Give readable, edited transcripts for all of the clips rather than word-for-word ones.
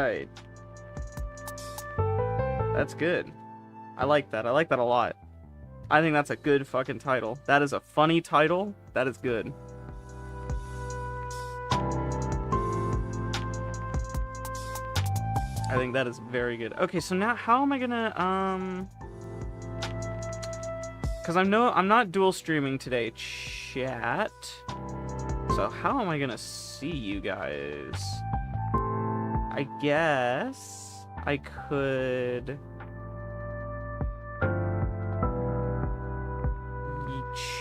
right. That's good. I like that. I like that a lot. I think that's a good fucking title. That is a funny title. That is good. I think that is very good. Okay, so now how am I gonna because I'm not dual streaming today, chat. So how am I gonna see you guys? I guess I could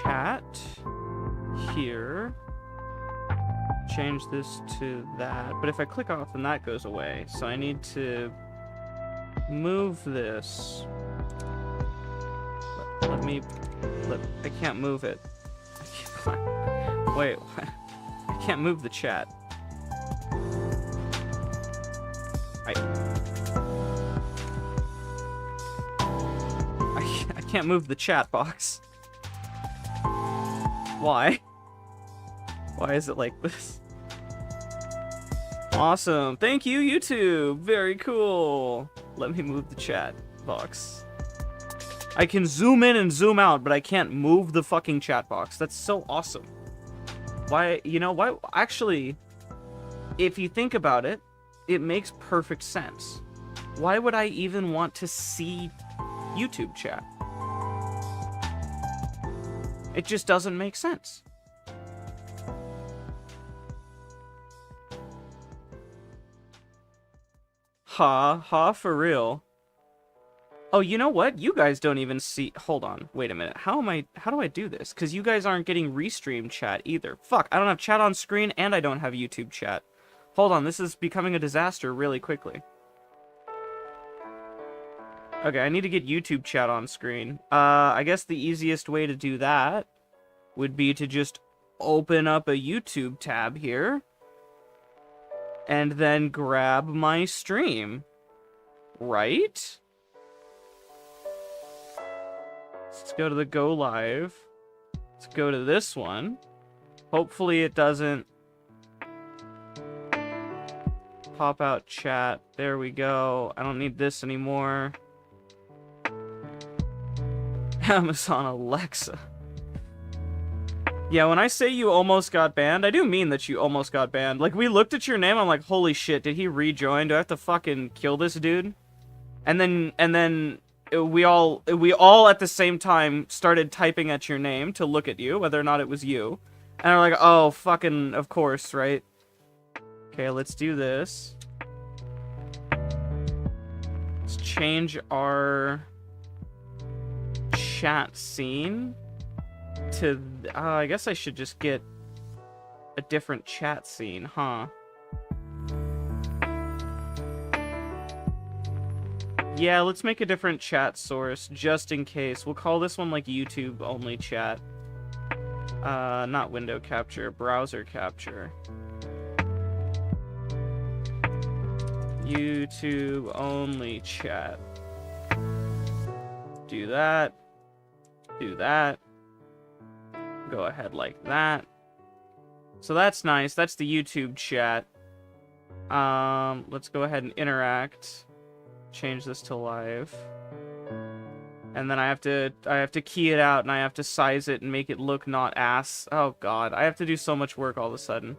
chat here. Change this to that, but if I click off, then that goes away. So I need to move this. I can't move it. Wait, I can't move the chat. I can't move the chat box. Why? Why is it like this? Awesome. Thank you, YouTube. Very cool. Let me move the chat box. I can zoom in and zoom out, but I can't move the fucking chat box. That's so awesome. Why, you know, why? Actually, if you think about it, it makes perfect sense. Why would I even want to see YouTube chat? It just doesn't make sense. Ha, for real. Oh, you know what? You guys don't even see... Hold on. Wait a minute. How do I do this? Because you guys aren't getting restream chat either. Fuck, I don't have chat on screen, and I don't have YouTube chat. Hold on, this is becoming a disaster really quickly. Okay, I need to get YouTube chat on screen. I guess the easiest way to do that would be to just open up a YouTube tab here. And then grab my stream. Right? Let's go to the Go Live. Let's go to this one. Hopefully it doesn't pop out chat. There we go. I don't need this anymore. Amazon Alexa. Yeah, when I say you almost got banned, I do mean that you almost got banned. Like, we looked at your name, I'm like, holy shit, did he rejoin? Do I have to fucking kill this dude? And then we all at the same time started typing at your name to look at you, whether or not it was you. And we're like, oh, fucking, of course, right? Okay, let's do this. Let's change our chat scene to... I guess I should just get a different chat scene, huh? Yeah, let's make a different chat source, just in case. We'll call this one, like, YouTube only chat. Not window capture, browser capture. YouTube only chat. Do that. Do that. Go ahead like that. So that's nice. That's the YouTube chat. Let's go ahead and interact. Change this to live. And then I have to key it out, and I have to size it and make it look not ass. Oh god, I have to do so much work all of a sudden.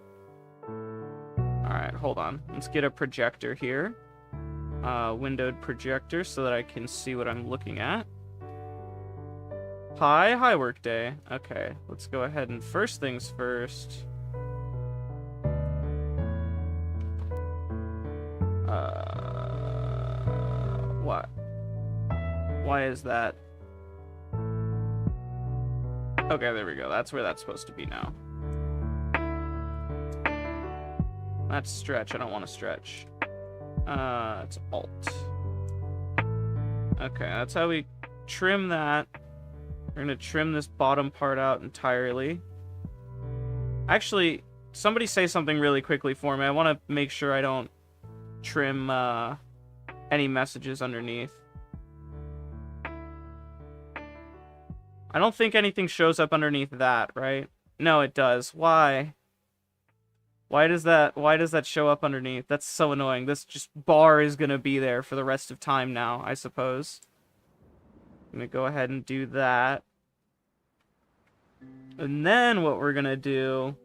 Alright, hold on. Let's get a projector here. Windowed projector so that I can see what I'm looking at. Hi, Workday. Okay, let's go ahead and first things first. What? Why is that? Okay, there we go. That's where that's supposed to be now. That's stretch. I don't want to stretch. It's Alt. Okay, that's how we trim that. We're gonna trim this bottom part out entirely. Actually, somebody say something really quickly for me. I want to make sure I don't trim any messages underneath. I don't think anything shows up underneath that, right? No, it does. Why? Why does that show up underneath? That's so annoying. This just bar is gonna be there for the rest of time now, I suppose. I'm gonna go ahead and do that. And then what we're gonna do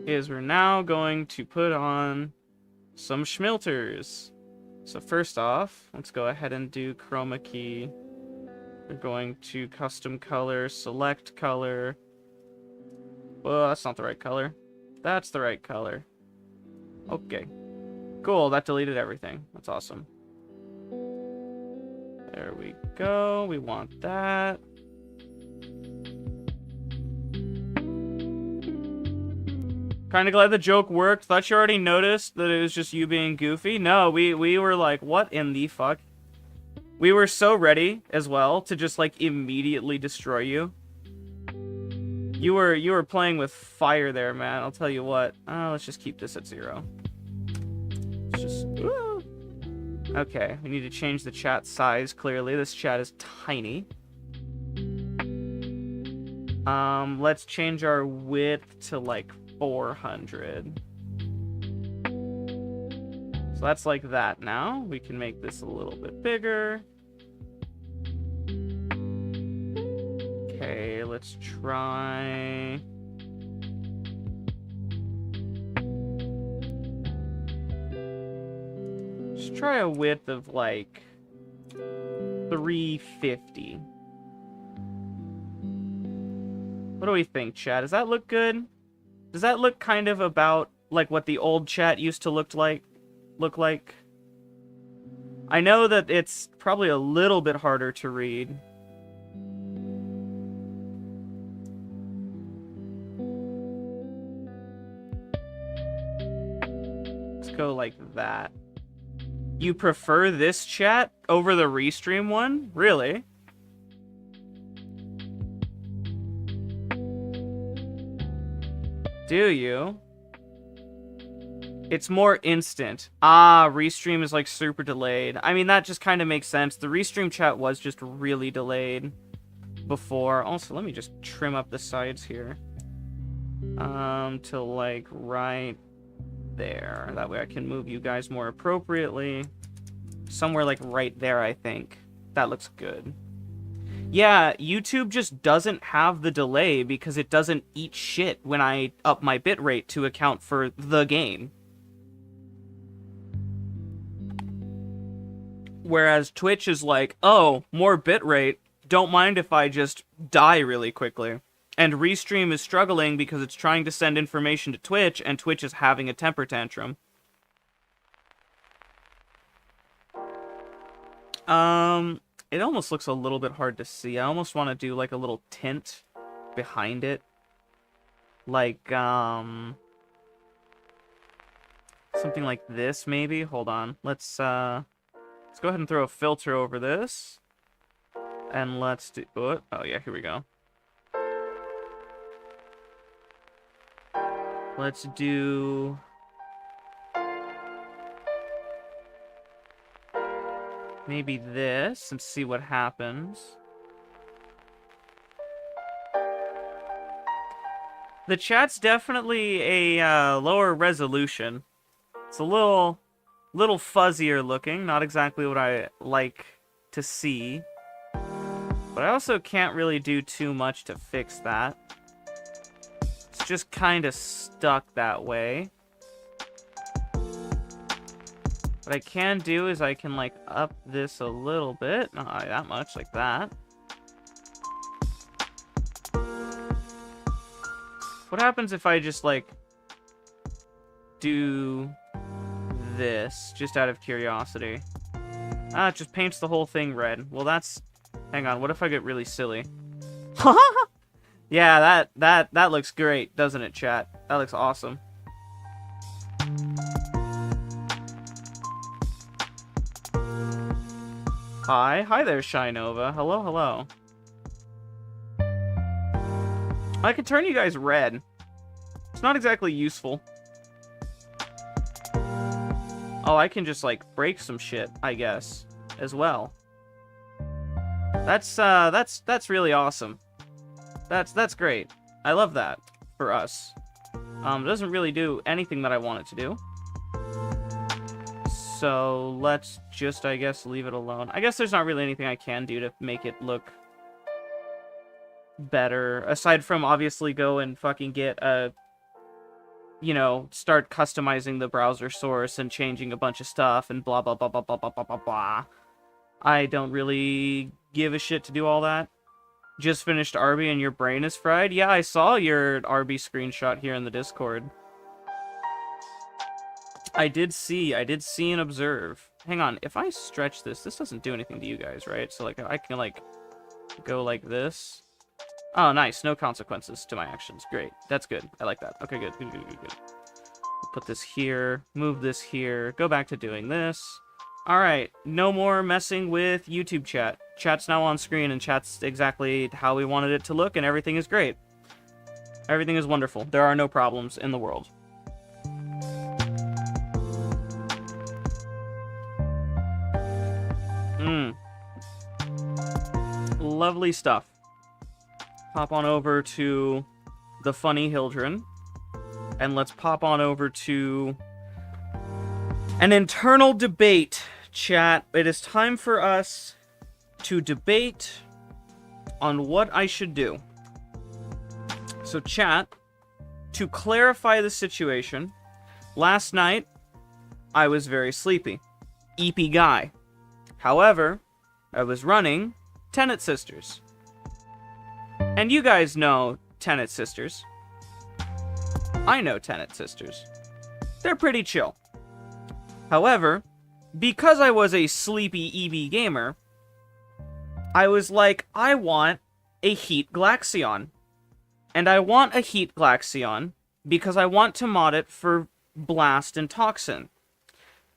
is we're now going to put on some schmilters. So first off, let's go ahead and do chroma key. We're going to custom color, select color. Well, that's not the right color. That's the right color. Okay. Cool, that deleted everything. That's awesome. There we go. We want that. Kind of glad the joke worked. Thought you already noticed that it was just you being goofy. No, we were like, what in the fuck? We were so ready as well to just like immediately destroy you. You were playing with fire there, man. I'll tell you what. Let's just keep this at 0. Let's just... Woo. Okay, we need to change the chat size, clearly. This chat is tiny. Let's change our width to, like, 400. So that's like that now. We can make this a little bit bigger. Okay, let's try... Just try a width of, like, 350. What do we think, chat? Does that look good? Does that look kind of about, like, what the old chat used to look like? I know that it's probably a little bit harder to read. Go like that. You prefer this chat over the restream one? Really? Do you? It's more instant. Restream is like super delayed. I mean, that just kind of makes sense. The restream chat was just really delayed before. Also, let me just trim up the sides here. To like right there. That way I can move you guys more appropriately. Somewhere like right there, I think. That looks good. Yeah, YouTube just doesn't have the delay because it doesn't eat shit when I up my bitrate to account for the game. Whereas Twitch is like, oh, more bitrate, don't mind if I just die really quickly. And Restream is struggling because it's trying to send information to Twitch, and Twitch is having a temper tantrum. It almost looks a little bit hard to see. I almost want to do, like, a little tint behind it. Like, something like this, maybe? Hold on. Let's go ahead and throw a filter over this. And let's do... Oh, yeah, here we go. Let's do... maybe this, and see what happens. The chat's definitely a lower resolution. It's a little fuzzier looking, not exactly what I like to see. But I also can't really do too much to fix that. It's just kind of stuck that way. What I can do is I can, like, up this a little bit. Not that much, like that. What happens if I just, like, do this, just out of curiosity? It just paints the whole thing red. Well, that's... hang on, what if I get really silly? Yeah, that looks great, doesn't it, chat? That looks awesome. Hi there, Shinova. Hello. I could turn you guys red. It's not exactly useful. Oh, I can just, like, break some shit, I guess, as well. That's really awesome. That's great. I love that for us. It doesn't really do anything that I want it to do. So let's just, I guess, leave it alone. I guess there's not really anything I can do to make it look better, aside from obviously go and fucking get a, you know, start customizing the browser source and changing a bunch of stuff and blah blah blah blah blah blah blah blah blah. I don't really give a shit to do all that. Just finished Arby and your brain is fried? Yeah, I saw your Arby screenshot here in the Discord. I did see and observe. Hang on, if I stretch this doesn't do anything to you guys, right? So, like, I can, like, go like this. Oh, nice. No consequences to my actions. Great. That's good. I like that. Okay, good. Good. Put this here. Move this here. Go back to doing this. Alright. No more messing with YouTube chat. Chat's now on screen, and chat's exactly how we wanted it to look, and everything is great. Everything is wonderful. There are no problems in the world. Lovely stuff. Pop on over to the funny Hildren. And let's pop on over to an internal debate, chat. It is time for us to debate on what I should do. So, chat, to clarify the situation, last night I was very sleepy. Eepy guy. However, I was running Tenet Sisters. And you guys know Tenet Sisters. I know Tenet Sisters. They're pretty chill. However, because I was a sleepy EB gamer, I was like, I want a Heat Glaxion. And I want a Heat Glaxion because I want to mod it for Blast and Toxin.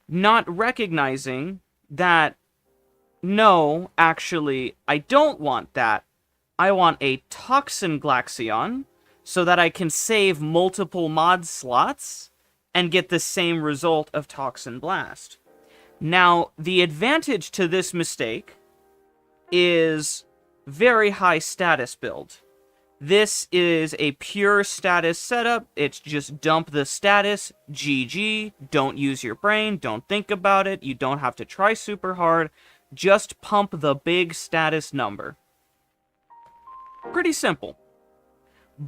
Not recognizing that, no, actually, I don't want that. I want a Toxin Glaxion so that I can save multiple mod slots and get the same result of Toxin Blast. Now, the advantage to this mistake is very high status build. This is a pure status setup. It's just dump the status, GG, don't use your brain, don't think about it, you don't have to try super hard, just pump the big status number. Pretty simple.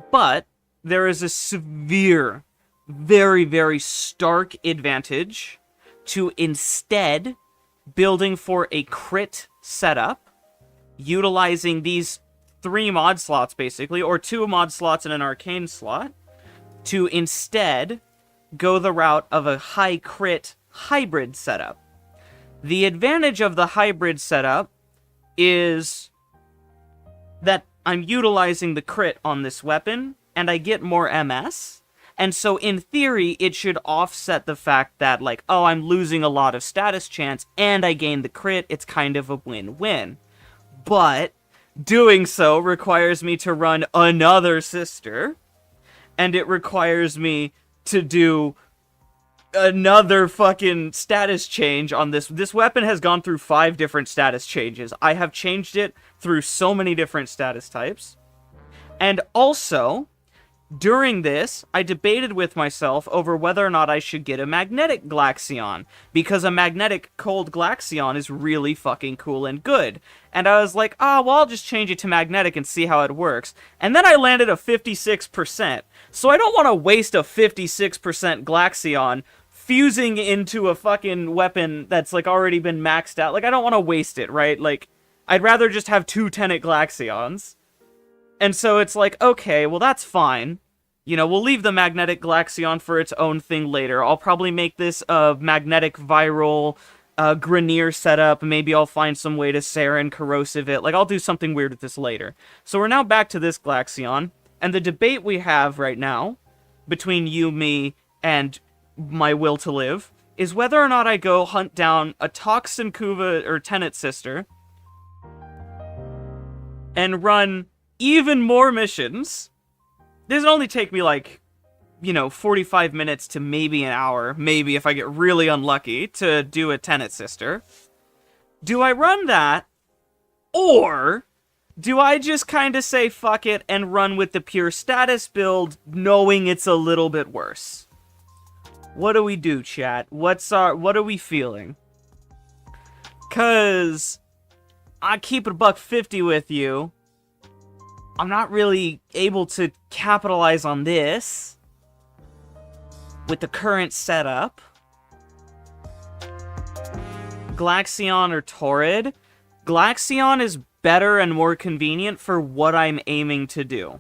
But there is a severe, very, very stark advantage to instead building for a crit setup, utilizing these 3 mod slots, basically, or 2 mod slots and an arcane slot, to instead go the route of a high crit hybrid setup. The advantage of the hybrid setup is that I'm utilizing the crit on this weapon, and I get more MS, and so in theory, it should offset the fact that, like, oh, I'm losing a lot of status chance, and I gain the crit, it's kind of a win-win. But doing so requires me to run another sister, and it requires me to do another fucking status change on this. This weapon has gone through 5 different status changes. I have changed it through so many different status types. And also, during this, I debated with myself over whether or not I should get a magnetic Glaxion, because a magnetic cold Glaxion is really fucking cool and good. And I was like, well, I'll just change it to magnetic and see how it works. And then I landed a 56%. So I don't want to waste a 56% Glaxion fusing into a fucking weapon that's, like, already been maxed out. Like, I don't want to waste it, right? Like, I'd rather just have 2 Tenet Glaxions. And so it's like, okay, well, that's fine. You know, we'll leave the magnetic Glaxion for its own thing later. I'll probably make this a magnetic viral Grenier setup. Maybe I'll find some way to Sarin corrosive it. Like, I'll do something weird with this later. So we're now back to this Glaxion. And the debate we have right now, between you, me, and my will to live, is whether or not I go hunt down a Toxin Kuva or Tenet Sister and run even more missions. This would only take me, like, 45 minutes to maybe an hour, maybe if I get really unlucky, to do a Tenet Sister. Do I run that, or Do I just kind of say fuck it and run with the pure status build, knowing it's a little bit worse? What do we do, chat? What are we feeling? Cause I keep it $150 with you. I'm not really able to capitalize on this with the current setup. Glaxion or Torrid? Glaxion is better and more convenient for what I'm aiming to do.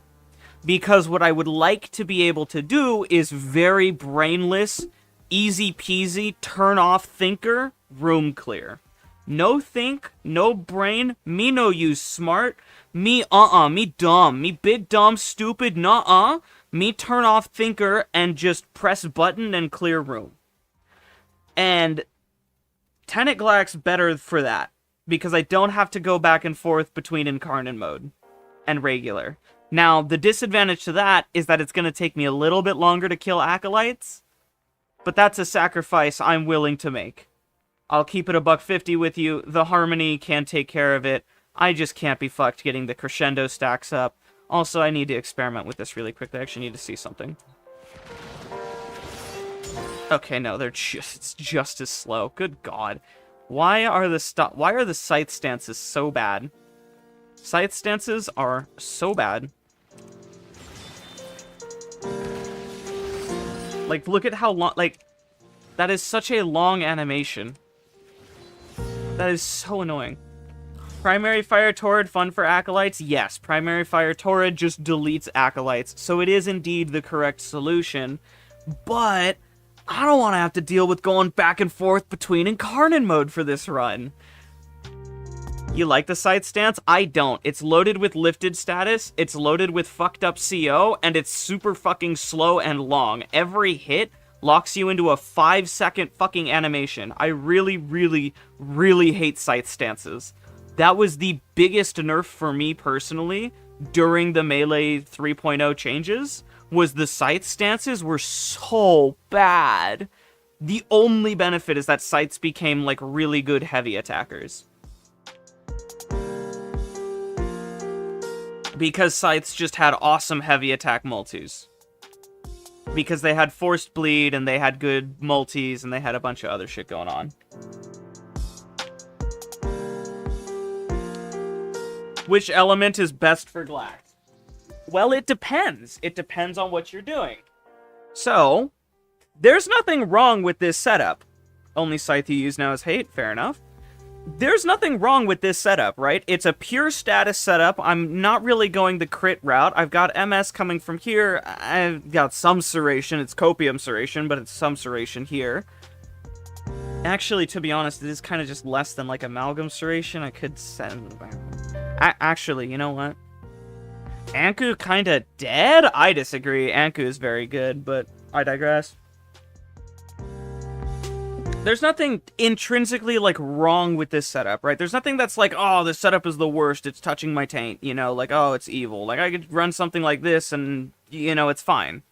Because what I would like to be able to do is very brainless, easy peasy, turn off thinker, room clear. No think, no brain, me no use smart, me me dumb, me big dumb, stupid, me turn off thinker and just press button and clear room. And Tenet Glax better for that, because I don't have to go back and forth between Incarnate mode and regular. Now, the disadvantage to that is that it's going to take me a little bit longer to kill Acolytes, but that's a sacrifice I'm willing to make. I'll keep it $150 with you. The Harmony can take care of it. I just can't be fucked getting the crescendo stacks up. Also, I need to experiment with this really quickly. I actually need to see something. Okay, no, it's just as slow. Good God. Why are the scythe stances so bad? Scythe stances are so bad. Like, look at how long, like, that is such a long animation. That is so annoying. Primary Fire Torrid fun for Acolytes? Yes, Primary Fire Torrid just deletes Acolytes, so it is indeed the correct solution, but I don't want to have to deal with going back and forth between Incarnate mode for this run. You like the scythe stance? I don't. It's loaded with lifted status, it's loaded with fucked up CO, and it's super fucking slow and long. Every hit locks you into a 5-second fucking animation. I really, really, really hate scythe stances. That was the biggest nerf for me personally during the Melee 3.0 changes, was the scythe stances were so bad. The only benefit is that scythes became like really good heavy attackers. Because scythes just had awesome heavy attack multis. Because they had forced bleed, and they had good multis, and they had a bunch of other shit going on. Which element is best for Glax? Well, it depends. It depends on what you're doing. So, there's nothing wrong with this setup. Only scythe you use now is hate, fair enough. There's nothing wrong with this setup, right? It's a pure status setup. I'm not really going the crit route. I've got MS coming from here. I've got some serration. It's copium serration, but it's some serration here. Actually, to be honest, it is kind of just less than like amalgam serration. I could send... Actually, you know what? Anku kind of dead? I disagree. Anku is very good, but I digress. There's nothing intrinsically, like, wrong with this setup, right? There's nothing that's like, oh, this setup is the worst, it's touching my taint, you know? Like, oh, it's evil. Like, I could run something like this and, you know, it's fine.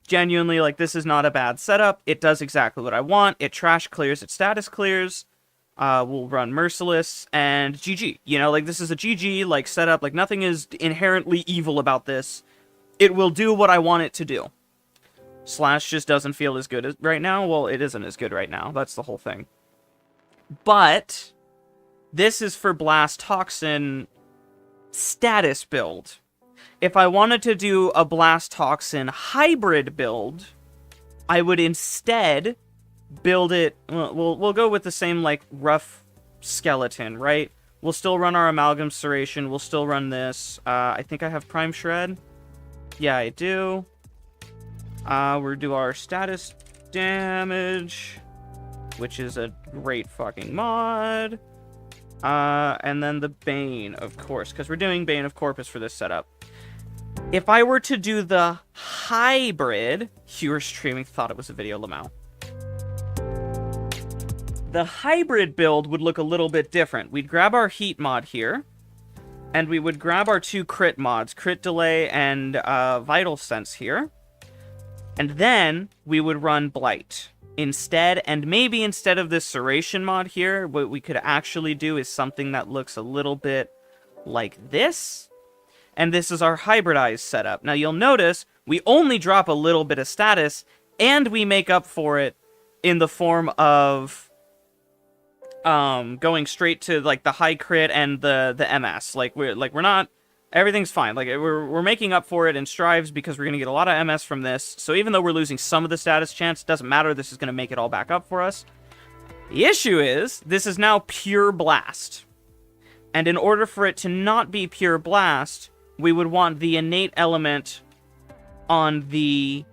Genuinely, like, this is not a bad setup. It does exactly what I want. It trash clears, it status clears. We'll run Merciless, and GG. You know, like, this is a GG, like, setup. Like, nothing is inherently evil about this. It will do what I want it to do. Slash just doesn't feel as good as right now. Well, it isn't as good right now. That's the whole thing. But this is for Blast Toxin status build. If I wanted to do a Blast Toxin hybrid build, I would instead build it... We'll go with the same, like, rough skeleton, right? We'll still run our Amalgam Serration. We'll still run this. I think I have Prime Shred. Yeah, I do. We'll do our status damage, which is a great fucking mod. And then the Bane, of course, because we're doing Bane of Corpus for this setup. If I were to do the hybrid, you were streaming, thought it was a video, Lamau. The hybrid build would look a little bit different. We'd grab our heat mod here, and we would grab our two crit mods, Crit Delay and Vital Sense here. And then we would run Blight instead, and maybe instead of this Serration mod here, what we could actually do is something that looks a little bit like this. And this is our hybridized setup. Now you'll notice we only drop a little bit of status, and we make up for it in the form of going straight to like the high crit and the MS. We're not, everything's fine. Like we're making up for it in strives because we're gonna get a lot of MS from this. So even though we're losing some of the status chance, it doesn't matter. This is gonna make it all back up for us. The issue is this is now pure blast, and in order for it to not be pure blast, we would want the innate element on the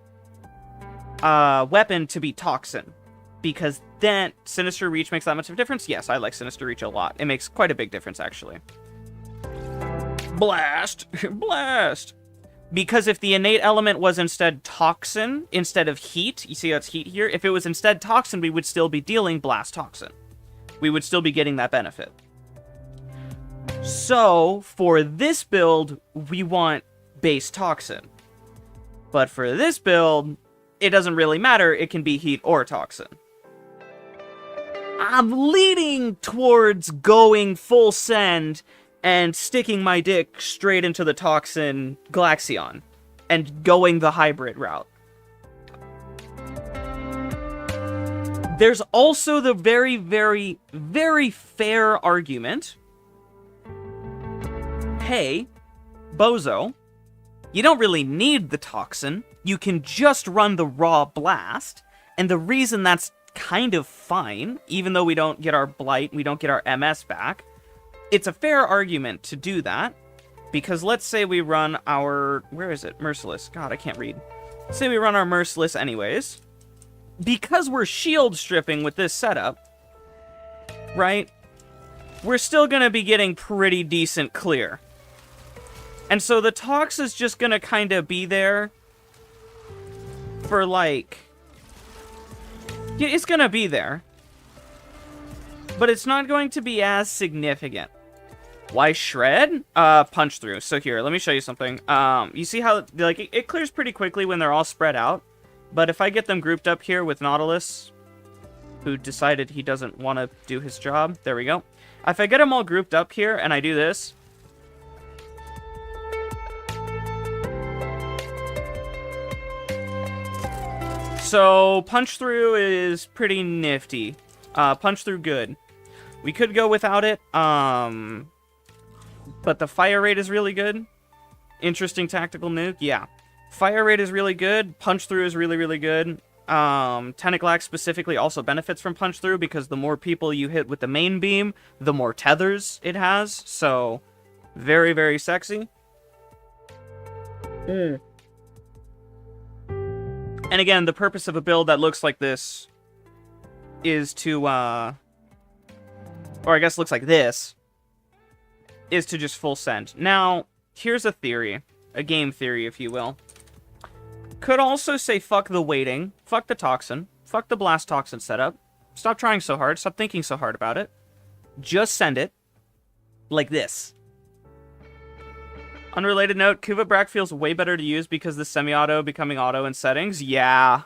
weapon to be toxin, because then Sinister Reach makes that much of a difference. Yes, I like Sinister Reach a lot. It makes quite a big difference, actually. Blast! Blast! Because if the innate element was instead toxin, instead of heat, you see how it's heat here? If it was instead toxin, we would still be dealing blast toxin. We would still be getting that benefit. So, for this build, we want base toxin. But for this build, it doesn't really matter. It can be heat or toxin. I'm leaning towards going full send and sticking my dick straight into the toxin Glaxion and going the hybrid route. There's also the very, very, very fair argument. Hey, Bozo, you don't really need the toxin. You can just run the raw blast. And the reason that's kind of fine, even though we don't get our blight, we don't get our MS back, it's a fair argument to do that. Because let's say we run our... where is it? Merciless. God, I can't read. Say we run our Merciless anyways. Because we're shield stripping with this setup, right? We're still going to be getting pretty decent clear. And so the Tox is just gonna kind of be there for, like... yeah, it's gonna be there. But it's not going to be as significant. Why Shred? Punch through. So here, let me show you something. You see how, like, it clears pretty quickly when they're all spread out. But if I get them grouped up here with Nautilus, who decided he doesn't want to do his job, there we go. If I get them all grouped up here and I do this... so, punch through is pretty nifty. Punch through good. We could go without it, but the fire rate is really good. Interesting tactical nuke, yeah. Fire rate is really good. Punch through is really, really good. Tentaclax specifically also benefits from punch through because the more people you hit with the main beam, the more tethers it has. So, very, very sexy. And again, the purpose of a build that looks like this is to, or I guess looks like this, is to just full send. Now, here's a theory, a game theory, if you will. Could also say fuck the waiting, fuck the toxin, fuck the blast toxin setup. Stop trying so hard, stop thinking so hard about it. Just send it like this. Unrelated note, Kuva Brack feels way better to use because the semi-auto becoming auto in settings. Yeah.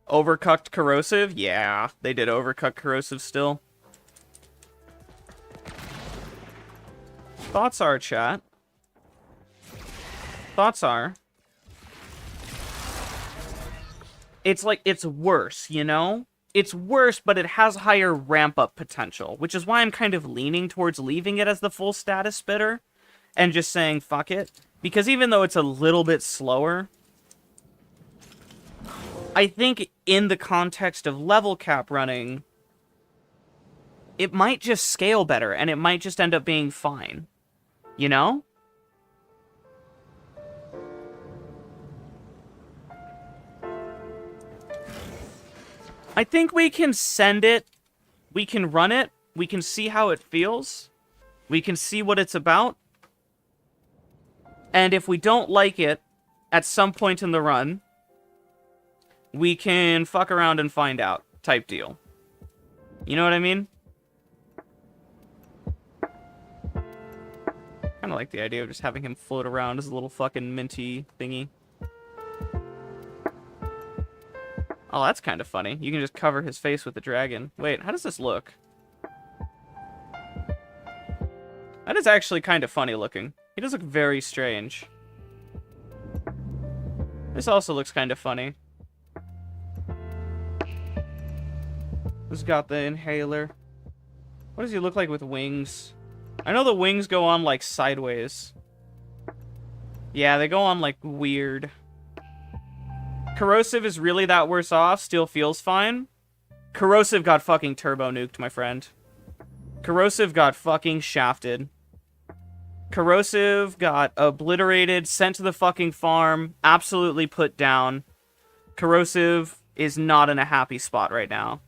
Overcooked Corrosive? Yeah, they did overcook Corrosive still. Thoughts are, chat. Thoughts are... it's like, it's worse, you know? It's worse, but it has higher ramp-up potential, which is why I'm kind of leaning towards leaving it as the full status spitter. And just saying, fuck it. Because even though it's a little bit slower, I think in the context of level cap running, it might just scale better, and it might just end up being fine. You know? I think we can send it, we can run it, we can see how it feels, we can see what it's about. And if we don't like it, at some point in the run, we can fuck around and find out, type deal. You know what I mean? Kinda like the idea of just having him float around as a little fucking minty thingy. Oh, that's kind of funny. You can just cover his face with the dragon. Wait, how does this look? That dude's actually kind of funny looking. He does look very strange. This also looks kind of funny. This got the inhaler. What does he look like with wings? I know the wings go on, like, sideways. Yeah, they go on, like, weird. Corrosive is really that worse off. Still feels fine. Corrosive got fucking turbo nuked, my friend. Corrosive got fucking shafted. Corrosive got obliterated, sent to the fucking farm, absolutely put down. Corrosive is not in a happy spot right now.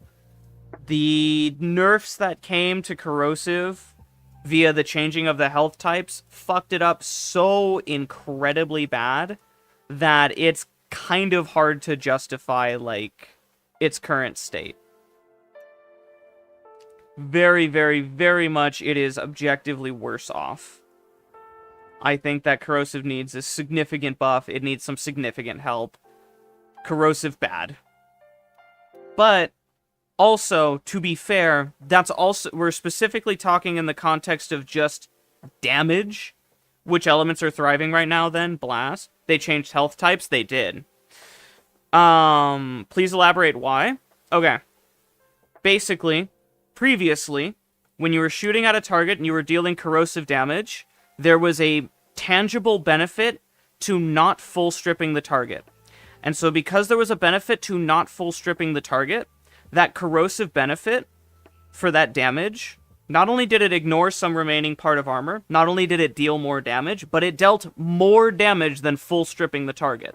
The nerfs that came to Corrosive via the changing of the health types fucked it up so incredibly bad that it's kind of hard to justify, like, its current state. Very, very, very much it is objectively worse off. I think that Corrosive needs a significant buff. It needs some significant help. Corrosive bad. But also, to be fair, that's also, we're specifically talking in the context of just damage. Which elements are thriving right now then? Blast. They changed health types? They did. Please elaborate why? Okay. Basically, previously, when you were shooting at a target and you were dealing corrosive damage, there was a tangible benefit to not full stripping the target. And so because there was a benefit to not full stripping the target, that corrosive benefit for that damage, not only did it ignore some remaining part of armor, not only did it deal more damage, but it dealt more damage than full stripping the target.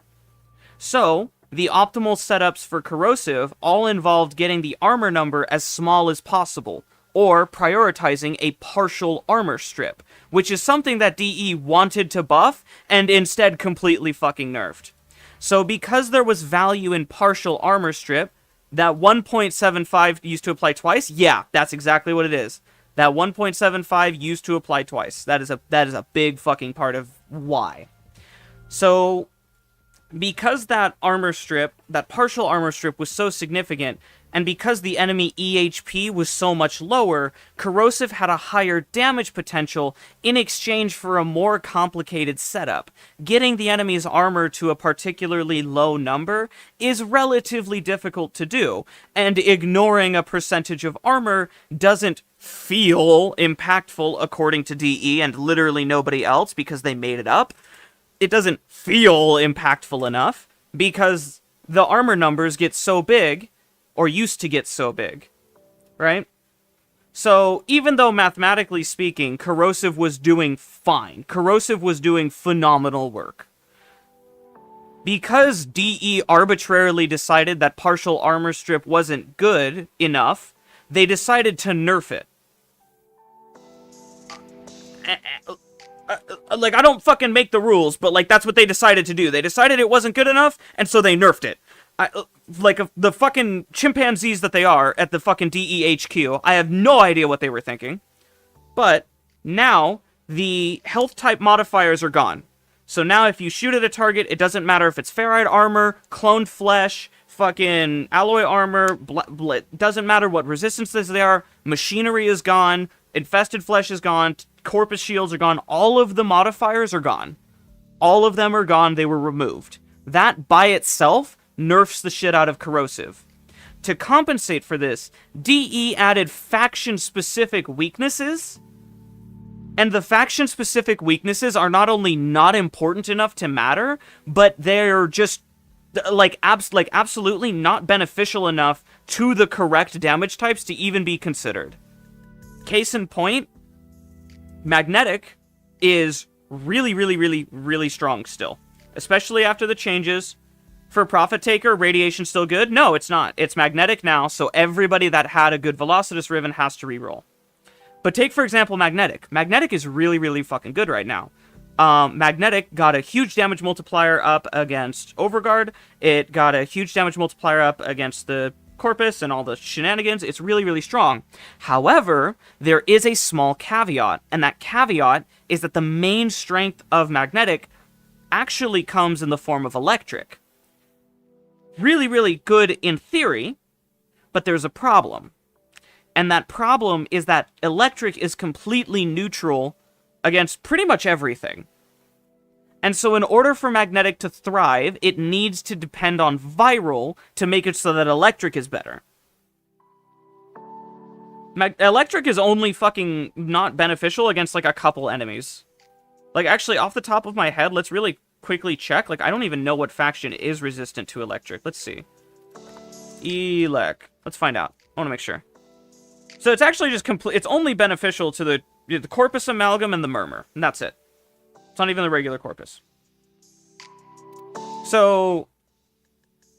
So, the optimal setups for corrosive all involved getting the armor number as small as possible, or prioritizing a partial armor strip, which is something that DE wanted to buff, and instead completely fucking nerfed. So because there was value in partial armor strip, that 1.75 used to apply twice? Yeah, that's exactly what it is. That 1.75 used to apply twice. That is a big fucking part of why. So, because that armor strip, that partial armor strip was so significant, and because the enemy EHP was so much lower, Corrosive had a higher damage potential in exchange for a more complicated setup. Getting the enemy's armor to a particularly low number is relatively difficult to do, and ignoring a percentage of armor doesn't feel impactful according to DE and literally nobody else because they made it up. It doesn't feel impactful enough because the armor numbers get so big, or used to get so big, right? So, even though mathematically speaking, Corrosive was doing fine, Corrosive was doing phenomenal work, because DE arbitrarily decided that partial armor strip wasn't good enough, they decided to nerf it. Like, I don't fucking make the rules, but, like, that's what they decided to do. They decided it wasn't good enough, and so they nerfed it. The fucking chimpanzees that they are at the fucking DEHQ, I have no idea what they were thinking. But now, the health type modifiers are gone. So now if you shoot at a target, it doesn't matter if it's ferrite armor, cloned flesh, fucking alloy armor, doesn't matter what resistances they are, machinery is gone, infested flesh is gone, corpus shields are gone, all of the modifiers are gone. All of them are gone, they were removed. That by itself nerfs the shit out of Corrosive. To compensate for this, DE added faction-specific weaknesses, and the faction-specific weaknesses are not only not important enough to matter, but they're just, absolutely not beneficial enough to the correct damage types to even be considered. Case in point, Magnetic is really, really, really, really strong still. Especially after the changes. For Profit Taker, Radiation's still good? No, it's not. It's Magnetic now, so everybody that had a good Velocitus Riven has to reroll. But take, for example, Magnetic. Magnetic is really, really fucking good right now. Magnetic got a huge damage multiplier up against Overguard. It got a huge damage multiplier up against the Corpus and all the shenanigans. It's really, really strong. However, there is a small caveat, and that caveat is that the main strength of Magnetic actually comes in the form of Electric. Really, really good in theory, but there's a problem. And that problem is that Electric is completely neutral against pretty much everything. And so in order for magnetic to thrive, it needs to depend on viral to make it so that electric is better. Electric is only fucking not beneficial against, like, a couple enemies. Like, actually, off the top of my head, let's really quickly check. Like, I don't even know what faction is resistant to electric. Let's see. Let's find out. I want to make sure. So it's actually just it's only beneficial to the Corpus Amalgam and the Murmur. And that's it. It's not even the regular Corpus. So,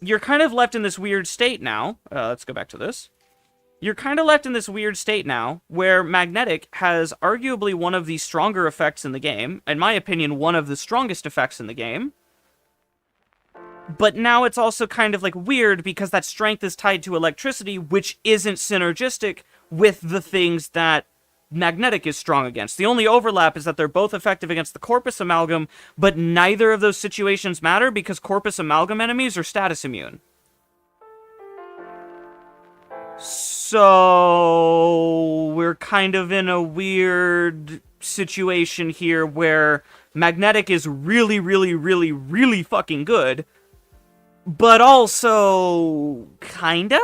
you're kind of left in this weird state now. Let's go back to this. You're kind of left in this weird state now, where magnetic has arguably one of the stronger effects in the game. In my opinion, one of the strongest effects in the game. But now it's also kind of, like, weird because that strength is tied to electricity, which isn't synergistic with the things that magnetic is strong against. The only overlap is that they're both effective against the Corpus Amalgam, but neither of those situations matter because Corpus Amalgam enemies are status immune. So we're kind of in a weird situation here where magnetic is really, really, really, really fucking good, but also kinda?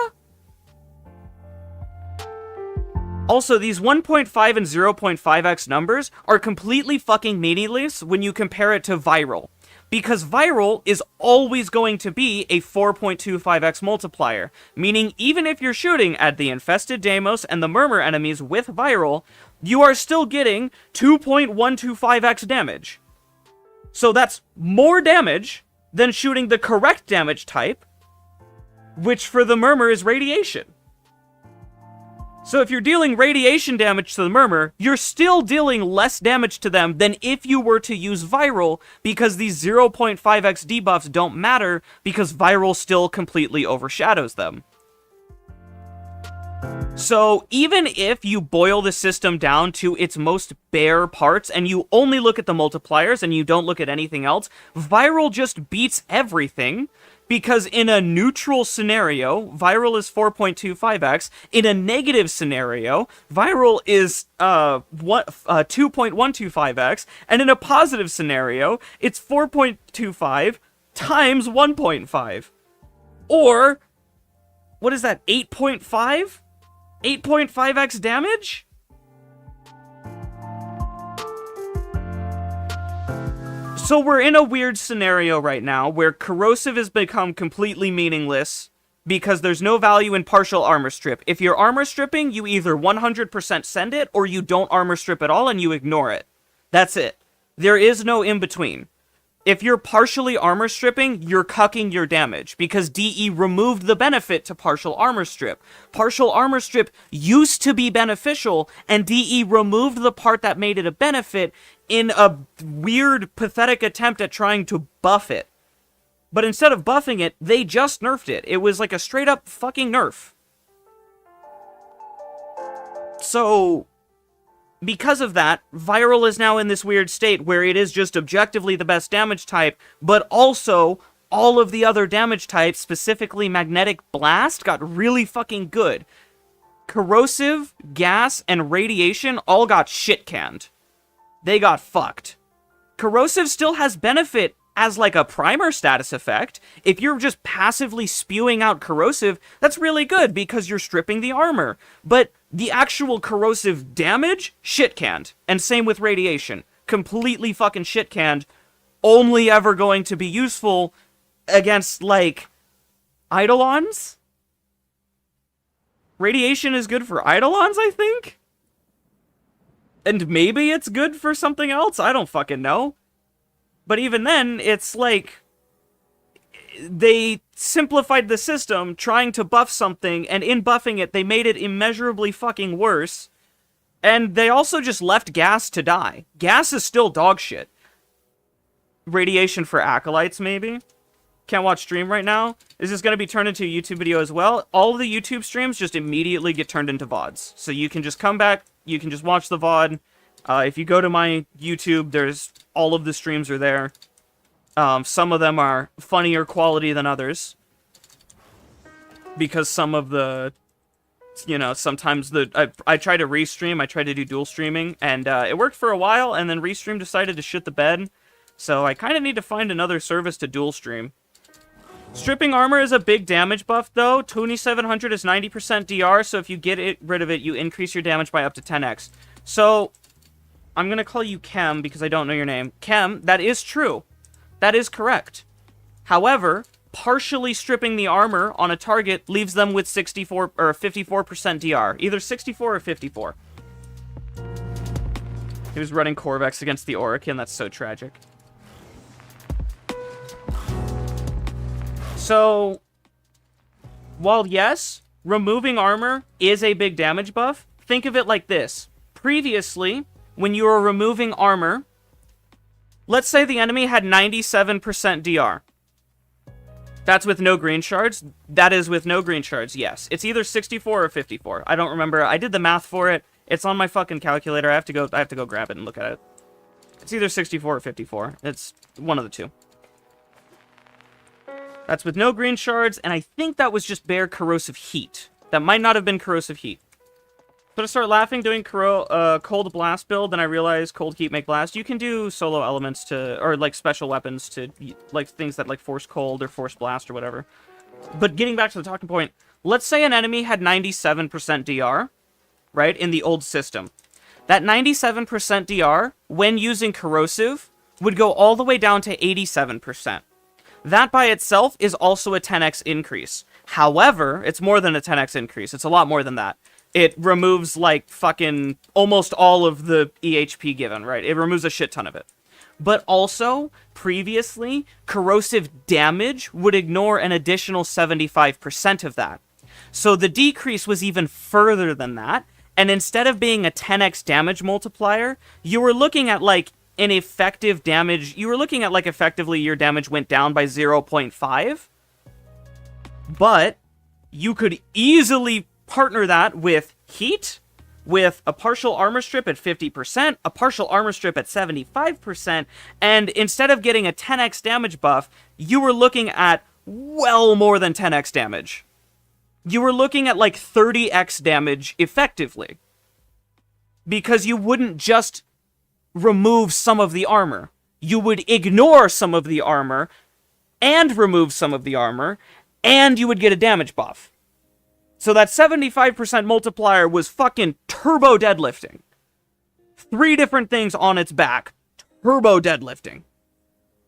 Also, these 1.5 and 0.5x numbers are completely fucking meaningless when you compare it to viral. Because viral is always going to be a 4.25x multiplier, meaning even if you're shooting at the infested Deimos and the Murmur enemies with viral, you are still getting 2.125x damage. So that's more damage than shooting the correct damage type, which for the Murmur is radiation. So if you're dealing radiation damage to the Murmur, you're still dealing less damage to them than if you were to use viral, because these 0.5x debuffs don't matter, because viral still completely overshadows them. So even if you boil the system down to its most bare parts, and you only look at the multipliers and you don't look at anything else, viral just beats everything. Because in a neutral scenario, viral is 4.25x. In a negative scenario, viral is 2.125x. And in a positive scenario, it's 4.25 times 1.5. Or, what is that, 8.5? 8.5x damage? So we're in a weird scenario right now where corrosive has become completely meaningless because there's no value in partial armor strip. If you're armor stripping, you either 100% send it or you don't armor strip at all and you ignore it. That's it. There is no in-between. If you're partially armor stripping, you're cucking your damage because DE removed the benefit to partial armor strip. Partial armor strip used to be beneficial, and DE removed the part that made it a benefit in a weird, pathetic attempt at trying to buff it. But instead of buffing it, they just nerfed it. It was like a straight-up fucking nerf. So, because of that, viral is now in this weird state where it is just objectively the best damage type, but also all of the other damage types, specifically magnetic blast, got really fucking good. Corrosive, gas, and radiation all got shit-canned. They got fucked. Corrosive still has benefit as like a primer status effect. If you're just passively spewing out corrosive, that's really good because you're stripping the armor. But the actual corrosive damage, shit-canned. And same with radiation. Completely fucking shit-canned. Only ever going to be useful against, like, Eidolons? Radiation is good for Eidolons, I think? And maybe it's good for something else? I don't fucking know. But even then, it's like, they simplified the system trying to buff something, and in buffing it, they made it immeasurably fucking worse. And they also just left gas to die. Gas is still dog shit. Radiation for acolytes, maybe? Can't watch stream right now. Is this going to be turned into a YouTube video as well? All of the YouTube streams just immediately get turned into VODs. So you can just come back, you can just watch the VOD. If you go to my YouTube, there's all of the streams are there. Some of them are funnier quality than others. Because some of the you know, sometimes I try to restream, I try to do dual streaming, and it worked for a while, and then Restream decided to shit the bed, so I kind of need to find another service to dual stream. Stripping armor is a big damage buff, though. 2700 is 90% DR, so if you get rid of it, you increase your damage by up to 10x. So, I'm going to call you Kem, because I don't know your name. Kem, that is true. That is correct. However, partially stripping the armor on a target leaves them with 64 or 54% DR. Either 64 or 54. He was running Corvex against the Orokin. That's so tragic. So, while yes, removing armor is a big damage buff, think of it like this. Previously, when you were removing armor, let's say the enemy had 97% DR. That's with no green shards. That is with no green shards, yes. It's either 64 or 54. I don't remember. I did the math for it. It's on my fucking calculator. I have to go grab it and look at it. It's either 64 or 54. It's one of the two. That's with no green shards, and I think that was just bare corrosive heat. That might not have been corrosive heat. So to start laughing doing cold blast build, then I realized cold heat make blast. You can do solo elements to, or like special weapons to, like things that like force cold or force blast or whatever. But getting back to the talking point, let's say an enemy had 97% DR, right, in the old system. That 97% DR, when using corrosive, would go all the way down to 87%. That by itself is also a 10x increase. However, it's more than a 10x increase. It's a lot more than that. It removes, like, fucking almost all of the EHP given, right? It removes a shit ton of it. But also, previously, corrosive damage would ignore an additional 75% of that. So the decrease was even further than that, and instead of being a 10x damage multiplier, you were looking at, like, an effective damage... You were looking at, like, effectively your damage went down by 0.5, but you could easily partner that with heat, with a partial armor strip at 50%, a partial armor strip at 75%, and instead of getting a 10x damage buff, you were looking at well more than 10x damage. You were looking at like 30x damage effectively. Because you wouldn't just remove some of the armor. You would ignore some of the armor, and remove some of the armor, and you would get a damage buff. So that 75% multiplier was fucking turbo deadlifting. 3 different things on its back. Turbo deadlifting.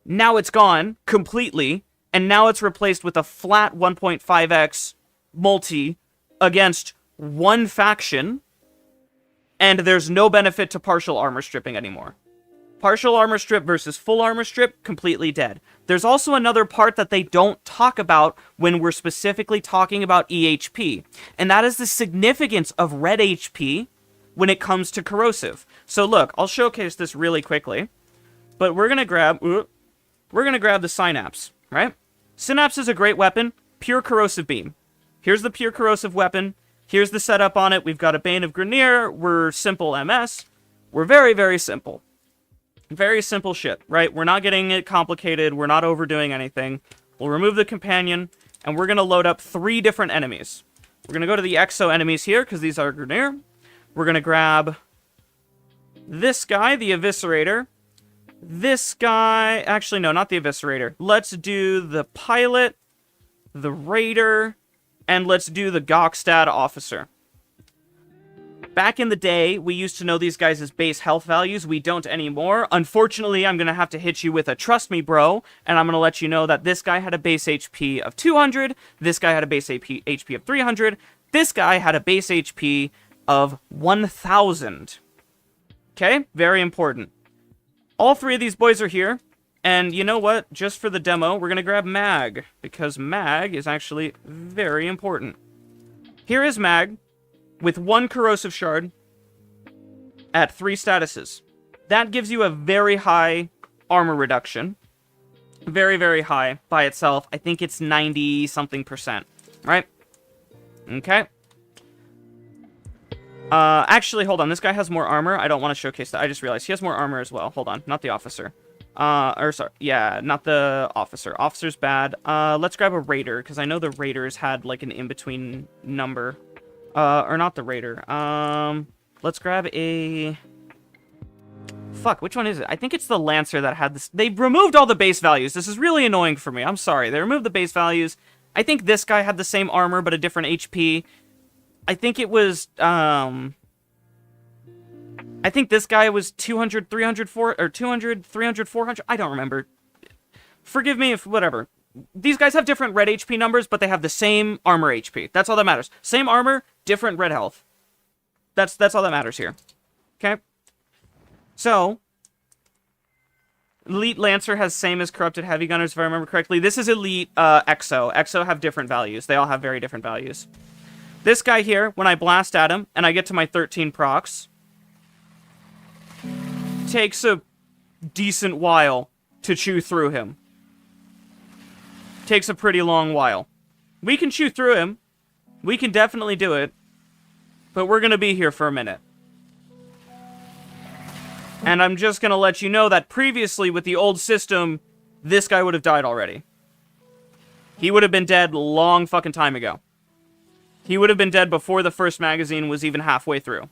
Now it's gone completely, and now it's replaced with a flat 1.5x multi against one faction, and there's no benefit to partial armor stripping anymore. Partial armor strip versus full armor strip, completely dead. There's also another part that they don't talk about when we're specifically talking about EHP, and that is the significance of red HP when it comes to corrosive. So look, I'll showcase this really quickly, but we're gonna grab the Synapse, right? Synapse is a great weapon, pure corrosive beam. Here's the pure corrosive weapon. Here's the setup on it. We've got a Bane of Grineer. We're simple MS. We're very, very simple. Very simple shit, right? We're not getting it complicated. We're not overdoing anything. We'll remove the companion, and we're going to load up 3 different enemies. We're going to go to the Exo enemies here, because these are Grineer. We're going to grab this guy, the Eviscerator. This guy... Actually, no, not the Eviscerator. Let's do the Pilot, the Raider, and let's do the Gokstad Officer. Back in the day, we used to know these guys as base health values. We don't anymore. Unfortunately, I'm going to have to hit you with a trust me, bro, and I'm going to let you know that this guy had a base HP of 200, this guy had a base HP of 300, this guy had a base HP of 1000. Okay? Very important. All 3 of these boys are here, and you know what? Just for the demo, we're going to grab Mag, because Mag is actually very important. Here is Mag, with 1 corrosive shard at 3 statuses. That gives you a very high armor reduction. Very, very high by itself. I think it's 90-something%, right? Okay. Actually, hold on. This guy has more armor. I don't want to showcase that. I just realized he has more armor as well. Hold on. Not the officer. Sorry. Yeah, not the officer. Officer's bad. Let's grab a Raider, because I know the Raiders had, like, an in-between number. Or not the Raider. Let's grab a... Fuck, which one is it? I think it's the Lancer that had this. They removed all the base values. This is really annoying for me. I'm sorry. They removed the base values. I think this guy had the same armor, but a different HP. I think it was, I think this guy was 200, 300, 400, or 200, 300, 400. I don't remember. Forgive me if, whatever. These guys have different red HP numbers, but they have the same armor HP. That's all that matters. Same armor, different red health. That's all that matters here. Okay? So, Elite Lancer has same as Corrupted Heavy Gunners, if I remember correctly. This is Elite Exo. Exo have different values. They all have very different values. This guy here, when I blast at him, and I get to my 13 procs, takes a decent while to chew through him. Takes a pretty long while. We can chew through him. We can definitely do it. But we're going to be here for a minute. And I'm just going to let you know that previously with the old system, this guy would have died already. He would have been dead long fucking time ago. He would have been dead before the first magazine was even halfway through.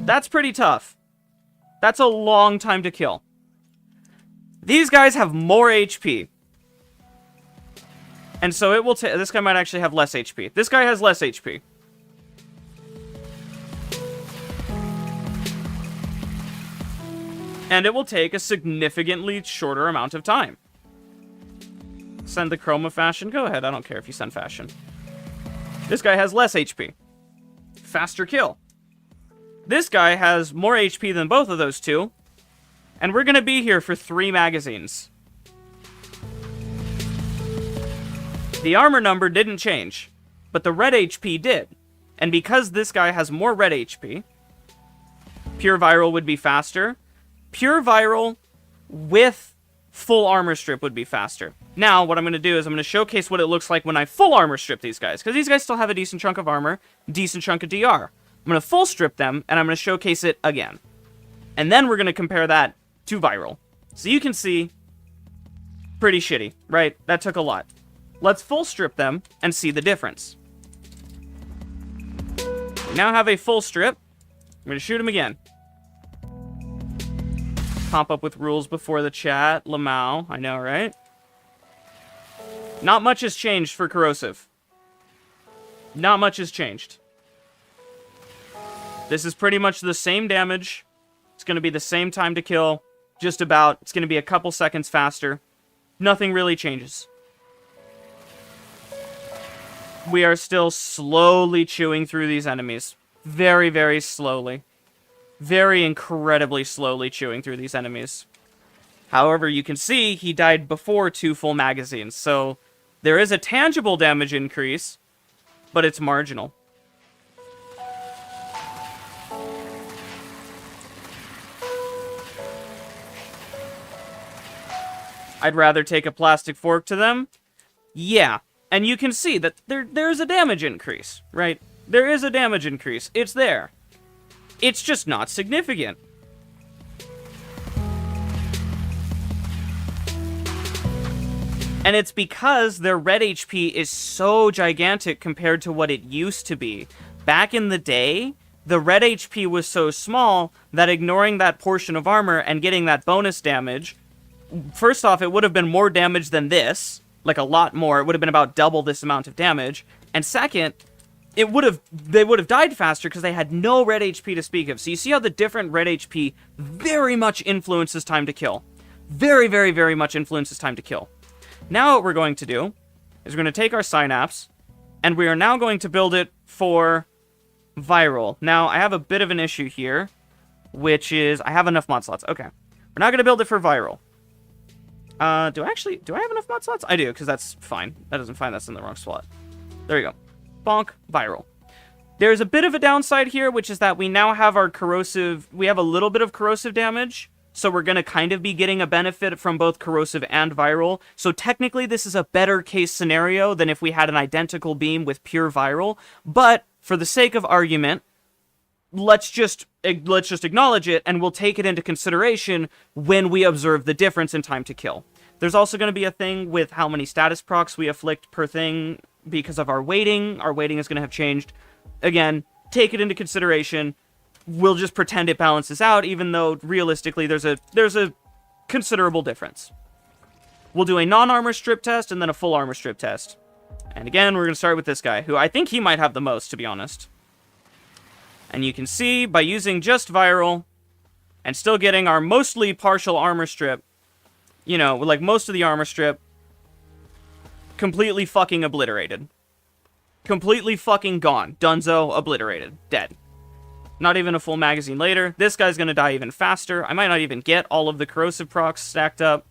That's pretty tough. That's a long time to kill. These guys have more HP. And so it will take... This guy might actually have less HP. This guy has less HP. And it will take a significantly shorter amount of time. Send the Chroma Fashion? Go ahead, I don't care if you send Fashion. This guy has less HP. Faster kill. This guy has more HP than both of those two. And we're going to be here for 3 magazines. The armor number didn't change, but the red HP did. And because this guy has more red HP, Pure Viral would be faster. Pure Viral with full armor strip would be faster. Now, what I'm going to do is I'm going to showcase what it looks like when I full armor strip these guys. Because these guys still have a decent chunk of armor, decent chunk of DR. I'm going to full strip them, and I'm going to showcase it again. And then we're going to compare that to Viral. So you can see, pretty shitty, right? That took a lot. Let's full strip them and see the difference. We now have a full strip. I'm going to shoot him again. Pop up with rules before the chat. Lamau, I know, right? Not much has changed for Corrosive. Not much has changed. This is pretty much the same damage. It's going to be the same time to kill. Just about. It's going to be a couple seconds faster. Nothing really changes. We are still slowly chewing through these enemies. Very, very slowly. Very incredibly slowly chewing through these enemies. However, you can see he died before 2 full magazines, so there is a tangible damage increase, but it's marginal. I'd rather take a plastic fork to them. Yeah, and you can see that there's a damage increase, right? There is a damage increase. It's there. It's just not significant. And it's because their red HP is so gigantic compared to what it used to be. Back in the day, the red HP was so small that ignoring that portion of armor and getting that bonus damage, first off, it would have been more damage than this, like a lot more. It would have been about double this amount of damage. And second, they would have died faster because they had no red HP to speak of. So you see how the different red HP very much influences time to kill. Very, very, very much influences time to kill. Now what we're going to do is we're going to take our Synapse, and we are now going to build it for Viral. Now, I have a bit of an issue here, which is I have enough mod slots. Okay. We're not going to build it for Viral. Do I have enough mod slots? I do, because that's fine. That isn't fine. That's in the wrong slot. There you go. Bonk, Viral. There's a bit of a downside here, which is that we now have our corrosive... We have a little bit of corrosive damage, so we're going to kind of be getting a benefit from both corrosive and Viral. So technically, this is a better case scenario than if we had an identical beam with pure Viral. But, for the sake of argument, let's just acknowledge it, and we'll take it into consideration when we observe the difference in time to kill. There's also going to be a thing with how many status procs we afflict per thing, because of our weighting. Our weighting is going to have changed. Again, take it into consideration. We'll just pretend it balances out, even though realistically there's a considerable difference. We'll do a non-armor strip test and then a full armor strip test. And again, we're going to start with this guy, who I think he might have the most, to be honest. And you can see, by using just viral, and still getting our mostly partial armor strip, you know, like most of the armor strip, completely fucking obliterated. Completely fucking gone. Dunzo, obliterated. Dead. Not even a full magazine later. This guy's gonna die even faster. I might not even get all of the corrosive procs stacked up,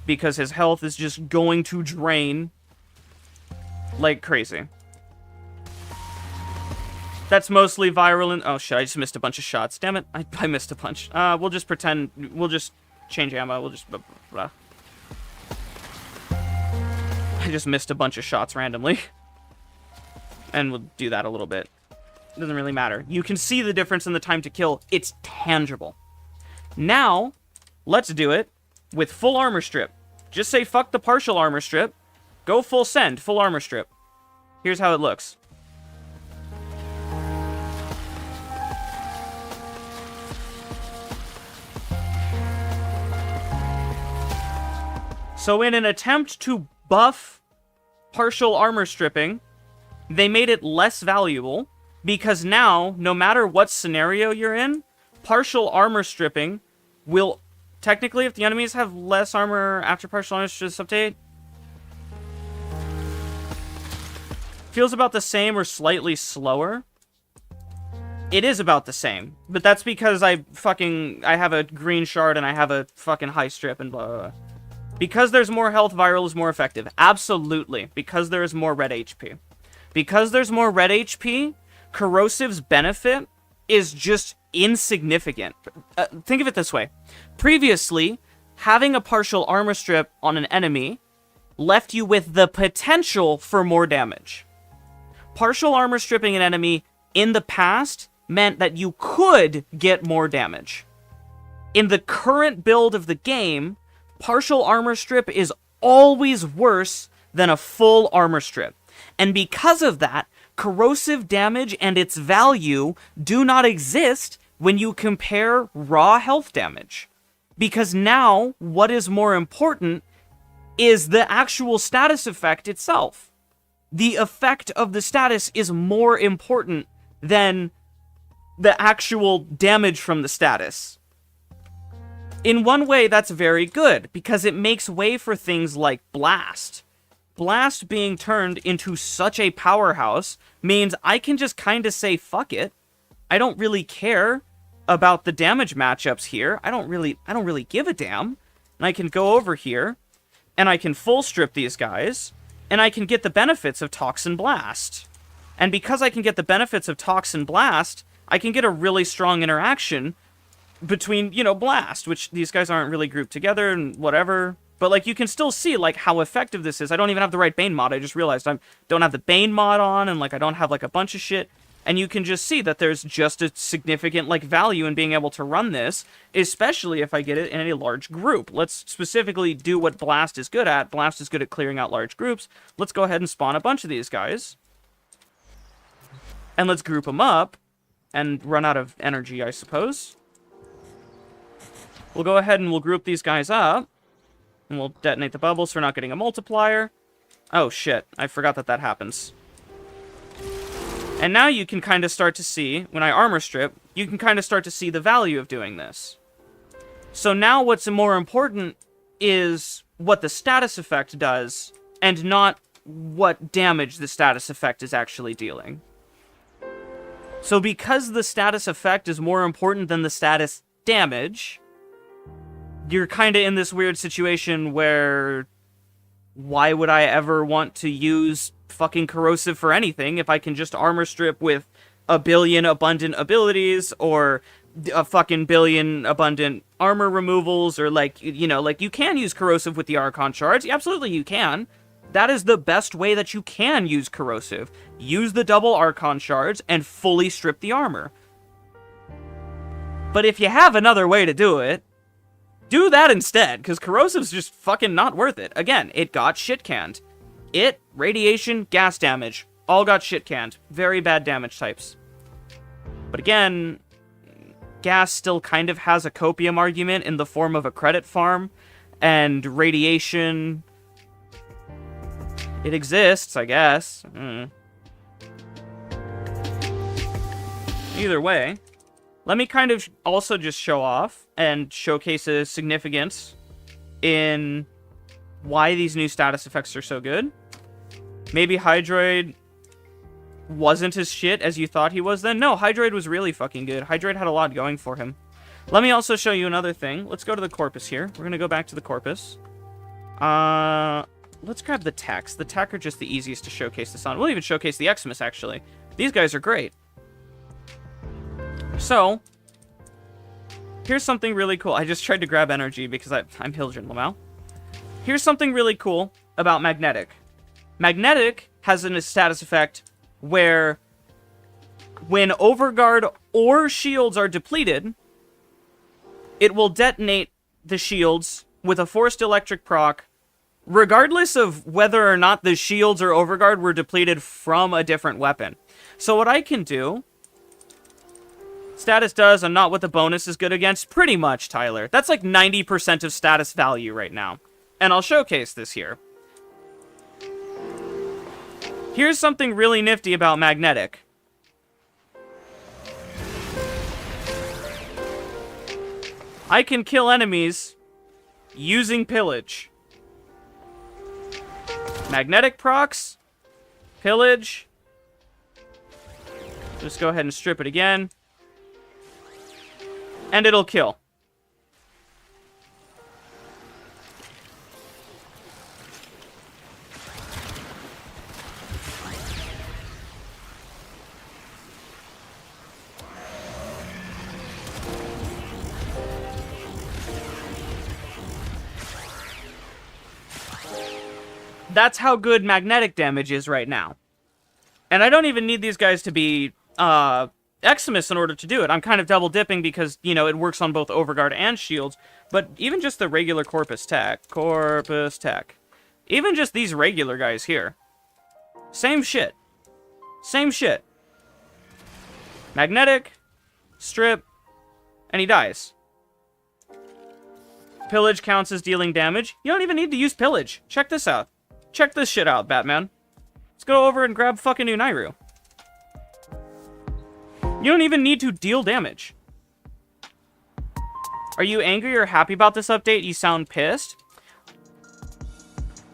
because his health is just going to drain like crazy. That's mostly viral and... Oh shit, I just missed a bunch of shots. Damn it, I missed a bunch. We'll just pretend... We'll just change ammo. We'll just... Blah. I just missed a bunch of shots randomly. And we'll do that a little bit. Doesn't really matter. You can see the difference in the time to kill. It's tangible. Now, let's do it with full armor strip. Just say fuck the partial armor strip. Go full send, full armor strip. Here's how it looks. So in an attempt to buff partial armor stripping, they made it less valuable, because now, no matter what scenario you're in, partial armor stripping will... Technically, if the enemies have less armor after partial armor strip update, feels about the same or slightly slower. It is about the same, but that's because I have a green shard and I have a fucking high strip and blah, blah, blah. Because there's more health, viral is more effective. Absolutely. Because there is more red HP. Because there's more red HP, corrosive's benefit is just insignificant. Think of it this way. Previously, having a partial armor strip on an enemy left you with the potential for more damage. Partial armor stripping an enemy in the past meant that you could get more damage. In the current build of the game, partial armor strip is always worse than a full armor strip. And because of that, corrosive damage and its value do not exist when you compare raw health damage. Because now, what is more important is the actual status effect itself. The effect of the status is more important than the actual damage from the status. In one way, that's very good, because it makes way for things like Blast. Blast being turned into such a powerhouse means I can just kind of say, fuck it. I don't really care about the damage matchups here. I don't really give a damn. And I can go over here, and I can full strip these guys, and I can get the benefits of Toxin Blast. And because I can get the benefits of Toxin Blast, I can get a really strong interaction between, you know, Blast, which these guys aren't really grouped together and whatever. But, like, you can still see, like, how effective this is. I don't even have the right Bane mod. I just realized I don't have the Bane mod on, and, like, I don't have, like, a bunch of shit. And you can just see that there's just a significant, like, value in being able to run this, especially if I get it in a large group. Let's specifically do what Blast is good at. Blast is good at clearing out large groups. Let's go ahead and spawn a bunch of these guys. And let's group them up and run out of energy, I suppose. We'll go ahead and we'll group these guys up. And we'll detonate the bubble so we're not getting a multiplier. Oh, shit. I forgot that that happens. And now you can kind of start to see, when I armor strip, you can kind of start to see the value of doing this. So now what's more important is what the status effect does, and not what damage the status effect is actually dealing. So because the status effect is more important than the status damage, you're kind of in this weird situation where why would I ever want to use fucking corrosive for anything if I can just armor strip with a billion abundant abilities or a fucking billion abundant armor removals, or like, you know, like you can use corrosive with the Archon shards. Absolutely you can. That is the best way that you can use corrosive. Use the double Archon shards and fully strip the armor. But if you have another way to do it, do that instead, because corrosive's just fucking not worth it. Again, it got shit canned. It, radiation, gas damage. All got shit canned. Very bad damage types. But again, gas still kind of has a copium argument in the form of a credit farm. And radiation... it exists, I guess. Either way, let me kind of also just show off and showcase the significance in why these new status effects are so good. Maybe Hydroid wasn't as shit as you thought he was then. No, Hydroid was really fucking good. Hydroid had a lot going for him. Let me also show you another thing. Let's go to the corpus here. We're going to go back to the corpus. Let's grab the techs. The tech are just the easiest to showcase this on. We'll even showcase the Eximus, actually. These guys are great. So, here's something really cool. I just tried to grab energy because I'm Hildren Lamau. Here's something really cool about Magnetic. Magnetic has a status effect where when Overguard or shields are depleted, it will detonate the shields with a forced electric proc, regardless of whether or not the shields or Overguard were depleted from a different weapon. So what I can do... status does, and not what the bonus is good against. Pretty much, Tyler. That's like 90% of status value right now. And I'll showcase this here. Here's something really nifty about Magnetic. I can kill enemies using Pillage. Magnetic procs. Pillage. Just go ahead and strip it again. And it'll kill. That's how good magnetic damage is right now. And I don't even need these guys to be, Eximus in order to do it. I'm kind of double dipping because, you know, it works on both Overguard and shields. But even just the regular Corpus Tech. Even just these regular guys here. Same shit. Same shit. Magnetic. Strip. And he dies. Pillage counts as dealing damage. You don't even need to use Pillage. Check this out. Check this shit out, Batman. Let's go over and grab fucking Unairu. You don't even need to deal damage. Are you angry or happy about this update? You sound pissed.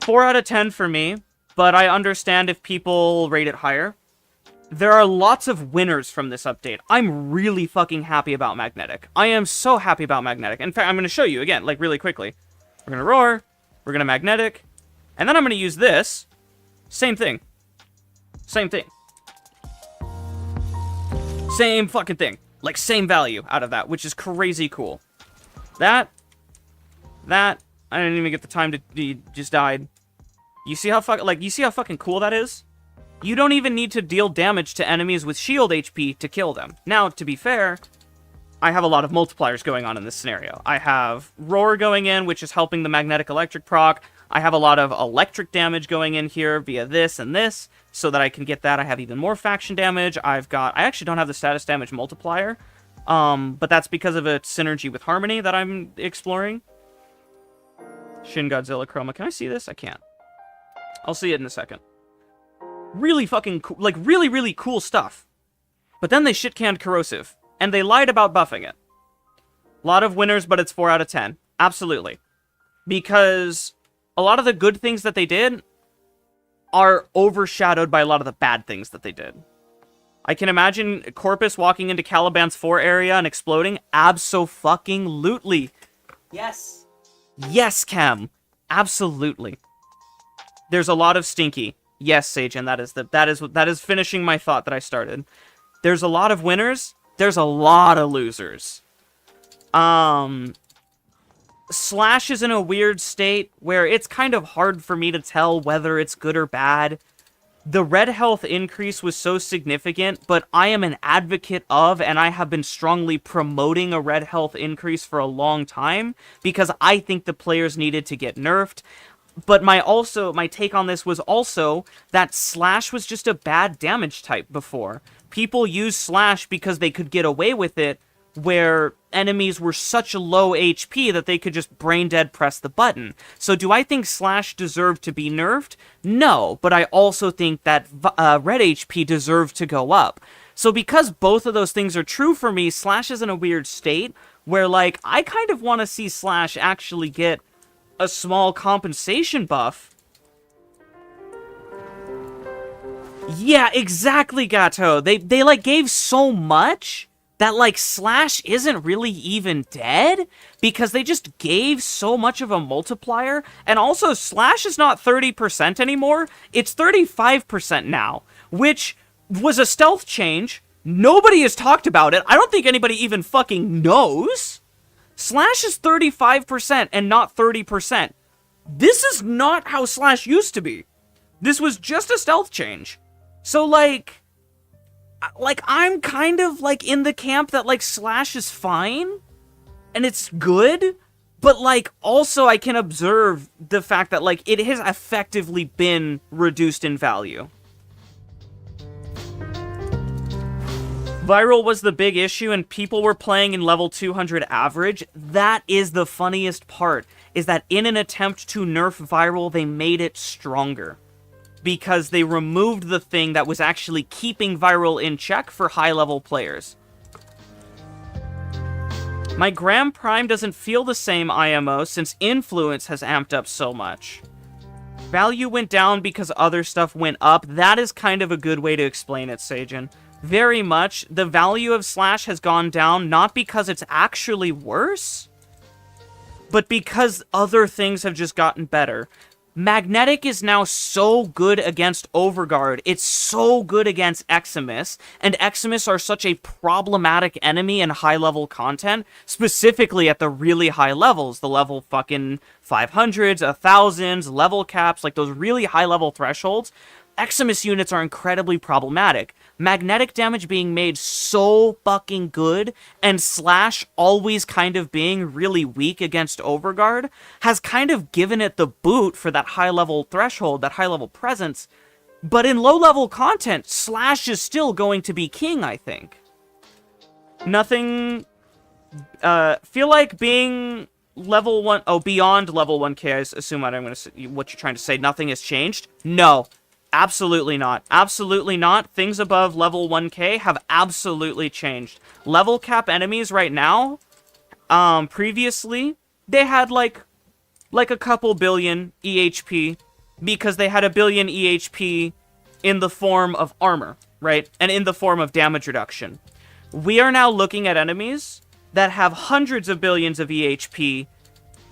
4 out of 10 for me, but I understand if people rate it higher. There are lots of winners from this update. I'm really fucking happy about Magnetic. I am so happy about Magnetic. In fact, I'm going to show you again, like really quickly. We're going to Roar. We're going to Magnetic. And then I'm going to use this. Same thing. Same thing. Same fucking thing. Like, same value out of that, which is crazy cool. That, I didn't even get the time to, just died. You see how fucking cool that is? You don't even need to deal damage to enemies with shield HP to kill them. Now, to be fair, I have a lot of multipliers going on in this scenario. I have Roar going in, which is helping the magnetic electric proc. I have a lot of electric damage going in here via this and this, so that I can get that. I have even more faction damage. I actually don't have the status damage multiplier, but that's because of a synergy with Harmony that I'm exploring. Shin Godzilla Chroma. Can I see this? I can't. I'll see it in a second. Really fucking cool, like really, really cool stuff. But then they shit-canned Corrosive, and they lied about buffing it. A lot of winners, but it's 4 out of 10. Absolutely. Because a lot of the good things that they did are overshadowed by a lot of the bad things that they did. I can imagine Corpus walking into Caliban's 4 area and exploding. Abso-fucking-lutely. Yes. Yes, Cam. Absolutely. There's a lot of stinky. Yes, Sagen, that is finishing my thought that I started. There's a lot of winners. There's a lot of losers. Slash is in a weird state where it's kind of hard for me to tell whether it's good or bad. The red health increase was so significant, but I am an advocate of, and I have been strongly promoting a red health increase for a long time, because I think the players needed to get nerfed. But my take on this was also that Slash was just a bad damage type before. People used Slash because they could get away with it, where enemies were such a low HP that they could just brain dead press the button. So do I think Slash deserved to be nerfed? No, but I also think that red HP deserved to go up. So because both of those things are true for me, Slash is in a weird state where, like, I kind of want to see Slash actually get a small compensation buff. Yeah, exactly, Gato. They like, gave so much that, like, Slash isn't really even dead, because they just gave so much of a multiplier, and also, Slash is not 30% anymore, it's 35% now, which was a stealth change. Nobody has talked about it. I don't think anybody even fucking knows. Slash is 35% and not 30%. This is not how Slash used to be. This was just a stealth change. So, like, I'm kind of, like, in the camp that, like, Slash is fine, and it's good, but, like, also I can observe the fact that, like, it has effectively been reduced in value. Viral was the big issue, and people were playing in level 200 average. That is the funniest part, is that in an attempt to nerf Viral, they made it stronger. Because they removed the thing that was actually keeping Viral in check for high-level players. My Gram Prime doesn't feel the same IMO since Influence has amped up so much. Value went down because other stuff went up. That is kind of a good way to explain it, Sajin. Very much, the value of Slash has gone down, not because it's actually worse, but because other things have just gotten better. Magnetic is now so good against Overguard, it's so good against Eximus, and Eximus are such a problematic enemy in high-level content, specifically at the really high levels, the level fucking 500s, 1000s, level caps, like those really high-level thresholds. Eximus units are incredibly problematic. Magnetic damage being made so fucking good, and Slash always kind of being really weak against Overguard, has kind of given it the boot for that high-level threshold, that high-level presence. But in low-level content, Slash is still going to be king, I think. Nothing... feel like being level 1... Oh, beyond level 1k, I assume what you're trying to say. Nothing has changed? No. Absolutely not. Absolutely not. Things above level 1k have absolutely changed. Level cap enemies right now, previously, they had like a couple billion EHP, because they had a billion EHP in the form of armor, right? And in the form of damage reduction. We are now looking at enemies that have hundreds of billions of EHP,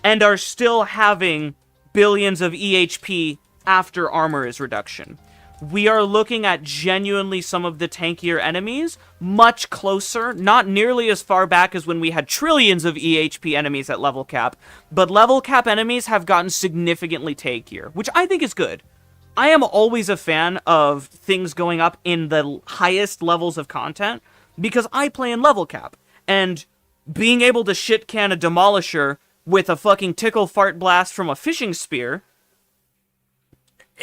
and are still having billions of EHP after armor is reduction. We are looking at genuinely some of the tankier enemies, much closer, not nearly as far back as when we had trillions of EHP enemies at level cap, but level cap enemies have gotten significantly tankier, which I think is good. I am always a fan of things going up in the highest levels of content, because I play in level cap, and being able to shit can a demolisher with a fucking tickle fart blast from a fishing spear,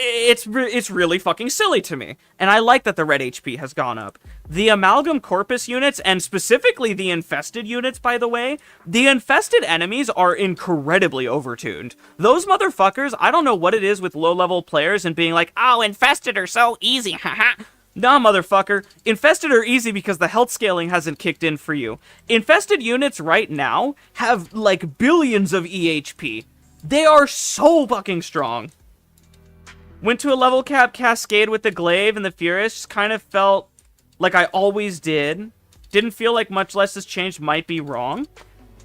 it's really fucking silly to me. And I like that the red HP has gone up. The Amalgam Corpus units, and specifically the Infested units, by the way, the Infested enemies are incredibly overtuned. Those motherfuckers, I don't know what it is with low-level players and being like, oh, Infested are so easy, haha. Nah, motherfucker. Infested are easy because the health scaling hasn't kicked in for you. Infested units right now have, like, billions of EHP. They are so fucking strong. Went to a level cap Cascade with the Glaive and the Furious. Kind of felt like I always did. Didn't feel like much less has changed. Might be wrong.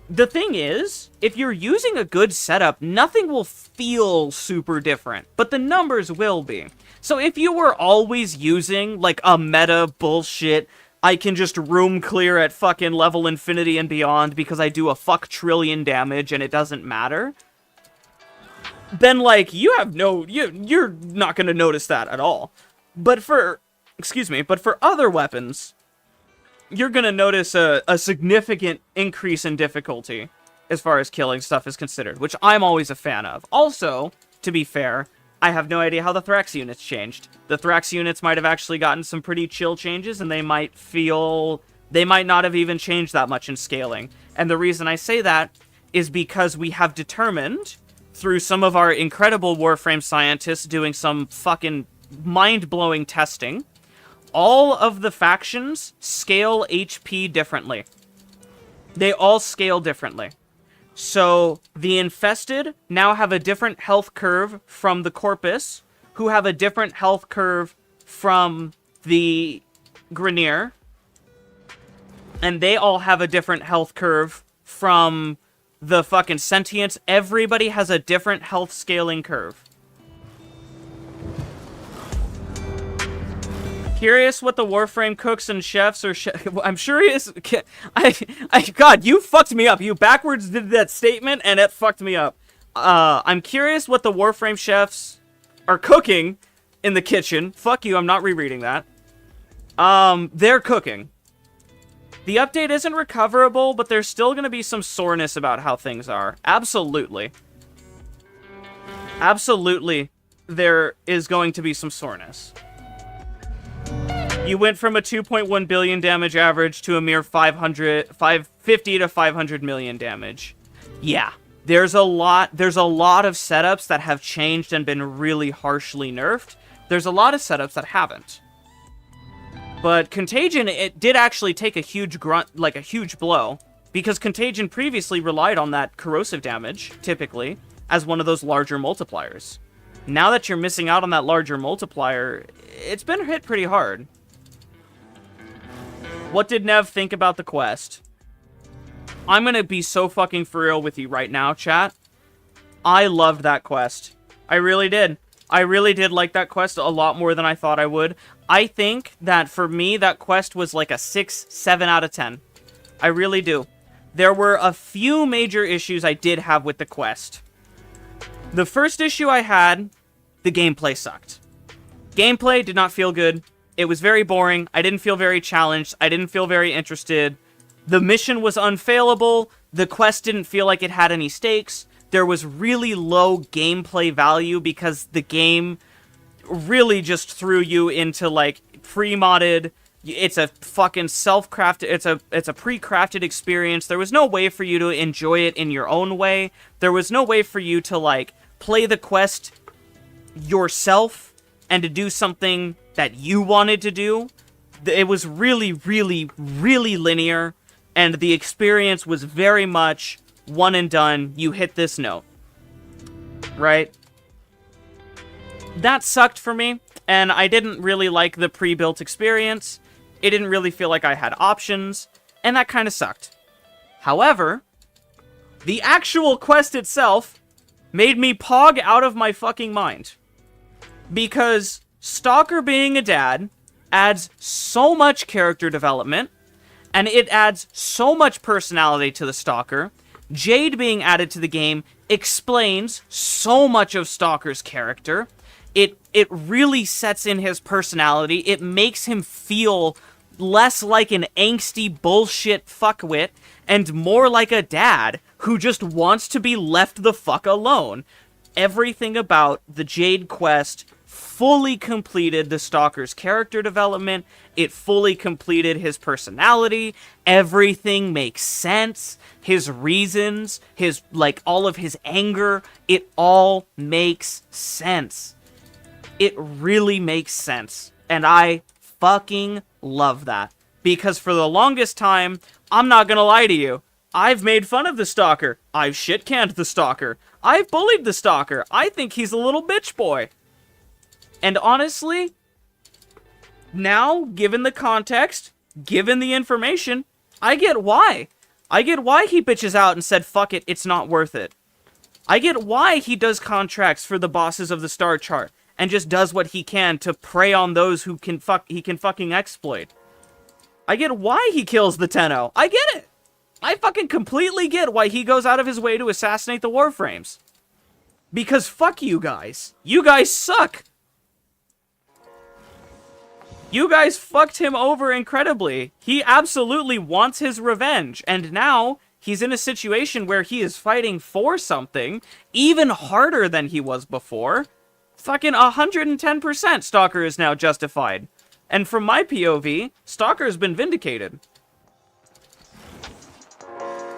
The thing is, if you're using a good setup, nothing will feel super different. But the numbers will be. So if you were always using, like, a meta bullshit, I can just room clear at fucking level infinity and beyond because I do a fuck trillion damage and it doesn't matter, then, like, you have no... You're not gonna notice that at all. But for... Excuse me. But for other weapons, you're gonna notice a significant increase in difficulty as far as killing stuff is considered, which I'm always a fan of. Also, to be fair, I have no idea how the Thrax units changed. The Thrax units might have actually gotten some pretty chill changes, and they might not have even changed that much in scaling. And the reason I say that is because we have determined, through some of our incredible Warframe scientists doing some fucking mind-blowing testing, all of the factions scale HP differently. They all scale differently. So, the Infested now have a different health curve from the Corpus, who have a different health curve from the Grineer, and they all have a different health curve from the fucking Sentients. Everybody has a different health scaling curve. Curious what the Warframe cooks and chefs are. I'm sure he is. God, you fucked me up. You backwards did that statement, and it fucked me up. I'm curious what the Warframe chefs are cooking in the kitchen. Fuck you. I'm not rereading that. They're cooking. The update isn't recoverable, but there's still going to be some soreness about how things are. Absolutely. Absolutely, there is going to be some soreness. You went from a 2.1 billion damage average to a mere 550 to 500 million damage. Yeah, there's a lot of setups that have changed and been really harshly nerfed. There's a lot of setups that haven't. But Contagion, it did actually take a huge a huge blow, because Contagion previously relied on that corrosive damage, typically, as one of those larger multipliers. Now that you're missing out on that larger multiplier, it's been hit pretty hard. What did Nev think about the quest? I'm gonna be so fucking for real with you right now, chat. I loved that quest. I really did. I really did like that quest a lot more than I thought I would. I think that for me, that quest was like a 6, 7 out of 10. I really do. There were a few major issues I did have with the quest. The first issue I had, the gameplay sucked. Gameplay did not feel good. It was very boring. I didn't feel very challenged. I didn't feel very interested. The mission was unfailable. The quest didn't feel like it had any stakes. There was really low gameplay value because the game really just threw you into, like, pre-modded. It's a fucking self-crafted, it's a pre-crafted experience. There was no way for you to enjoy it in your own way. There was no way for you to, like, play the quest yourself and to do something that you wanted to do. It was really, really, really linear, and the experience was very much one and done. You hit this note. Right? That sucked for me, and I didn't really like the pre-built experience. It didn't really feel like I had options, and that kind of sucked. However, the actual quest itself made me pog out of my fucking mind. Because Stalker being a dad adds so much character development, and it adds so much personality to the Stalker. Jade being added to the game explains so much of Stalker's character. It really sets in his personality. It makes him feel less like an angsty bullshit fuckwit and more like a dad who just wants to be left the fuck alone. Everything about the Jade quest fully completed the Stalker's character development. It fully completed his personality. Everything makes sense. His reasons, all of his anger, it all makes sense. It really makes sense. And I fucking love that. Because for the longest time, I'm not gonna lie to you, I've made fun of the Stalker. I've shit-canned the Stalker. I've bullied the Stalker. I think he's a little bitch boy. And honestly, now, given the context, given the information, I get why. I get why he bitches out and said, fuck it, it's not worth it. I get why he does contracts for the bosses of the star chart and just does what he can to prey on those who he can fucking exploit. I get why he kills the Tenno. I get it. I fucking completely get why he goes out of his way to assassinate the Warframes. Because fuck you guys. You guys suck. You guys fucked him over incredibly. He absolutely wants his revenge, and now He's in a situation where he is fighting for something even harder than he was before. Fucking 110% Stalker is now justified. And from my POV, Stalker has been vindicated.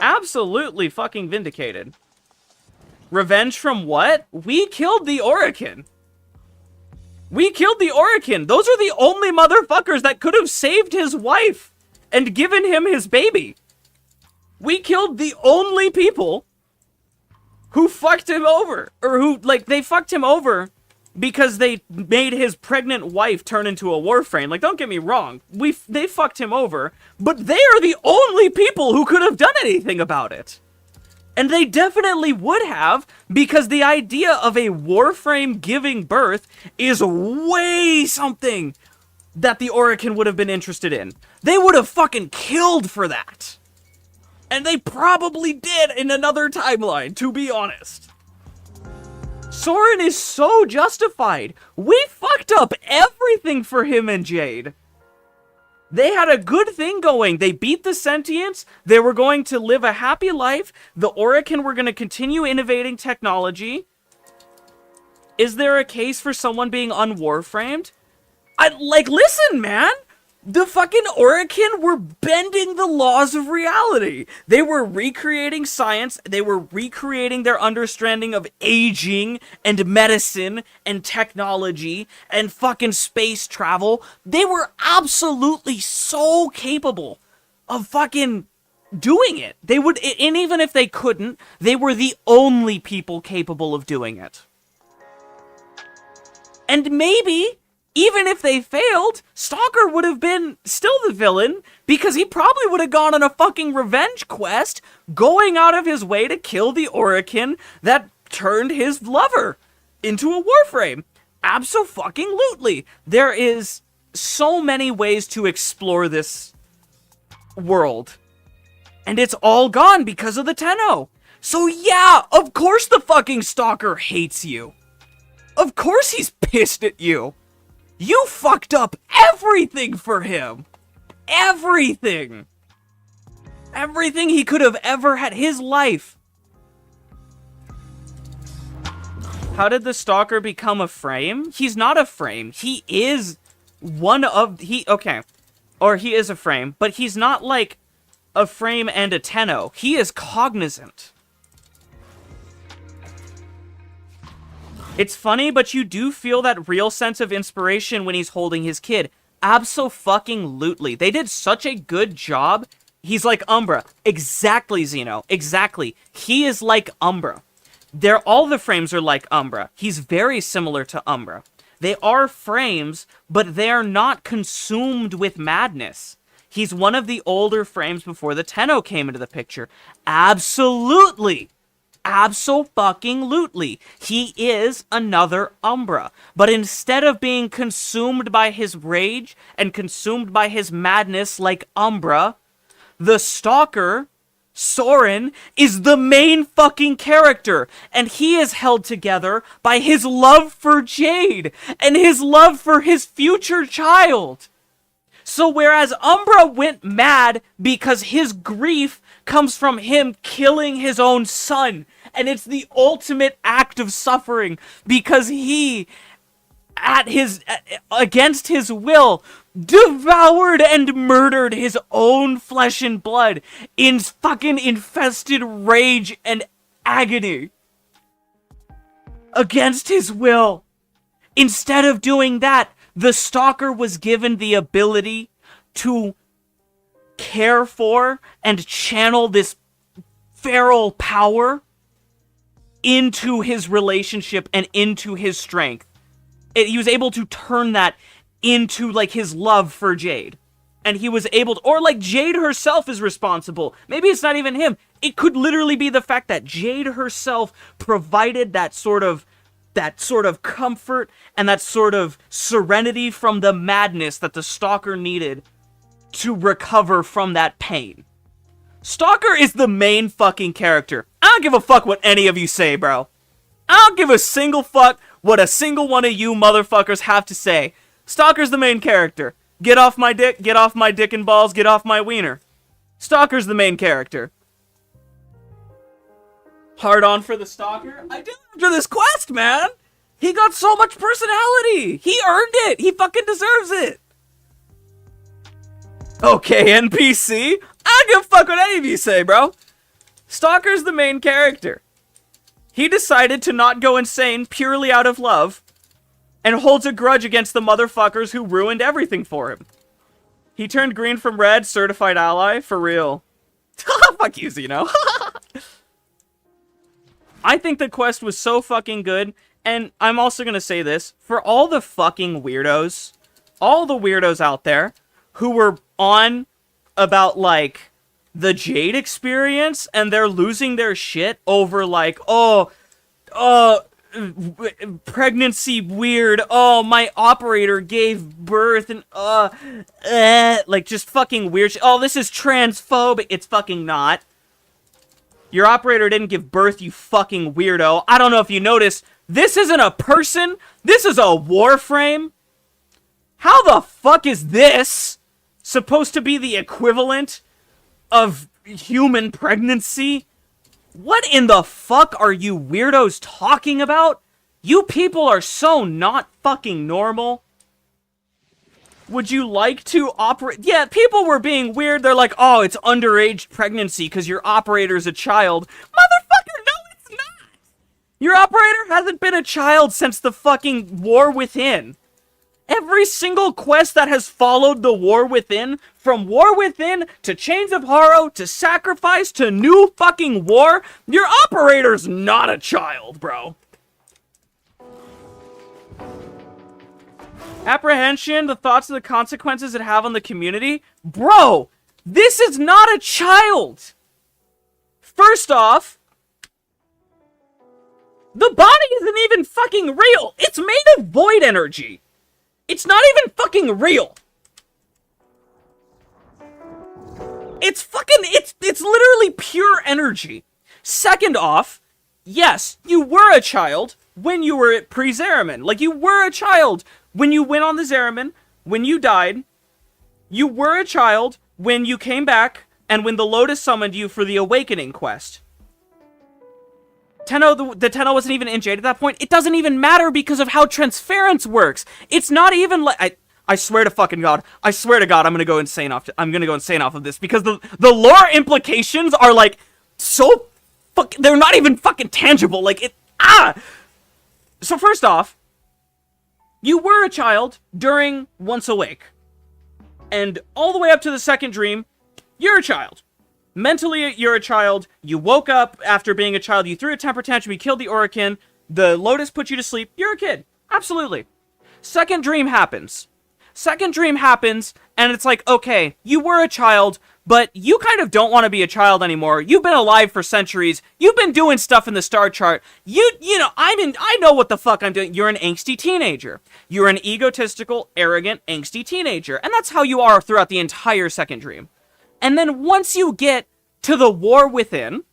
Absolutely fucking vindicated. Revenge from what? We killed the Orokin. We killed the Orokin. Those are the only motherfuckers that could have saved his wife and given him his baby. We killed the only people who fucked him over. Or who, like, they fucked him over because they made his pregnant wife turn into a Warframe. Like, don't get me wrong. They fucked him over, but they are the only people who could have done anything about it. And they definitely would have, because the idea of a Warframe giving birth is way something that the Orokin would have been interested in. They would have fucking killed for that. And they probably did in another timeline, to be honest. Soren is so justified. We fucked up everything for him and Jade. They had a good thing going. They beat the sentients. They were going to live a happy life. The Orokin were going to continue innovating technology. Is there a case for someone being unwarframed? Listen, man. The fucking Orokin were bending the laws of reality. They were recreating science. They were recreating their understanding of aging and medicine and technology and fucking space travel. They were absolutely so capable of fucking doing it. They would, and even if they couldn't, they were the only people capable of doing it. And maybe, even if they failed, Stalker would have been still the villain, because he probably would have gone on a fucking revenge quest, going out of his way to kill the Orokin that turned his lover into a Warframe. Abso-fucking-lutely. There is so many ways to explore this world, and it's all gone because of the Tenno. So yeah, of course the fucking Stalker hates you. Of course he's pissed at you. You fucked up everything for him. Everything. Everything he could have ever had. His life. How did the Stalker become a frame? He's not a frame. He is one of... Okay. Or he is a frame. But he's not like a frame and a Tenno. He is cognizant. It's funny, but you do feel that real sense of inspiration when he's holding his kid. Abso-fucking-lutely. They did such a good job. He's like Umbra. Exactly, Xeno. Exactly. He is like Umbra. All the frames are like Umbra. He's very similar to Umbra. They are frames, but they're not consumed with madness. He's one of the older frames before the Tenno came into the picture. Absolutely. Abso-fucking-lutely. He is another Umbra. But instead of being consumed by his rage and consumed by his madness like Umbra, the Stalker, Soren, is the main fucking character. And he is held together by his love for Jade and his love for his future child. So whereas Umbra went mad because his grief comes from him killing his own son, and it's the ultimate act of suffering because he, against his will, devoured and murdered his own flesh and blood in fucking infested rage and agony. Against his will. Instead of doing that, the Stalker was given the ability to care for and channel this feral power into his relationship and into his strength. He was able to turn that into, like, his love for Jade. And he was able to, or like Jade herself is responsible. Maybe it's not even him. It could literally be the fact that Jade herself provided that sort of comfort and that sort of serenity from the madness that the Stalker needed to recover from that pain. Stalker is the main fucking character. I don't give a fuck what any of you say, bro. I don't give a single fuck what a single one of you motherfuckers have to say. Stalker's the main character. Get off my dick and balls, get off my wiener. Stalker's the main character. Hard on for the stalker. I did after this quest, man. He got so much personality. He earned it. He fucking deserves it. Okay, NPC. I don't give a fuck what any of you say, bro. Stalker's the main character. He decided to not go insane purely out of love and holds a grudge against the motherfuckers who ruined everything for him. He turned green from red, certified ally, for real. Fuck you, Zeno. I think the quest was so fucking good, and I'm also gonna say this, for all the fucking weirdos, all the weirdos out there who were on about, like, the Jade experience, and they're losing their shit over, like, pregnancy weird, my operator gave birth, and, like, just fucking weird shit. Oh, this is transphobic. It's fucking not. Your operator didn't give birth, you fucking weirdo. I don't know if you noticed, this isn't a person, this is a Warframe. How the fuck is this supposed to be the equivalent of human pregnancy? What in the fuck are you weirdos talking about? You people are so not fucking normal. Would you like to operate? Yeah, people were being weird. They're like, oh, it's underage pregnancy because your operator's a child. Motherfucker, no, it's not. Your operator hasn't been a child since the fucking War Within. Every single quest that has followed the War Within, from War Within to Chains of Horror to Sacrifice to New fucking War, your operator's not a child, bro. Apprehension, the thoughts of the consequences it have on the community. Bro, this is not a child. First off, the body isn't even fucking real. It's made of void energy. It's not even fucking real. It's literally pure energy. Second off, yes, you were a child when you were at pre-Zeraman. Like, you were a child when you went on the Zeraman, when you died. You were a child when you came back, and when the Lotus summoned you for the Awakening quest. The Tenno wasn't even in Jade at that point. It doesn't even matter because of how transference works. It's not even like... I swear to fucking God. I swear to God, I'm gonna go insane off of this, because the lore implications are, like, so they're not even fucking tangible. Like, So first off, you were a child during Once Awake. And all the way up to the second dream, you're a child. Mentally, you're a child. You woke up after being a child. You threw a temper tantrum. You killed the Orokin. The Lotus put you to sleep. You're a kid. Absolutely. Second dream happens. And it's like, okay, you were a child, but you kind of don't want to be a child anymore. You've been alive for centuries. You've been doing stuff in the star chart. You know, I know what the fuck I'm doing. You're an angsty teenager. You're an egotistical, arrogant, angsty teenager. And that's how you are throughout the entire second dream. And then once you get to the War Within,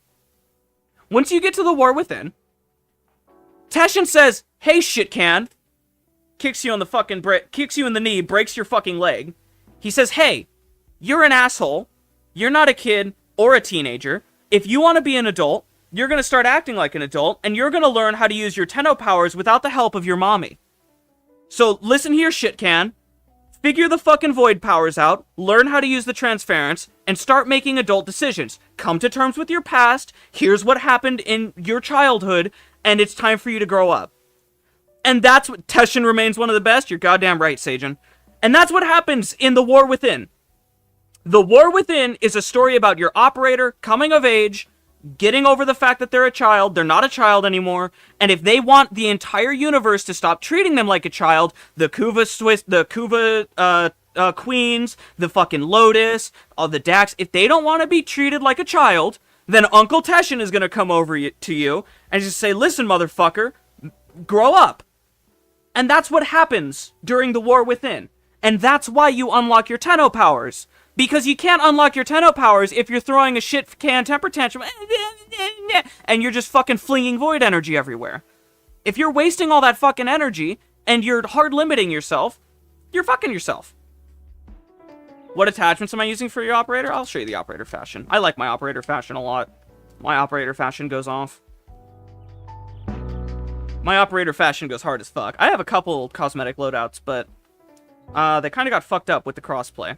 Teshin says, hey, shitcan, kicks you in the knee, breaks your fucking leg. He says, hey, you're an asshole. You're not a kid or a teenager. If you want to be an adult, you're going to start acting like an adult, and you're going to learn how to use your Tenno powers without the help of your mommy. So listen here, shitcan. Figure the fucking void powers out, learn how to use the transference, and start making adult decisions. Come to terms with your past, here's what happened in your childhood, and it's time for you to grow up. And that's what... Teshin remains one of the best? You're goddamn right, Sajin. And that's what happens in The War Within. The War Within is a story about your operator coming of age, getting over the fact that they're a child, they're not a child anymore, and if they want the entire universe to stop treating them like a child, the Kuva Queens, the fucking Lotus, all the Dax, if they don't want to be treated like a child, then Uncle Teshin is going to come over to you and just say, listen, motherfucker, grow up. And that's what happens during the War Within. And that's why you unlock your Tenno powers. Because you can't unlock your Tenno powers if you're throwing a shit can temper tantrum and you're just fucking flinging void energy everywhere. If you're wasting all that fucking energy and you're hard limiting yourself, you're fucking yourself. What attachments am I using for your operator? I'll show you the operator fashion. I like my operator fashion a lot. My operator fashion goes off. My operator fashion goes hard as fuck. I have a couple cosmetic loadouts, but they kind of got fucked up with the crossplay.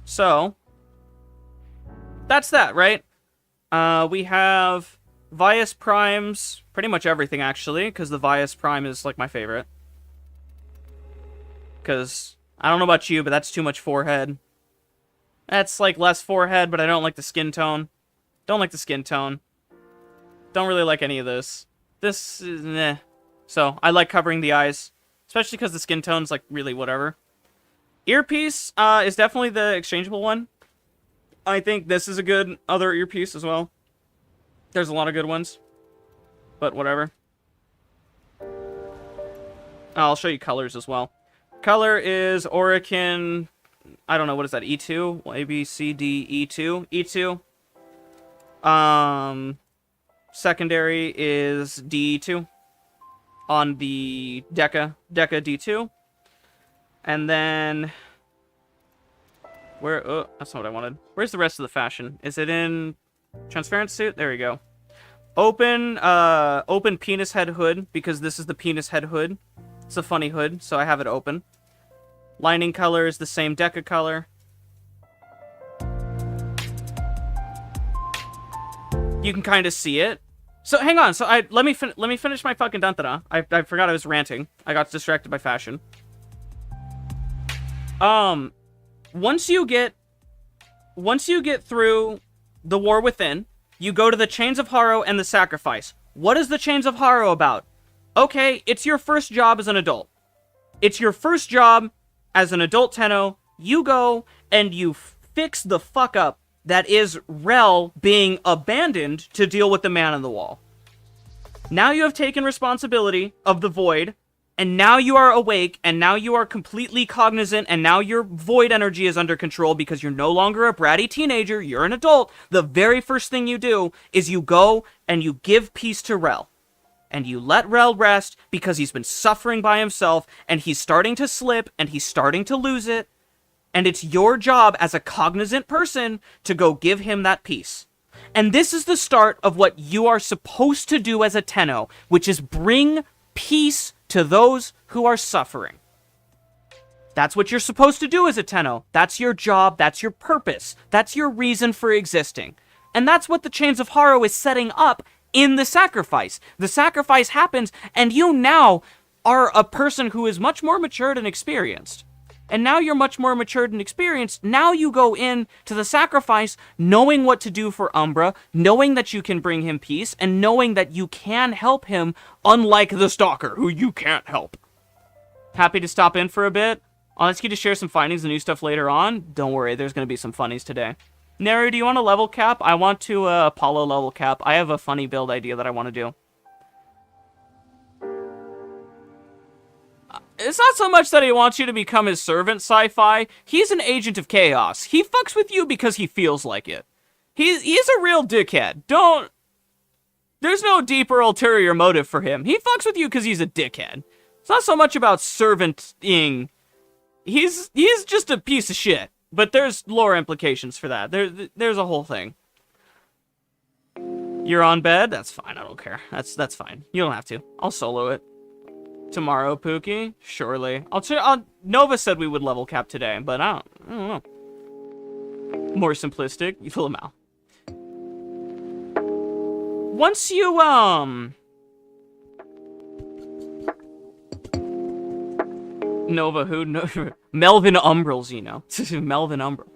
So, that's that, right? We have Vias Primes, pretty much everything, actually, because the Vias Prime is, like, my favorite. Because, I don't know about you, but that's too much forehead. That's, like, less forehead, but I don't like the skin tone. Don't like the skin tone. Don't really like any of this. This is, meh. So, I like covering the eyes, especially because the skin tone's, like, really whatever. Earpiece is definitely the exchangeable one. I think this is a good other earpiece as well. There's a lot of good ones, but whatever. I'll show you colors as well. Color is Orican, I don't know, what is that, E2? A, B, C, D, E2? E2. Secondary is D2 on the Deca D2. And then, where, oh, that's not what I wanted. Where's the rest of the fashion? Is it in transparent suit? There we go. Open penis head hood, because this is the penis head hood. It's a funny hood, so I have it open. Lining color is the same Deca color. You can kind of see it. So hang on. So let me finish my fucking dun-da-da. I forgot I was ranting. I got distracted by fashion. Once you get through the War Within, you go to the Chains of Harrow and the Sacrifice. What is the Chains of Harrow about? Okay, it's your first job as an adult. It's your first job as an adult Tenno. You go and you fix the fuck up that is Rel being abandoned to deal with the Man in the Wall. Now you have taken responsibility of the Void, and now you are awake, and now you are completely cognizant, and now your Void energy is under control because you're no longer a bratty teenager, you're an adult. The very first thing you do is you go and you give peace to Rel. And you let Rel rest because he's been suffering by himself, and he's starting to slip, and he's starting to lose it. And it's your job as a cognizant person to go give him that peace. And this is the start of what you are supposed to do as a Tenno, which is bring peace to those who are suffering. That's what you're supposed to do as a Tenno. That's your job, that's your purpose, that's your reason for existing. And that's what the Chains of Harrow is setting up in the Sacrifice. The Sacrifice happens, and you now are a person who is much more matured and experienced. And now you're much more matured and experienced. Now you go in to the Sacrifice knowing what to do for Umbra, knowing that you can bring him peace, and knowing that you can help him, unlike the Stalker, who you can't help. Happy to stop in for a bit. I'll ask you to share some findings and new stuff later on. Don't worry, there's going to be some funnies today. Neru, do you want a level cap? I want to Apollo level cap. I have a funny build idea that I want to do. It's not so much that he wants you to become his servant, Sci-Fi. He's an agent of chaos. He fucks with you because he feels like it. He's a real dickhead. There's no deeper ulterior motive for him. He fucks with you because he's a dickhead. It's not so much about servanting. He's just a piece of shit. But there's lore implications for that. There's a whole thing. You're on bed? That's fine. I don't care. That's fine. You don't have to. I'll solo it. Tomorrow, Pookie? Surely. Nova said we would level cap today, but I don't know. More simplistic. You fill them out. Once you, Nova who? No, Melvin Umbrals, you know. Melvin Umbral.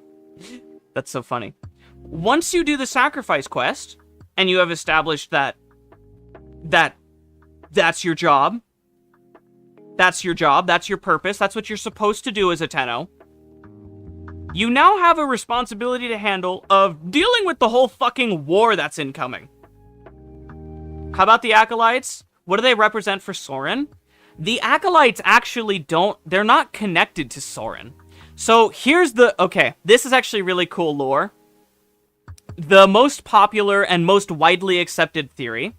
That's so funny. Once you do the Sacrifice quest, and you have established that's your job, that's your purpose, that's what you're supposed to do as a Tenno, you now have a responsibility to handle of dealing with the whole fucking war that's incoming. How about the Acolytes? What do they represent for Soren? The Acolytes actually they're not connected to Soren. So here's okay, this is actually really cool lore. The most popular and most widely accepted theory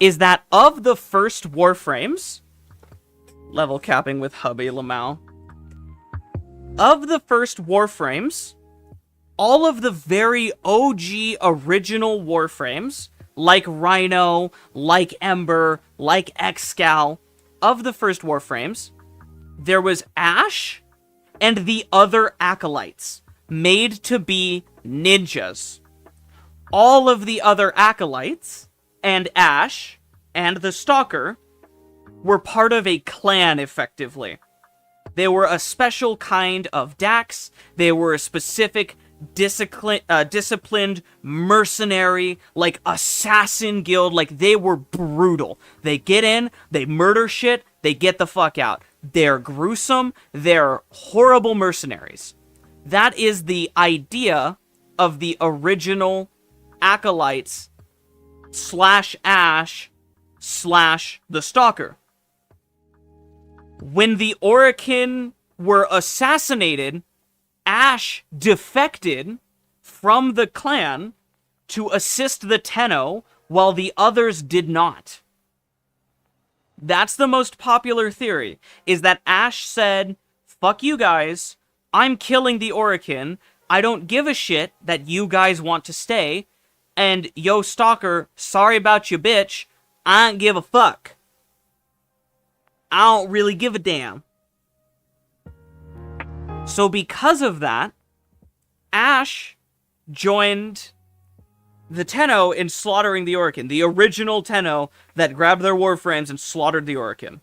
is that of the first Warframes, level capping with hubby Lamau, of the first Warframes, all of the very OG original Warframes like Rhino, like Ember, like Excal, of the first Warframes, there was Ash and the other acolytes, made to be ninjas. All of the other acolytes, and Ash, and the Stalker, were part of a clan, effectively. They were a special kind of Dax. They were a specific disciplined mercenary, like, assassin guild. Like, they were brutal. They get in, they murder shit, they get the fuck out. They're gruesome, they're horrible mercenaries. That is the idea of the original acolytes / Ash / the Stalker. When the Orokin were assassinated, Ash defected from the clan to assist the Tenno, while the others did not. That's the most popular theory, is that Ash said, fuck you guys, I'm killing the Orokin, I don't give a shit that you guys want to stay, and yo Stalker, sorry about you bitch, I don't give a fuck. I don't really give a damn. So because of that, Ash joined the Tenno in slaughtering the Orokin. The original Tenno that grabbed their Warframes and slaughtered the Orokin.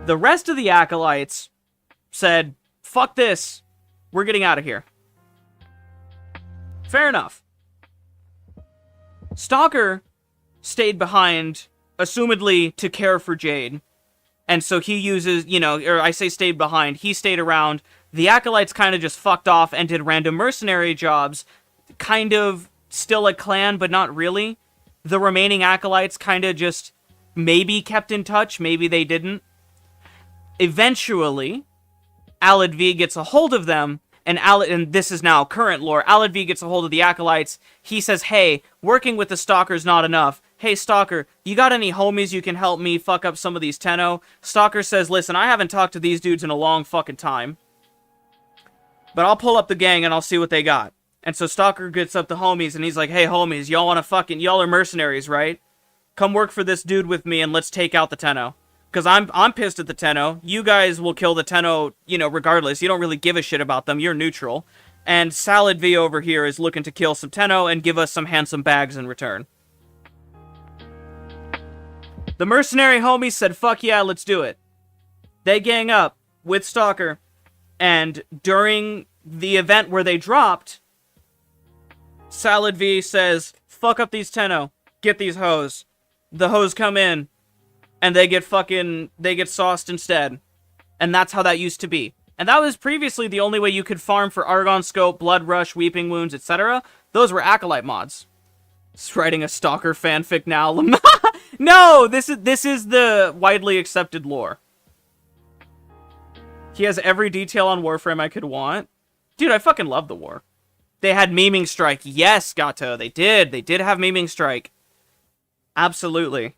The rest of the Acolytes said, fuck this, we're getting out of here. Fair enough. Stalker stayed behind, assumedly to care for Jade. And so he uses, or I say stayed behind, he stayed around. The Acolytes kind of just fucked off and did random mercenary jobs. Kind of still a clan, but not really. The remaining Acolytes kind of just maybe kept in touch, maybe they didn't. Eventually, Alad V gets a hold of them, and this is now current lore, Alad V gets a hold of the Acolytes. He says, hey, working with the Stalker's not enough. Hey, Stalker, you got any homies you can help me fuck up some of these Tenno? Stalker says, listen, I haven't talked to these dudes in a long fucking time, but I'll pull up the gang and I'll see what they got. And so Stalker gets up the homies and he's like, hey, homies, y'all are mercenaries, right? Come work for this dude with me and let's take out the Tenno. Because I'm pissed at the Tenno. You guys will kill the Tenno, regardless. You don't really give a shit about them. You're neutral. And Salad V over here is looking to kill some Tenno and give us some handsome bags in return. The mercenary homies said, fuck yeah, let's do it. They gang up with Stalker. And during the event where they dropped, Salad V says, fuck up these Tenno. Get these hoes. The hoes come in. And they get sauced instead. And that's how that used to be. And that was previously the only way you could farm for Argon Scope, Blood Rush, Weeping Wounds, etc. Those were Acolyte mods. Just writing a Stalker fanfic now. No, this is the widely accepted lore. He has every detail on Warframe I could want. Dude, I fucking love the war. They had Memeing Strike. Yes, Gato, they did. They did have Memeing Strike. Absolutely.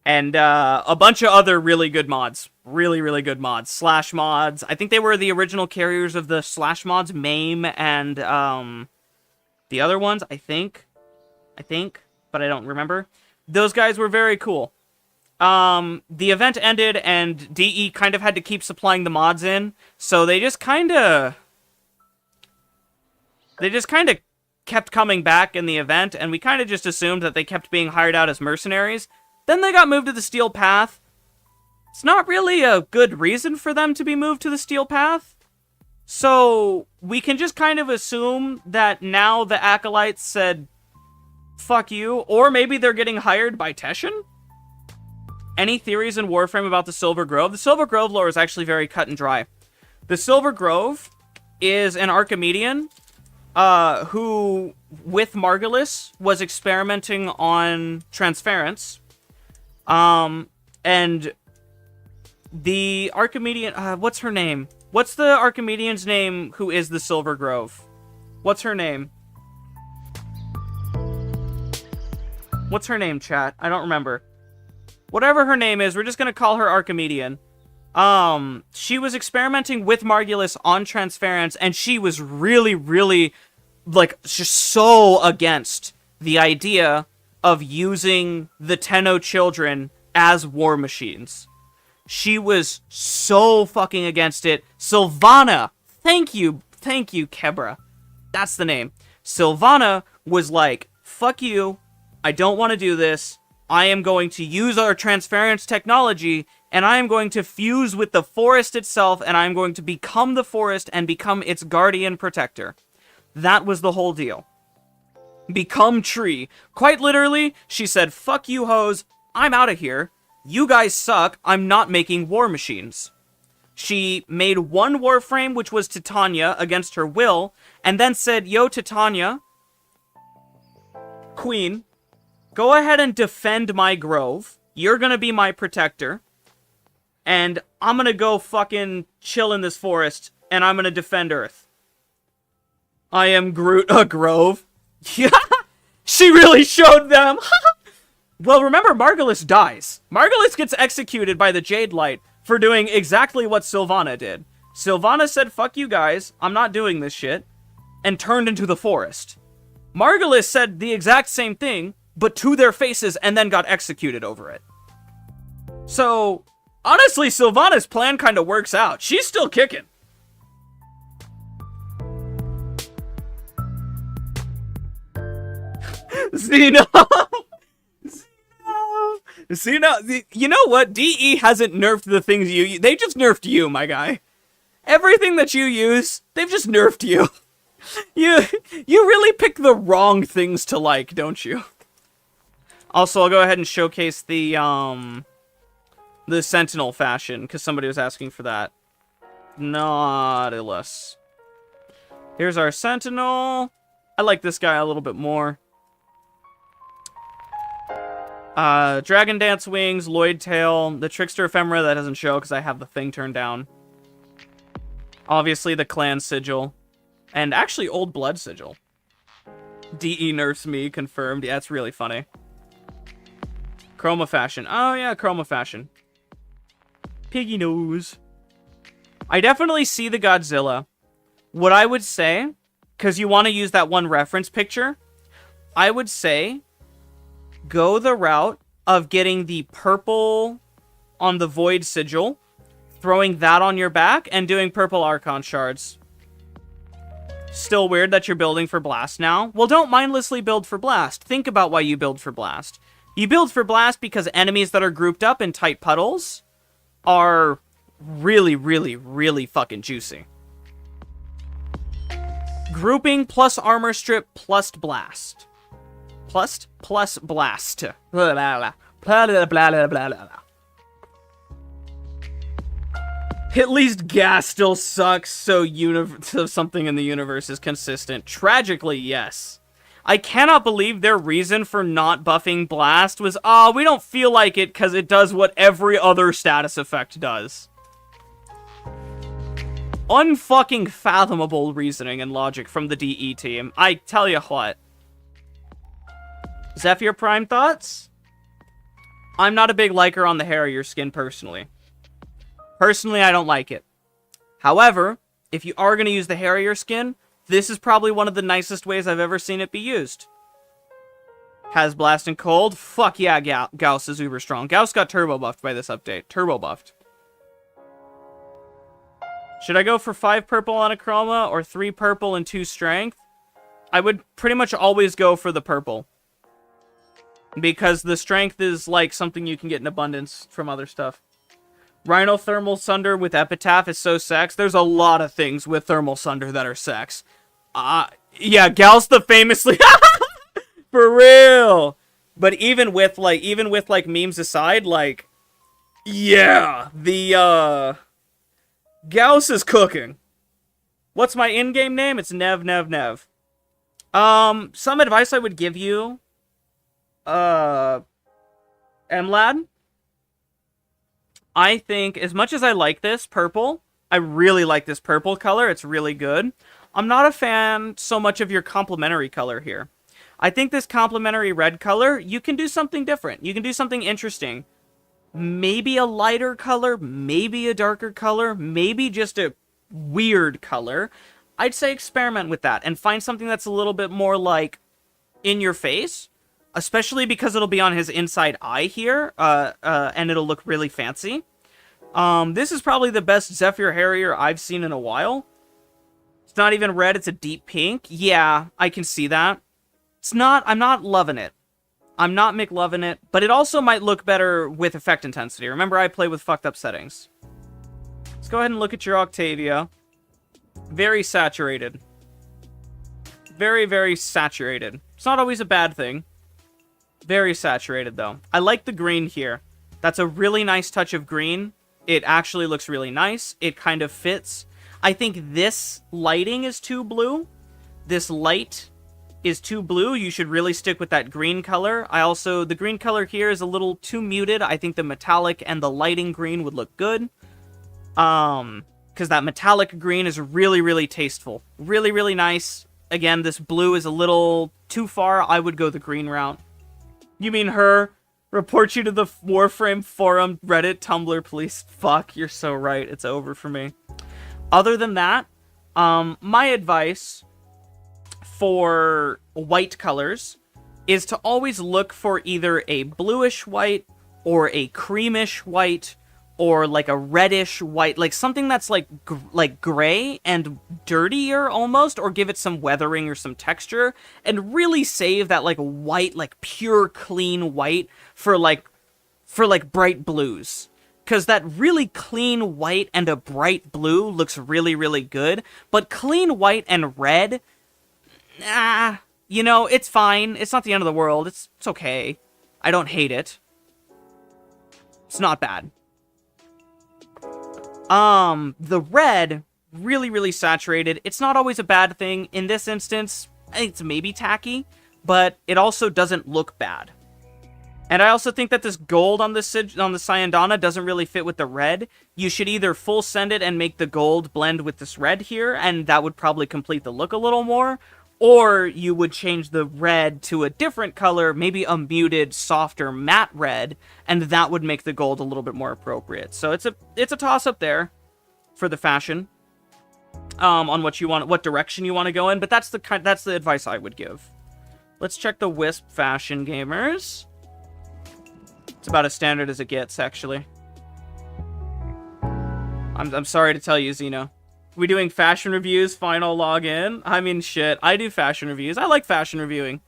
And a bunch of other really good mods. Really, really good mods. Slash mods. I think they were the original carriers of the slash mods. Mame and the other ones, I think. But I don't remember. Those guys were very cool. The event ended and DE kind of had to keep supplying the mods in. So they just kind of kept coming back in the event. And we kind of just assumed that they kept being hired out as mercenaries. Then they got moved to the Steel Path. It's not really a good reason for them to be moved to the Steel Path. So we can just kind of assume that now the Acolytes said, fuck you. Or maybe they're getting hired by Teshin? Any theories in Warframe about the Silver Grove? The Silver Grove lore is actually very cut and dry. The Silver Grove is an Archimedean who, with Margulis, was experimenting on transference. And the Archimedean, what's her name? What's the Archimedean's name who is the Silver Grove? What's her name? What's her name, chat? I don't remember. Whatever her name is, we're just gonna call her Archimedean. She was experimenting with Margulis on transference, and she was really, really, just so against the idea of using the Tenno children as war machines. She was so fucking against it. Sylvana, thank you, Kebra. That's the name. Sylvana was like, fuck you, I don't want to do this. I am going to use our transference technology, and I am going to fuse with the forest itself, and I am going to become the forest and become its guardian protector. That was the whole deal. Become tree. Quite literally, she said, fuck you hoes, I'm out of here. You guys suck, I'm not making war machines. She made one Warframe, which was Titania, against her will, and then said, yo, Titania, Queen, go ahead and defend my grove. You're gonna be my protector. And I'm gonna go fucking chill in this forest, and I'm gonna defend Earth. I am Groot, a grove. Yeah, she really showed them. Well, remember, Margulis dies. Margulis gets executed by the Jade Light for doing exactly what Sylvana did. Sylvana said, fuck you guys, I'm not doing this shit, and turned into the forest. Margulis said the exact same thing, but to their faces, and then got executed over it. So, honestly, Sylvana's plan kind of works out. She's still kicking. Xeno! Xeno! You know what? DE hasn't nerfed the things you... They just nerfed you, my guy. Everything that you use, they've just nerfed you. You really pick the wrong things to like, don't you? Also, I'll go ahead and showcase the Sentinel fashion, because somebody was asking for that. Nautilus. Here's our Sentinel. I like this guy a little bit more. Dragon Dance Wings, Lloyd Tail, the Trickster Ephemera that doesn't show because I have the thing turned down. Obviously the Clan Sigil. And actually Old Blood Sigil. DE nerfs me, confirmed. Yeah, it's really funny. Chroma Fashion. Oh yeah, Chroma Fashion. Piggy nose. I definitely see the Godzilla. What I would say, because you want to use that one reference picture, I would say go the route of getting the purple on the Void Sigil, throwing that on your back, and doing purple Archon shards. Still weird that you're building for Blast now? Well, don't mindlessly build for Blast. Think about why you build for Blast. You build for Blast because enemies that are grouped up in tight puddles are really, really, really fucking juicy. Grouping plus armor strip plus blast. Plus blast. Blah, blah, blah. Blah, blah, blah, blah, blah, blah. At least gas still sucks, so something in the universe is consistent. Tragically, yes. I cannot believe their reason for not buffing Blast was, we don't feel like it because it does what every other status effect does. Unfucking fathomable reasoning and logic from the DE team. I tell you what. Zephyr Prime thoughts? I'm not a big liker on the Harrier skin personally. Personally, I don't like it. However, if you are going to use the Harrier skin, this is probably one of the nicest ways I've ever seen it be used. Has Blast and Cold? Fuck yeah, Gauss is uber strong. Gauss got turbo buffed by this update. Turbo buffed. Should I go for 5 purple on a chroma or 3 purple and 2 strength? I would pretty much always go for the purple. Because the strength is like something you can get in abundance from other stuff. Rhino Thermal Sunder with Epitaph is so sex. There's a lot of things with Thermal Sunder that are sex. Yeah, Gauss the famously... For real! But even with memes aside, like... Yeah, the, Gauss is cooking. What's my in-game name? It's Nev. Some advice I would give you... Mlad? I think, as much as I like this purple, I really like this purple color, it's really good. I'm not a fan so much of your complementary color here. I think this complementary red color, you can do something different. You can do something interesting. Maybe a lighter color, maybe a darker color, maybe just a weird color. I'd say experiment with that and find something that's a little bit more like in your face, especially because it'll be on his inside eye here, and it'll look really fancy. This is probably the best Zephyr Harrier I've seen in a while. It's not even red, it's a deep pink. Yeah, I can see that. I'm not loving it. I'm not McLovin' it, but it also might look better with effect intensity. Remember, I play with fucked up settings. Let's go ahead and look at your Octavia. Very saturated. Very, very saturated. It's not always a bad thing. Very saturated, though. I like the green here. That's a really nice touch of green. It actually looks really nice. It kind of fits. I think this lighting is too blue. This light is too blue. You should really stick with that green color. The green color here is a little too muted. I think the metallic and the lighting green would look good. Because that metallic green is really, really tasteful. Really, really nice. Again, this blue is a little too far. I would go the green route. You mean her? Report you to the Warframe forum, Reddit, Tumblr, please. Fuck, you're so right. It's over for me. Other than that, my advice for white colors is to always look for either a bluish white or a creamish white or like a reddish white, like something that's like gray and dirtier almost, or give it some weathering or some texture, and really save that like white, like pure clean white for bright blues. Because that really clean white and a bright blue looks really, really good. But clean white and red, you know, it's fine. It's not the end of the world. It's okay. I don't hate it. It's not bad. The red, really, really saturated. It's not always a bad thing. In this instance, I think it's maybe tacky, but it also doesn't look bad. And I also think that this gold on the Syandana doesn't really fit with the red. You should either full send it and make the gold blend with this red here, and that would probably complete the look a little more. Or you would change the red to a different color, maybe a muted, softer, matte red, and that would make the gold a little bit more appropriate. So it's a toss-up there for the fashion, on what direction you want to go in. But that's the advice I would give. Let's check the Wisp fashion, gamers. It's about as standard as it gets, actually. I'm sorry to tell you, Xeno. We doing fashion reviews, final login? I mean, shit. I do fashion reviews. I like fashion reviewing.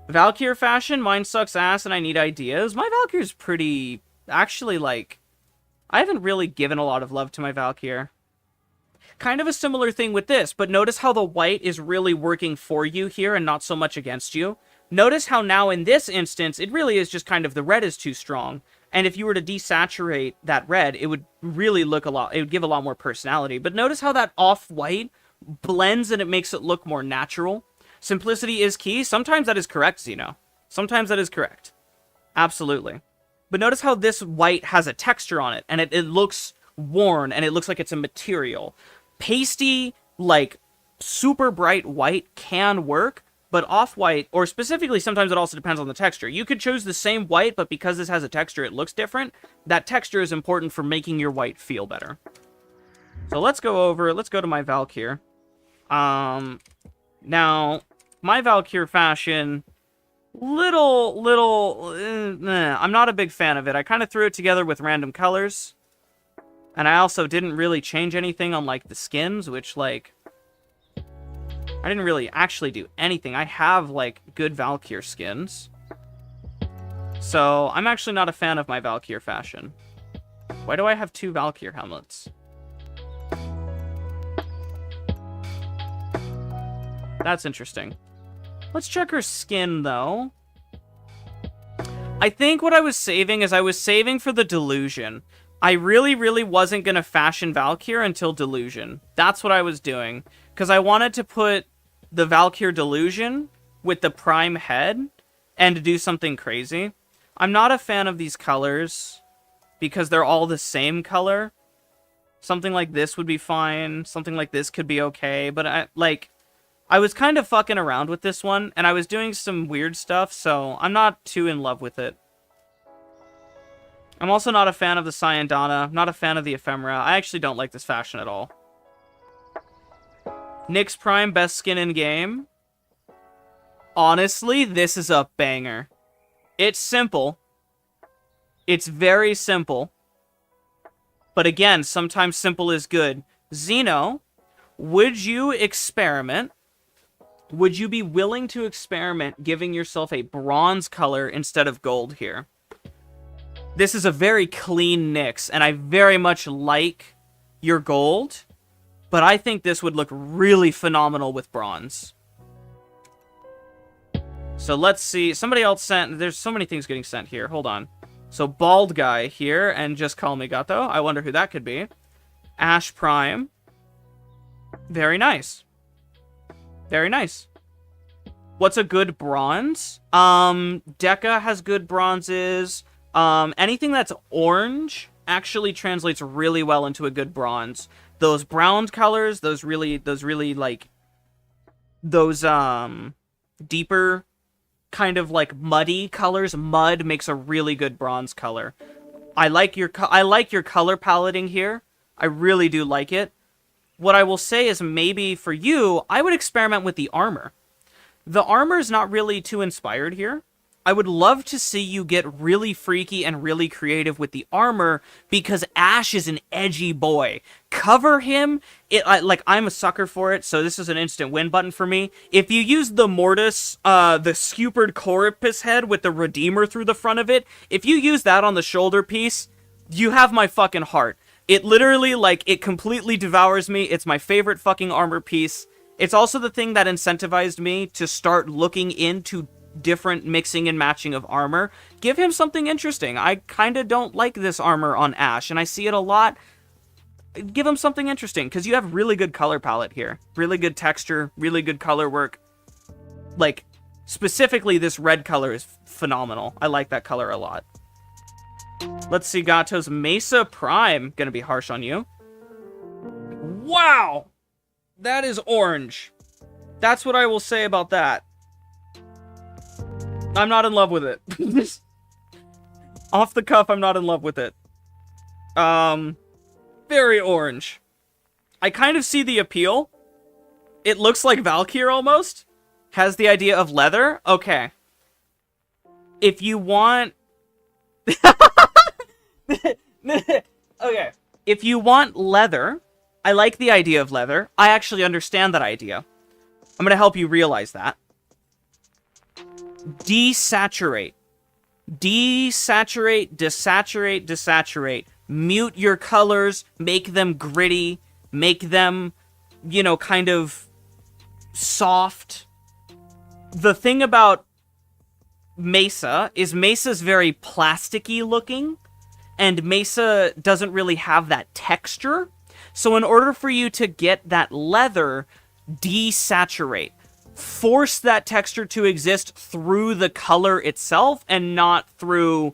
Valkyr fashion? Mine sucks ass and I need ideas. My Valkyr's pretty... Actually, like... I haven't really given a lot of love to my Valkyr. Kind of a similar thing with this, but notice how the white is really working for you here and not so much against you. Notice how now in this instance, it really is just kind of the red is too strong. And if you were to desaturate that red, it would really look it would give a lot more personality. But notice how that off-white blends and it makes it look more natural. Simplicity is key. Sometimes that is correct, Xeno. Sometimes that is correct. Absolutely. But notice how this white has a texture on it, and it looks worn, and it looks like it's a material. Pasty, like, super bright white can work, but off-white, or specifically, sometimes it also depends on the texture. You could choose the same white, but because this has a texture, it looks different. That texture is important for making your white feel better. So let's go to my Valkyr. Now, my Valkyr fashion, I'm not a big fan of it. I kind of threw it together with random colors. And I also didn't really change anything on, like, the skins, which, like... I didn't really actually do anything. I have, like, good Valkyr skins. So, I'm actually not a fan of my Valkyr fashion. Why do I have 2 Valkyr helmets? That's interesting. Let's check her skin, though. I think what I was saving is I was saving for the Delusion. I really, really wasn't going to fashion Valkyr until Delusion. That's what I was doing. Because I wanted to put the Valkyr Delusion with the Prime head and do something crazy. I'm not a fan of these colors because they're all the same color. Something like this would be fine. Something like this could be okay. But I was kind of fucking around with this one, and I was doing some weird stuff, so I'm not too in love with it. I'm also not a fan of the Syandana, not a fan of the Ephemera. I actually don't like this fashion at all. Nyx Prime, best skin in game. Honestly, this is a banger. It's simple. It's very simple. But again, sometimes simple is good. Xeno, would you experiment? Would you be willing to experiment giving yourself a bronze color instead of gold here? This is a very clean NYX, and I very much like your gold, but I think this would look really phenomenal with bronze. So let's see. Somebody else sent... There's so many things getting sent here. Hold on. So bald guy here, and just call me Gato. I wonder who that could be. Ash Prime. Very nice. Very nice. What's a good bronze? Deca has good bronzes. Anything that's orange actually translates really well into a good bronze. Those brown colors, those really like, those, deeper kind of like muddy colors. Mud makes a really good bronze color. I like your color paletting here. I really do like it. What I will say is maybe for you, I would experiment with the armor. The armor is not really too inspired here. I would love to see you get really freaky and really creative with the armor, because Ash is an edgy boy. Cover him. I'm a sucker for it, so this is an instant win button for me. If you use the Mortis, the skewered Corippus head with the Redeemer through the front of it, if you use that on the shoulder piece, you have my fucking heart. It literally, like, it completely devours me. It's my favorite fucking armor piece. It's also the thing that incentivized me to start looking into different mixing and matching of armor. Give him something interesting. I kind of don't like this armor on Ash, and I see it a lot. Give him something interesting, because you have really good color palette here. Really good texture, really good color work. Like, specifically, this red color is phenomenal. I like that color a lot. Let's see, Gato's Mesa Prime. Gonna be harsh on you. Wow! That is orange. That's what I will say about that. I'm not in love with it. Off the cuff, I'm not in love with it. Very orange. I kind of see the appeal. It looks like Valkyr almost. Has the idea of leather. Okay. If you want... Okay. If you want leather, I like the idea of leather. I actually understand that idea. I'm gonna help you realize that. Desaturate. Desaturate, desaturate, desaturate. Mute your colors, make them gritty, make them, you know, kind of soft. The thing about Mesa is Mesa's very plasticky looking, and Mesa doesn't really have that texture. So in order for you to get that leather, desaturate. Force that texture to exist through the color itself and not through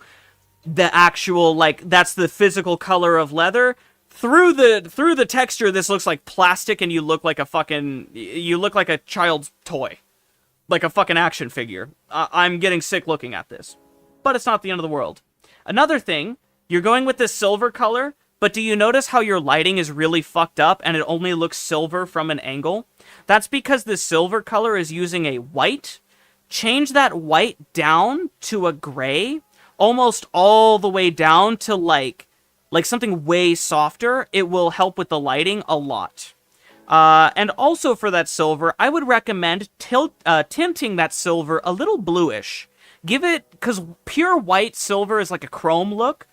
the actual, like, that's the physical color of leather. Through the texture, this looks like plastic, and you look like a child's toy. Like a fucking action figure. I'm getting sick looking at this. But it's not the end of the world. Another thing, you're going with this silver color, but do you notice how your lighting is really fucked up and it only looks silver from an angle? That's because the silver color is using a white. Change that white down to a gray, almost all the way down to like something way softer. It will help with the lighting a lot. And also for that silver, I would recommend tinting that silver a little bluish. Give it, because pure white silver is like a chrome look,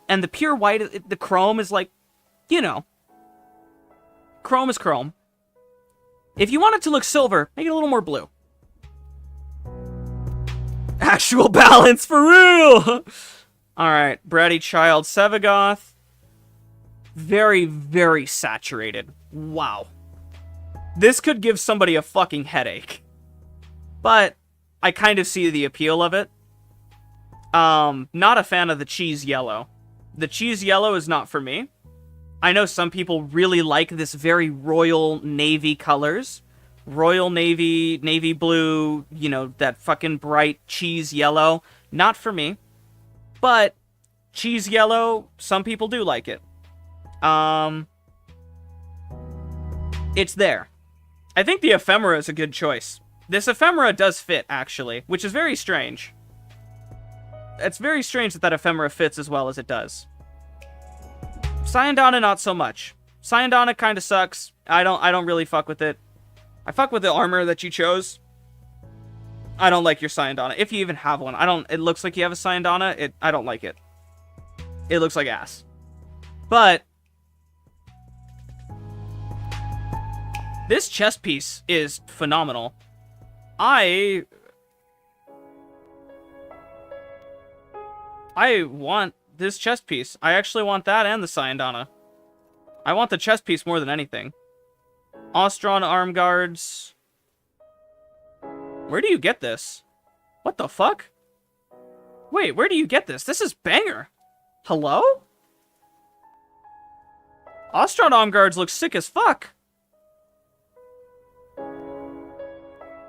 and the pure white, the chrome is like, you know, chrome is chrome. If you want it to look silver, make it a little more blue. Actual balance, for real! Alright, Bratty Child Sevagoth. Very, very saturated. Wow. This could give somebody a fucking headache. But I kind of see the appeal of it. Not a fan of the cheese yellow. The cheese yellow is not for me. I know some people really like this very royal navy colors. Royal navy, navy blue, you know, that fucking bright cheese yellow. Not for me. But cheese yellow, some people do like it. It's there. I think the ephemera is a good choice. This ephemera does fit, actually, which is very strange. It's very strange that that ephemera fits as well as it does. Syandana, not so much. Syandana kind of sucks. I don't really fuck with it. I fuck with the armor that you chose. I don't like your Syandana. If you even have one. It looks like you have a Syandana. I don't like it. It looks like ass. But this chest piece is phenomenal. I want this chest piece. I actually want that and the Syandana. I want the chest piece more than anything. Ostron arm guards. Where do you get this? What the fuck? Wait, where do you get this? This is banger. Hello? Ostron arm guards look sick as fuck.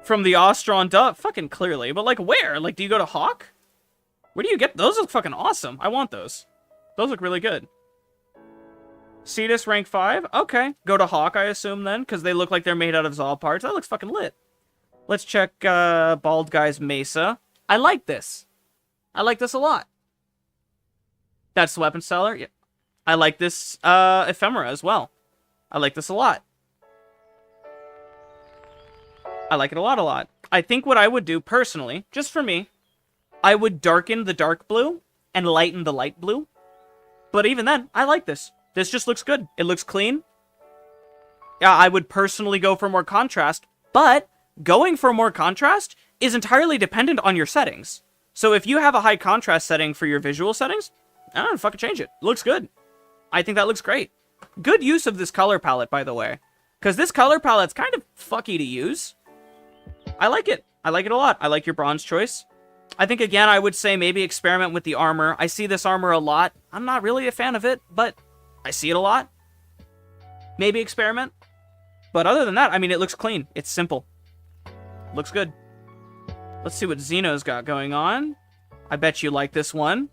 From the Ostron dub, fucking clearly. But like where? Like do you go to Hawk? Where do you get those? Look fucking awesome. I want those. Those look really good. Cetus rank 5. Okay. Go to Hawk, I assume then, because they look like they're made out of Zol parts. That looks fucking lit. Let's check Bald Guy's Mesa. I like this. I like this a lot. That's the weapon seller. Yeah. I like this ephemera as well. I like this a lot. I like it a lot. I think what I would do personally, just for me, I would darken the dark blue and lighten the light blue. But even then, I like this. This just looks good. It looks clean. Yeah, I would personally go for more contrast, but going for more contrast is entirely dependent on your settings. So if you have a high contrast setting for your visual settings, I don't know, fucking change it. It looks good. I think that looks great. Good use of this color palette, by the way. Because this color palette's kind of fucky to use. I like it. I like it a lot. I like your bronze choice. I think, again, I would say maybe experiment with the armor. I see this armor a lot. I'm not really a fan of it, but I see it a lot. Maybe experiment. But other than that, I mean, it looks clean. It's simple. Looks good. Let's see what Xeno's got going on. I bet you like this one.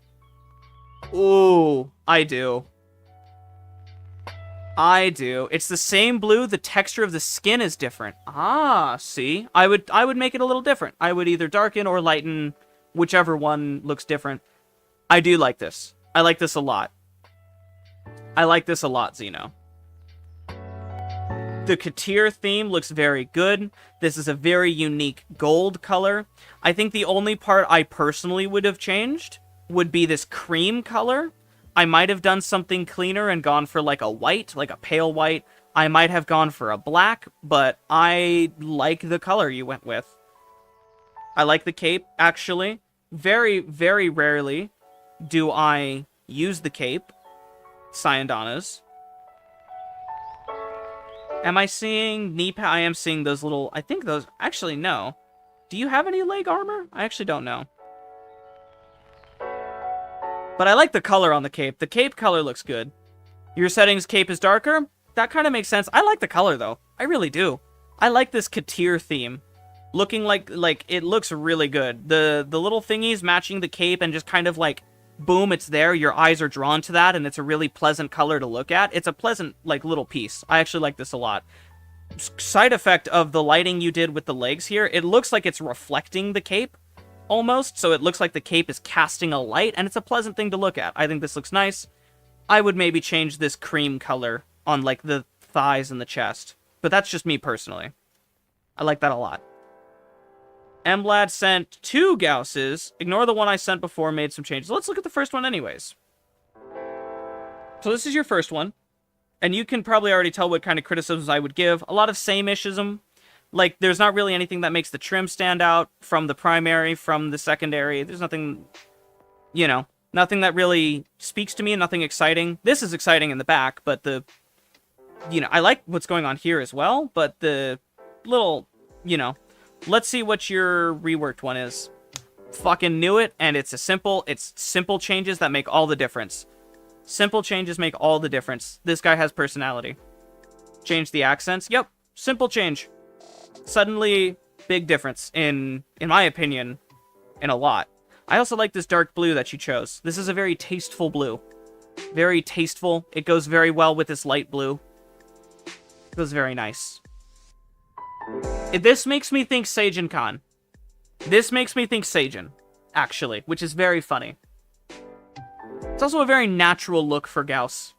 Ooh, I do. I do. It's the same blue. The texture of the skin is different. Ah, see? I would make it a little different. I would either darken or lighten, whichever one looks different. I do like this. I like this a lot. I like this a lot, Xeno. The Katir theme looks very good. This is a very unique gold color. I think the only part I personally would have changed would be this cream color. I might have done something cleaner and gone for like a white, like a pale white. I might have gone for a black, but I like the color you went with. I like the cape, actually. Very, very rarely do I use the cape. Syandana's. Am I seeing knee pad? I am seeing those little... I think those... Actually, no. Do you have any leg armor? I actually don't know. But I like the color on the cape. The cape color looks good. Your settings cape is darker? That kind of makes sense. I like the color, though. I really do. I like this Katir theme. Looking like it looks really good. The little thingies matching the cape and just kind of like... Boom, it's there. Your eyes are drawn to that, and it's a really pleasant color to look at. It's a pleasant, like, little piece. I actually like this a lot. Side effect of the lighting you did with the legs here, it looks like it's reflecting the cape, almost, so it looks like the cape is casting a light, and it's a pleasant thing to look at. I think this looks nice. I would maybe change this cream color on, like, the thighs and the chest. But that's just me personally. I like that a lot. Mlad sent 2 Gausses. Ignore the one I sent before, made some changes. Let's look at the first one anyways. So this is your first one. And you can probably already tell what kind of criticisms I would give. A lot of same-ishism. Like, there's not really anything that makes the trim stand out from the primary, from the secondary. There's nothing, you know, nothing that really speaks to me, nothing exciting. This is exciting in the back, but the, you know, I like what's going on here as well, but the little, you know, let's see what your reworked one is. Fucking knew it, and it's simple changes that make all the difference. Simple changes make all the difference. This guy has personality. Change the accents. Yep, simple change. Suddenly, big difference in my opinion, in a lot. I also like this dark blue that you chose. This is a very tasteful blue. Very tasteful. It goes very well with this light blue. It goes very nice. This makes me think Seijin Khan. This makes me think Seijin, actually, which is very funny. It's also a very natural look for Gauss.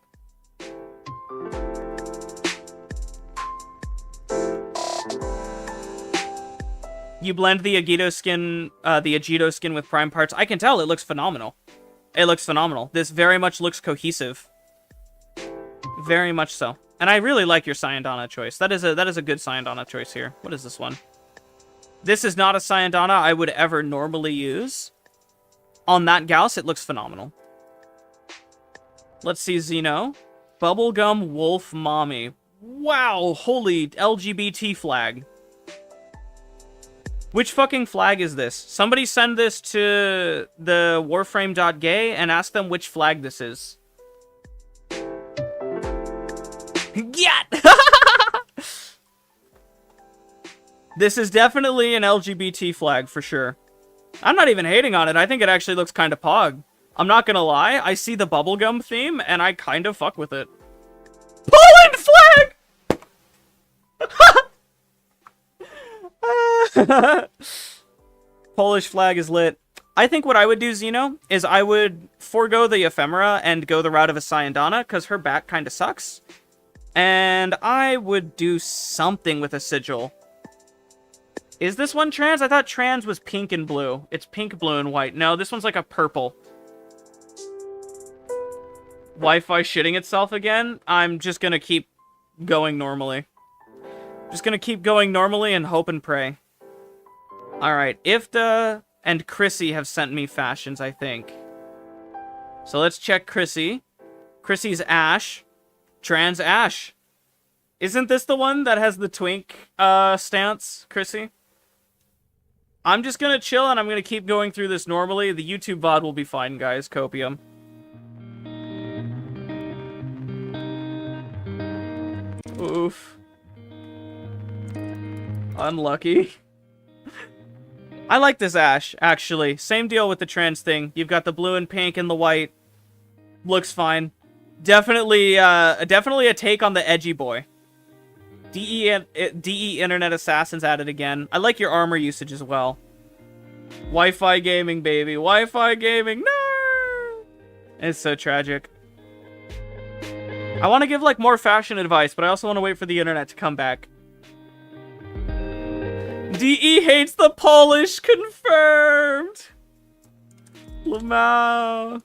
You blend the Agito skin with prime parts. I can tell it looks phenomenal. It looks phenomenal. This very much looks cohesive. Very much so. And I really like your Sayandana choice. That is a good Sayandana choice here. What is this one? This is not a Sayandana I would ever normally use. On that Gauss, it looks phenomenal. Let's see, Xeno. Bubblegum Wolf Mommy. Wow, holy LGBT flag. Which fucking flag is this? Somebody send this to the warframe.gay and ask them which flag this is. Yat! This is definitely an LGBT flag for sure. I'm not even hating on it. I think it actually looks kind of pog. I'm not gonna lie. I see the bubblegum theme and I kind of fuck with it. Poland flag! Polish flag is lit. I think what I would do, Xeno, is I would forego the ephemera and go the route of a Sayandana, because her back kind of sucks. And I would do something with a sigil. Is this one trans? I thought trans was pink and blue. It's pink, blue, and white. No, this one's like a purple. Wi-Fi shitting itself again? I'm just gonna keep going normally. Just gonna keep going normally and hope and pray. Alright, Ifta and Chrissy have sent me fashions, I think. So let's check Chrissy. Chrissy's Ash. Trans Ash. Isn't this the one that has the twink stance, Chrissy? I'm just gonna chill and I'm gonna keep going through this normally. The YouTube VOD will be fine, guys. Copium. Oof. Unlucky. I like this Ash, actually. Same deal with the trans thing. You've got the blue and pink and the white. Looks fine. Definitely a take on the edgy boy. DE Internet Assassins added again. I like your armor usage as well. Wi-Fi gaming, baby. Wi-Fi gaming. No! It's so tragic. I want to give, like, more fashion advice, but I also want to wait for the internet to come back. DE hates the Polish. Confirmed. Lamau.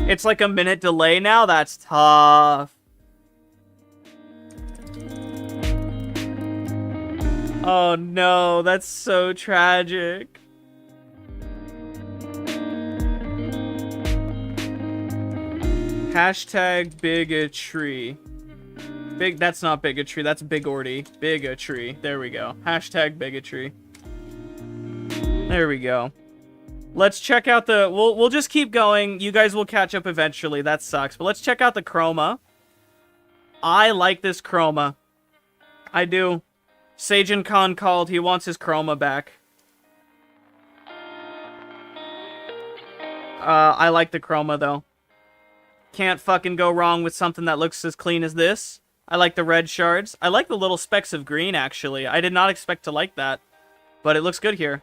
It's like a minute delay now? That's tough. Oh no, that's so tragic. Hashtag bigotry. That's not bigotry, that's bigordy. Bigotry. There we go. Hashtag bigotry. There we go. Let's check out the... We'll just keep going. You guys will catch up eventually. That sucks. But let's check out the chroma. I like this chroma. I do. Seijin Khan called. He wants his chroma back. I like the chroma, though. Can't fucking go wrong with something that looks as clean as this. I like the red shards. I like the little specks of green, actually. I did not expect to like that. But it looks good here.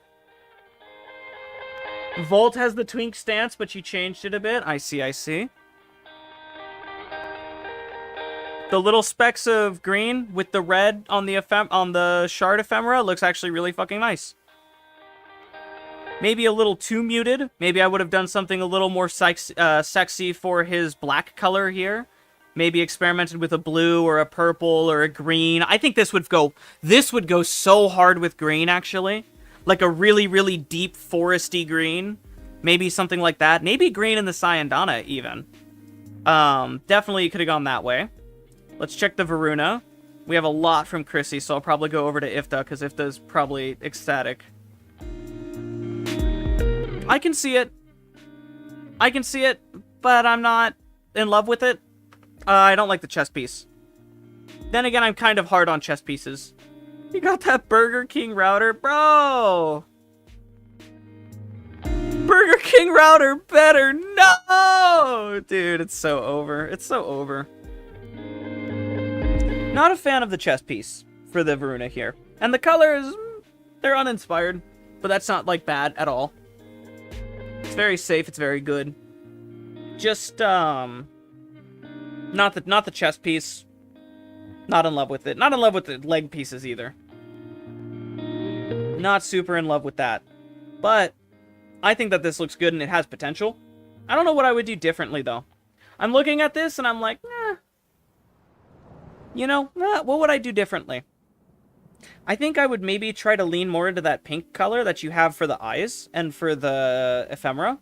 Volt has the twink stance, but you changed it a bit. I see, I see. The little specks of green with the red on the shard ephemera looks actually really fucking nice. Maybe a little too muted. Maybe I would have done something a little more sexy for his black color here. Maybe experimented with a blue or a purple or a green. I think this would go so hard with green, actually. Like a really, really deep foresty green. Maybe something like that. Maybe green in the Sayandana, even. Definitely you could have gone that way. Let's check the Varuna. We have a lot from Chrissy, so I'll probably go over to Ifta, because Ifta's probably ecstatic. I can see it. I can see it, but I'm not in love with it. I don't like the chess piece. Then again, I'm kind of hard on chess pieces. You got that Burger King router? Bro! Burger King router better. No! Dude, it's so over. It's so over. Not a fan of the chest piece for the Varuna here. And the colors, they're uninspired. But that's not, like, bad at all. It's very safe. It's very good. Just, not the chest piece. Not in love with it. Not in love with the leg pieces either. Not super in love with that. But I think that this looks good and it has potential. I don't know what I would do differently, though. I'm looking at this and I'm like, you know, what would I do differently? I think I would maybe try to lean more into that pink color that you have for the eyes and for the ephemera.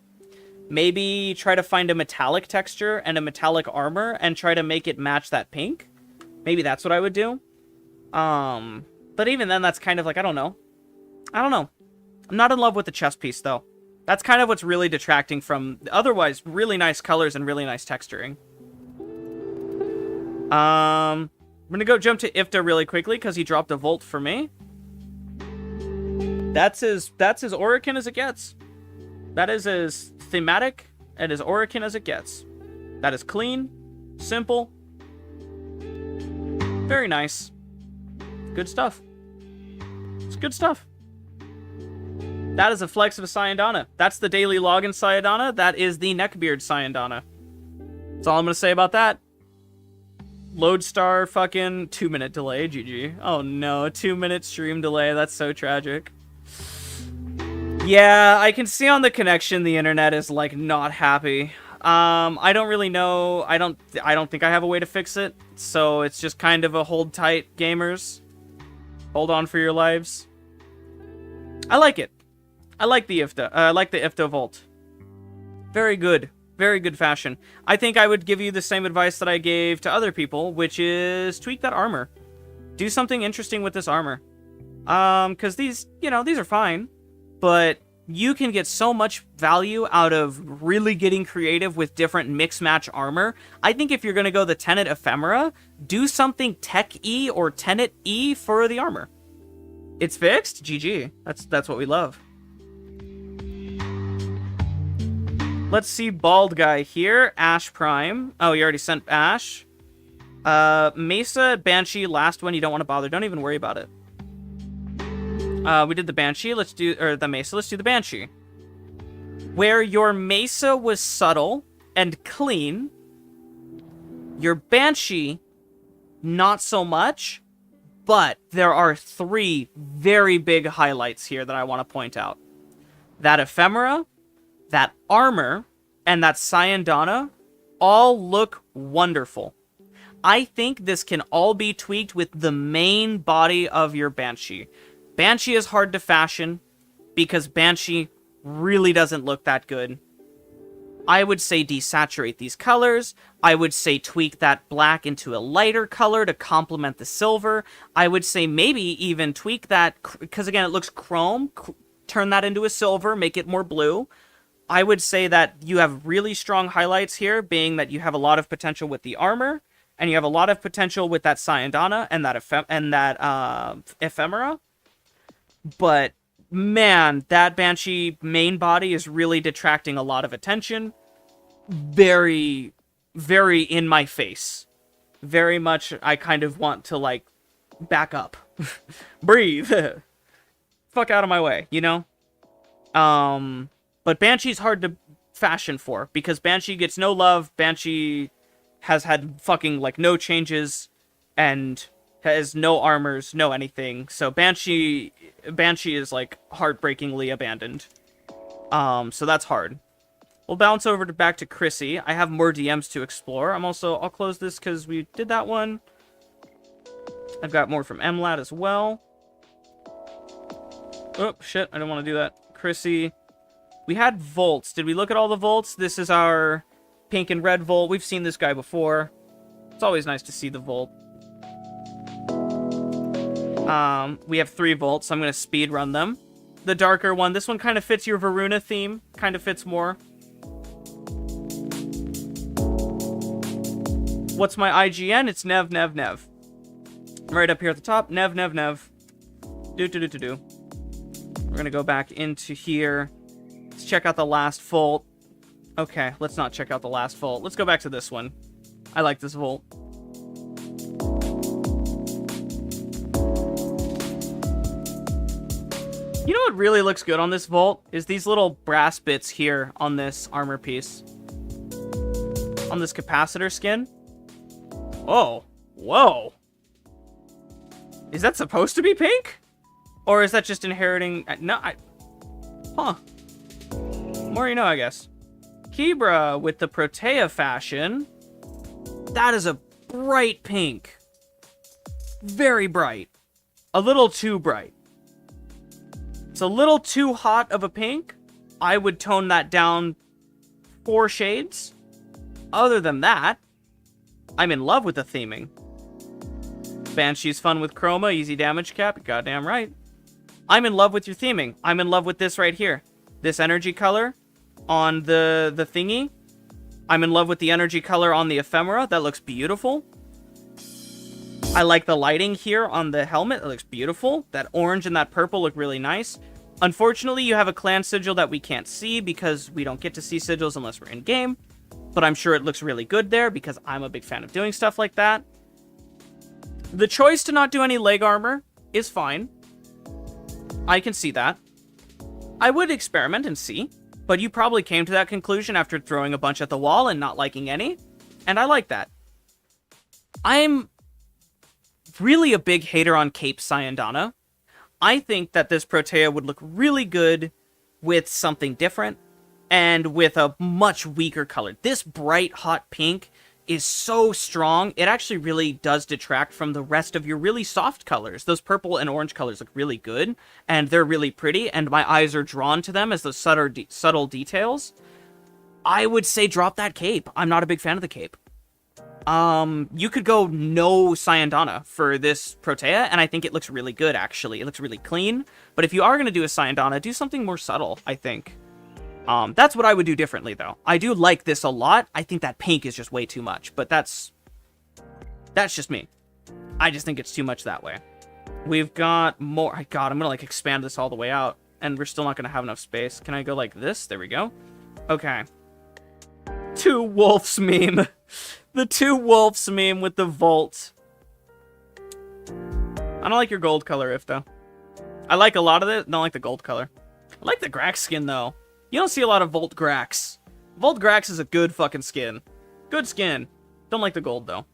Maybe try to find a metallic texture and a metallic armor and try to make it match that pink. Maybe that's what I would do. But even then, that's kind of like, I don't know. I'm not in love with the chest piece, though. That's kind of what's really detracting from otherwise really nice colors and really nice texturing. I'm gonna go jump to Ifta really quickly because he dropped a Volt for me. That's as Orican as it gets. That is as thematic and as Orican as it gets. That is clean, simple, very nice. Good stuff. It's good stuff. That is a flex of a Syandana. That's the daily login Syandana. That is the Neckbeard Syandana. That's all I'm gonna say about that. Lodestar fucking 2-minute delay, GG. Oh no, 2-minute stream delay. That's so tragic. Yeah, I can see on the connection the internet is like not happy. I don't really know. I don't think I have a way to fix it. So it's just kind of a hold tight, gamers. Hold on for your lives. I like it. I like the Ifta. I like the Ifta Volt. Very good. Very good fashion. I think I would give you the same advice that I gave to other people, which is tweak that armor. Do something interesting with this armor. Because these, you know, these are fine. But you can get so much value out of really getting creative with different mix-match armor. I think if you're going to go the Tenet Ephemera, do something Tech-E or Tenet-E for the armor. It's fixed? GG. That's what we love. Let's see Bald Guy here. Ash Prime. Oh, you already sent Ash. Mesa, Banshee, last one. You don't want to bother. Don't even worry about it. We did the Banshee. Let's do... Or the Mesa. Let's do the Banshee. Where your Mesa was subtle and clean, your Banshee, not so much. But there are 3 very big highlights here that I want to point out. That Ephemera, that armor, and that Syandana all look wonderful. I think this can all be tweaked with the main body of your Banshee. Banshee is hard to fashion because Banshee really doesn't look that good. I would say desaturate these colors. I would say tweak that black into a lighter color to complement the silver. I would say maybe even tweak that, because again, it looks chrome. Turn that into a silver, make it more blue. I would say that you have really strong highlights here, being that you have a lot of potential with the armor, and you have a lot of potential with that Syandana and that Ephemera. But man, that Banshee main body is really detracting a lot of attention. Very, very in my face. Very much, I kind of want to, like, back up. Breathe. Fuck out of my way, you know? But Banshee's hard to fashion for, because Banshee gets no love, Banshee has had fucking, like, no changes, and has no armors, no anything. So Banshee is, like, heartbreakingly abandoned. So that's hard. We'll bounce over back to Chrissy. I have more DMs to explore. I'll close this because we did that one. I've got more from MLAT as well. Oh, shit, I don't want to do that. Chrissy. We had Volts. Did we look at all the Volts? This is our pink and red Volt. We've seen this guy before. It's always nice to see the Volt. We have 3 Volts, so I'm going to speed run them. The darker one, this one kind of fits your Varuna theme. Kind of fits more. What's my IGN? It's Nev, Nev, Nev. Right up here at the top. Nev, Nev, Nev. Do. We're going to go back into here. Let's check out the last Volt. Okay, let's not check out the last Volt. Let's go back to this one. I like this Volt. You know what really looks good on this Volt? Is these little brass bits here on this armor piece. On this capacitor skin. Oh. Whoa. Is that supposed to be pink? Or is that just inheriting... No, Huh. More you know, I guess. Kibra with the Protea fashion. That is a bright pink. Very bright. A little too bright. It's a little too hot of a pink. I would tone that down 4 shades. Other than that, I'm in love with the theming. Banshee's fun with chroma, easy damage cap, goddamn right. I'm in love with your theming. I'm in love with this right here. This energy color on the thingy. I'm in love with the energy color on the ephemera. That looks beautiful. I like the lighting here on the helmet. It looks beautiful. That orange and that purple look really nice. Unfortunately, you have a clan sigil that we can't see because we don't get to see sigils unless we're in-game. But I'm sure it looks really good there because I'm a big fan of doing stuff like that. The choice to not do any leg armor is fine. I can see that. I would experiment and see, but you probably came to that conclusion after throwing a bunch at the wall and not liking any, and I like that. I'm really a big hater on Cape Syandana. I think that this Protea would look really good with something different and with a much weaker color. This bright, hot pink is so strong, it actually really does detract from the rest of your really soft colors. Those purple and orange colors look really good, and they're really pretty, and my eyes are drawn to them as those subtle details. I would say drop that cape. I'm not a big fan of the cape. You could go no Syandana for this Protea, and I think it looks really good, actually. It looks really clean, but if you are going to do a Syandana, do something more subtle, I think. That's what I would do differently, though. I do like this a lot. I think that pink is just way too much, but that's just me. I just think it's too much that way. We've got more. God, I'm gonna, like, expand this all the way out, and we're still not gonna have enough space. Can I go like this? There we go. Okay. Two wolves meme. The two wolves meme with the Volt. I don't like your gold color, if, though. I like a lot of it. Don't like the gold color. I like the Grax skin, though. You don't see a lot of Volt Grax. Volt Grax is a good fucking skin. Good skin. Don't like the gold, though.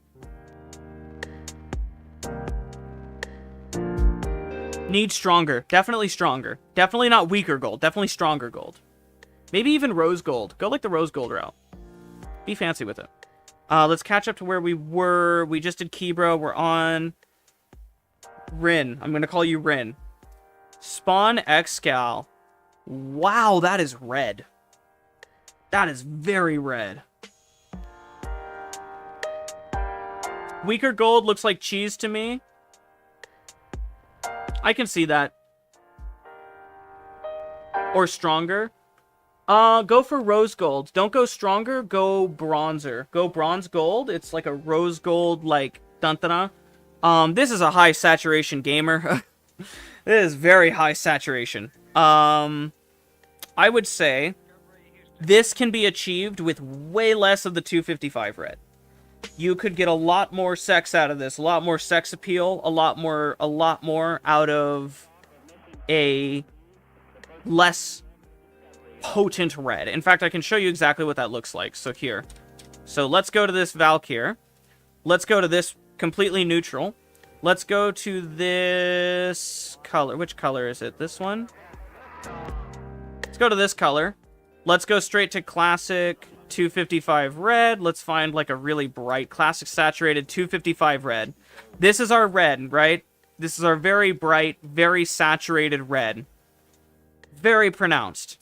Need stronger. Definitely stronger. Definitely not weaker gold. Definitely stronger gold. Maybe even rose gold. Go like the rose gold route. Be fancy with it. Let's catch up to where we were. We just did Kibra. We're on Rin. I'm going to call you Rin. Spawn Excal. Wow, that is red. That is very red. Weaker gold looks like cheese to me. I can see that. Or stronger. Go for rose gold. Don't go stronger, go bronzer. Go bronze gold. It's like a rose gold, like, dun-dun-dun. This is a high saturation gamer. It is very high saturation. I would say this can be achieved with way less of the 255 red. You could get a lot more sex out of this, a lot more sex appeal, a lot more out of a less potent red. In fact, I can show you exactly what that looks like. So here. So let's go to this Valkyr. Let's go to this completely neutral. Let's go to this color. Which color is it? This one? Let's go to this color. Let's go straight to classic 255 red. Let's find like a really bright classic saturated 255 red. This is our red, right? This is our very bright, very saturated red. Very pronounced.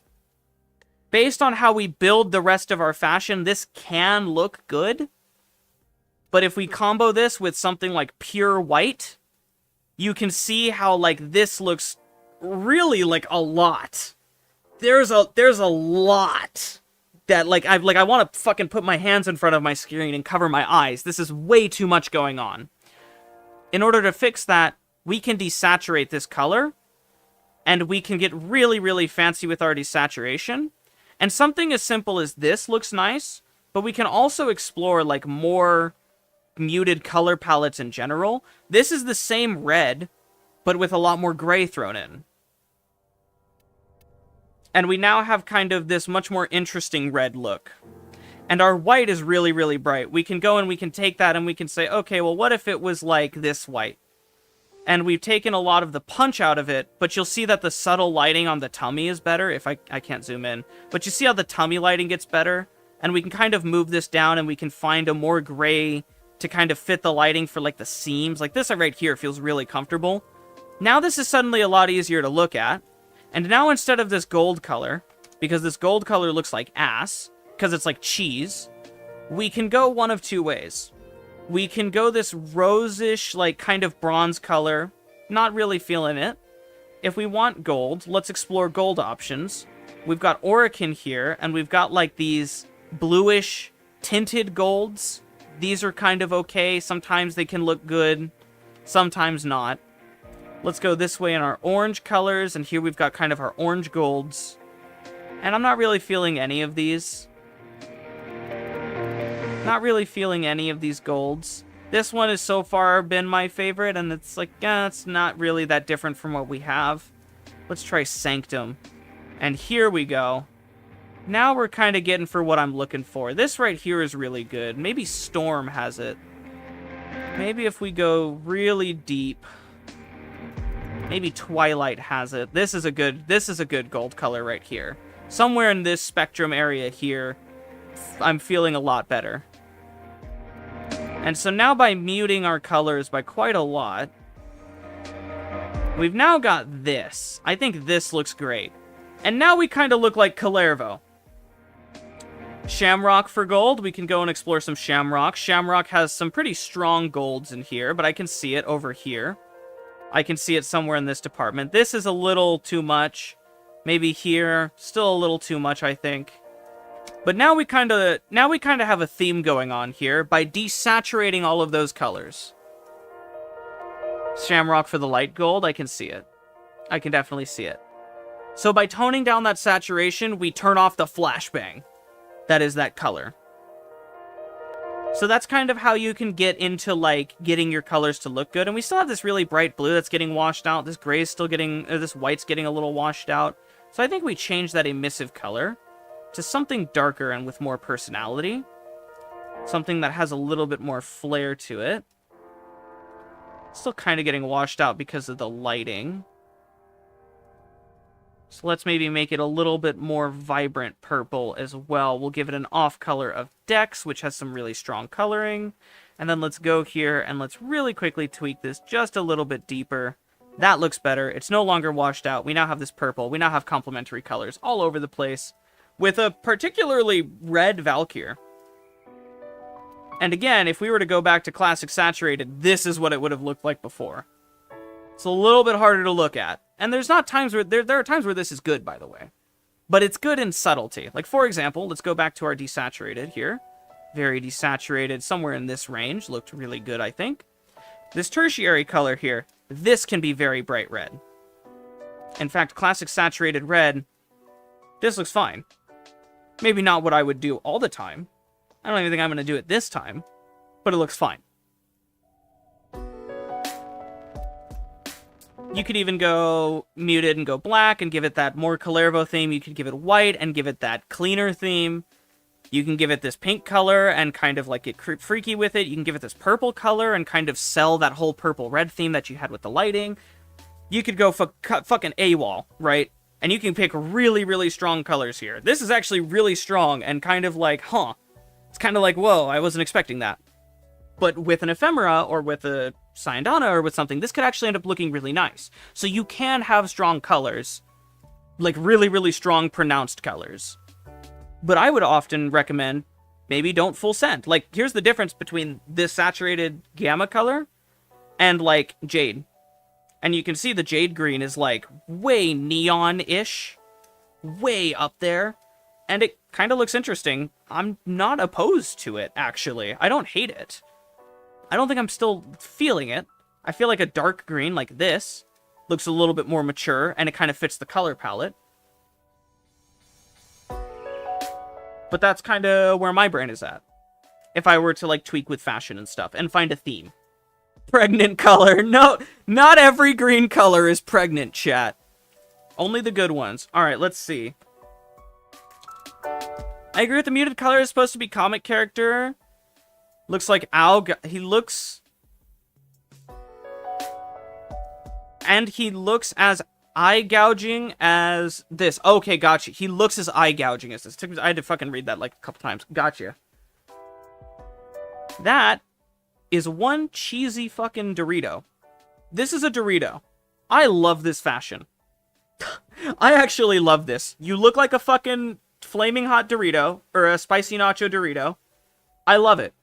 Based on how we build the rest of our fashion, this can look good. But if we combo this with something like pure white, you can see how like this looks really like a lot. There's a lot that like I want to fucking put my hands in front of my screen and cover my eyes. This is way too much going on. In order to fix that, we can desaturate this color, and we can get really, really fancy with our desaturation. And something as simple as this looks nice, but we can also explore, like, more muted color palettes in general. This is the same red, but with a lot more gray thrown in. And we now have kind of this much more interesting red look. And our white is really, really bright. We can go and we can take that and we can say, okay, well, what if it was like this white? And we've taken a lot of the punch out of it, but you'll see that the subtle lighting on the tummy is better. If I can't zoom in. But you see how the tummy lighting gets better? And we can kind of move this down and we can find a more gray to kind of fit the lighting for, like, the seams. Like, this right here feels really comfortable. Now this is suddenly a lot easier to look at. And now instead of this gold color, because this gold color looks like ass, because it's like cheese, we can go one of two ways. We can go this rosish, like, kind of bronze color, not really feeling it. If we want gold, let's explore gold options. We've got Orokin here, and we've got, like, these bluish tinted golds. These are kind of okay. Sometimes they can look good, sometimes not. Let's go this way in our orange colors, and here we've got kind of our orange golds. And I'm not really feeling any of these. Not really feeling any of these golds. This one has so far been my favorite, and it's like, it's not really that different from what we have. Let's try Sanctum. And here we go. Now we're kind of getting for what I'm looking for. This right here is really good. Maybe Storm has it. Maybe if we go really deep. Maybe Twilight has it. This is a good gold color right here. Somewhere in this spectrum area here, I'm feeling a lot better. And so now by muting our colors by quite a lot, we've now got this. I think this looks great. And now we kind of look like Kalervo. Shamrock for gold. We can go and explore some Shamrock. Shamrock has some pretty strong golds in here, but I can see it over here. I can see it somewhere in this department. This is a little too much. Maybe here. Still a little too much, I think. But now we kind of have a theme going on here by desaturating all of those colors. Shamrock for the light gold, I can see it. I can definitely see it. So by toning down that saturation, we turn off the flashbang. That is that color. So that's kind of how you can get into, like, getting your colors to look good. And we still have this really bright blue that's getting washed out. This gray is still getting, this white's getting a little washed out. So I think we changed that emissive color to something darker and with more personality. Something that has a little bit more flair to it. Still kind of getting washed out because of the lighting. So let's maybe make it a little bit more vibrant purple as well. We'll give it an off color of Dex, which has some really strong coloring. And then let's go here and let's really quickly tweak this just a little bit deeper. That looks better. It's no longer washed out. We now have this purple. We now have complementary colors all over the place, with a particularly red Valkyr. And again, if we were to go back to Classic Saturated, this is what it would have looked like before. It's a little bit harder to look at. And there's not times where, there are times where this is good, by the way. But it's good in subtlety. Like, for example, let's go back to our desaturated here. Very desaturated, somewhere in this range. Looked really good, I think. This tertiary color here, this can be very bright red. In fact, Classic Saturated Red, this looks fine. Maybe not what I would do all the time. I don't even think I'm going to do it this time. But it looks fine. You could even go muted and go black and give it that more Kalervo theme. You could give it white and give it that cleaner theme. You can give it this pink color and kind of like get freaky with it. You can give it this purple color and kind of sell that whole purple-red theme that you had with the lighting. You could go fucking AWOL, right? And you can pick really, really strong colors here. This is actually really strong and kind of like, huh. It's kind of like, whoa, I wasn't expecting that. But with an ephemera or with a Syandana or with something, this could actually end up looking really nice. So you can have strong colors, like really, really strong pronounced colors. But I would often recommend maybe don't full send. Like, here's the difference between this saturated gamma color and like Jade. And you can see the Jade green is like way neon-ish, way up there. And it kind of looks interesting. I'm not opposed to it, actually. I don't hate it. I don't think I'm still feeling it. I feel like a dark green like this looks a little bit more mature, and it kind of fits the color palette. But that's kind of where my brain is at. If I were to, like, tweak with fashion and stuff and find a theme. Pregnant color. No, not every green color is pregnant, chat. Only the good ones. Alright, let's see. I agree with the muted color is supposed to be comic character. Looks like he looks... And he looks as eye-gouging as this. Okay, gotcha. He looks as eye-gouging as this. I had to fucking read that like a couple times. Gotcha. That is one cheesy fucking Dorito. This is a Dorito. I love this fashion. I actually love this. You look like a fucking flaming hot Dorito, or a spicy nacho Dorito. I love it.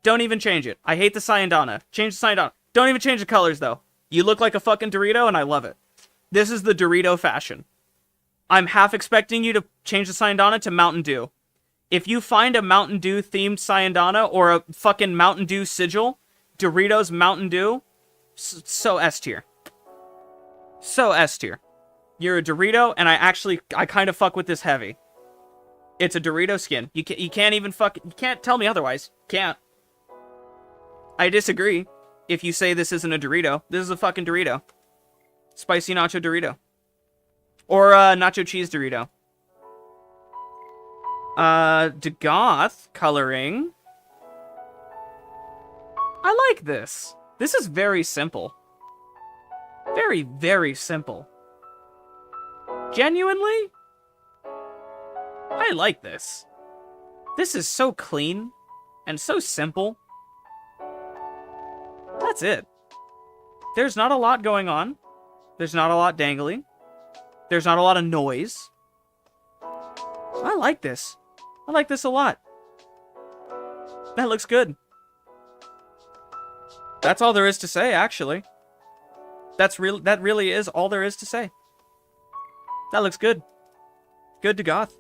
Don't even change it. I hate the Sayandana. Change the Sayandana. Don't even change the colors, though. You look like a fucking Dorito, and I love it. This is the Dorito fashion. I'm half expecting you to change the Sayandana to Mountain Dew. If you find a Mountain Dew themed Sayandana or a fucking Mountain Dew sigil, Doritos Mountain Dew, so S tier. So S tier. You're a Dorito, and I kind of fuck with this heavy. It's a Dorito skin. You can't even you can't tell me otherwise. Can't. I disagree. If you say this isn't a Dorito, this is a fucking Dorito. Spicy nacho Dorito. Or nacho cheese Dorito. Dagoth coloring. I like this. This is very simple. Very, very simple. Genuinely? I like this. This is so clean and so simple. That's it. There's not a lot going on. There's not a lot dangling. There's not a lot of noise. I like this. I like this a lot. That looks good. That's all there is to say, actually. That really is all there is to say. That looks good. Good to goth.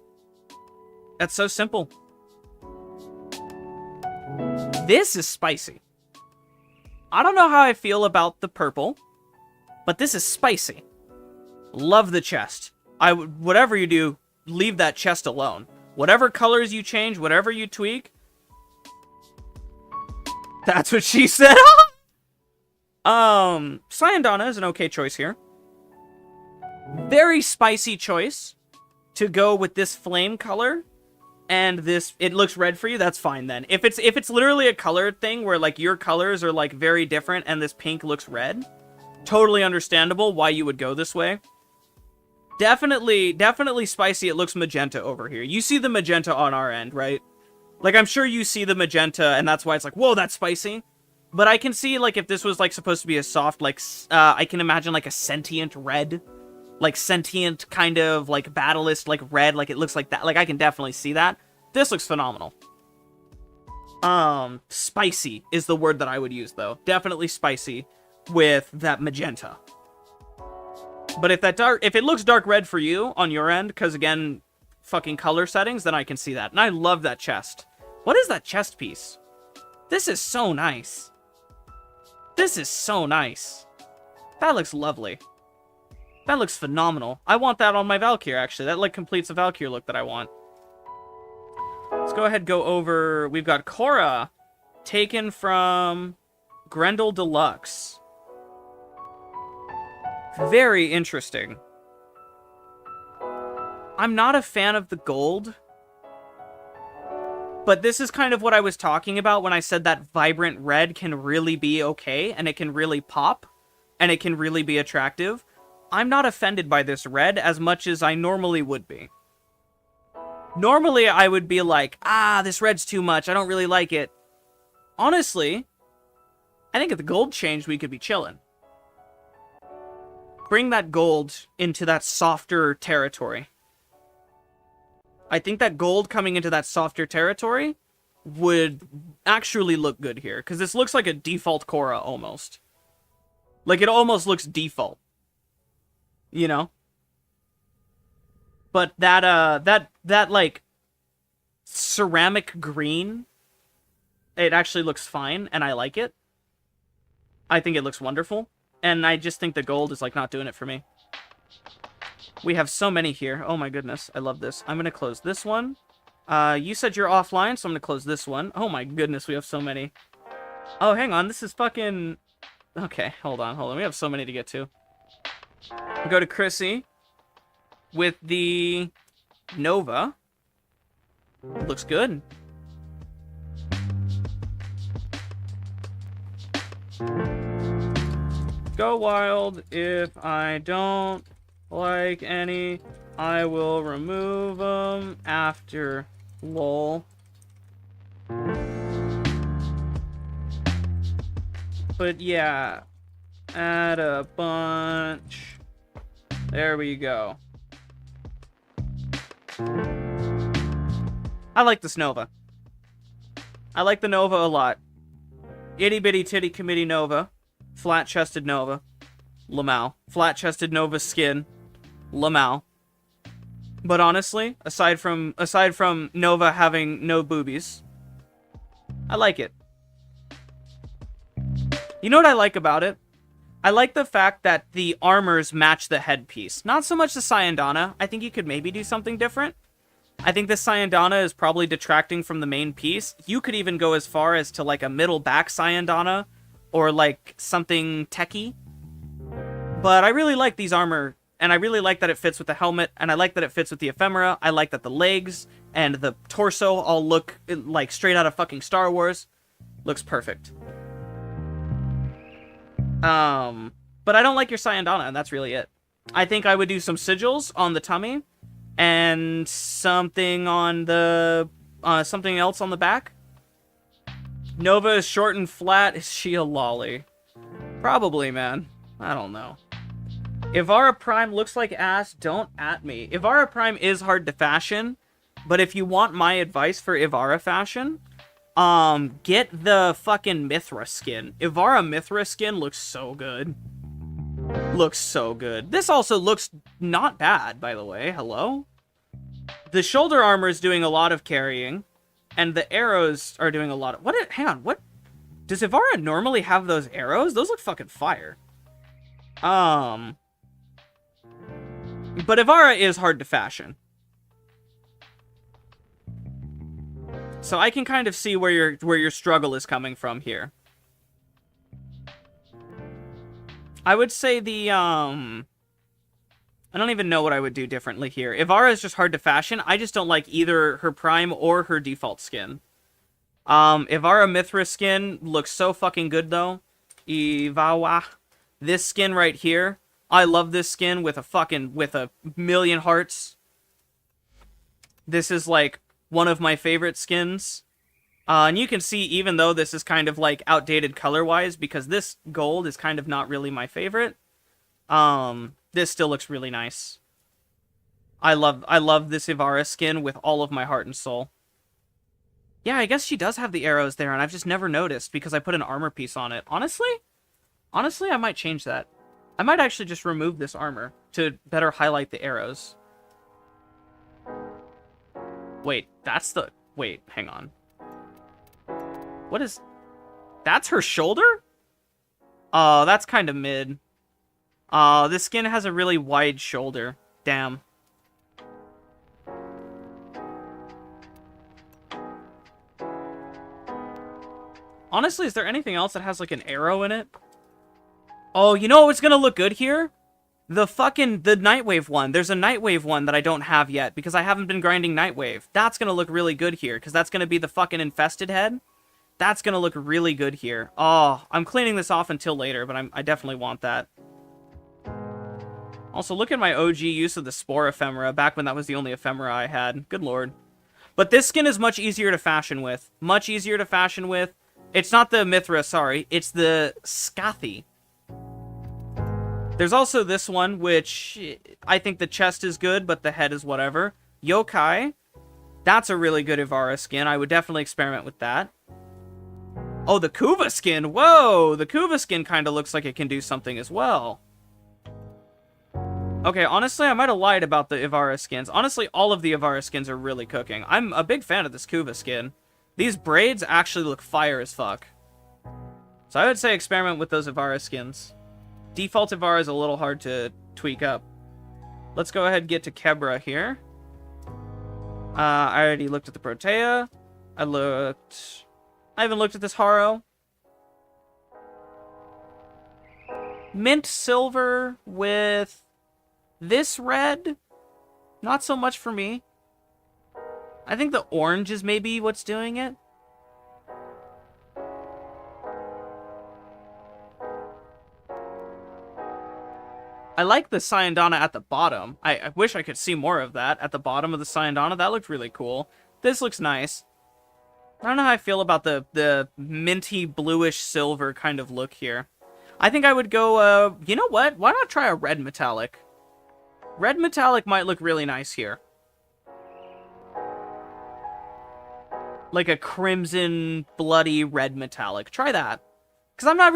That's so simple. This is spicy. I don't know how I feel about the purple, but this is spicy. Love the chest. Whatever you do, leave that chest alone. Whatever colors you change, whatever you tweak. That's what she said. Sayandana is an okay choice here. Very spicy choice to go with this flame color. And this, it looks red for you, that's fine then. If it's literally a color thing where like your colors are like very different and this pink looks red, totally understandable why you would go this way. Definitely spicy. It looks magenta over here. You see the magenta on our end, right? Like, I'm sure you see the magenta, and that's why it's like, whoa, that's spicy. But I can see, like, if this was, like, supposed to be a soft, like, I can imagine, like, a sentient red. Like, sentient kind of, like, battlist, like, red. Like, it looks like that. Like, I can definitely see that. This looks phenomenal. Spicy is the word that I would use, though. Definitely spicy with that magenta. But if it looks dark red for you on your end, because again, fucking color settings, then I can see that. And I love that chest. What is that chest piece? This is so nice. This is so nice. That looks lovely. That looks phenomenal. I want that on my Valkyr, actually. That, like, completes the Valkyr look that I want. Let's go ahead and go over... We've got Korra, taken from Grendel Deluxe. Very interesting. I'm not a fan of the gold. But this is kind of what I was talking about when I said that vibrant red can really be okay, and it can really pop, and it can really be attractive. I'm not offended by this red as much as I normally would be. Normally, I would be like, this red's too much, I don't really like it. Honestly, I think if the gold changed, we could be chilling. Bring that gold into that softer territory. I think that gold coming into that softer territory would actually look good here. Because this looks like a default Korra, almost. Like, it almost looks default. You know? But that, like, ceramic green, it actually looks fine, and I like it. I think it looks wonderful. And I just think the gold is, like, not doing it for me. We have so many here. Oh my goodness, I love this. I'm going to close this one. You said you're offline, so I'm gonna close this one. Oh my goodness, we have so many. Oh, hang on, this is fucking... Okay, hold on. We have so many to get to. We'll go to Chrissy with the Nova. Looks good. Go wild. If I don't like any, I will remove them after. Lol. But yeah, add a bunch. There we go. I like this Nova. I like the Nova a lot. Itty bitty titty committee Nova. Flat chested Nova. Lamau. Flat chested Nova skin. Lamau. But honestly, aside from Nova having no boobies, I like it. You know what I like about it? I like the fact that the armors match the headpiece. Not so much the Syandana. I think you could maybe do something different. I think the Syandana is probably detracting from the main piece. You could even go as far as to like a middle back Syandana or like something techie. But I really like these armor, and I really like that it fits with the helmet, and I like that it fits with the ephemera. I like that the legs and the torso all look like straight out of fucking Star Wars. Looks perfect. But I don't like your Syandana, and that's really it. I think I would do some sigils on the tummy, and something on the, something else on the back. Nova is short and flat. Is she a lolly? Probably, man. I don't know. Ivara Prime looks like ass. Don't at me. Ivara Prime is hard to fashion, but if you want my advice for Ivara fashion, get the fucking Mithra skin. Ivara Mithra skin looks so good. Looks so good. This also looks not bad, by the way. Hello? The shoulder armor is doing a lot of carrying, and the arrows are doing a lot of... Hang on, what? Does Ivara normally have those arrows? Those look fucking fire. But Ivara is hard to fashion. So I can kind of see where your struggle is coming from here. I would say the, I don't even know what I would do differently here. Ivara is just hard to fashion. I just don't like either her prime or her default skin. Ivara Mithra skin looks so fucking good, though. Ivawa. This skin right here. I love this skin with a million hearts. This is, like, one of my favorite skins. And you can see, even though this is kind of, like, outdated color-wise, because this gold is kind of not really my favorite, this still looks really nice. I love this Ivara skin with all of my heart and soul. Yeah, I guess she does have the arrows there, and I've just never noticed because I put an armor piece on it. Honestly, I might change that. I might actually just remove this armor to better highlight the arrows. Wait, wait, hang on. What is... That's her shoulder? Oh, that's kind of mid. Oh, this skin has a really wide shoulder. Damn. Honestly, is there anything else that has, like, an arrow in it? Oh, you know what's gonna look good here? The Nightwave one. There's a Nightwave one that I don't have yet, because I haven't been grinding Nightwave. That's gonna look really good here, because that's gonna be the fucking infested head. That's gonna look really good here. Oh, I'm cleaning this off until later, but I definitely want that. Also, look at my OG use of the Spore Ephemera, back when that was the only ephemera I had. Good lord. But this skin is much easier to fashion with. Much easier to fashion with. It's not the Mithra, sorry. It's the Skathi. There's also this one, which I think the chest is good, but the head is whatever. Yokai. That's a really good Ivara skin. I would definitely experiment with that. Oh, the Kuva skin. Whoa! The Kuva skin kind of looks like it can do something as well. Okay, honestly, I might have lied about the Ivara skins. Honestly, all of the Ivara skins are really cooking. I'm a big fan of this Kuva skin. These braids actually look fire as fuck. So I would say experiment with those Ivara skins. Default Ivara is a little hard to tweak up. Let's go ahead and get to Kebra here. I already looked at the Protea. I haven't looked at this Haro. Mint silver with this red. Not so much for me. I think the orange is maybe what's doing it. I like the Syandana at the bottom. I wish I could see more of that at the bottom of the Syandana. That looked really cool. This looks nice. I don't know how I feel about the minty bluish silver kind of look here. I think I would go, you know what? Why not try a red metallic? Red metallic might look really nice here. Like a crimson, bloody red metallic. Try that. Because I'm not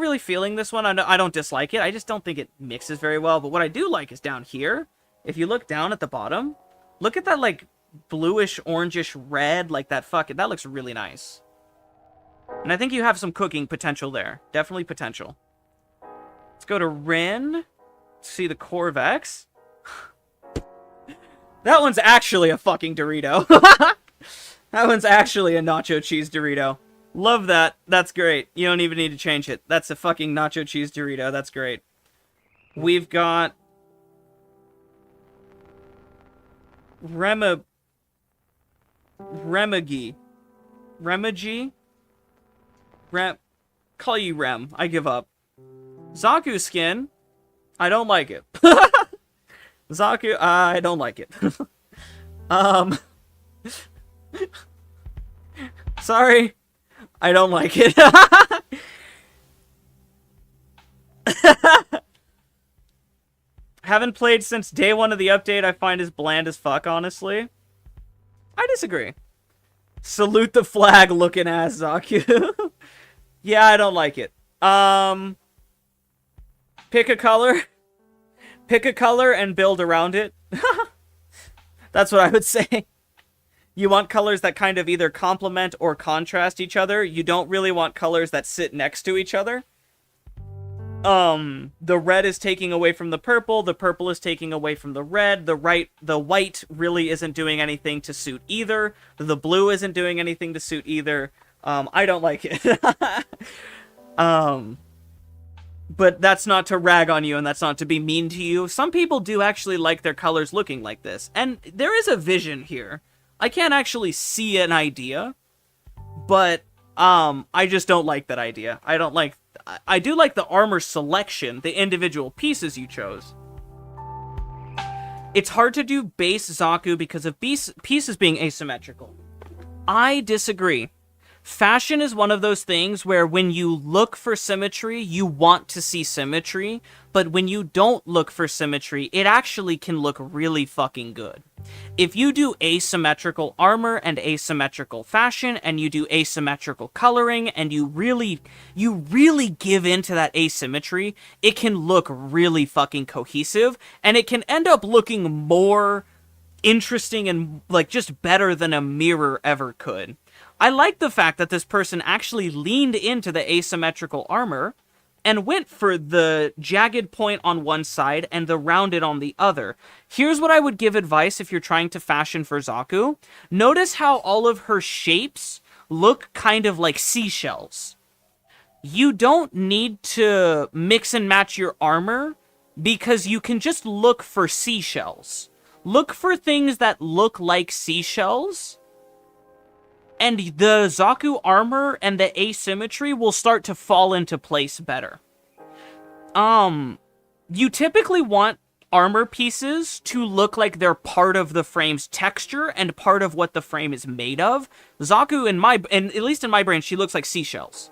really feeling this one. I don't dislike it. I just don't think it mixes very well. But what I do like is down here. If you look down at the bottom, look at that, like, bluish, orangish red. Like, that looks really nice. And I think you have some cooking potential there. Definitely potential. Let's go to Rin. See the Corvex. That one's actually a fucking Dorito. That one's actually a nacho cheese Dorito. Love that. That's great. You don't even need to change it. That's a fucking nacho cheese Dorito. That's great. We've got Remigi. Call you Rem. I give up. Zaku skin. I don't like it. Zaku, I don't like it. Sorry. I don't like it. Haven't played since day one of the update. I find as bland as fuck, honestly. I disagree. Salute the flag looking ass, Zaku. Yeah, I don't like it. Pick a color. Pick a color and build around it. That's what I would say. You want colors that kind of either complement or contrast each other. You don't really want colors that sit next to each other. The red is taking away from the purple is taking away from the red, the white really isn't doing anything to suit either, the blue isn't doing anything to suit either. I don't like it. But that's not to rag on you, and that's not to be mean to you. Some people do actually like their colors looking like this, and there is a vision here. I can't actually see an idea, but, I just don't like that idea. I do like the armor selection, the individual pieces you chose. It's hard to do base Zaku because of pieces being asymmetrical. I disagree. Fashion is one of those things where when you look for symmetry, you want to see symmetry, but when you don't look for symmetry, it actually can look really fucking good. If you do asymmetrical armor and asymmetrical fashion, and you do asymmetrical coloring, and you really give into that asymmetry, it can look really fucking cohesive, and it can end up looking more interesting and, like, just better than a mirror ever could. I like the fact that this person actually leaned into the asymmetrical armor and went for the jagged point on one side and the rounded on the other. Here's what I would give advice if you're trying to fashion for Zaku. Notice how all of her shapes look kind of like seashells. You don't need to mix and match your armor because you can just look for seashells. Look for things that look like seashells, and the Zaku armor and the asymmetry will start to fall into place better. You typically want armor pieces to look like they're part of the frame's texture and part of what the frame is made of. Zaku, and at least in my brain, she looks like seashells.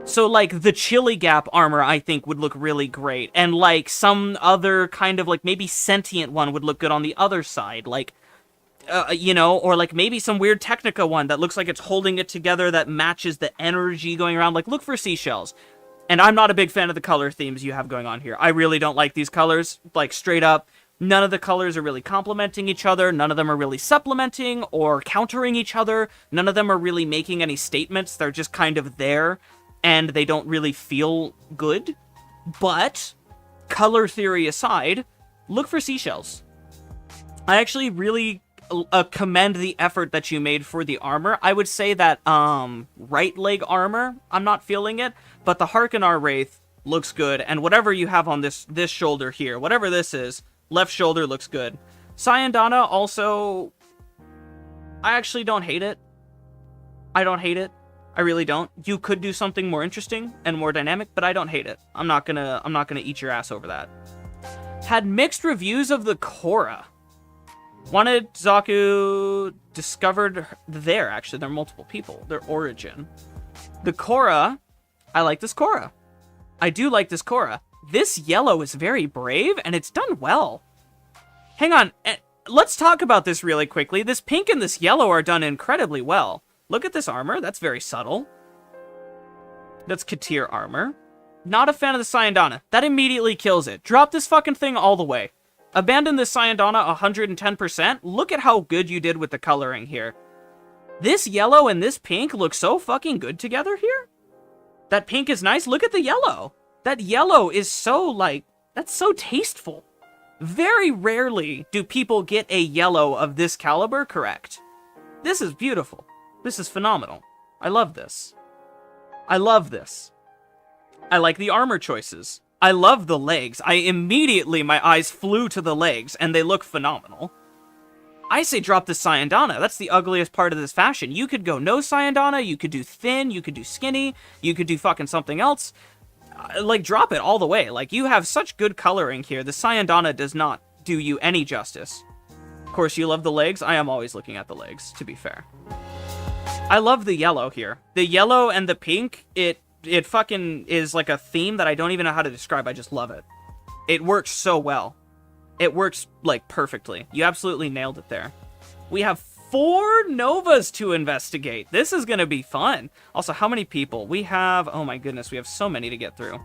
So, like, the Chili Gap armor, I think, would look really great. And, like, some other kind of, like, maybe sentient one would look good on the other side. Like, you know, or, like, maybe some weird Technica one that looks like it's holding it together that matches the energy going around. Like, look for seashells. And I'm not a big fan of the color themes you have going on here. I really don't like these colors. Like, straight up, none of the colors are really complementing each other. None of them are really supplementing or countering each other. None of them are really making any statements. They're just kind of there. And they don't really feel good. But, color theory aside, look for seashells. I actually really commend the effort that you made for the armor. I would say that right leg armor, I'm not feeling it, but the Harkonnen Wraith looks good, and whatever you have on this shoulder here, whatever this is, left shoulder looks good. Syandana also, I actually don't hate it. I don't hate it. I really don't. You could do something more interesting and more dynamic, but I don't hate it. I'm not gonna eat your ass over that. Had mixed reviews of the Korra. Wanted Zaku discovered there, actually. There are multiple people. Their origin. The Korra, I like this Korra. I do like this Korra. This yellow is very brave, and it's done well. Hang on. Let's talk about this really quickly. This pink and this yellow are done incredibly well. Look at this armor. That's very subtle. That's Katir armor. Not a fan of the Syandana. That immediately kills it. Drop this fucking thing all the way. Abandon this Syandana 110%. Look at how good you did with the coloring here. This yellow and this pink look so fucking good together here. That pink is nice. Look at the yellow. That yellow is so, like, that's so tasteful. Very rarely do people get a yellow of this caliber correct. This is beautiful. This is phenomenal. I love this. I love this. I like the armor choices. I love the legs. My eyes flew to the legs, and they look phenomenal. I say drop the Syandana. That's the ugliest part of this fashion. You could go no Syandana, you could do thin, you could do skinny, you could do fucking something else. Like, drop it all the way. Like, you have such good coloring here. The Syandana does not do you any justice. Of course, you love the legs. I am always looking at the legs, to be fair. I love the yellow here. The yellow and the pink, it fucking is like a theme that I don't even know how to describe. I just love it. It works so well. It works, like, perfectly. You absolutely nailed it there. We have 4 Novas to investigate. This is gonna be fun. Also, how many people? We have, oh my goodness, we have so many to get through.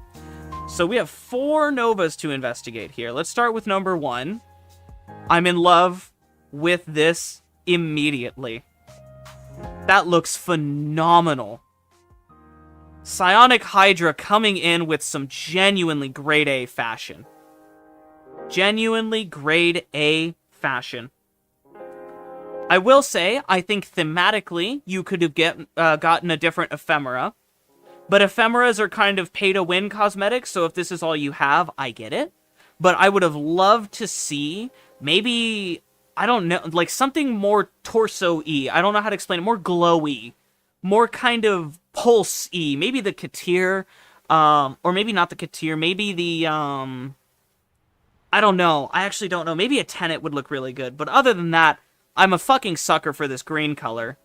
So we have 4 Novas to investigate here. Let's start with number 1. I'm in love with this immediately. That looks phenomenal. Psionic Hydra coming in with some genuinely grade A fashion. Genuinely grade A fashion. I will say, I think thematically, you could have gotten a different ephemera. But ephemeras are kind of pay-to-win cosmetics, so if this is all you have, I get it. But I would have loved to see, maybe, I don't know, like something more torso-y. I don't know how to explain it. More glowy. More kind of pulse-y. Maybe the Katir, or maybe not the Katir. Maybe the, I don't know. I actually don't know. Maybe a Tenet would look really good. But other than that, I'm a fucking sucker for this green color.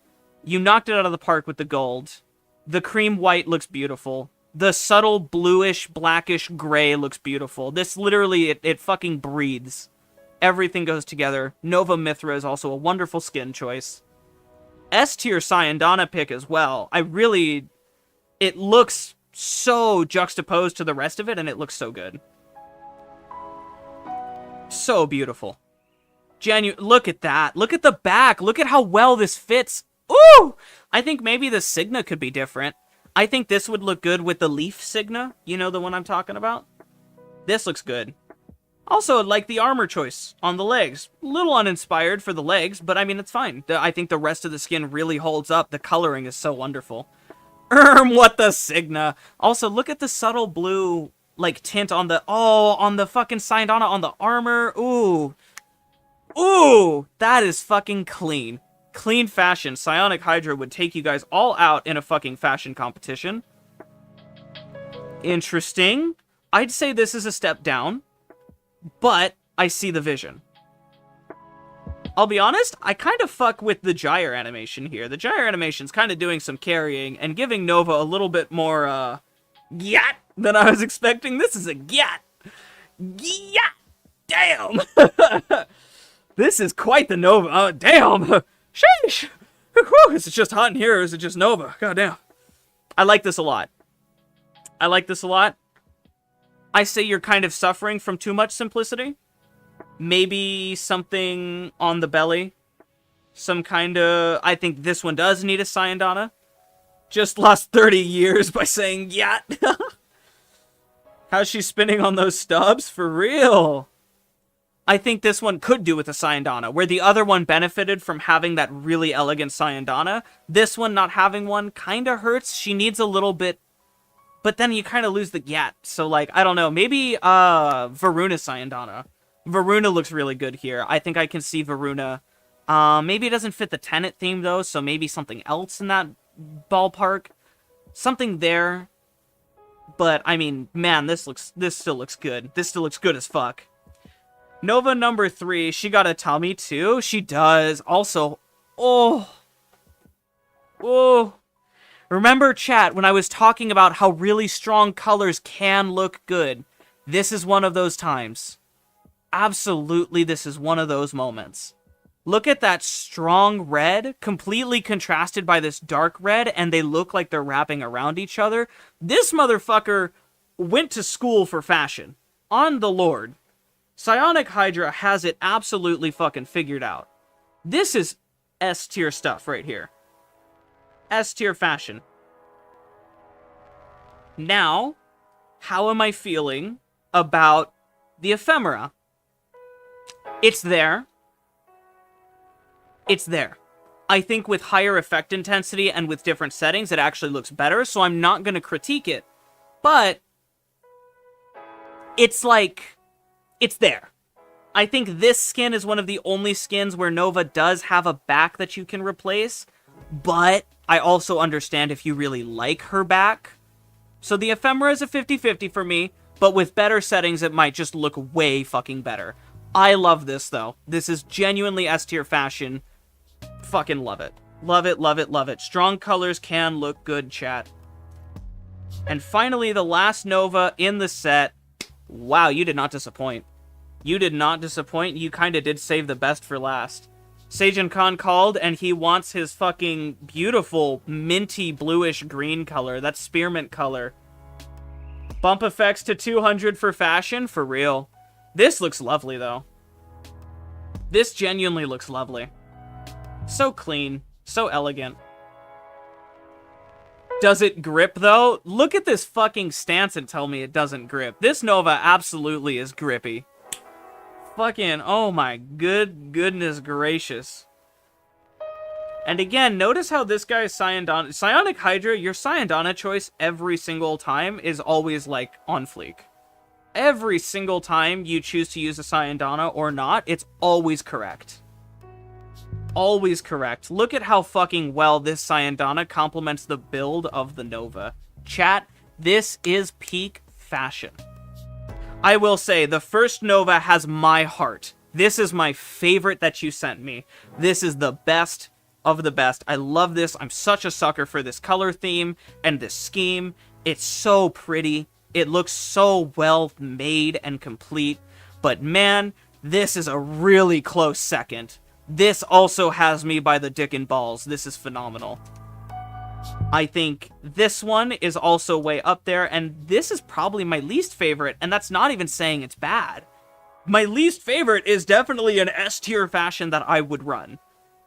You knocked it out of the park with the gold. The cream white looks beautiful. The subtle bluish, blackish gray looks beautiful. This literally, it fucking breathes. Everything goes together. Nova Mithra is also a wonderful skin choice. S-tier Syandana pick as well. It looks so juxtaposed to the rest of it, and it looks so good. So beautiful. Look at that. Look at the back. Look at how well this fits. Ooh! I think maybe the Signa could be different. I think this would look good with the Leaf Signa. You know the one I'm talking about? This looks good. Also, like the armor choice on the legs. A little uninspired for the legs, but I mean, it's fine. I think the rest of the skin really holds up. The coloring is so wonderful. What the Signa. Also, look at the subtle blue, like, tint on the... Oh, on the fucking Syandana, on the armor. Ooh. Ooh, that is fucking clean. Clean fashion. Psionic Hydra would take you guys all out in a fucking fashion competition. Interesting. I'd say this is a step down, but I see the vision. I'll be honest, I kind of fuck with the gyre animation here. The gyre animation's kind of doing some carrying and giving Nova a little bit more, gyat than I was expecting. This is a gyat. Gyat! Damn! This is quite the Nova. Damn! Sheesh! Whew, is it just hot in here, or is it just Nova? God damn. I like this a lot. I like this a lot. I say you're kind of suffering from too much simplicity. Maybe something on the belly. Some kind of... I think this one does need a Syandana. Just lost 30 years by saying yacht. How's she spinning on those stubs? For real. I think this one could do with a Syandana, where the other one benefited from having that really elegant Syandana. This one not having one kind of hurts. She needs a little bit, but then you kind of lose the yat. So, like, I don't know. Maybe Varuna Syandana. Varuna looks really good here. I think I can see Varuna. Maybe it doesn't fit the Tenet theme, though, so maybe something else in that ballpark. Something there. But, I mean, man, this still looks good. This still looks good as fuck. Nova number 3, she got a tummy too? She does. Also, oh. Remember, chat, when I was talking about how really strong colors can look good? This is one of those times. Absolutely, this is one of those moments. Look at that strong red, completely contrasted by this dark red, and they look like they're wrapping around each other. This motherfucker went to school for fashion. On the Lord. Psionic Hydra has it absolutely fucking figured out. This is S-tier stuff right here. S-tier fashion. Now, how am I feeling about the ephemera? It's there. It's there. I think with higher effect intensity and with different settings, it actually looks better, so I'm not going to critique it. But it's like, it's there. I think this skin is one of the only skins where Nova does have a back that you can replace, but I also understand if you really like her back. So the ephemera is a 50-50 for me, but with better settings, it might just look way fucking better. I love this, though. This is genuinely S-tier fashion. Fucking love it. Love it, love it, love it. Strong colors can look good, chat. And finally, the last Nova in the set. Wow, you did not disappoint. You did not disappoint. You kind of did save the best for last. Seijin Khan called, and he wants his fucking beautiful minty bluish green color. That's spearmint color. Bump effects to 200 for fashion? For real. This looks lovely, though. This genuinely looks lovely. So clean. So elegant. Does it grip, though? Look at this fucking stance and tell me it doesn't grip. This Nova absolutely is grippy. Fucking, oh my goodness gracious. And again, notice how this guy's Syandana... Psionic Hydra, your Syandana choice every single time is always, like, on fleek. Every single time you choose to use a Syandana or not, it's always correct. Always correct. Look at how fucking well this Syandana complements the build of the Nova. Chat, this is peak fashion. I will say, the first Nova has my heart. This is my favorite that you sent me. This is the best of the best. I love this. I'm such a sucker for this color theme and this scheme. It's so pretty. It looks so well made and complete. But man, this is a really close second. This also has me by the dick and balls. This is phenomenal. I think this one is also way up there, and this is probably my least favorite, and that's not even saying it's bad. My least favorite is definitely an S-tier fashion that I would run.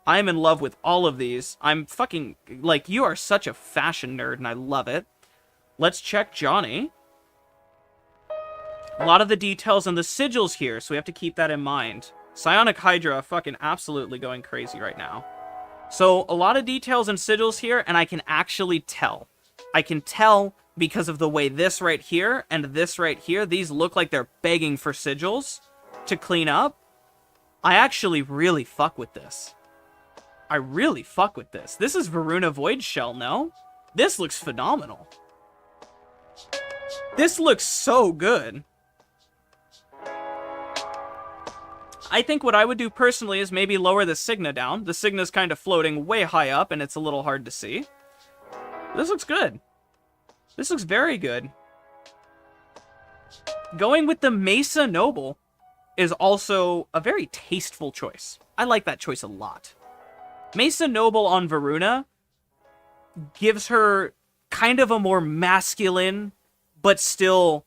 I'm in love with all of these. I'm fucking, like, you are such a fashion nerd, and I love it. Let's check Johnny. A lot of the details and the sigils here, so we have to keep that in mind. Psionic Hydra fucking absolutely going crazy right now. So, a lot of details and sigils here, and I can actually tell. I can tell because of the way this right here and this right here, these look like they're begging for sigils to clean up. I actually really fuck with this. I really fuck with this. This is Varuna Void Shell, no? This looks phenomenal. This looks so good. I think what I would do personally is maybe lower the Signa down. The Signa's kind of floating way high up, and it's a little hard to see. This looks good. This looks very good. Going with the Mesa Noble is also a very tasteful choice. I like that choice a lot. Mesa Noble on Varuna gives her kind of a more masculine, but still...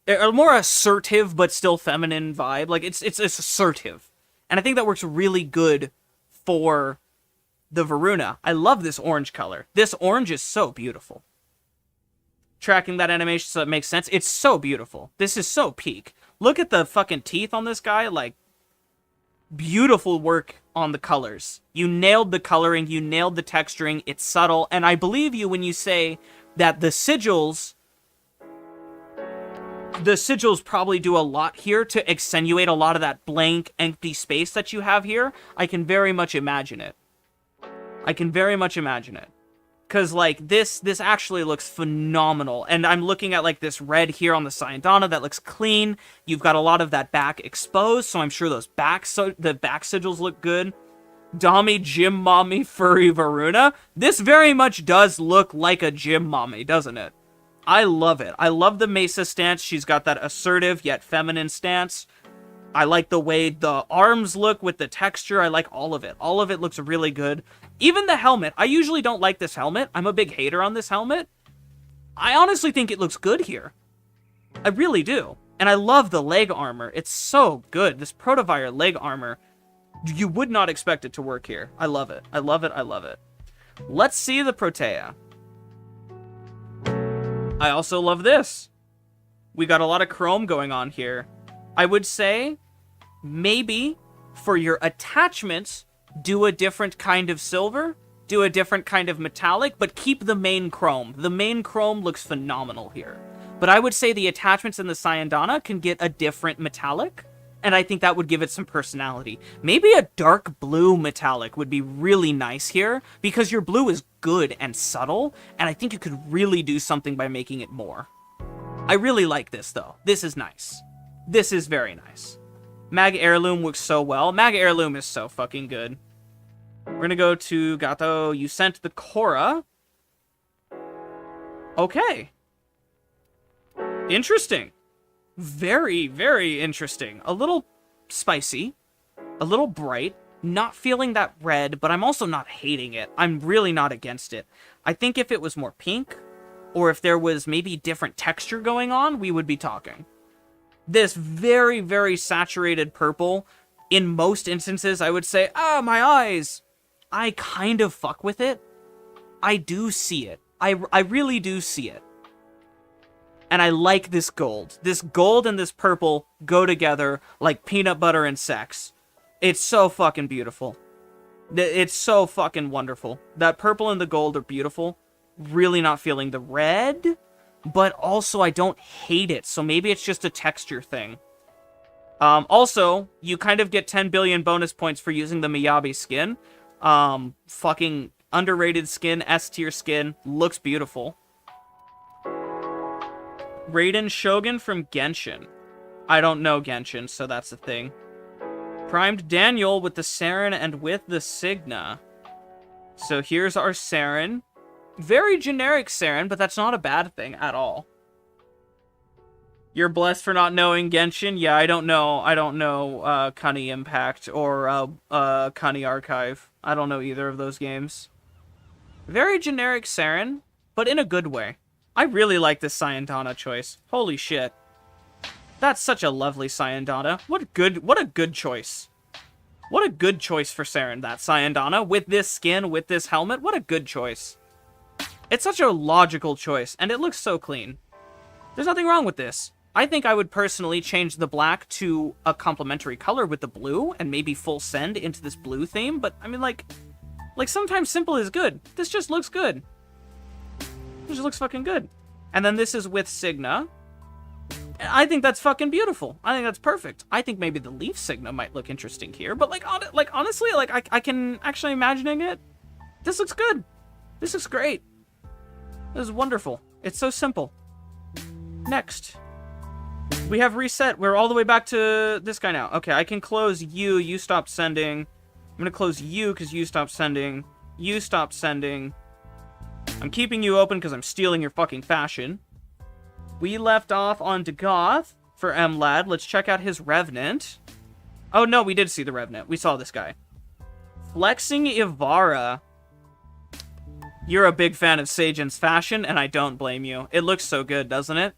a more assertive, but still feminine vibe. Like, it's assertive. And I think that works really good for the Varuna. I love this orange color. This orange is so beautiful. Tracking that animation so it makes sense. It's so beautiful. This is so peak. Look at the fucking teeth on this guy. Like, Beautiful work on the colors. You nailed the coloring, you nailed the texturing, it's subtle, and I believe you when you say that the sigils probably do a lot here to accentuate a lot of that blank, empty space that you have here. I can very much imagine it. Because, like, this actually looks phenomenal. And I'm looking at, like, this red here on the Sayandana that looks clean. You've got a lot of that back exposed, so I'm sure those the back sigils look good. Dami, Gym Mommy, Furry Varuna. This very much does look like a Gym Mommy, doesn't it? I love it. I love the Mesa stance. She's got that assertive yet feminine stance. I like the way the arms look with the texture. I like all of it. All of it looks really good. Even the helmet. I usually don't like this helmet. I'm a big hater on this helmet. I honestly think it looks good here. I really do. And I love the leg armor. It's so good. This Protovire leg armor. You would not expect it to work here. I love it. I love it. I love it. Let's see the Protea. I also love this. We got a lot of chrome going on here. I would say, maybe, for your attachments, do a different kind of silver, do a different kind of metallic, but keep the main chrome. The main chrome looks phenomenal here. But I would say the attachments in the Sayandana can get a different metallic, and I think that would give it some personality. Maybe a dark blue metallic would be really nice here, because your blue is good and subtle, and I think you could really do something by making it more. I really like this, though. This is nice. This is very nice. Mag Heirloom works so well. Mag Heirloom is so fucking good. We're gonna go to Gato. You sent the Korra. Okay. Interesting. Very, very interesting. A little spicy. A little bright. Not feeling that red, but I'm also not hating it. I'm really not against it. I think if it was more pink, or if there was maybe different texture going on, we would be talking. This very, very saturated purple, in most instances, I would say, my eyes. I kind of fuck with it. I do see it. I really do see it. And I like this gold. This gold and this purple go together like peanut butter and sex. It's so fucking beautiful. It's so fucking wonderful. That purple and the gold are beautiful. Really not feeling the red. But also, I don't hate it, so maybe it's just a texture thing. Also, you kind of get 10 billion bonus points for using the Miyabi skin. Fucking underrated skin, S-tier skin, looks beautiful. Raiden Shogun from Genshin. I don't know Genshin, so that's the thing. Primed Daniel with the Saren and with the Signa. So here's our Saren. Very generic Saren, but that's not a bad thing at all. You're blessed for not knowing Genshin? Yeah, I don't know Kunny Impact or Kunny Archive. I don't know either of those games. Very generic Saren, but in a good way. I really like this Sayandana choice. Holy shit. That's such a lovely Sayandana. What a good choice. What a good choice for Saren, that Sayandana. With this skin, with this helmet, what a good choice. It's such a logical choice, and it looks so clean. There's nothing wrong with this. I think I would personally change the black to a complementary color with the blue, and maybe full send into this blue theme, but, I mean, like sometimes simple is good. This just looks good. This just looks fucking good. And then this is with Signa. I think that's fucking beautiful. I think that's perfect. I think maybe the Leaf Signa might look interesting here, but, honestly, I can actually imagining it. This looks good. This looks great. This is wonderful. It's so simple. Next. We have reset. We're all the way back to this guy now. Okay, I can close you. You stopped sending. I'm going to close you because you stopped sending. You stopped sending. I'm keeping you open because I'm stealing your fucking fashion. We left off on Dagoth for M-Lad. Let's check out his Revenant. Oh, no, we did see the Revenant. We saw this guy. Flexing Ivara. You're a big fan of Seijin's fashion, and I don't blame you. It looks so good, doesn't it?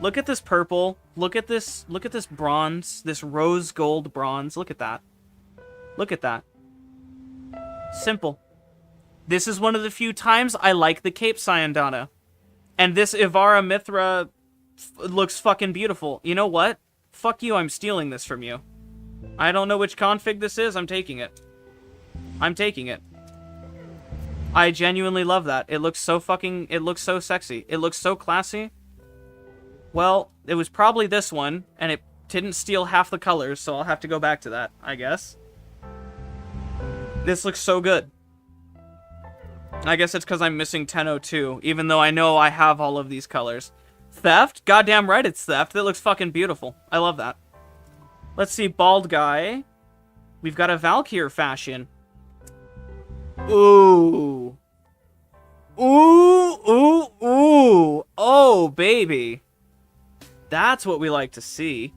Look at this purple. Look at this bronze. This rose gold bronze. Look at that. Look at that. Simple. This is one of the few times I like the Cape Sayandana. And this Ivara Mithra looks fucking beautiful. You know what? Fuck you, I'm stealing this from you. I don't know which config this is. I'm taking it. I'm taking it. I genuinely love that. It looks so fucking... It looks so sexy. It looks so classy. Well, it was probably this one, and it didn't steal half the colors, so I'll have to go back to that, I guess. This looks so good. I guess it's because I'm missing 1002, even though I know I have all of these colors. Theft? Goddamn right it's theft. That looks fucking beautiful. I love that. Let's see, bald guy. We've got a Valkyr fashion. Ooh. Ooh, ooh, ooh. Oh, baby. That's what we like to see.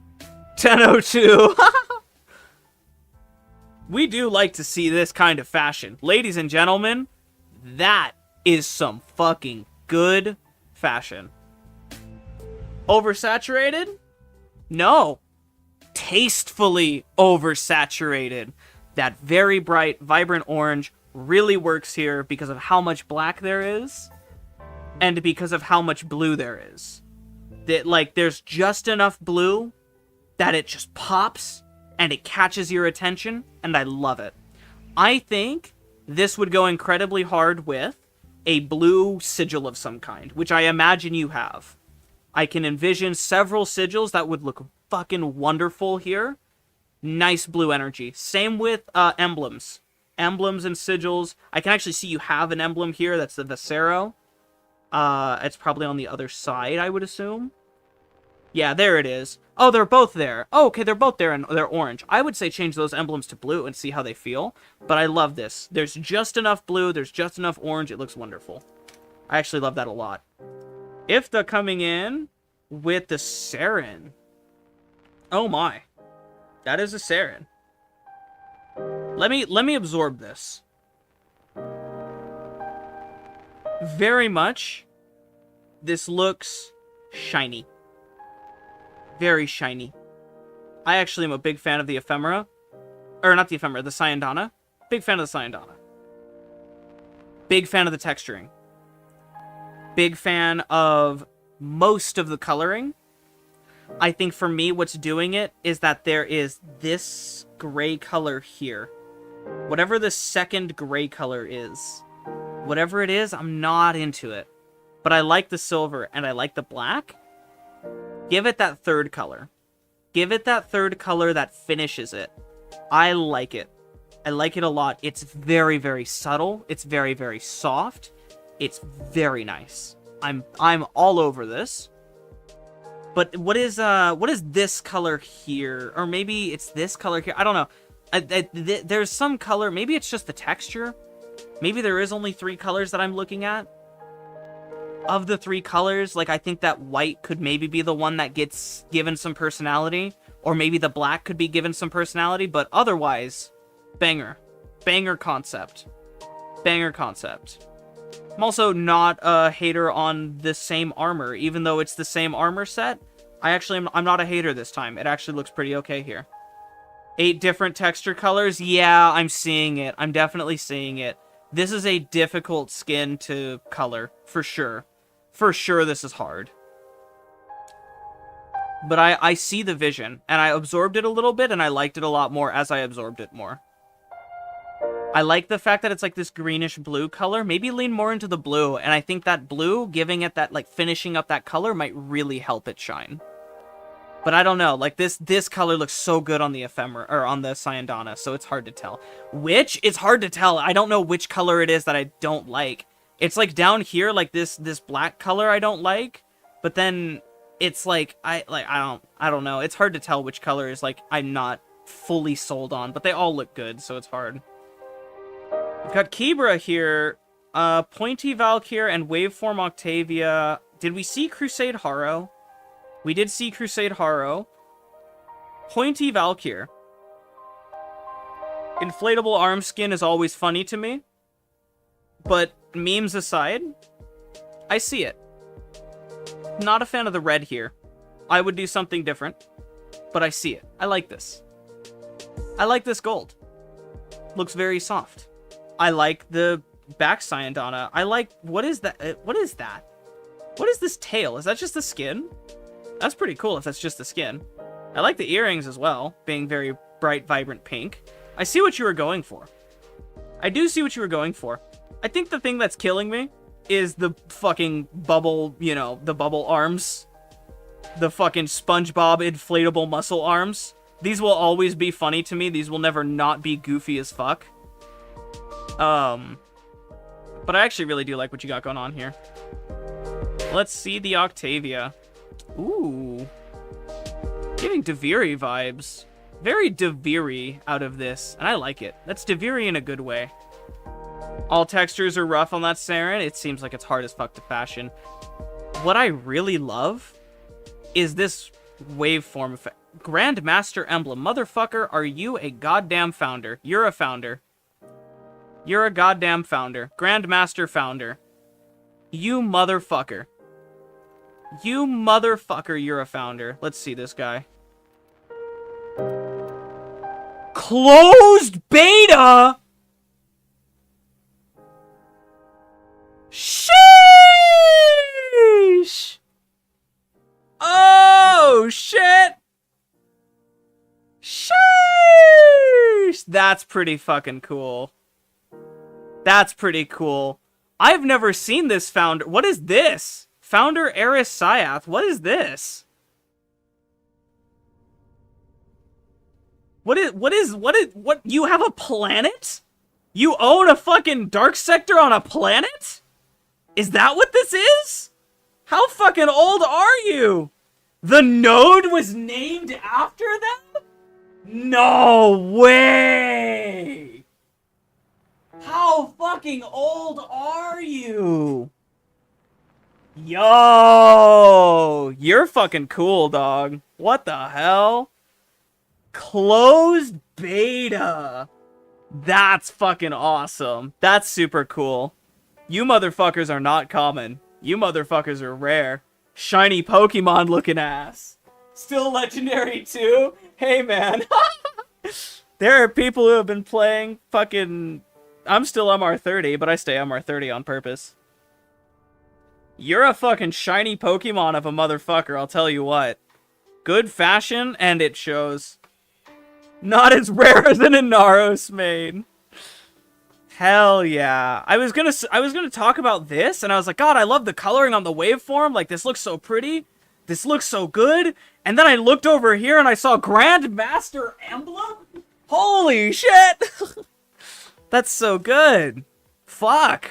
1002. We do like to see this kind of fashion. Ladies and gentlemen, that is some fucking good fashion. Oversaturated? No. Tastefully oversaturated. That very bright, vibrant orange really works here because of how much black there is and because of how much blue there is. That, like, there's just enough blue that it just pops and it catches your attention, and I love it. I think this would go incredibly hard with a blue sigil of some kind, which I imagine you have. I can envision several sigils that would look fucking wonderful here. Nice blue energy. Same with emblems. Emblems and sigils. I can actually see you have an emblem here. That's the Viscero. It's probably on the other side, I would assume. Yeah, there it is. Oh, they're both there. Oh, okay, they're both there and they're orange. I would say change those emblems to blue and see how they feel. But I love this. There's just enough blue. There's just enough orange. It looks wonderful. I actually love that a lot. Ifta coming in with the Saren. Oh my. That is a Saren. Let me absorb this. Very much. This looks shiny. Very shiny. I actually am a big fan of the ephemera. Or not the ephemera, the Syandana. Big fan of the Syandana. Big fan of the texturing. Big fan of most of the coloring. I think for me, what's doing it is that there is this gray color here. Whatever the second gray color is. Whatever it is, I'm not into it. But I like the silver and I like the black. Give it that third color. Give it that third color that finishes it. I like it. I like it a lot. It's very, very subtle. It's very, very soft. It's very nice. I'm all over this. But what is this color here? Or maybe it's this color here. I don't know. There's some color. Maybe it's just the texture. Maybe there is only 3 colors that I'm looking at. Of the 3 colors, like, I think that white could maybe be the one that gets given some personality. Or maybe the black could be given some personality. But otherwise, banger. Banger concept. Banger concept. I'm also not a hater on the same armor. Even though it's the same armor set, I'm not a hater this time. It actually looks pretty okay here. 8 different texture colors. Yeah, I'm seeing it. I'm definitely seeing it. This is a difficult skin to color, for sure. For sure, this is hard. But I see the vision, and I absorbed it a little bit, and I liked it a lot more as I absorbed it more. I like the fact that it's like this greenish blue color. Maybe lean more into the blue, and I think that blue, giving it that, like, finishing up that color might really help it shine. But I don't know, like, this color looks so good on the ephemera, or on the Syandana, so it's hard to tell. It's hard to tell. I don't know which color it is that I don't like. It's like down here, like this black color I don't like, but then it's like I don't know. It's hard to tell which color is like I'm not fully sold on, but they all look good, so it's hard. We've got Kibra here, Pointy Valkyr and Waveform Octavia. Did we see Crusade Haro? We did see Crusade Haro. Pointy Valkyr. Inflatable arm skin is always funny to me. But memes aside, I see it. Not a fan of the red here. I would do something different. But I see it. I like this. I like this gold. Looks very soft. I like the back Syandana. I like... What is that? What is that? What is this tail? Is that just the skin? That's pretty cool if that's just the skin. I like the earrings as well, being very bright, vibrant pink. I see what you were going for. I do see what you were going for. I think the thing that's killing me is the fucking bubble, you know, the bubble arms. The fucking SpongeBob inflatable muscle arms. These will always be funny to me. These will never not be goofy as fuck. But I actually really do like what you got going on here. Let's see the Octavia. Ooh. Giving Deviri vibes. Very Deviri out of this, and I like it. That's Deviri in a good way. All textures are rough on that Saren. It seems like it's hard as fuck to fashion. What I really love is this waveform effect. Grandmaster emblem. Motherfucker, are you a goddamn founder? You're a founder. You're a goddamn founder. Grandmaster founder. You motherfucker. You motherfucker, you're a founder. Let's see this guy. Closed beta? Sheesh! Oh, shit! Sheesh! That's pretty fucking cool. That's pretty cool. I've never seen this founder. What is this? Founder Eris Syath. What is this? What? You have a planet? You own a fucking dark sector on a planet? Is that what this is? How fucking old are you? The node was named after them? No way! How fucking old are you? Yo! You're fucking cool, dog. What the hell? Closed beta. That's fucking awesome. That's super cool. You motherfuckers are not common. You motherfuckers are rare. Shiny Pokemon looking ass. Still legendary too? Hey man. There are people who have been playing fucking... I'm still MR30, but I stay MR30 on purpose. You're a fucking shiny Pokemon of a motherfucker, I'll tell you what. Good fashion, and it shows. Not as rare as an Inaros main. Hell yeah. I was gonna talk about this, and I was like, God, I love the coloring on the waveform. Like, this looks so pretty. This looks so good. And then I looked over here, and I saw Grandmaster Emblem? Holy shit! That's so good. Fuck.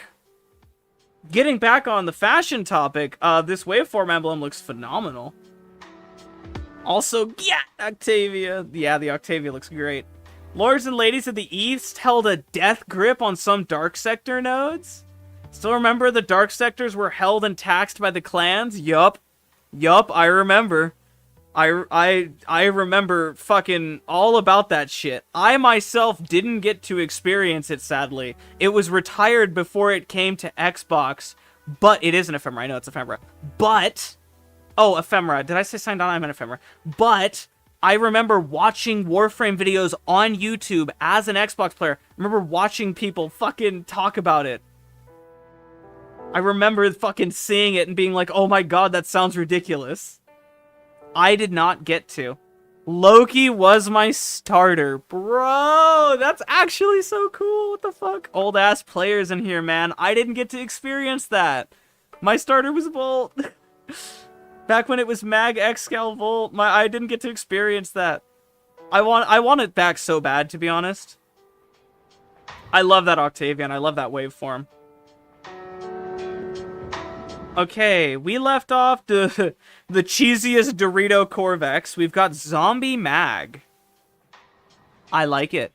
Getting back on the fashion topic, this waveform emblem looks phenomenal. Also, yeah, Octavia. Yeah, the Octavia looks great. Lords and ladies of the East held a death grip on some Dark Sector nodes. Still remember the Dark Sectors were held and taxed by the clans? Yup. Yup, I remember. I remember fucking all about that shit. I myself didn't get to experience it, sadly. It was retired before it came to Xbox. But it is an ephemera. I know it's ephemera. But... Oh, ephemera. Did I say signed on? I meant ephemera. But I remember watching Warframe videos on YouTube as an Xbox player. I remember watching people fucking talk about it. I remember fucking seeing it and being like, oh my god, that sounds ridiculous. I did not get to. Loki was my starter. Bro, that's actually so cool. What the fuck? Old ass players in here, man. I didn't get to experience that. My starter was Volt. Back when it was Mag Excal Volt, I didn't get to experience that. I want it back so bad, to be honest. I love that Octavian. I love that waveform. Okay, we left off the cheesiest Dorito Corvex. We've got Zombie Mag. I like it.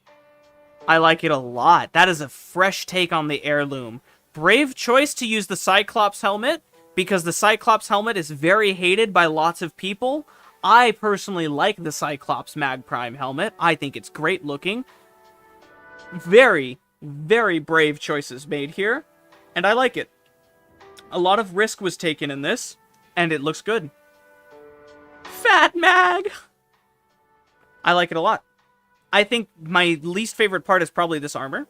I like it a lot. That is a fresh take on the heirloom. Brave choice to use the Cyclops helmet, because the Cyclops helmet is very hated by lots of people. I personally like the Cyclops Mag Prime helmet. I think it's great looking. Very, very brave choices made here, and I like it. A lot of risk was taken in this, and it looks good. Fat Mag! I like it a lot. I think my least favorite part is probably this armor.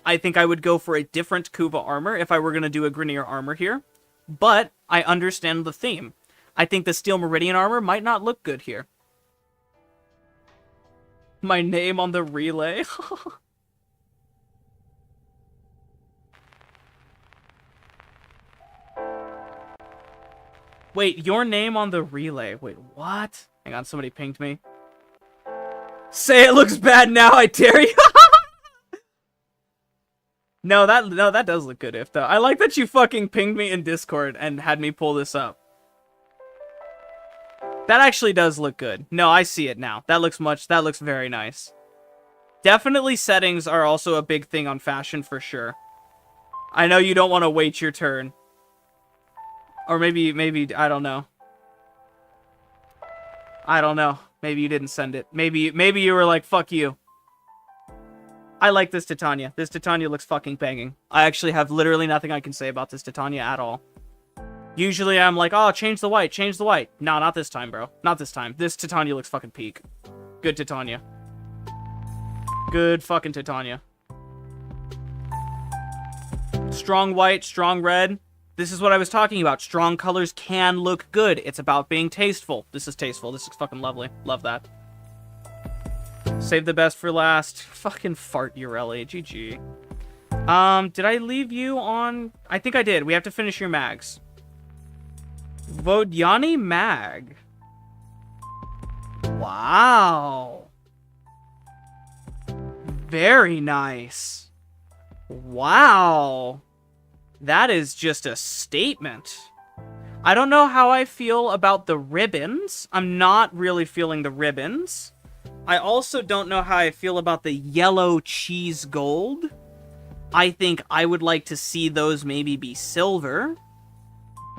I think I would go for a different Kuva armor if I were going to do a Grineer armor here. But I understand the theme. I think the Steel Meridian armor might not look good here. My name on the relay. Wait, your name on the relay. Wait, what? Hang on, somebody pinged me. Say it looks bad now, I dare you. No, that does look good, if though. I like that you fucking pinged me in Discord and had me pull this up. That actually does look good. No, I see it now. That looks very nice. Definitely settings are also a big thing on fashion for sure. I know you don't want to wait your turn. Or maybe, I don't know. I don't know. Maybe you didn't send it. Maybe you were like, fuck you. I like this Titania. This Titania looks fucking banging. I actually have literally nothing I can say about this Titania at all. Usually I'm like, oh, change the white, change the white. No, not this time, bro. Not this time. This Titania looks fucking peak. Good Titania. Good fucking Titania. Strong white, strong red. This is what I was talking about. Strong colors can look good. It's about being tasteful. This is tasteful. This is fucking lovely. Love that. Save the best for last. Fucking fart, Urelli. GG. Did I leave you on? I think I did. We have to finish your mags. Vodyani mag. Wow. Very nice. Wow. That is just a statement. I don't know how I feel about the ribbons. I'm not really feeling the ribbons. I also don't know how I feel about the yellow cheese gold. I think I would like to see those maybe be silver.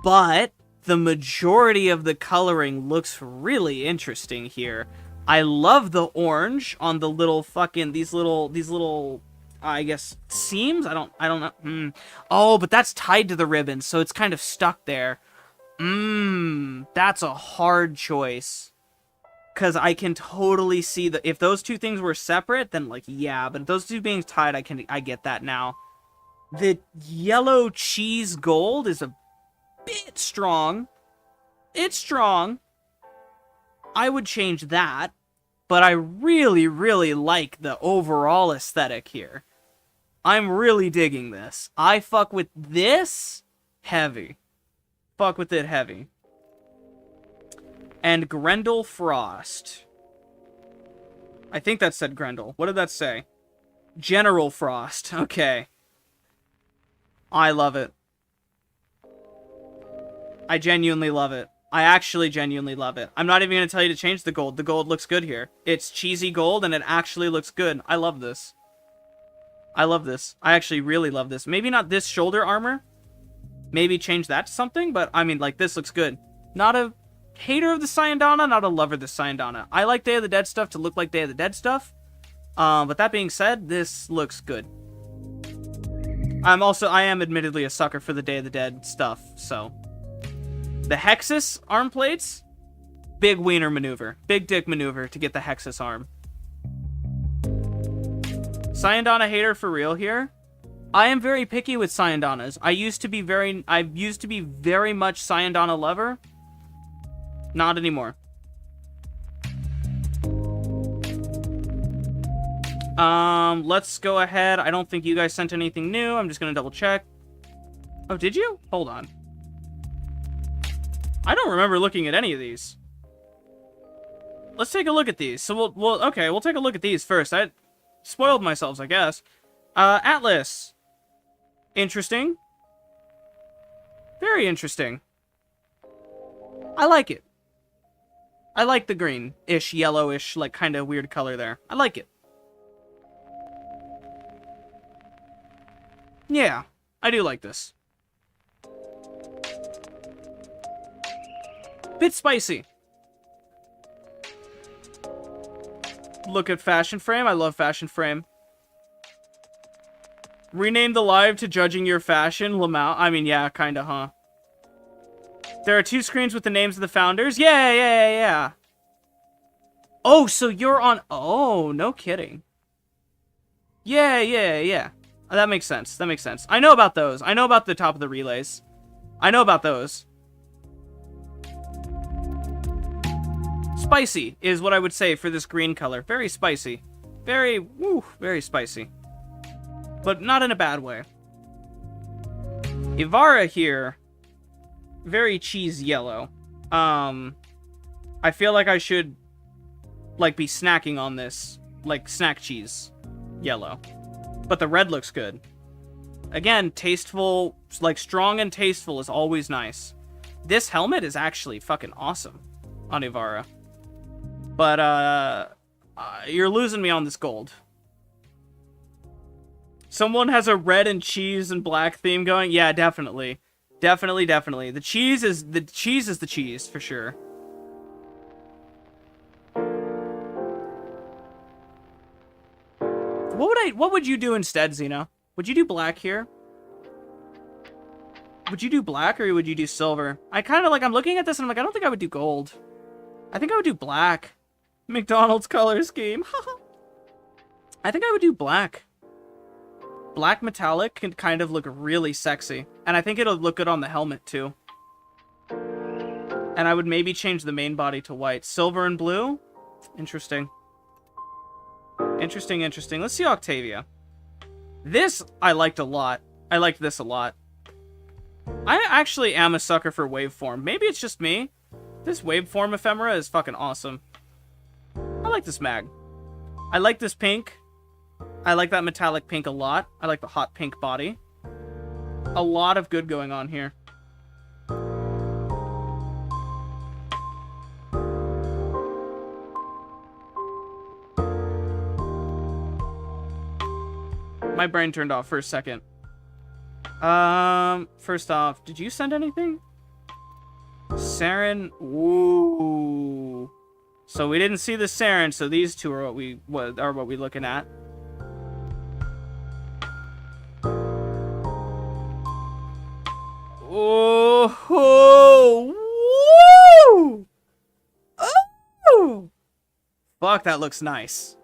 But the majority of the coloring looks really interesting here. I love the orange on the little fucking, these little, I guess, seams? I don't know. Oh, but that's tied to the ribbon, so it's kind of stuck there. That's a hard choice. Because I can totally see that if those two things were separate, then, like, yeah. But those two being tied, I get that now. The yellow cheese gold is a bit strong. It's strong. I would change that. But I really, really like the overall aesthetic here. I'm really digging this. I fuck with this heavy. Fuck with it heavy. And Grendel Frost. I think that said Grendel. What did that say? General Frost. Okay. I love it. I genuinely love it. I actually genuinely love it. I'm not even going to tell you to change the gold. The gold looks good here. It's cheesy gold and it actually looks good. I love this. I love this. I actually really love this. Maybe not this shoulder armor. Maybe change that to something, but I mean, like, this looks good. Not a hater of the Syandana, not a lover of the Syandana. I like Day of the Dead stuff to look like Day of the Dead stuff. But that being said, this looks good. I am admittedly a sucker for the Day of the Dead stuff, so. The Hexus arm plates, big wiener maneuver. Big dick maneuver to get the Hexus arm. Syandana hater for real here. I am very picky with Syandanas. I used to be very much Syandana lover. Not anymore. Let's go ahead. I don't think you guys sent anything new. I'm just gonna double check. Oh, did you? Hold on. I don't remember looking at any of these. Let's take a look at these. So we'll take a look at these first. I spoiled myself, I guess. Atlas. Interesting. Very interesting. I like it. I like the green-ish, yellowish, like, kind of weird color there. I like it. Yeah, I do like this. Bit spicy. Look at Fashion Frame. I love Fashion Frame. Rename the live to Judging Your Fashion, Lamau. I mean, yeah, kinda, huh? There are 2 screens with the names of the founders. Yeah. Oh, so you're on... Oh, no kidding. Yeah. That makes sense. I know about those. I know about the top of the relays. I know about those. Spicy is what I would say for this green color. Very spicy. Very, very spicy. But not in a bad way. Ivara here, very cheese yellow. I feel like I should, like, be snacking on this, like, snack cheese yellow. But the red looks good. Again, tasteful, like, strong and tasteful is always nice. This helmet is actually fucking awesome on Ivara. But, you're losing me on this gold. Someone has a red and cheese and black theme going? Yeah, definitely. Definitely. The cheese is the cheese, for sure. What would you do instead, Xeno? Would you do black here? Would you do black or would you do silver? I'm looking at this and I'm like, I don't think I would do gold. I think I would do black. McDonald's color scheme. I think I would do black. Black metallic can kind of look really sexy. And I think it'll look good on the helmet too. And I would maybe change the main body to white. Silver and blue? Interesting. Interesting. Let's see Octavia. This I liked a lot. I liked this a lot. I actually am a sucker for waveform. Maybe it's just me. This waveform ephemera is fucking awesome. I like this mag. I like this pink. I like that metallic pink a lot. I like the hot pink body. A lot of good going on here. My brain turned off for a second. First off, did you send anything? Saren. Ooh. So we didn't see the Saren, so these two are what we looking at. Oh, woo! Oh! Fuck, that looks nice.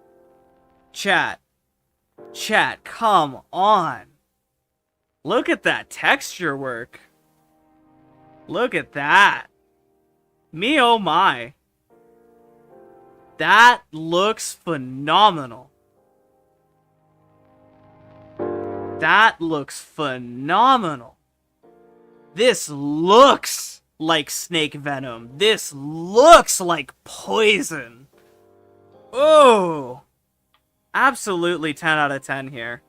Chat, come on. Look at that texture work. Look at that. Me oh my. That looks phenomenal. That looks phenomenal. This looks like snake venom. This looks like poison. Oh. Absolutely 10 out of 10 here.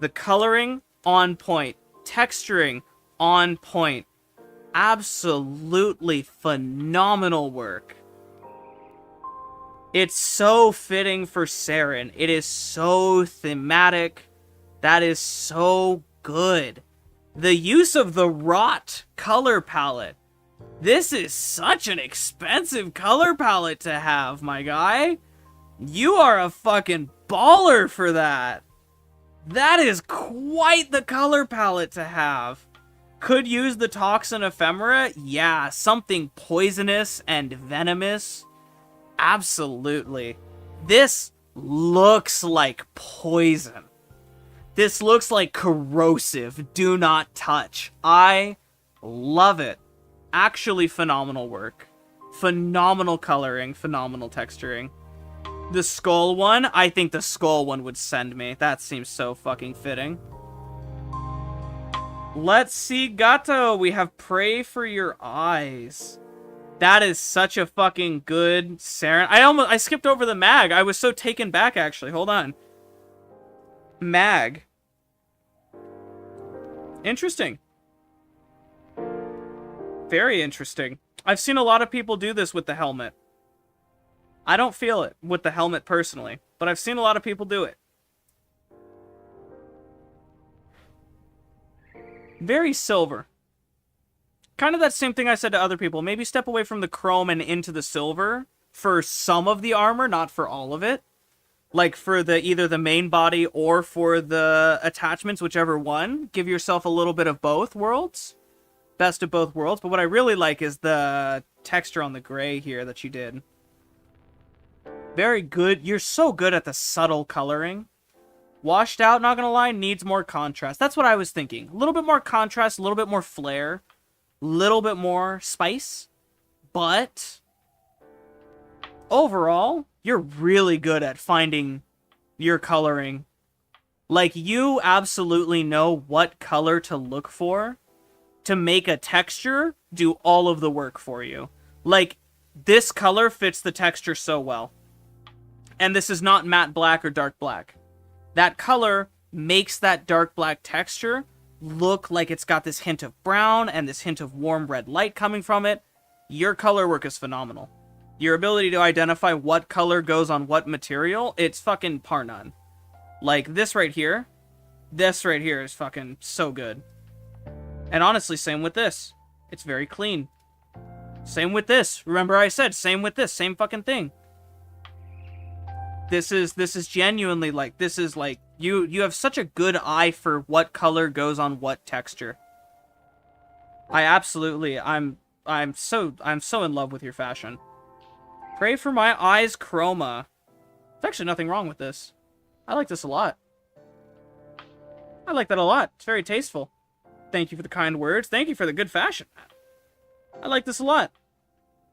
The coloring, on point. Texturing, on point. Absolutely phenomenal work. It's so fitting for Saren. It is so thematic. That is so good. The use of the Rot color palette. This is such an expensive color palette to have, my guy. You are a fucking baller for that. That is quite the color palette to have. Could use the Toxin Ephemera? Yeah, something poisonous and venomous. Absolutely. This looks like poison. This looks like corrosive. Do not touch. I love it. Actually phenomenal work. Phenomenal coloring. Phenomenal texturing. The skull one? I think the skull one would send me. That seems so fucking fitting. Let's see, Gato. We have Pray for Your Eyes. That is such a fucking good Saren. I skipped over the mag. I was so taken back, actually. Hold on. Mag. Interesting. Very interesting. I've seen a lot of people do this with the helmet. I don't feel it with the helmet personally, but I've seen a lot of people do it. Very silver. Kind of that same thing I said to other people. Maybe step away from the chrome and into the silver for some of the armor, not for all of it. Like for either the main body or for the attachments, whichever one. Give yourself a little bit of both worlds. Best of both worlds. But what I really like is the texture on the gray here that you did. Very good. You're so good at the subtle coloring. Washed out, not gonna lie, needs more contrast. That's what I was thinking. A little bit more contrast, a little bit more flair. A little bit more spice. But overall, you're really good at finding your coloring. Like, you absolutely know what color to look for to make a texture do all of the work for you. Like, this color fits the texture so well. And this is not matte black or dark black. That color makes that dark black texture look like it's got this hint of brown and this hint of warm red light coming from it. Your color work is phenomenal. Your ability to identify what color goes on what material, it's fucking par none. Like, this right here is fucking so good. And honestly, same with this. It's very clean. Same with this. Remember I said, same with this. Same fucking thing. This is genuinely, like, this is, like, you have such a good eye for what color goes on what texture. I'm so in love with your fashion. Pray for my eyes chroma. There's actually nothing wrong with this. I like this a lot. I like that a lot. It's very tasteful. Thank you for the kind words. Thank you for the good fashion. I like this a lot.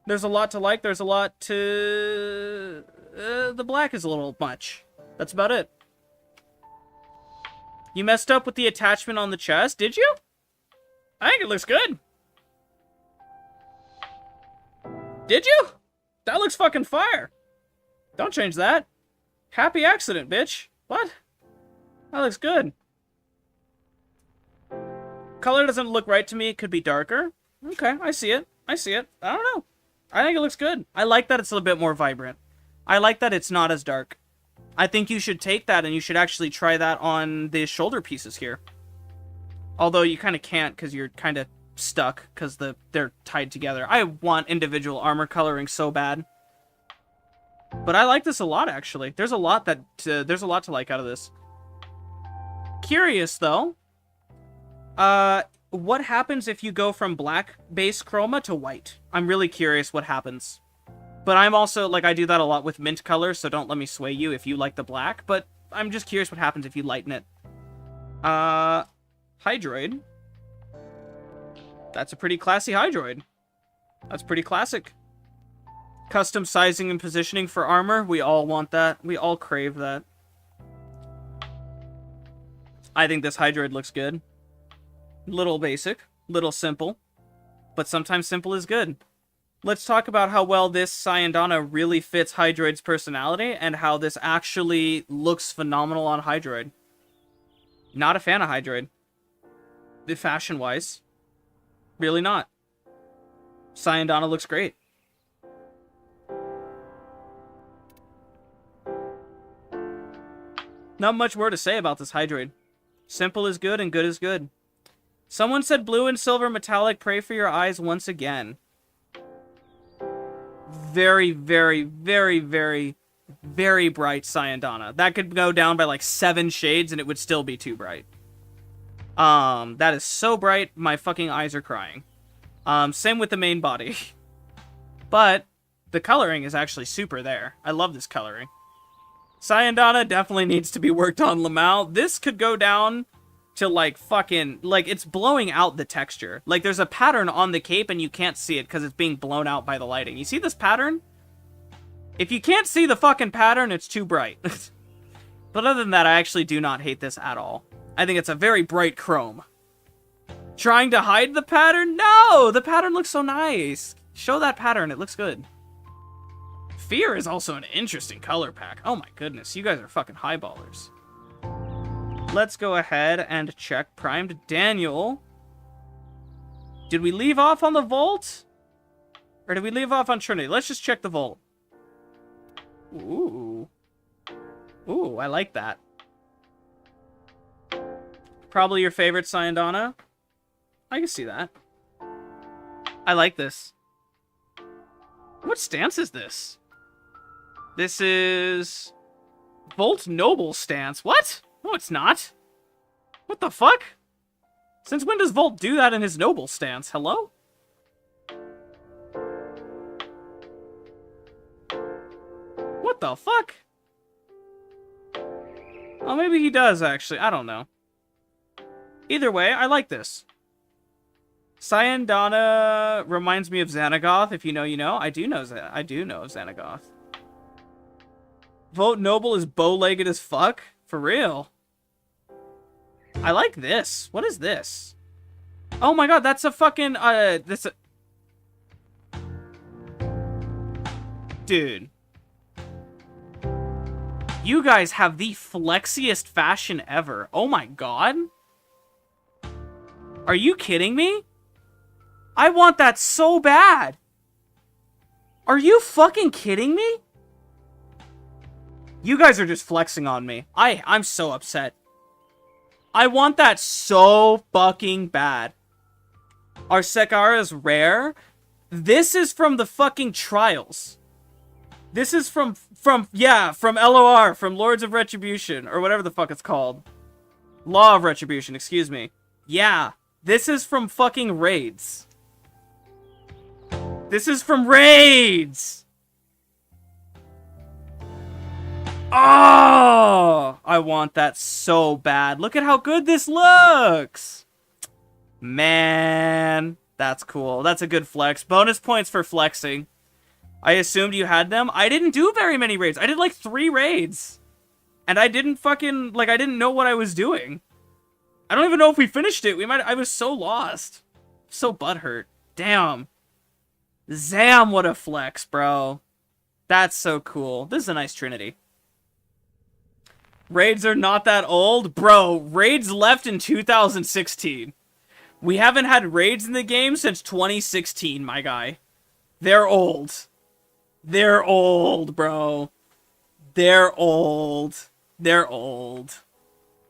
There's a lot to like. There's a lot to... the black is a little much. That's about it. You messed up with the attachment on the chest, did you? I think it looks good. Did you? That looks fucking fire. Don't change that. Happy accident, bitch. What? That looks good. Color doesn't look right to me. It could be darker. Okay, I see it. I see it. I don't know. I think it looks good. I like that it's a little bit more vibrant. I like that it's not as dark. I think you should take that and you should actually try that on the shoulder pieces here. Although you kind of can't because you're kind of stuck because they're tied together. I want individual armor coloring so bad. But I like this a lot, actually. There's a lot to like out of this. Curious, though. What happens if you go from black base chroma to white? I'm really curious what happens. But I'm also, like, I do that a lot with mint colors, so don't let me sway you if you like the black. But I'm just curious what happens if you lighten it. Hydroid. That's a pretty classy Hydroid. That's pretty classic. Custom sizing and positioning for armor. We all want that. We all crave that. I think this Hydroid looks good. Little basic. Little simple. But sometimes simple is good. Let's talk about how well this Syandana really fits Hydroid's personality and how this actually looks phenomenal on Hydroid. Not a fan of Hydroid. Fashion-wise. Really not. Syandana looks great. Not much more to say about this Hydroid. Simple is good and good is good. Someone said blue and silver metallic, pray for your eyes once again. Very, very, very, very, very bright Syandana. That could go down by like 7 shades and it would still be too bright. That is so bright, my fucking eyes are crying. Same with the main body. But the coloring is actually super there. I love this coloring. Syandana definitely needs to be worked on, Lamau. This could go down to like fucking, like it's blowing out the texture. Like there's a pattern on the cape and you can't see it because it's being blown out by the lighting. You see this pattern? If you can't see the fucking pattern, it's too bright. But other than that, I actually do not hate this at all. I think it's a very bright chrome. Trying to hide the pattern? No! The pattern looks so nice. Show that pattern. It looks good. Fear is also an interesting color pack. Oh my goodness. You guys are fucking highballers. Let's go ahead and check Primed Daniel. Did we leave off on the Vault? Or did we leave off on Trinity? Let's just check the Vault. Ooh. Ooh, I like that. Probably your favorite Syandana. I can see that. I like this. What stance is this? This is... Volt Noble stance. What? No, it's not. What the fuck? Since when does Volt do that in his Noble stance? Hello? What the fuck? Oh, maybe he does, actually. I don't know. Either way, I like this. Syandana reminds me of Xanagoth. If you know, you know. I do know of Xanagoth. Vote Noble is bow-legged as fuck? For real. I like this. What is this? Oh my god, that's a fucking, Dude. You guys have the flexiest fashion ever. Oh my god. Are you kidding me? I want that so bad. Are you fucking kidding me? You guys are just flexing on me. I'm so upset. I want that so fucking bad. Are Sekara's rare? This is from the fucking trials. This is from LOR, from Lords of Retribution, or whatever the fuck it's called. Law of Retribution, excuse me. Yeah, this is from fucking raids. This is from raids! Oh! I want that so bad. Look at how good this looks! Man, that's cool. That's a good flex. Bonus points for flexing. I assumed you had them. I didn't do very many raids. I did like 3 raids. And I didn't fucking, like, I didn't know what I was doing. I don't even know if we finished it. I was so lost. So butthurt. Damn. Zam, what a flex, bro. That's so cool. This is a nice trinity. Raids are not that old? Bro, raids left in 2016. We haven't had raids in the game since 2016, my guy. They're old. They're old, bro. They're old. They're old.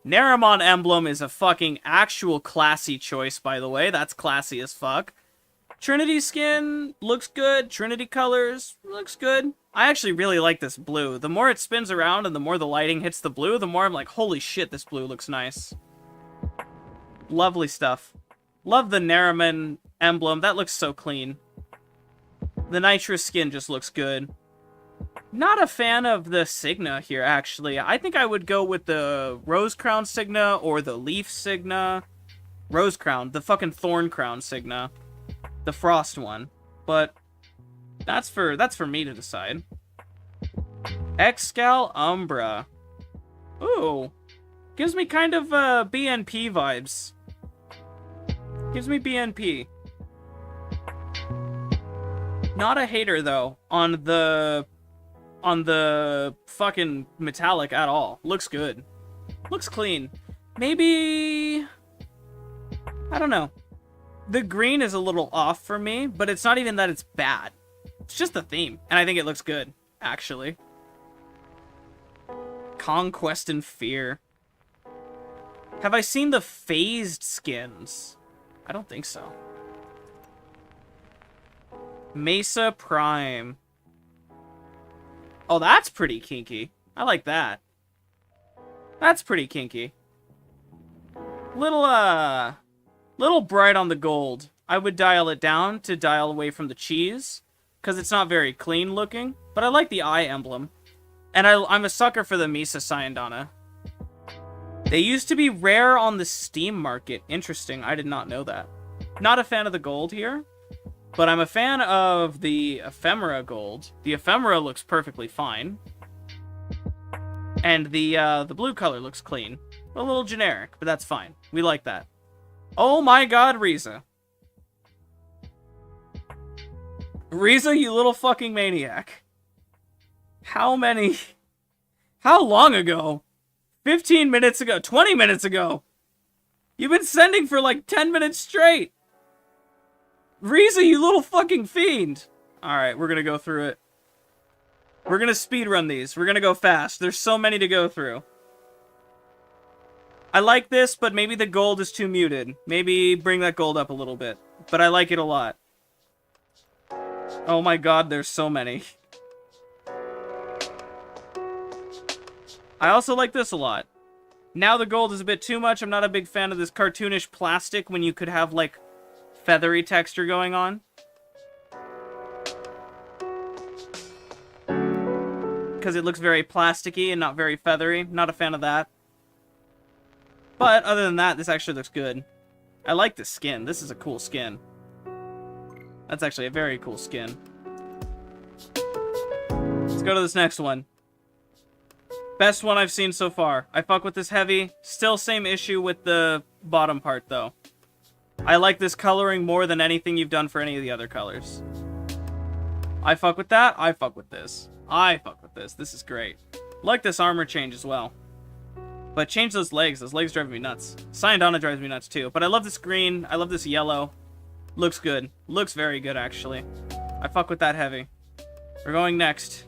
Naramon emblem is a fucking actual classy choice, by the way. That's classy as fuck. Trinity skin looks good. Trinity colors looks good. I actually really like this blue. The more it spins around and the more the lighting hits the blue, the more I'm like, holy shit, this blue looks nice. Lovely stuff. Love the Naramon emblem. That looks so clean. The nitrous skin just looks good. Not a fan of the Signa here, actually. I think I would go with the Rose Crown Signa or the Leaf Signa. Rose Crown, the fucking Thorn Crown Signa. The Frost one. But that's for me to decide. Excal Umbra. Ooh. Gives me kind of BNP vibes. Gives me BNP. Not a hater though on the fucking metallic at all. Looks good. Looks clean. Maybe I don't know. The green is a little off for me, but it's not even that it's bad. It's just the theme, and I think it looks good, actually. Conquest and Fear. Have I seen the phased skins? I don't think so. Mesa Prime. Oh, that's pretty kinky. I like that. That's pretty kinky. Little bright on the gold. I would dial it down to dial away from the cheese, because it's not very clean looking, but I like the eye emblem. And I'm a sucker for the Misa Sayandana. They used to be rare on the Steam market. Interesting, I did not know that. Not a fan of the gold here, but I'm a fan of the Ephemera gold. The Ephemera looks perfectly fine. And the blue color looks clean. A little generic, but that's fine. We like that. Oh my god, Riza. Riza, you little fucking maniac. How long ago? 15 minutes ago, 20 minutes ago. You've been sending for like 10 minutes straight. Riza, you little fucking fiend. Alright, we're gonna go through it. We're gonna speedrun these. We're gonna go fast. There's so many to go through. I like this, but maybe the gold is too muted. Maybe bring that gold up a little bit. But I like it a lot. Oh my god, there's so many. I also like this a lot. Now the gold is a bit too much. I'm not a big fan of this cartoonish plastic when you could have, like, feathery texture going on. Because it looks very plasticky and not very feathery. Not a fan of that. But other than that, this actually looks good. I like the skin. This is a cool skin. That's actually a very cool skin. Let's go to this next one. Best one I've seen so far. I fuck with this heavy. Still same issue with the bottom part, though. I like this coloring more than anything you've done for any of the other colors. I fuck with that. I fuck with this. I fuck with this. This is great. Like this armor change as well. But change those legs. Those legs drive me nuts. Syandana drives me nuts, too. But I love this green. I love this yellow. Looks good. Looks very good, actually. I fuck with that heavy. We're going next.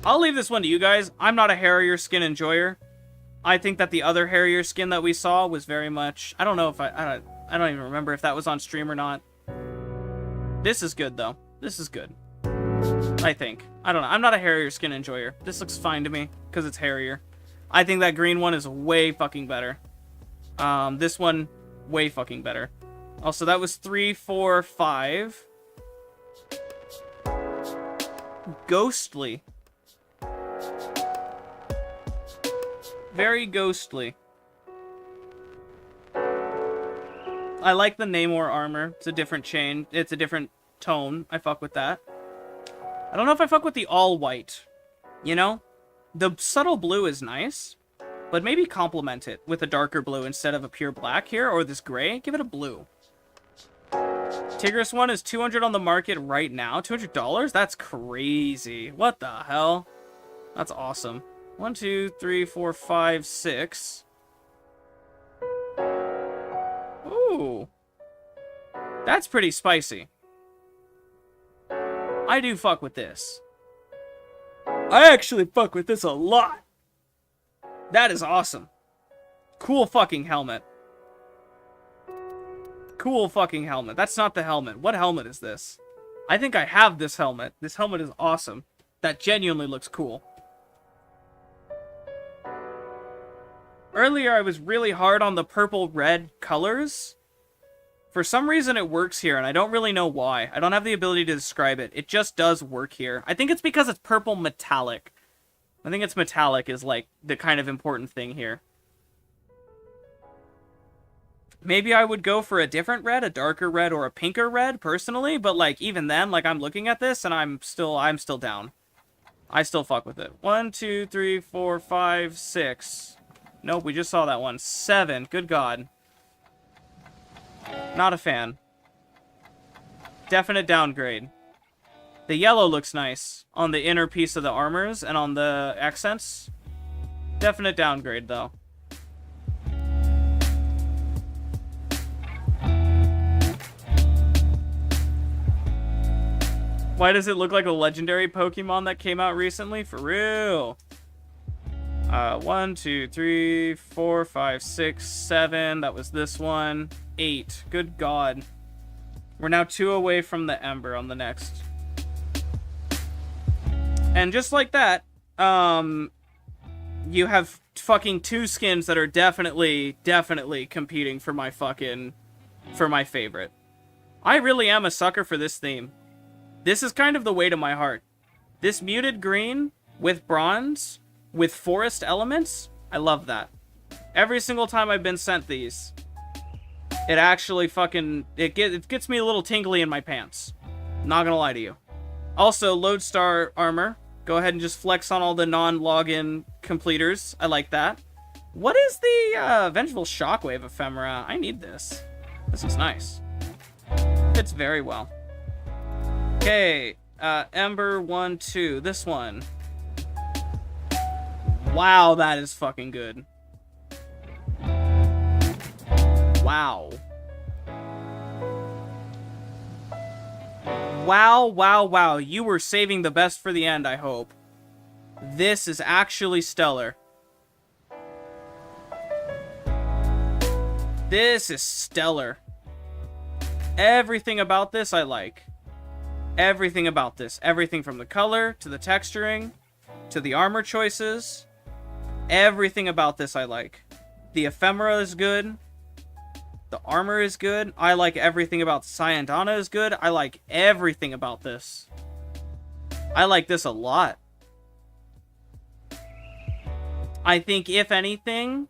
I'll leave this one to you guys. I'm not a hairier skin enjoyer. I think that the other hairier skin that we saw was very much... I don't know if I don't even remember if that was on stream or not. This is good, though. This is good. I think. I don't know. I'm not a hairier skin enjoyer. This looks fine to me because it's hairier. I think that green one is way fucking better. This one, way fucking better. Also, that was 3, 4, 5. Ghostly. Very ghostly. I like the Namor armor. It's a different chain. It's a different tone. I fuck with that. I don't know if I fuck with the all white. You know? The subtle blue is nice. But maybe complement it with a darker blue instead of a pure black here. Or this gray. Give it a blue. Tigris one is $200 on the market right now. $200? That's crazy. What the hell? That's awesome. 1, 2, 3, 4, 5, 6. Ooh. That's pretty spicy. I do fuck with this. I actually fuck with this a lot. That is awesome. Cool fucking helmet. Cool fucking helmet. That's not the helmet. What helmet is this? I think I have this helmet. This helmet is awesome. That genuinely looks cool. Earlier, I was really hard on the purple-red colors. For some reason, it works here, and I don't really know why. I don't have the ability to describe it. It just does work here. I think it's because it's purple metallic. I think it's metallic is, like, the kind of important thing here. Maybe I would go for a different red, a darker red, or a pinker red, personally. But, like, even then, like, I'm looking at this, and I'm still down. I still fuck with it. 1, 2, 3, 4, 5, 6... Nope, we just saw that one. 7. Good God. Not a fan. Definite downgrade. The yellow looks nice on the inner piece of the armors and on the accents. Definite downgrade, though. Why does it look like a legendary Pokemon that came out recently? For real. 1, 2, 3, 4, 5, 6, 7. That was this one. 8. Good God. We're now 2 away from the Ember on the next. And just like that, you have fucking 2 skins that are definitely competing for my favorite. I really am a sucker for this theme. This is kind of the way to my heart. This muted green with bronze... with forest elements, I love that. Every single time I've been sent these, it actually fucking... It gets me a little tingly in my pants. Not gonna lie to you. Also, Lodestar armor. Go ahead and just flex on all the non-login completers. I like that. What is the Vengeful Shockwave ephemera? I need this. This is nice. Fits very well. Okay, Ember 1, 2. This one. Wow, that is fucking good. Wow. Wow, wow, wow. You were saving the best for the end, I hope. This is actually stellar. This is stellar. Everything about this I like. Everything about this. Everything from the color, to the texturing, to the armor choices. Everything about this I like. The ephemera is good. The armor is good. I like everything about Syandana is good. I like everything about this. I like this a lot. I think, if anything,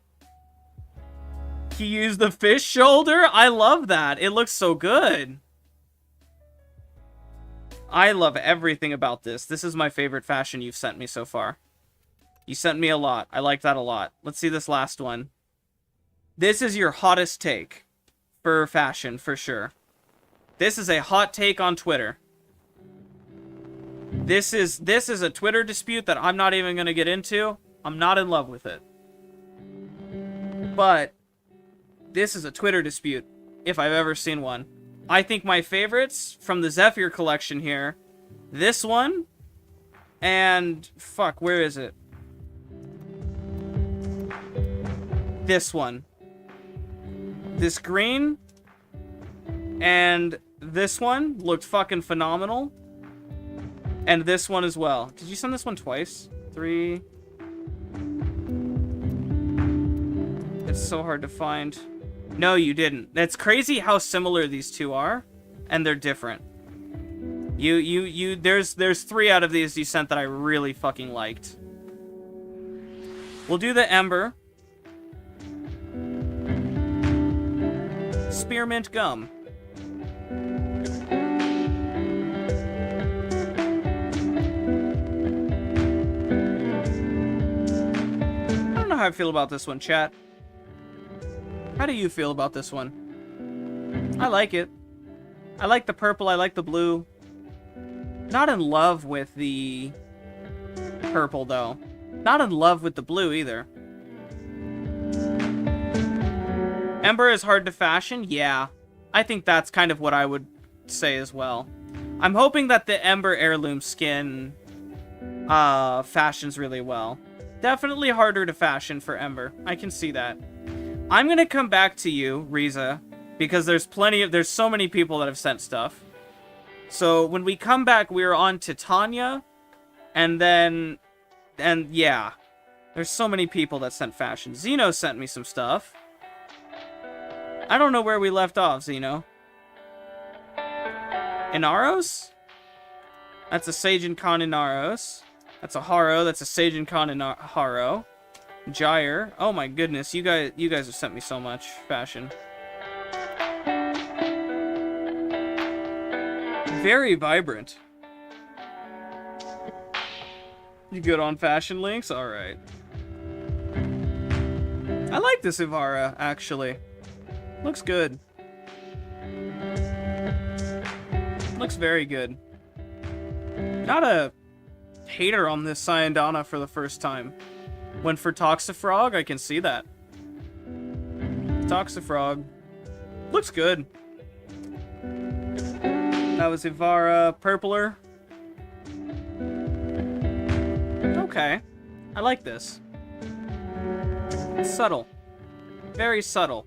he used the fish shoulder. I love that. It looks so good. I love everything about this. This is my favorite fashion you've sent me so far. You sent me a lot. I like that a lot. Let's see this last one. This is your hottest take for fashion, for sure. This is a hot take on Twitter. This is a Twitter dispute that I'm not even going to get into. I'm not in love with it. But this is a Twitter dispute, if I've ever seen one. I think my favorites from the Zephyr collection here, this one, and fuck, where is it? This one. This green and this one looked fucking phenomenal. And this one as well. Did you send this one twice? 3. It's so hard to find. No, you didn't. It's crazy how similar these two are, and they're different. There's 3 out of these you sent that I really fucking liked. We'll do the Ember. Spearmint gum. I don't know how I feel about this one, chat. How do you feel about this one? I like it. I like the purple, I like the blue. Not in love with the purple, though. Not in love with the blue, either. Ember is hard to fashion? Yeah. I think that's kind of what I would say as well. I'm hoping that the Ember heirloom skin fashions really well. Definitely harder to fashion for Ember. I can see that. I'm gonna come back to you, Riza, because there's so many people that have sent stuff. So when we come back, we're on to Tanya, and yeah, there's so many people that sent fashion. Zeno sent me some stuff. I don't know where we left off, Zeno. Inaros? That's a Seijin Khan Inaros. That's a Haro. That's a Seijin Khan Haro. Gyre. Oh my goodness, you guys have sent me so much fashion. Very vibrant. You good on fashion links? Alright. I like this Ivara, actually. Looks good. Looks very good. Not a hater on this Syandana for the first time. When for Toxifrog, I can see that. Toxifrog. Looks good. That was Ivara Purpler. Okay. I like this. It's subtle. Very subtle.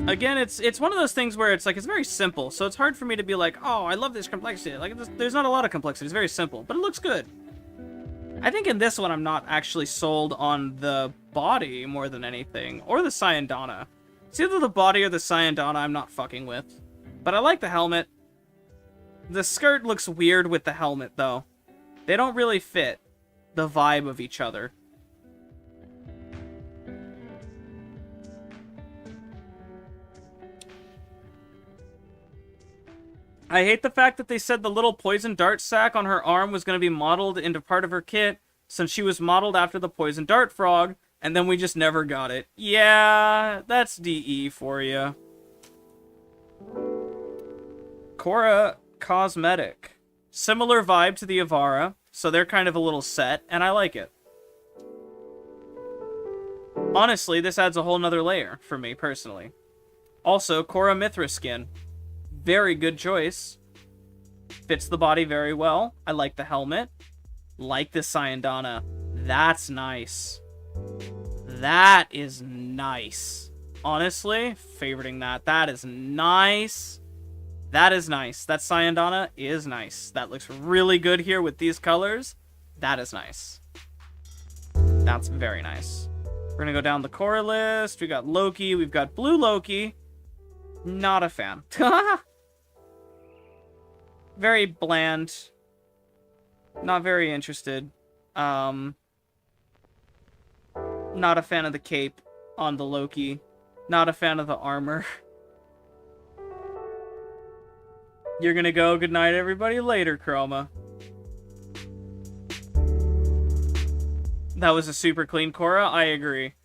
Again, it's one of those things where it's like, it's very simple, so it's hard for me to be like, oh, I love this complexity. Like, there's not a lot of complexity. It's very simple, but it looks good. I think in this one, I'm not actually sold on the body more than anything, or the Syandana. It's either the body or the Syandana I'm not fucking with. But I like the helmet. The skirt looks weird with the helmet, though. They don't really fit the vibe of each other. I hate the fact that they said the little poison dart sack on her arm was going to be modeled into part of her kit, since she was modeled after the poison dart frog, and then we just never got it. Yeah, that's DE for you. Korra Cosmetic. Similar vibe to the Ivara, so they're kind of a little set, and I like it. Honestly, this adds a whole nother layer for me, personally. Also, Korra Mithra skin. Very good choice. Fits the body very well. I like the helmet. Like the Syandana. That's nice. That is nice. Honestly, favoriting that. That is nice. That is nice. That Syandana is nice. That looks really good here with these colors. That is nice. That's very nice. We're gonna go down the Korra list. We got Loki. We've got Blue Loki. Not a fan. Very bland. Not very interested. Not a fan of the cape on the Loki. Not a fan of the armor. You're gonna go, good night everybody, later, Chroma. That was a super clean Korra. I agree.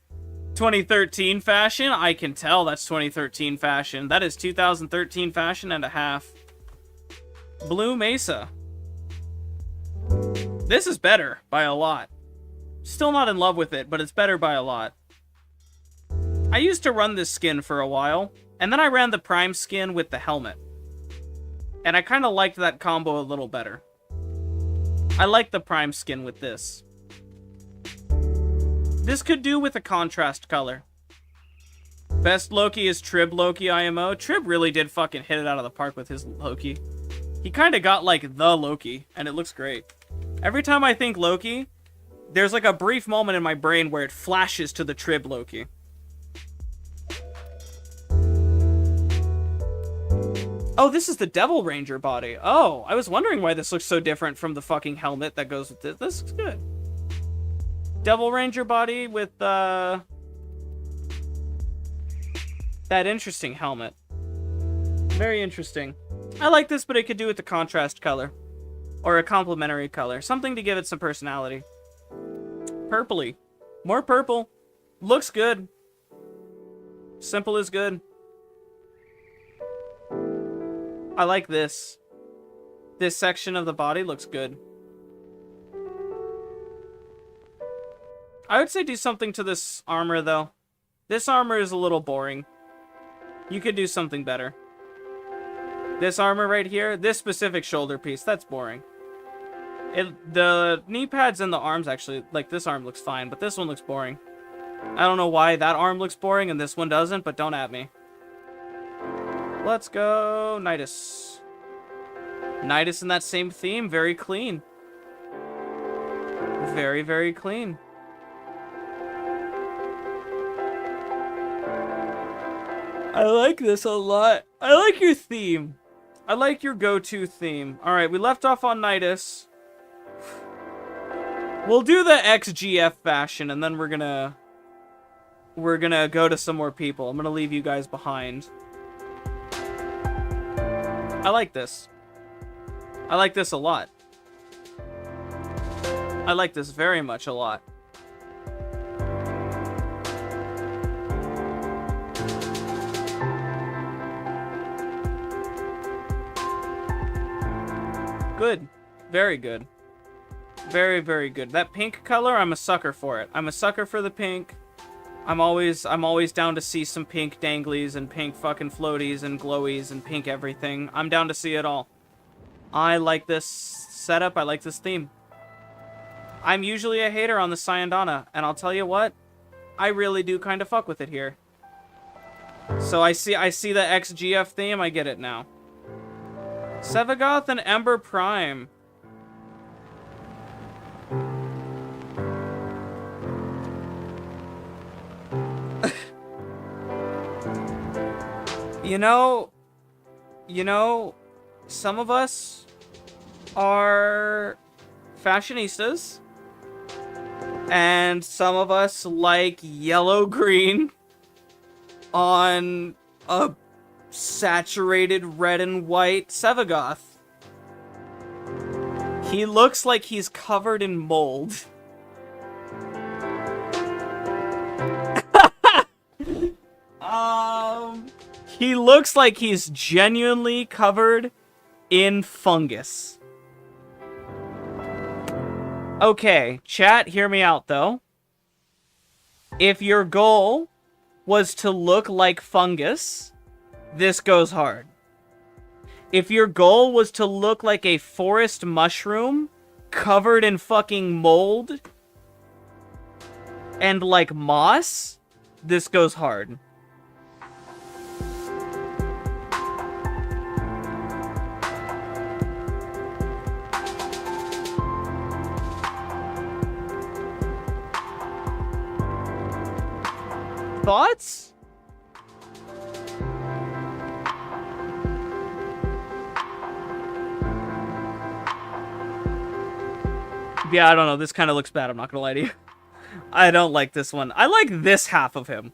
2013 fashion? I can tell that's 2013 fashion. That is 2013 fashion and a half. Blue Mesa. This is better by a lot. Still not in love with it, but it's better by a lot. I used to run this skin for a while, and then I ran the Prime skin with the helmet. And I kind of liked that combo a little better. I like the Prime skin with this. This could do with a contrast color. Best Loki is Trib Loki IMO. Trib really did fucking hit it out of the park with his Loki. He kind of got like the Loki, and it looks great. Every time I think Loki, there's like a brief moment in my brain where it flashes to the Trib Loki. Oh, this is the Devil Ranger body. Oh, I was wondering why this looks so different from the fucking helmet that goes with this. This looks good. Devil Ranger body with, that interesting helmet. Very interesting. I like this, but it could do with the contrast color. Or a complementary color. Something to give it some personality. Purpley. More purple. Looks good. Simple is good. I like this. This section of the body looks good. I would say do something to this armor, though. This armor is a little boring. You could do something better. This armor right here, this specific shoulder piece, that's boring. The knee pads and the arms actually, like this arm looks fine, but this one looks boring. I don't know why that arm looks boring and this one doesn't, but don't at me. Let's go Nidus. Nidus in that same theme, very clean. Very, very clean. I like this a lot. I like your theme. I like your go-to theme. Alright, we left off on Nidus. We'll do the XGF fashion, and then we're gonna go to some more people. I'm gonna leave you guys behind. I like this. I like this a lot. I like this very much a lot. Good. Very good. Very, very good. That pink color, I'm a sucker for it. I'm a sucker for the pink. I'm always down to see some pink danglies and pink fucking floaties and glowies and pink everything. I'm down to see it all. I like this setup. I like this theme. I'm usually a hater on the Syandana, and I'll tell you what, I really do kind of fuck with it here. So I see the XGF theme. I get it now. Sevagoth and Ember Prime. You know, some of us are fashionistas, and some of us like yellow-green on a saturated red and white Sevagoth. He looks like he's covered in mold. He looks like he's genuinely covered in fungus. Okay, chat, hear me out, though. If your goal was to look like fungus, this goes hard. If your goal was to look like a forest mushroom covered in fucking mold and like moss, this goes hard. Thoughts? Yeah, I don't know. This kind of looks bad. I'm not gonna lie to you. I don't like this one. I like this half of him.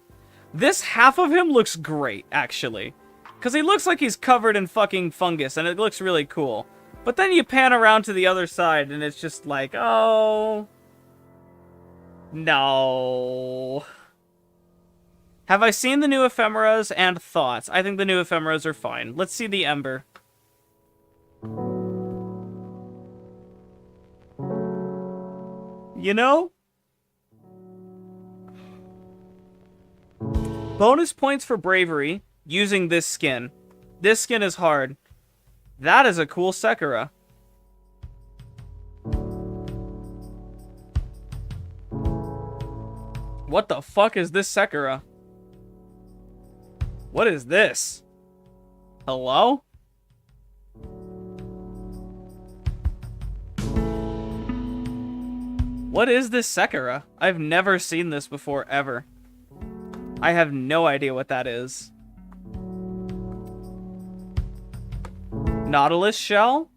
This half of him looks great, actually. Because he looks like he's covered in fucking fungus, and it looks really cool. But then you pan around to the other side, and it's just like, oh... No. Have I seen the new ephemeras and thoughts? I think the new ephemeras are fine. Let's see the ember. You know? Bonus points for bravery using this skin. This skin is hard. That is a cool Sekira. What the fuck is this Sekira? What is this? Hello? What is this Sekira? I've never seen this before, ever. I have no idea what that is. Nautilus shell?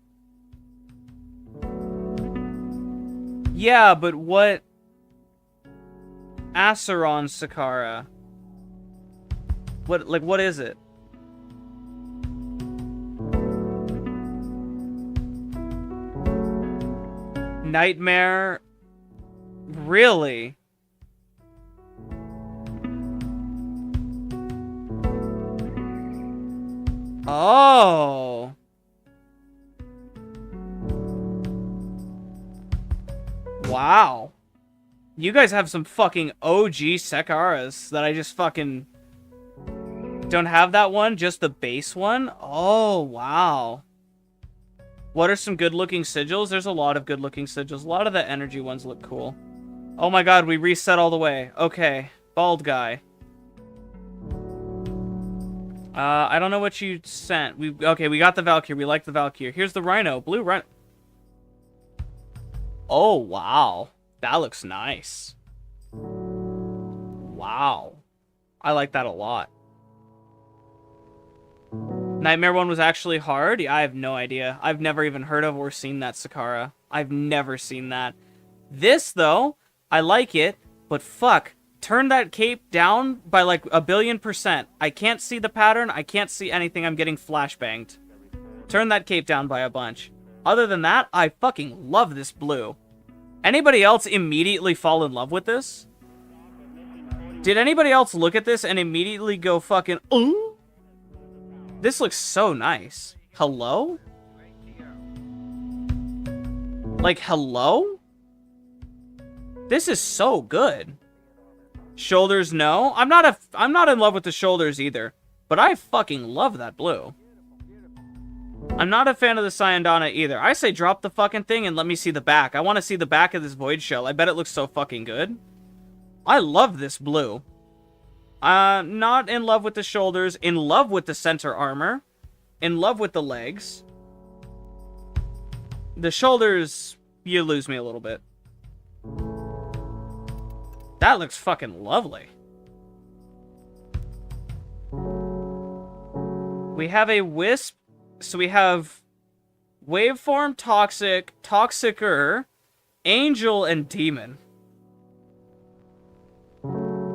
Yeah, but what... Acheron Sakara? What is it? Nightmare? Really? Oh. Wow. You guys have some fucking OG Sekaras that I just fucking... Don't have that one, just the base one? Oh, wow. What are some good-looking sigils? There's a lot of good-looking sigils. A lot of the energy ones look cool. Oh my god, we reset all the way. Okay. Bald guy. I don't know what you sent. Okay, we got the Valkyrie. We like the Valkyrie. Here's the Rhino. Blue Rhino. Oh, wow. That looks nice. Wow. I like that a lot. Nightmare one was actually hard? Yeah, I have no idea. I've never even heard of or seen that Sakara. I've never seen that. This, though, I like it, but fuck. Turn that cape down by like 1,000,000,000%. I can't see the pattern. I can't see anything. I'm getting flashbanged. Turn that cape down by a bunch. Other than that, I fucking love this blue. Anybody else immediately fall in love with this? Did anybody else look at this and immediately go fucking, ooh? This looks so nice. Hello? Like, hello? This is so good. Shoulders, no. I'm not in love with the shoulders either. But I fucking love that blue. I'm not a fan of the Syandana either. I say drop the fucking thing and let me see the back. I want to see the back of this Void Shell. I bet it looks so fucking good. I love this blue. Not in love with the shoulders. In love with the center armor. In love with the legs. The shoulders, you lose me a little bit. That looks fucking lovely. We have a Wisp. So we have Waveform, Toxic, Toxicer, Angel, and Demon.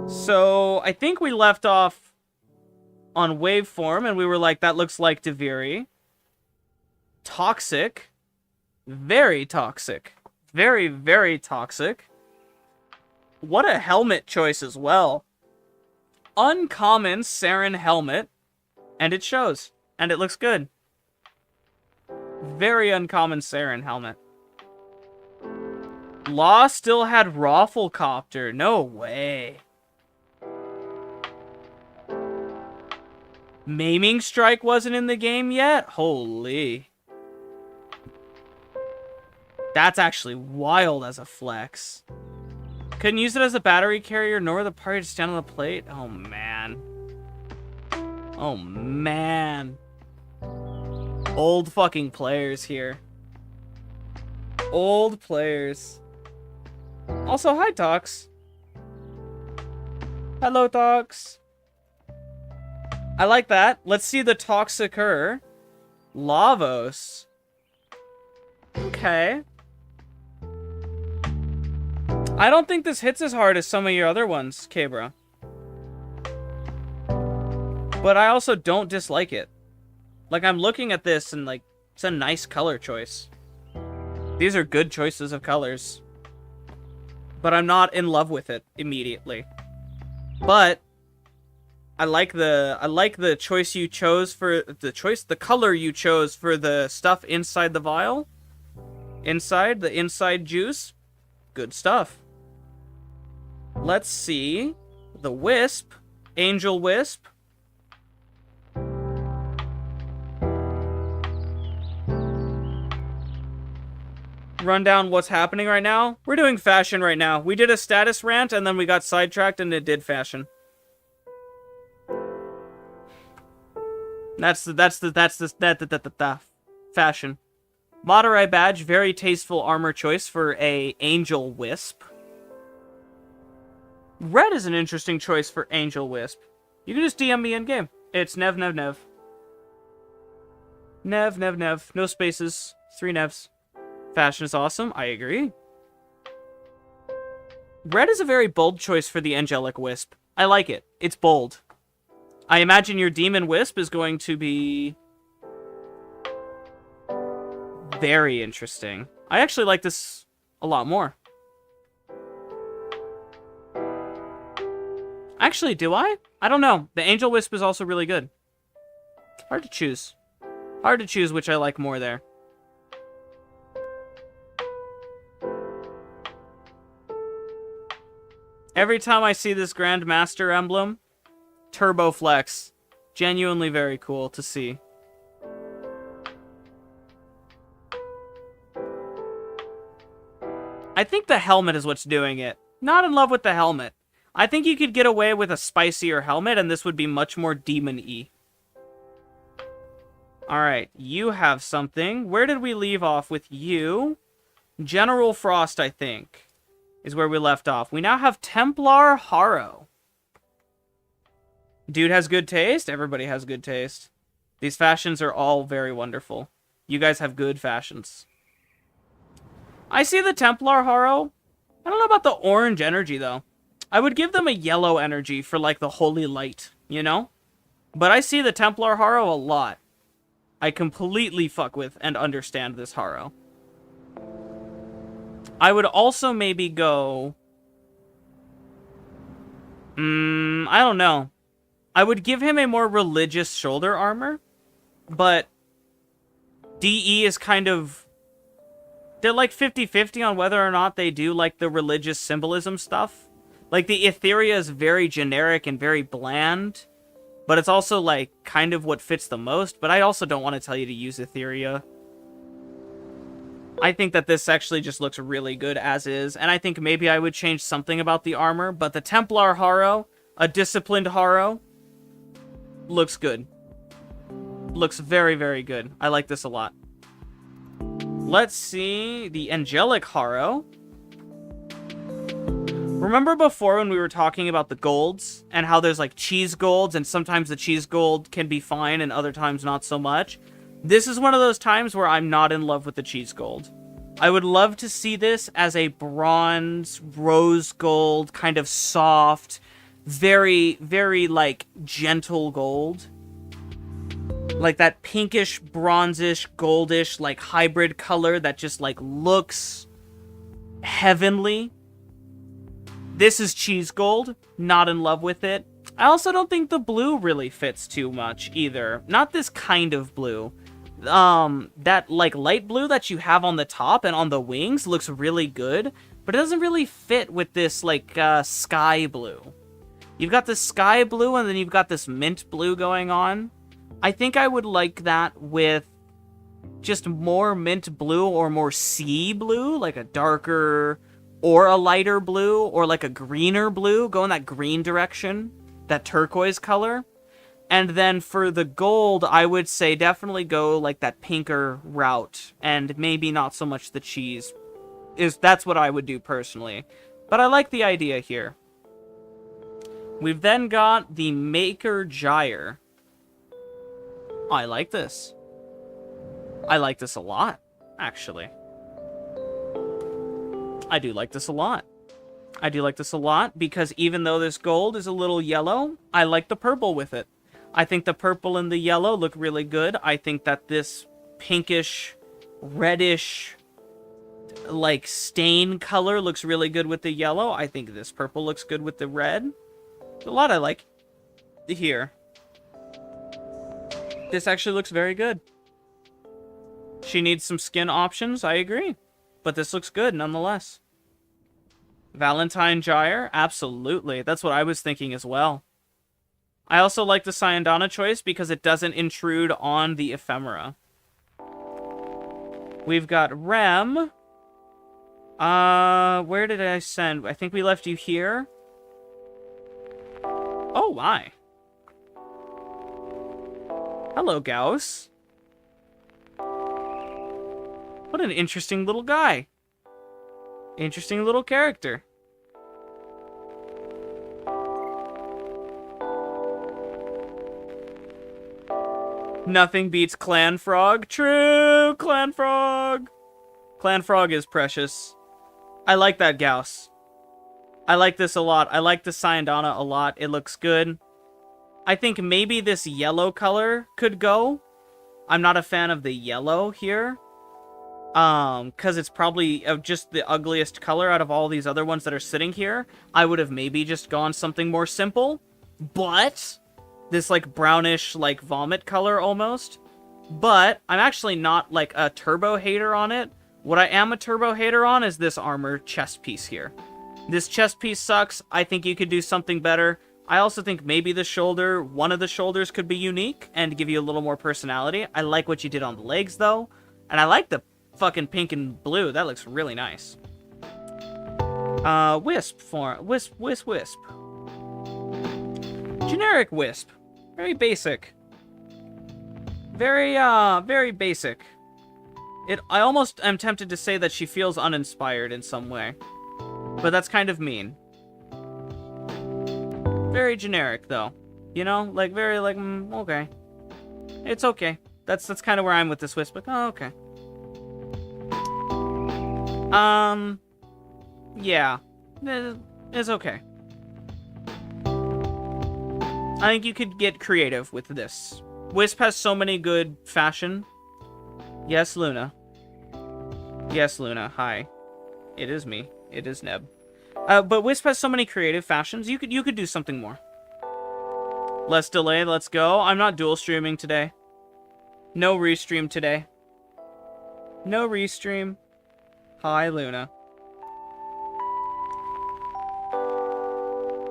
So I think we left off on Waveform, and we were like, that looks like Deviri. Toxic. Very toxic. Very, very toxic. What a helmet choice as well. Uncommon Saren helmet. And it shows. And it looks good. Very uncommon Saren helmet. Law still had Rafflecopter. No way. Maiming Strike wasn't in the game yet? Holy. That's actually wild as a flex. Couldn't use it as a battery carrier, nor the party to stand on the plate? Oh, man. Oh, man. Old fucking players here. Old players. Also, hi, Tox. Hello, Tox. I like that. Let's see the Toxicer. Lavos. Okay. I don't think this hits as hard as some of your other ones, Kabra. But I also don't dislike it. Like, I'm looking at this and, like, it's a nice color choice. These are good choices of colors. but I'm not in love with it immediately. But I like the choice you chose for the color you chose for the stuff inside the vial. Inside the inside juice. Good stuff. Let's see the wisp, angel wisp. Run down what's happening right now. We're doing fashion right now. We did a status rant and then we got sidetracked and it did fashion. That's fashion. Madurai badge, very tasteful armor choice for a angel wisp. Red is an interesting choice for angel wisp. You can just DM me in game. It's Nev. Nev. No spaces. 3 Nevs. Fashion is awesome. I agree. Red is a very bold choice for the angelic wisp. I like it. It's bold. I imagine your demon wisp is going to be very interesting. I actually like this a lot more. Actually, do I? I don't know. The angel wisp is also really good. Hard to choose. Hard to choose which I like more there. Every time I see this Grandmaster emblem, Turbo Flex. Genuinely very cool to see. I think the helmet is what's doing it. Not in love with the helmet. I think you could get away with a spicier helmet and this would be much more demon-y. Alright, you have something. Where did we leave off with you? General Frost, I think, is where we left off. We now have Templar Harrow. Dude has good taste. Everybody has good taste. These fashions are all very wonderful. You guys have good fashions. I see the Templar Harrow. I don't know about the orange energy, though. I would give them a yellow energy for, like, the holy light, you know? But I see the Templar Harrow a lot. I completely fuck with and understand this Harrow. I would also maybe go... I don't know. I would give him a more religious shoulder armor, but DE is kind of... They're like 50-50 on whether or not they do like the religious symbolism stuff. Like the Etheria is very generic and very bland, but it's also like kind of what fits the most, but I also don't want to tell you to use Etheria. I think that this actually just looks really good as is, and I think maybe I would change something about the armor, but the Templar Harrow, a disciplined Harrow, looks good. Looks very, very good. I like this a lot. Let's see the Angelic Harrow. Remember before when we were talking about the golds and how there's like cheese golds and sometimes the cheese gold can be fine and other times not so much? This is one of those times where I'm not in love with the cheese gold. I would love to see this as a bronze, rose gold, kind of soft, very, very like gentle gold. Like that pinkish, bronzish, goldish, like hybrid color that just like looks heavenly. This is cheese gold. Not in love with it. I also don't think the blue really fits too much either. Not this kind of blue. That like light blue that you have on the top and on the wings looks really good, but it doesn't really fit with this like sky blue. You've got this sky blue and then you've got this mint blue going on. I think I would like that with just more mint blue or more sea blue, like a darker or a lighter blue or like a greener blue, go in that green direction, that turquoise color. And then for the gold, I would say definitely go like that pinker route and maybe not so much the cheese. That's what I would do personally. But I like the idea here. We've then got the Maker Gyre. I like this. I like this a lot, actually. I do like this a lot. I do like this a lot because even though this gold is a little yellow, I like the purple with it. I think the purple and the yellow look really good. I think that this pinkish, reddish like, stain color looks really good with the yellow. I think this purple looks good with the red. A lot I like here. This actually looks very good. She needs some skin options, I agree. But this looks good nonetheless. Valentine Gyre? Absolutely. That's what I was thinking as well. I also like the Syandana choice because it doesn't intrude on the ephemera. We've got Rem. Where did I send? I think we left you here. Oh, my. Hello, Gauss. What an interesting little guy. Interesting little character. Nothing beats Clan Frog. True, Clan Frog. Clan Frog is precious. I like that Gauss. I like this a lot. I like the Syandana a lot. It looks good. I think maybe this yellow color could go. I'm not a fan of the yellow here. Because it's probably just the ugliest color out of all these other ones that are sitting here. I would have maybe just gone something more simple. But this, like, brownish, like, vomit color almost. But I'm actually not, like, a turbo hater on it. What I am a turbo hater on is this armor chest piece here. This chest piece sucks. I think you could do something better. I also think maybe the shoulder, one of the shoulders could be unique and give you a little more personality. I like what you did on the legs, though. And I like the fucking pink and blue. That looks really nice. Wisp form. Wisp. Generic wisp. Very basic. Very basic. I almost am tempted to say that she feels uninspired in some way. But that's kind of mean. Very generic, though. You know? Like, very, like, okay. It's okay. That's kind of where I'm with this wisp. Like, oh, okay. Yeah. It's okay. I think you could get creative with this. Wisp has so many good fashion. Yes, Luna. Yes, Luna. Hi. It is me. It is Neb. But Wisp has so many creative fashions. You could do something more. Less delay. Let's go. I'm not dual streaming today. No restream today. No restream. Hi, Luna.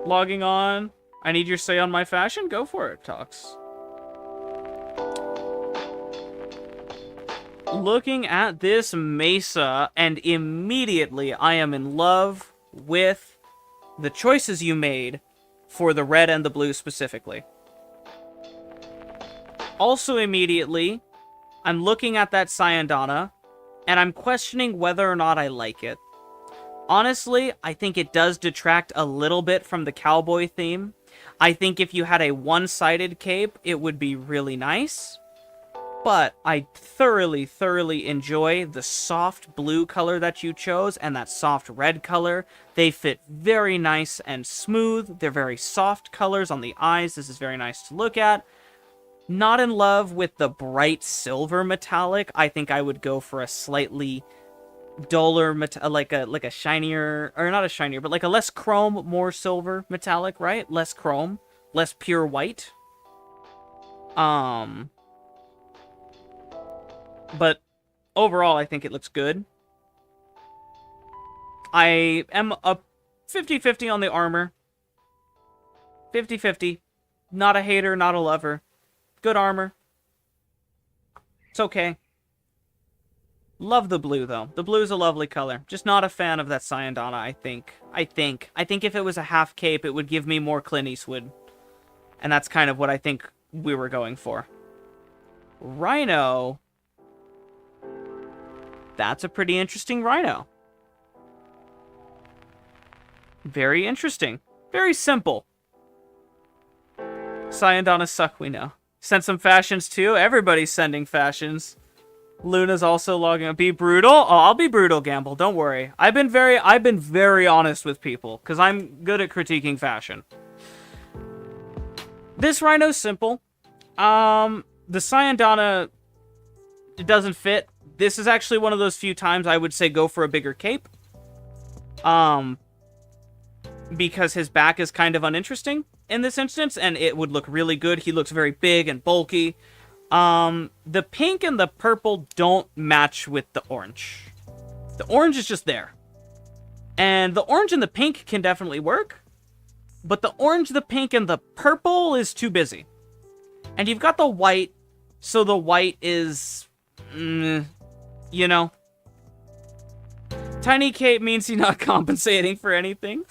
Logging on. I need your say on my fashion? Go for it, Tox. Looking at this Mesa, and immediately I am in love with the choices you made for the red and the blue specifically. Also immediately, I'm looking at that Syandana, and I'm questioning whether or not I like it. Honestly, I think it does detract a little bit from the cowboy theme. I think if you had a one-sided cape, it would be really nice. But I thoroughly enjoy the soft blue color that you chose and that soft red color. They fit very nice and smooth. They're very soft colors on the eyes. This is very nice to look at. Not in love with the bright silver metallic. I think I would go for a slightly duller, like a shinier, or not a shinier, but like a less chrome, more silver metallic, right? Less chrome, less pure white. But overall, I think it looks good. I am a 50-50 on the armor. 50-50. Not a hater, not a lover. Good armor. It's okay. Love the blue, though. The blue is a lovely color. Just not a fan of that Syandana, I think. I think if it was a half cape, it would give me more Clint Eastwood. And that's kind of what I think we were going for. Rhino. That's a pretty interesting Rhino. Very interesting. Very simple. Syandana suck, we know. Sent some fashions, too. Everybody's sending fashions. Luna's also logging up. Be brutal? Oh, I'll be brutal, Gamble. Don't worry. I've been very honest with people, because I'm good at critiquing fashion. This Rhino's simple. The Syandana, it doesn't fit, this is actually one of those few times I would say go for a bigger cape. Because his back is kind of uninteresting in this instance, and it would look really good. He looks very big and bulky. The pink and the purple don't match with the orange. The orange is just there. And the orange and the pink can definitely work. But the orange, the pink, and the purple is too busy. And you've got the white, so the white is... you know. Tiny cape means he's not compensating for anything.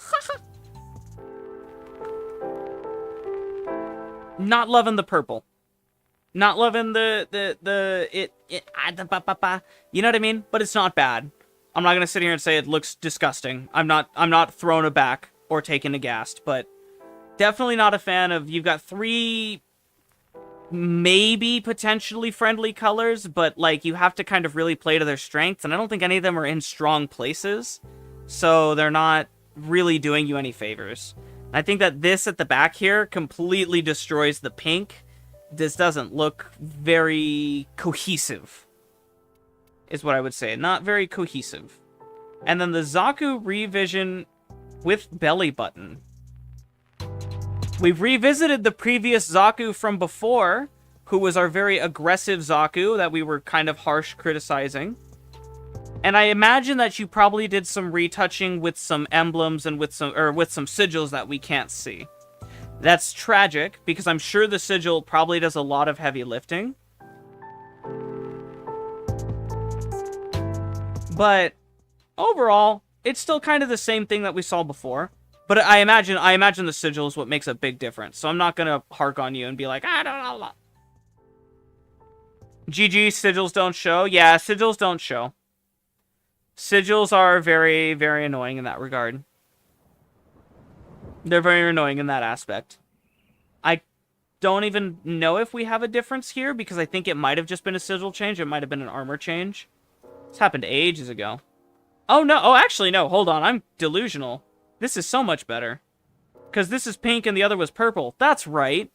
Not loving the purple. Not loving you know what I mean? But it's not bad. I'm not gonna sit here and say it looks disgusting. I'm not thrown aback or taken aghast, but definitely not a fan of, you've got 3 maybe potentially friendly colors, but like you have to kind of really play to their strengths, and I don't think any of them are in strong places, so they're not really doing you any favors. I think that this at the back here completely destroys the pink. This doesn't look very cohesive, is what I would say. Not very cohesive. And then the Zaku revision with belly button. We've revisited the previous Zaku from before, who was our very aggressive Zaku that we were kind of harsh criticizing. And I imagine that you probably did some retouching with some emblems and with some sigils that we can't see. That's tragic, because I'm sure the sigil probably does a lot of heavy lifting. But overall, it's still kind of the same thing that we saw before. But I imagine the sigil is what makes a big difference. So I'm not gonna hark on you and be like, I don't know. GG, sigils don't show. Yeah, sigils don't show. Sigils are very, very annoying in that regard. They're very annoying in that aspect. I don't even know if we have a difference here, because I think it might have just been a sigil change. It might have been an armor change. This happened ages ago. Oh, no. Oh, actually, no. Hold on. I'm delusional. This is so much better. Because this is pink and the other was purple. That's right.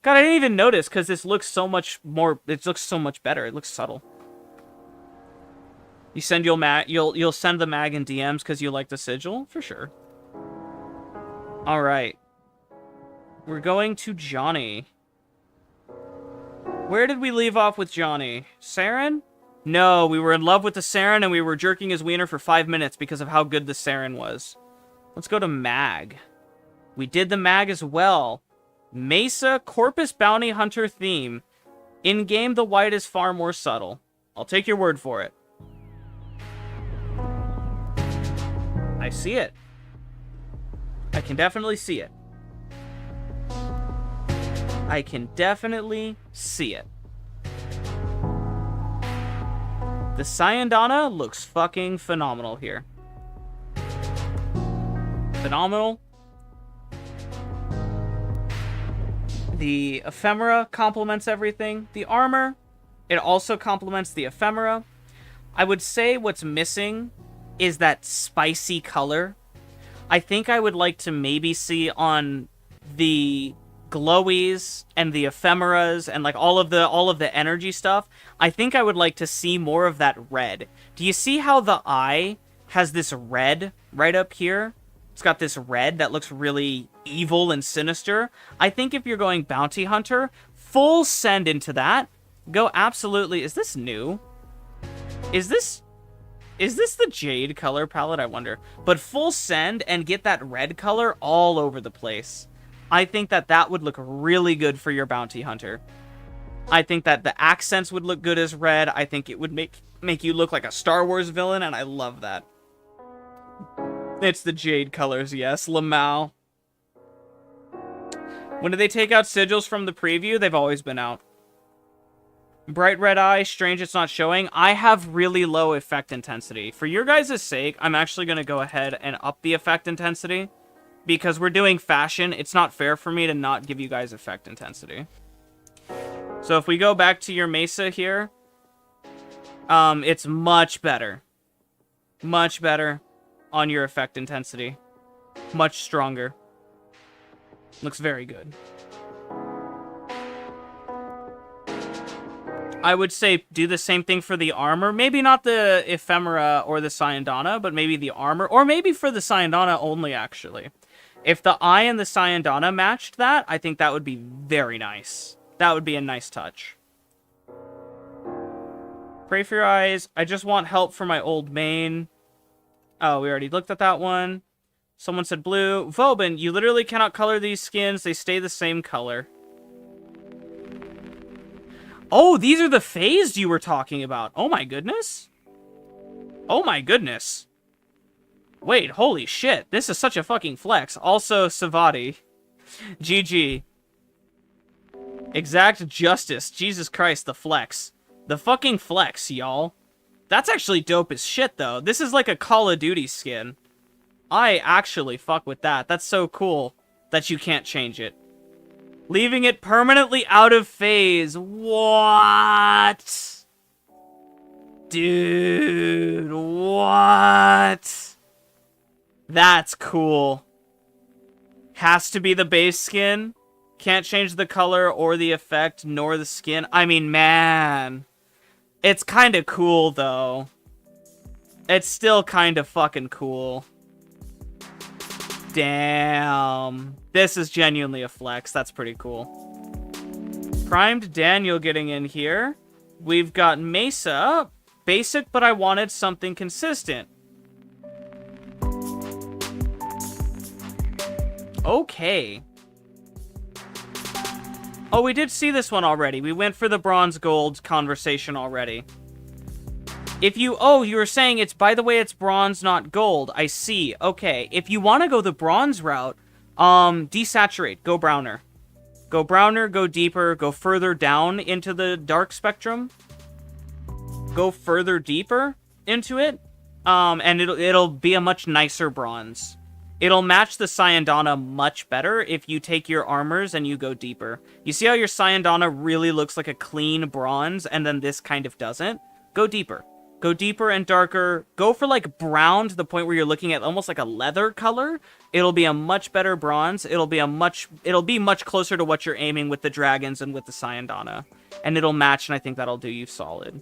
God, I didn't even notice, because this looks so much more... It looks so much better. It looks subtle. You send you'll send the mag in DMs because you like the sigil? For sure. Alright. We're going to Johnny. Where did we leave off with Johnny? Saren? No, we were in love with the Saren and we were jerking his wiener for 5 minutes because of how good the Saren was. Let's go to Mag. We did the Mag as well. Mesa Corpus Bounty Hunter theme. In-game, the white is far more subtle. I'll take your word for it. I see it. I can definitely see it. I can definitely see it. The Syandana looks fucking phenomenal here. Phenomenal. The ephemera complements everything. The armor, it also complements the ephemera. I would say what's missing is that spicy color. I think I would like to maybe see on the glowies and the ephemeras and like all of the energy stuff. I think I would like to see more of that red. Do you see how the eye has this red right up here? It's got this red that looks really evil and sinister. I think if you're going bounty hunter, full send into that. Go absolutely. Is this new? Is this the Jade color palette? I wonder. But full send and get that red color all over the place. I think that would look really good for your bounty hunter. I think that the accents would look good as red. I think it would make you look like a Star Wars villain, and I love that. It's the Jade colors, yes. Lamau. When did they take out sigils from the preview? They've always been out. Bright red eye, strange it's not showing. I have really low effect intensity. For your guys' sake, I'm actually going to go ahead and up the effect intensity. Because we're doing fashion, it's not fair for me to not give you guys effect intensity. So if we go back to your Mesa here, it's much better. Much better on your effect intensity. Much stronger. Looks very good. I would say do the same thing for the armor. Maybe not the ephemera or the Syandana, but maybe the armor. Or maybe for the Syandana only, actually. If the eye and the Syandana matched that, I think that would be very nice. That would be a nice touch. Pray for your eyes. I just want help for my old main. Oh, we already looked at that one. Someone said blue. Vobin, you literally cannot color these skins. They stay the same color. Oh, these are the phased you were talking about. Oh my goodness. Oh my goodness. Wait, holy shit. This is such a fucking flex. Also, Savati. GG. Exact justice. Jesus Christ, the flex. The fucking flex, y'all. That's actually dope as shit, though. This is like a Call of Duty skin. I actually fuck with that. That's so cool that you can't change it. Leaving it permanently out of phase. What? Dude, what? That's cool. Has to be the base skin. Can't change the color or the effect nor the skin. I mean, man. It's kind of cool, though. It's still kind of fucking cool. Damn. This is genuinely a flex. That's pretty cool. Primed Daniel getting in here. We've got Mesa. Basic, but I wanted something consistent. Okay. Oh, we did see this one already. We went for the bronze gold conversation already. If you... Oh, you were saying it's... By the way, it's bronze, not gold. I see. Okay. If you want to go the bronze route, desaturate. Go browner. Go browner, go deeper, go further down into the dark spectrum. Go further deeper into it. And it'll be a much nicer bronze. It'll match the Syandana much better if you take your armors and you go deeper. You see how your Syandana really looks like a clean bronze, and then this kind of doesn't? Go deeper. Go deeper and darker. Go for like brown to the point where you're looking at almost like a leather color. It'll be a much better bronze. It'll be much closer to what you're aiming with the dragons and with the Syandana. And it'll match, and I think that'll do you solid.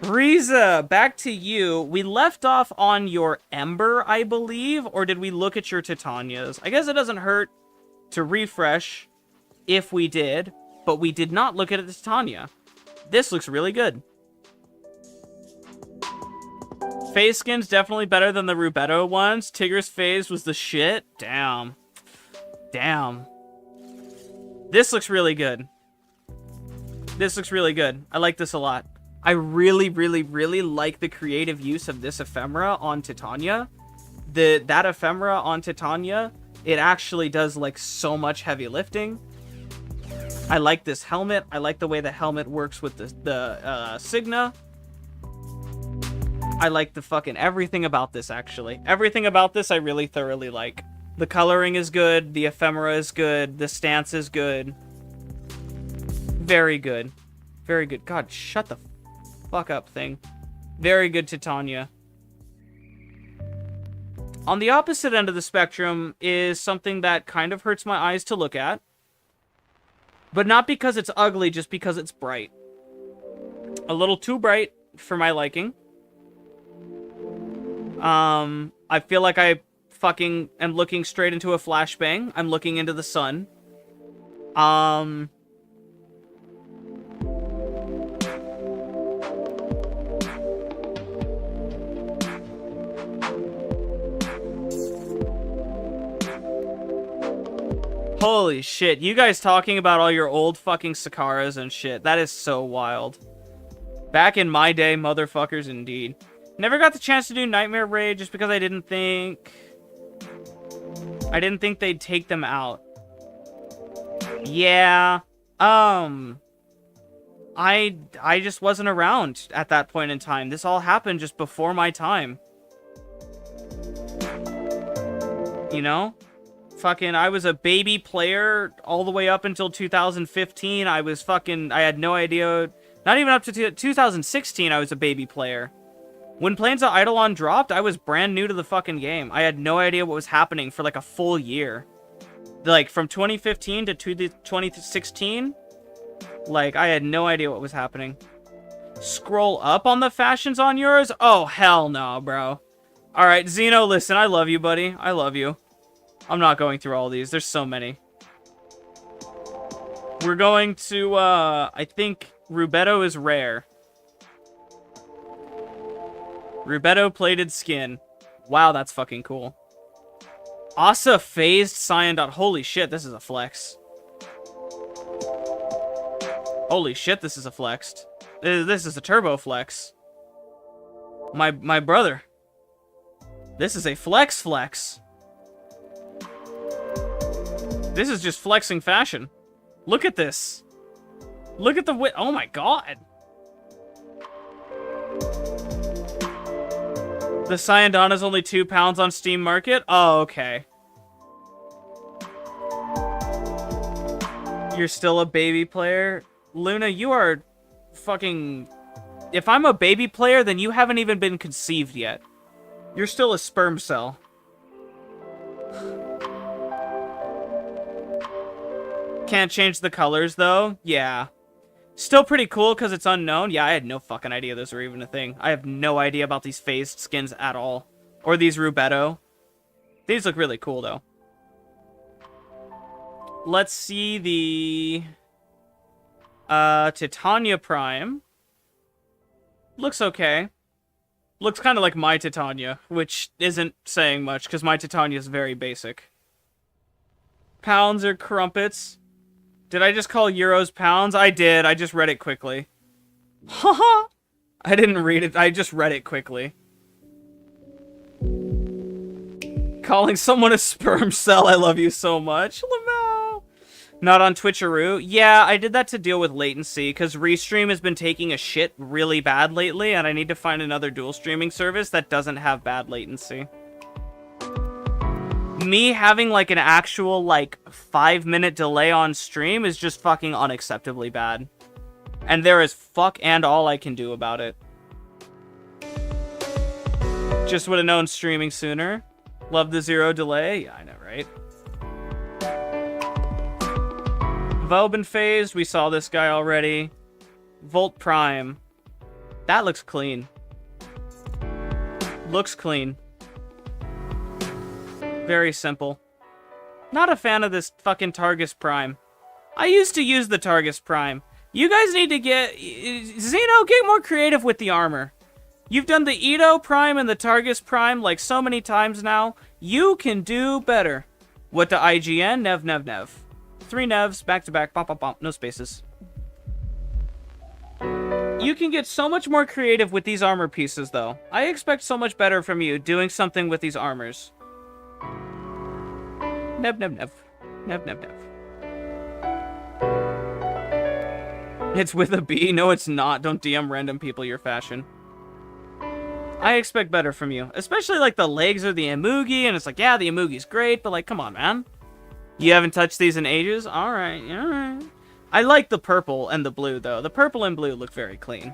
Riza, back to you. We left off on your Ember, I believe, or did we look at your Titanias? I guess it doesn't hurt to refresh if we did, but we did not look at a Titania. This looks really good. Phase skin's definitely better than the Rubetto ones. Tigger's phase was the shit. Damn. Damn. This looks really good. This looks really good. I like this a lot. I really, really, really like the creative use of this ephemera on Titania. That ephemera on Titania, it actually does like so much heavy lifting. I like this helmet. I like the way the helmet works with the Signa. I like the fucking everything about this, actually. Everything about this I really thoroughly like. The coloring is good. The ephemera is good. The stance is good. Very good. Very good. God, shut the fuck up, thing. Very good, Titania. On the opposite end of the spectrum is something that kind of hurts my eyes to look at. But not because it's ugly, just because it's bright. A little too bright for my liking. I feel like I fucking am looking straight into a flashbang. I'm looking into the sun. Holy shit, you guys talking about all your old fucking Sakaras and shit. That is so wild. Back in my day, motherfuckers, indeed. Never got the chance to do Nightmare Raid just because I didn't think they'd take them out. Yeah. I just wasn't around at that point in time. This all happened just before my time. You know? Fucking, I was a baby player all the way up until 2015. I had no idea. Not even up to 2016, I was a baby player. When Plains of Eidolon dropped, I was brand new to the fucking game. I had no idea what was happening for like a full year. Like, from 2015 to 2016, Like, I had no idea what was happening. Scroll up on the fashions on yours? Oh, hell no, bro. Alright, Zeno, listen, I love you, buddy. I love you. I'm not going through all these. There's so many. We're going to, I think Rubetto is rare. Rubetto plated skin. Wow, that's fucking cool. Asa phased Cyan Dot. Holy shit, this is a flex. Holy shit, this is a flex. This is a turbo flex. My brother. This is a flex. This is just flexing fashion. Look at this. Look at the width. Oh my god. The Cyan Dawn is only £2 on Steam Market? Oh, okay. You're still a baby player? Luna, you are fucking... If I'm a baby player, then you haven't even been conceived yet. You're still a sperm cell. Can't change the colors, though? Yeah. Still pretty cool because it's unknown. Yeah, I had no fucking idea those were even a thing. I have no idea about these phased skins at all. Or these Rubetto. These look really cool, though. Let's see the... Titania Prime. Looks okay. Looks kind of like my Titania, which isn't saying much, because my Titania is very basic. Pounds or crumpets? Did I just call euros pounds? I did. I just read it quickly. Haha! I didn't read it. I just read it quickly. Calling someone a sperm cell. I love you so much. Lamau. Not on Twitcheroo. Yeah, I did that to deal with latency, because Restream has been taking a shit really bad lately, and I need to find another dual streaming service that doesn't have bad latency. Me having, like, an actual, like, 5-minute delay on stream is just fucking unacceptably bad. And there is fuck and all I can do about it. Just would have known streaming sooner. Love the 0 delay. Yeah, I know, right? Velbin phased. We saw this guy already. Volt Prime. That looks clean. Looks clean. Very simple. Not a fan of this fucking Targus Prime. I used to use the Targus Prime. You guys need to get... Zeno, get more creative with the armor. You've done the Ito Prime and the Targus Prime like so many times now. You can do better. What to IGN? Nev. 3 nevs, back to back, bump, no spaces. You can get so much more creative with these armor pieces, though. I expect so much better from you doing something with these armors. Nev. It's with a B? No, it's not. Don't DM random people your fashion. I expect better from you. Especially, like, the legs are the Imugi, and it's like, yeah, the Imugi's great, but, like, come on, man. You haven't touched these in ages? Alright. I like the purple and the blue, though. The purple and blue look very clean.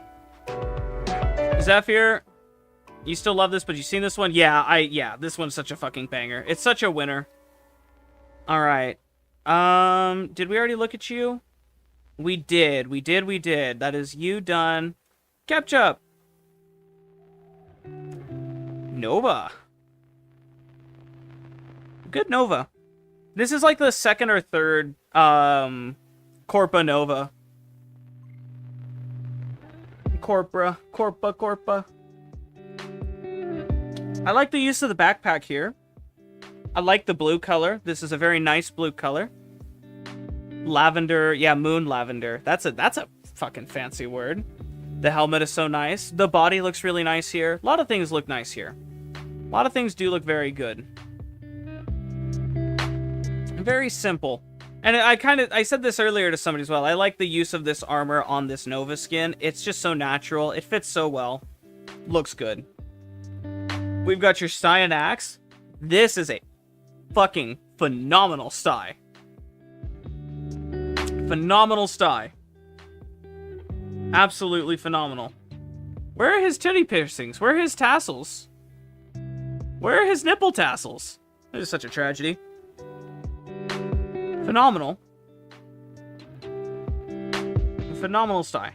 Zephyr, you still love this, but you seen this one? Yeah, this one's such a fucking banger. It's such a winner. Alright. Did we already look at you? We did. That is you done. Ketchup. Nova. Good Nova. This is like the second or third, Corpa Nova. Corpa. I like the use of the backpack here. I like the blue color. This is a very nice blue color. Lavender, yeah, moon lavender. That's a fucking fancy word. The helmet is so nice. The body looks really nice here. A lot of things look nice here. A lot of things do look very good. Very simple. And I said this earlier to somebody as well. I like the use of this armor on this Nova skin. It's just so natural. It fits so well. Looks good. We've got your Cyan Axe. This is a fucking phenomenal sty. Phenomenal sty. Absolutely phenomenal. Where are his titty piercings? Where are his tassels? Where are his nipple tassels? This is such a tragedy. Phenomenal sty.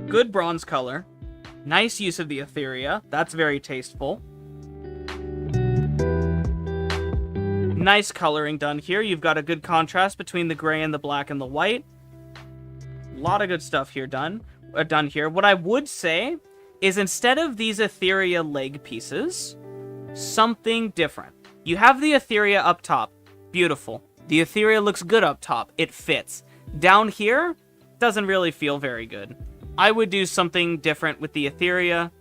Good bronze color. Nice use of the Etheria. That's very tasteful. Nice coloring done here. You've got a good contrast between the gray and the black and the white. A lot of good stuff here done here. What I would say is instead of these Etheria leg pieces, something different. You have the Etheria up top. Beautiful. The Etheria looks good up top. It fits. Down here, doesn't really feel very good. I would do something different with the Etheria.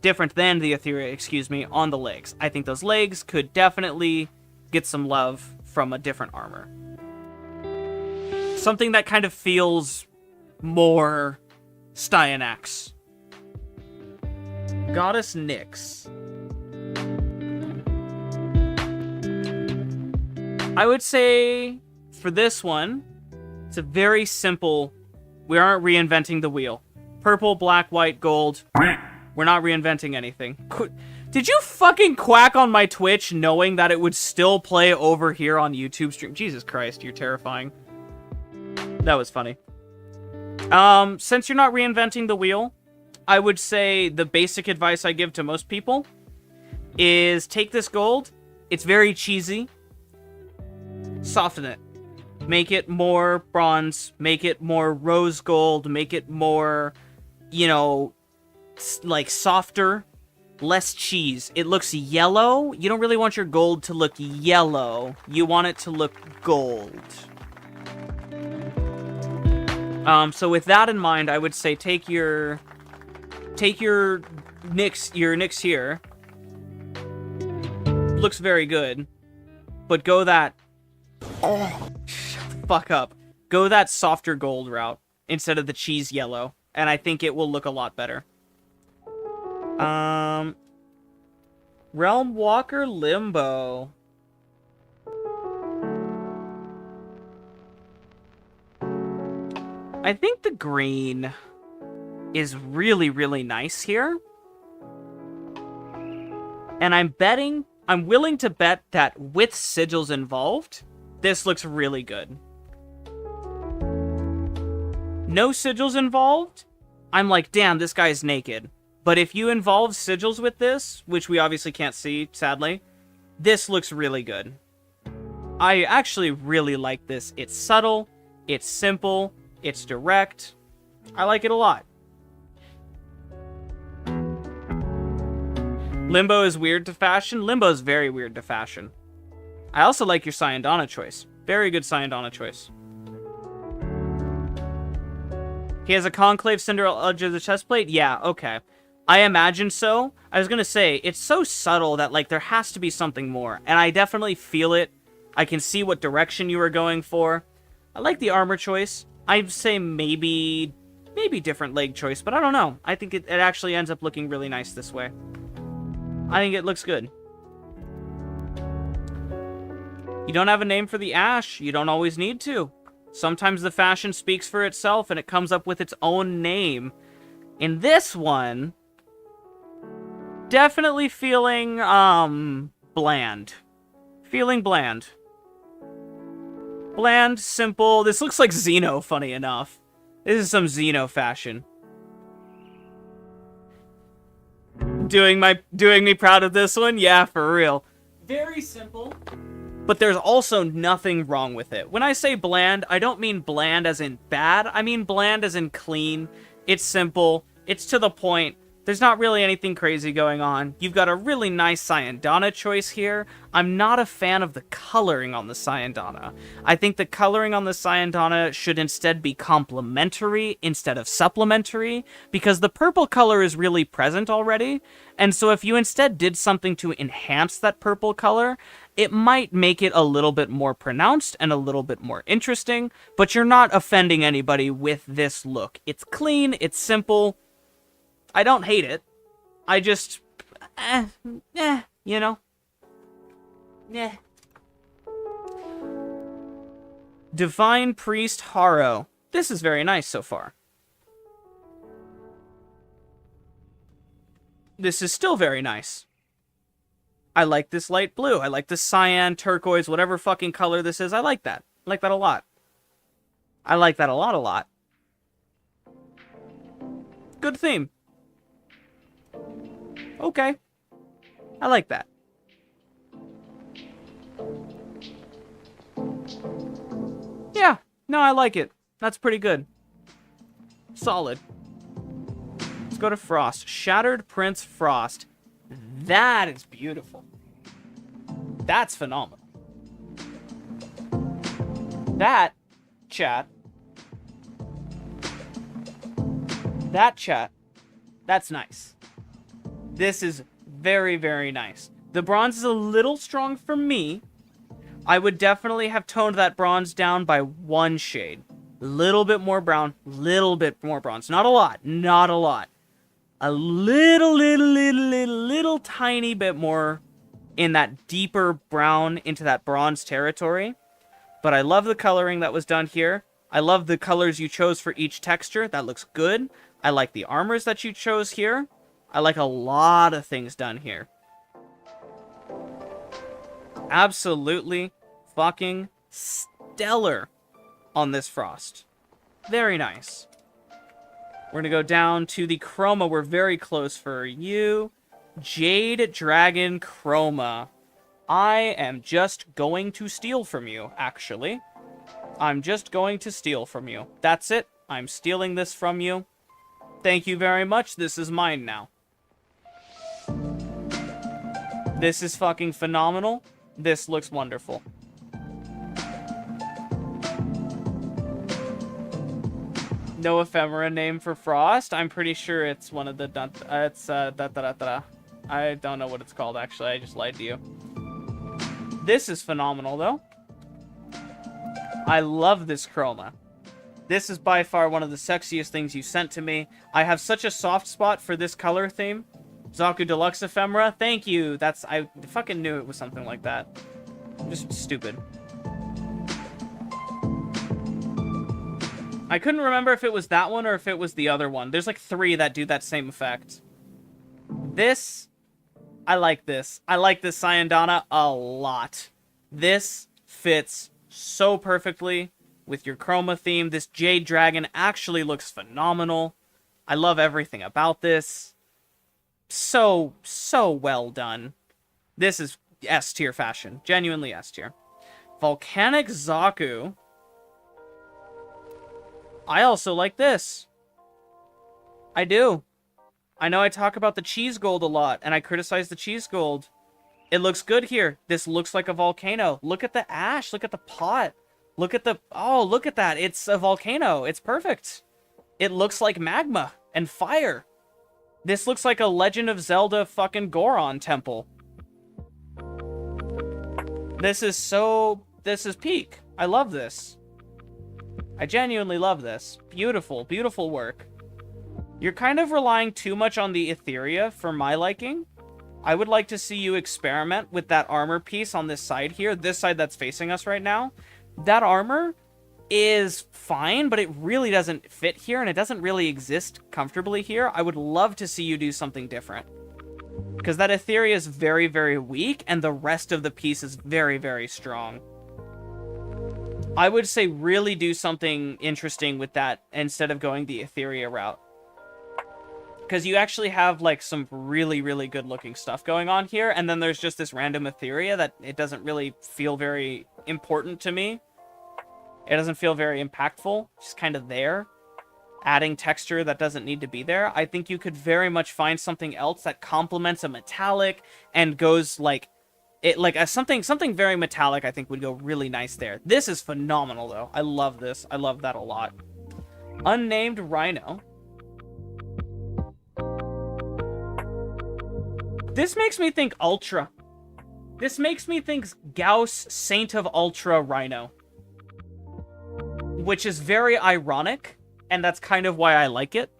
Different than the Etheria, excuse me, on the legs. I think those legs could definitely get some love from a different armor. Something that kind of feels more Styanax. Goddess Nyx. I would say for this one, it's a very simple, we aren't reinventing the wheel. Purple, black, white, gold. We're not reinventing anything. Did you fucking quack on my Twitch knowing that it would still play over here on YouTube stream? Jesus Christ, you're terrifying. That was funny. Since you're not reinventing the wheel, I would say the basic advice I give to most people is take this gold. It's very cheesy. Soften it. Make it more bronze. Make it more rose gold. Make it more, you know, like softer. Less cheese. It looks yellow. You don't really want your gold to look yellow. You want it to look gold. So with that in mind, I would say take your Nyx here. Looks very good. But go that... Oh, shut the fuck up. Go that softer gold route instead of the cheese yellow. And I think it will look a lot better. Realm Walker Limbo. I think the green is really, really nice here. And I'm willing to bet that with sigils involved, this looks really good. No sigils involved, I'm like, damn, this guy's naked. But if you involve sigils with this, which we obviously can't see, sadly, this looks really good. I actually really like this. It's subtle, it's simple, it's direct. I like it a lot. Limbo is weird to fashion. Limbo is very weird to fashion. I also like your Syandana choice. Very good Syandana choice. He has a conclave Cinderella edge of the chest plate? Yeah, okay. I imagine so. I was gonna say, it's so subtle that, like, there has to be something more. And I definitely feel it. I can see what direction you were going for. I like the armor choice. I'd say maybe different leg choice, but I don't know. I think it actually ends up looking really nice this way. I think it looks good. You don't have a name for the ash. You don't always need to. Sometimes the fashion speaks for itself and it comes up with its own name. In this one, definitely feeling, bland. Feeling bland. Bland, simple. This looks like Xeno, funny enough. This is some Xeno fashion. Doing me proud of this one? Yeah, for real. Very simple. But there's also nothing wrong with it. When I say bland, I don't mean bland as in bad. I mean bland as in clean. It's simple. It's to the point. There's not really anything crazy going on. You've got a really nice Syandana choice here. I'm not a fan of the coloring on the Syandana. I think the coloring on the Syandana should instead be complementary instead of supplementary, because the purple color is really present already. And so if you instead did something to enhance that purple color, it might make it a little bit more pronounced and a little bit more interesting, but you're not offending anybody with this look. It's clean, it's simple. I don't hate it. I just, you know. Divine Priest Haro. This is very nice so far. This is still very nice. I like this light blue. I like this cyan, turquoise, whatever fucking color this is. I like that. I like that a lot. I like that a lot. Good theme. Okay. I like that. Yeah. No, I like it. That's pretty good. Solid. Let's go to Frost. Shattered Prince Frost. That is beautiful. That's phenomenal. That, chat. That, chat. That's nice. This is very, very nice. The bronze is a little strong for me. I would definitely have toned that bronze down by 1 shade. Little bit more brown, little bit more bronze. Not a lot, not a lot. A little tiny bit more in that deeper brown into that bronze territory. But I love the coloring that was done here. I love the colors you chose for each texture. That looks good. I like the armors that you chose here. I like a lot of things done here. Absolutely fucking stellar on this Frost. Very nice. We're going to go down to the Chroma. We're very close for you. Jade Dragon Chroma. I am just going to steal from you, actually. I'm just going to steal from you. That's it. I'm stealing this from you. Thank you very much. This is mine now. This is fucking phenomenal. This looks wonderful. No ephemera name for Frost. I'm pretty sure it's one of the... I don't know what it's called, actually. I just lied to you. This is phenomenal, though. I love this chroma. This is by far one of the sexiest things you sent to me. I have such a soft spot for this color theme. Zaku Deluxe Ephemera, thank you. I fucking knew it was something like that. Just stupid. I couldn't remember if it was that one or if it was the other one. There's like 3 that do that same effect. This, I like this. I like this Sayandana a lot. This fits so perfectly with your chroma theme. This Jade Dragon actually looks phenomenal. I love everything about this. So well done. This is S-tier fashion. Genuinely S-tier. Volcanic Zaku. I also like this. I do. I know I talk about the cheese gold a lot, and I criticize the cheese gold. It looks good here. This looks like a volcano. Look at the ash. Look at the pot. Look at the... Oh, look at that. It's a volcano. It's perfect. It looks like magma and fire. This looks like a Legend of Zelda fucking Goron temple. This is peak. I love this. I genuinely love this. Beautiful, beautiful work. You're kind of relying too much on the Etheria for my liking. I would like to see you experiment with that armor piece on this side here. This side that's facing us right now. That armor is fine, but it really doesn't fit here, and it doesn't really exist comfortably here. I would love to see you do something different. Because that Etheria is very, very weak, and the rest of the piece is very, very strong. I would say really do something interesting with that instead of going the Etheria route. Because you actually have, like, some really, really good-looking stuff going on here, and then there's just this random Etheria that it doesn't really feel very important to me. It doesn't feel very impactful. Just kind of there. Adding texture that doesn't need to be there. I think you could very much find something else that complements a metallic and goes, like... something very metallic, I think, would go really nice there. This is phenomenal, though. I love this. I love that a lot. Unnamed Rhino. This makes me think Ultra. This makes me think Gauss Saint of Ultra Rhino. Which is very ironic, and that's kind of why I like it.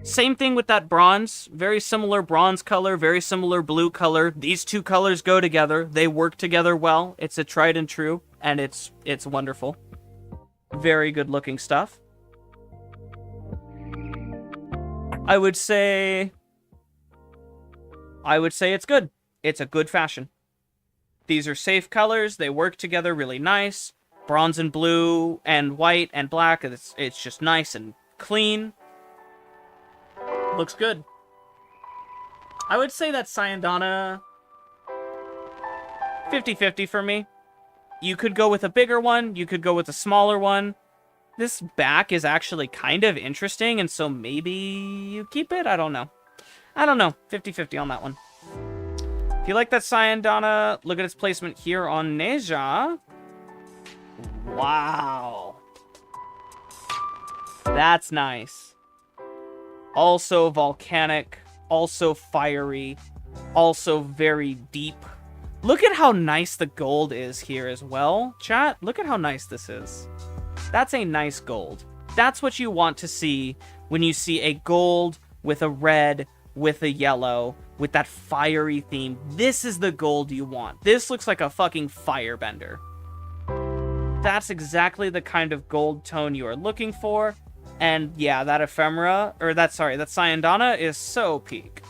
Same thing with that bronze. Very similar bronze color, very similar blue color. These two colors go together. They work together well. It's a tried and true, and it's wonderful. Very good looking stuff. I would say it's good. It's a good fashion. These are safe colors. They work together really nice. bronze and blue and white and black. It's just nice and clean. Looks good. I would say that Syandana 50-50 for me. You could go with a bigger one. You could go with a smaller one. This back is actually kind of interesting, and so maybe you keep it? I don't know. 50-50 on that one. If you like that Syandana, look at its placement here on Neja. Wow. That's nice. Also volcanic, also fiery, also very deep. Look at how nice the gold is here as well. Chat, look at how nice this is. That's a nice gold. That's what you want to see when you see a gold with a red, with a yellow, with that fiery theme. This is the gold you want. This looks like a fucking firebender. That's exactly the kind of gold tone you are looking for. And yeah, that ephemera, or that Syandana is so peak.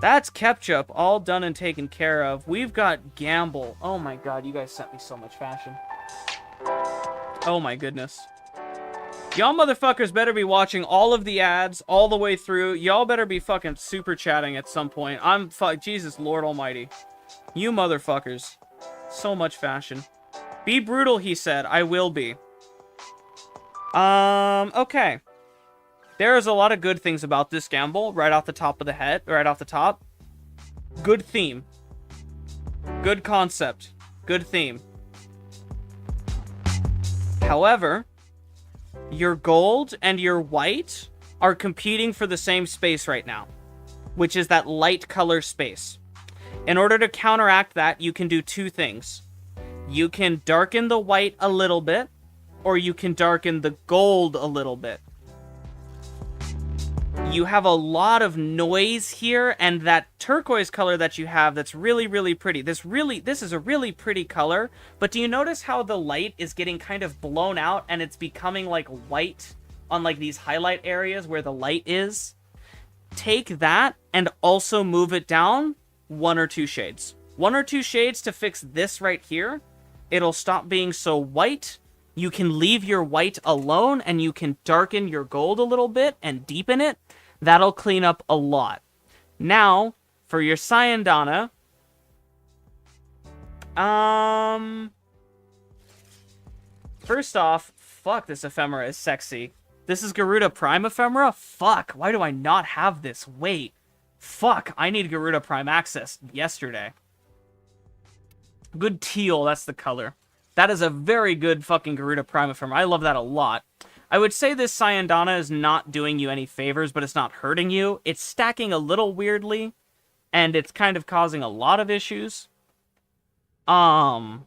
That's Ketchup, all done and taken care of. We've got Gamble. Oh my god, you guys sent me so much fashion. Oh my goodness. Y'all motherfuckers better be watching all of the ads all the way through. Y'all better be fucking super chatting at some point. Jesus Lord Almighty. You motherfuckers. So much fashion. Be brutal, he said. I will be. Okay. There's a lot of good things about this Gamble right off the top of the head, right off the top. Good theme. Good concept. Good theme. However, your gold and your white are competing for the same space right now, which is that light color space. In order to counteract that, you can do two things. You can darken the white a little bit, or you can darken the gold a little bit. You have a lot of noise here, and that turquoise color that you have that's really, really pretty. This is a really pretty color, but do you notice how the light is getting kind of blown out and it's becoming like white on like these highlight areas where the light is? Take that and also move it down 1 or 2 shades. 1 or 2 shades to fix this right here. It'll stop being so white. You can leave your white alone and you can darken your gold a little bit and deepen it. That'll clean up a lot. Now, for your Syandana, first off, fuck, this ephemera is sexy. This is Garuda Prime ephemera? Fuck, why do I not have this? Wait. Fuck, I need Garuda Prime access yesterday. Good teal, that's the color. That is a very good fucking Garuda Prime ephemera. I love that a lot. I would say this Syandana is not doing you any favors, but it's not hurting you. It's stacking a little weirdly, and it's kind of causing a lot of issues. But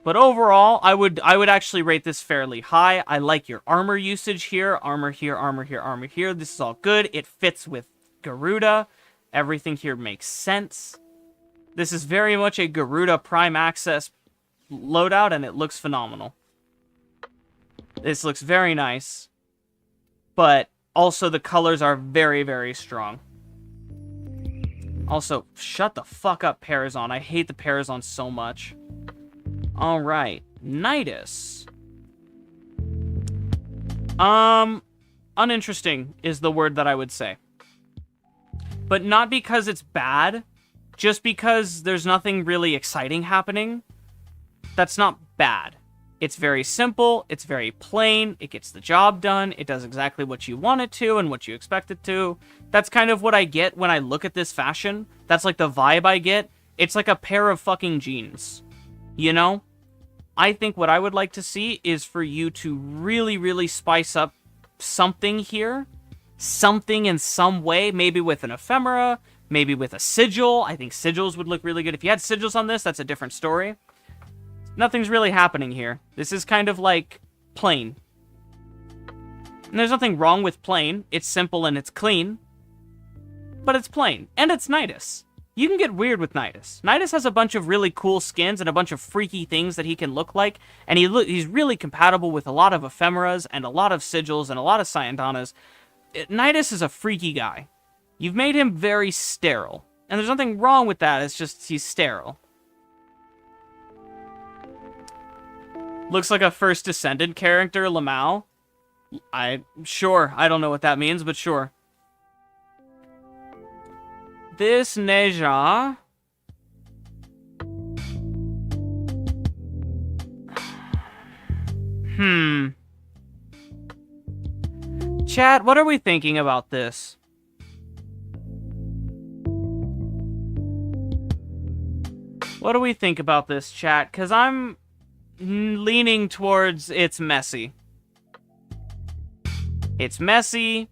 overall, I would actually rate this fairly high. I like your armor usage here. Armor here, armor here, armor here. This is all good. It fits with Garuda. Everything here makes sense. This is very much a Garuda Prime Access loadout, and it looks phenomenal. This looks very nice, but also the colors are very, very strong. Also, shut the fuck up, Parazon. I hate the Parazon so much. Alright, Nidus. Uninteresting is the word that I would say. But not because it's bad, just because there's nothing really exciting happening. That's not bad. It's very simple, it's very plain, it gets the job done, it does exactly what you want it to and what you expect it to. That's kind of what I get when I look at this fashion. That's like the vibe I get. It's like a pair of fucking jeans. You know? I think what I would like to see is for you to really, really spice up something here. Something in some way, maybe with an ephemera, maybe with a sigil. I think sigils would look really good. If you had sigils on this, that's a different story. Nothing's really happening here. This is kind of like plain. And there's nothing wrong with plain. It's simple and it's clean. But it's plain. And it's Nidus. You can get weird with Nidus. Nidus has a bunch of really cool skins and a bunch of freaky things that he can look like. And he's really compatible with a lot of ephemeras and a lot of sigils and a lot of Syandanas. Nidus is a freaky guy. You've made him very sterile. And there's nothing wrong with that. It's just he's sterile. Looks like a First Descendant character, Lamau. Sure, I don't know what that means, but sure. This Neja... Chat, what are we thinking about this? What do we think about this, chat? Because I'm leaning towards it's messy. It's messy.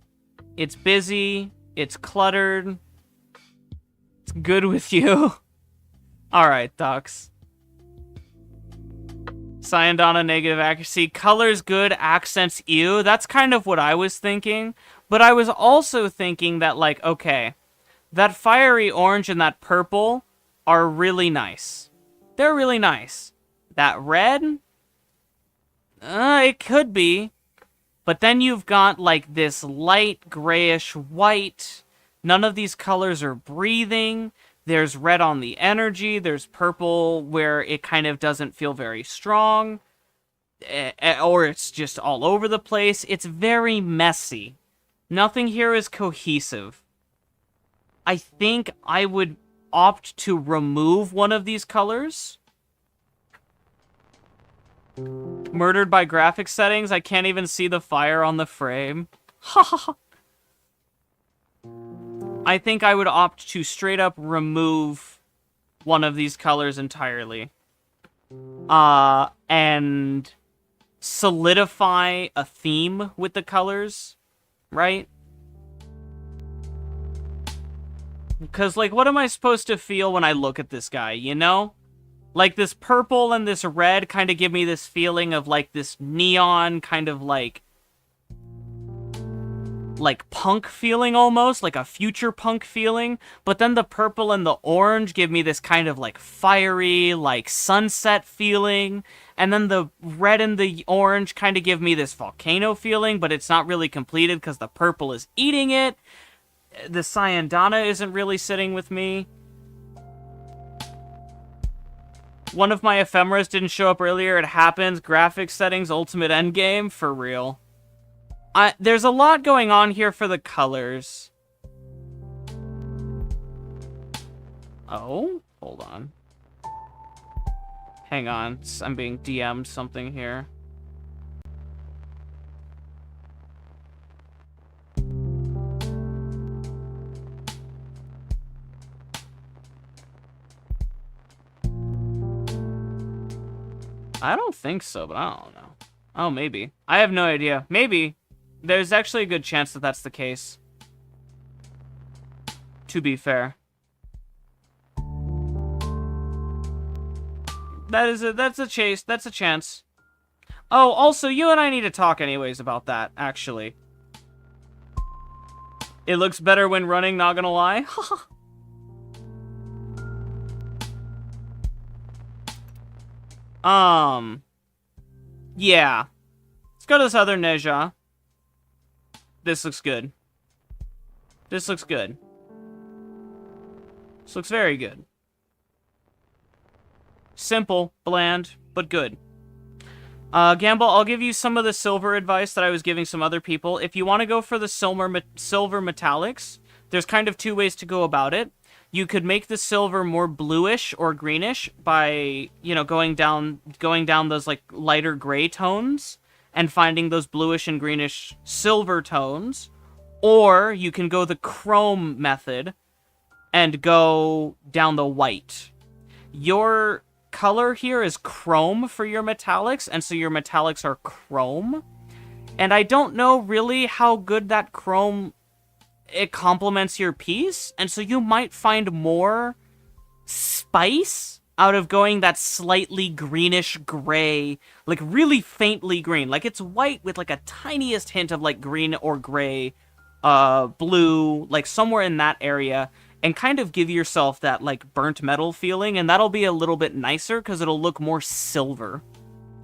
It's busy. It's cluttered. It's good with you. Alright, Ducks. Sayandana, negative accuracy. Colors good, accents ew. That's kind of what I was thinking. But I was also thinking that, like, okay, that fiery orange and that purple are really nice. They're really nice. That red? It could be. But then you've got, like, this light grayish white. None of these colors are breathing. There's red on the energy. There's purple where it kind of doesn't feel very strong. Or it's just all over the place. It's very messy. Nothing here is cohesive. I think I would opt to remove one of these colors. Murdered by graphic settings. I can't even see the fire on the frame. I think I would opt to straight up remove one of these colors entirely. And solidify a theme with the colors, right? Because, like, what am I supposed to feel when I look at this guy, you know? Like, this purple and this red kind of give me this feeling of, like, this neon kind of, like punk feeling almost, like a future punk feeling. But then the purple and the orange give me this kind of, like, fiery, like, sunset feeling. And then the red and the orange kind of give me this volcano feeling, but it's not really completed because the purple is eating it. The Sayandana isn't really sitting with me. One of my ephemeras didn't show up earlier. It happens. Graphics settings, ultimate endgame. For real. There's a lot going on here for the colors. Oh? Hold on. Hang on. I'm being DM'd something here. I don't think so, but I don't know. Oh, maybe. I have no idea. Maybe. There's actually a good chance that that's the case. To be fair. That's a chance. Oh, also, you and I need to talk anyways about that, actually. It looks better when running, not gonna lie. Yeah. Let's go to this other Neja. This looks good. This looks good. This looks very good. Simple, bland, but good. Gamble, I'll give you some of the silver advice that I was giving some other people. If you want to go for the silver metallics, there's kind of two ways to go about it. You could make the silver more bluish or greenish by, you know, going down those, like, lighter gray tones and finding those bluish and greenish silver tones. Or you can go the chrome method and go down the white. Your color here is chrome for your metallics, and so your metallics are chrome. And I don't know really how good that chrome, it complements your piece, and so you might find more spice out of going that slightly greenish gray, like really faintly green. Like it's white with like a tiniest hint of like green or gray, blue, like somewhere in that area, and kind of give yourself that like burnt metal feeling, and that'll be a little bit nicer because it'll look more silver.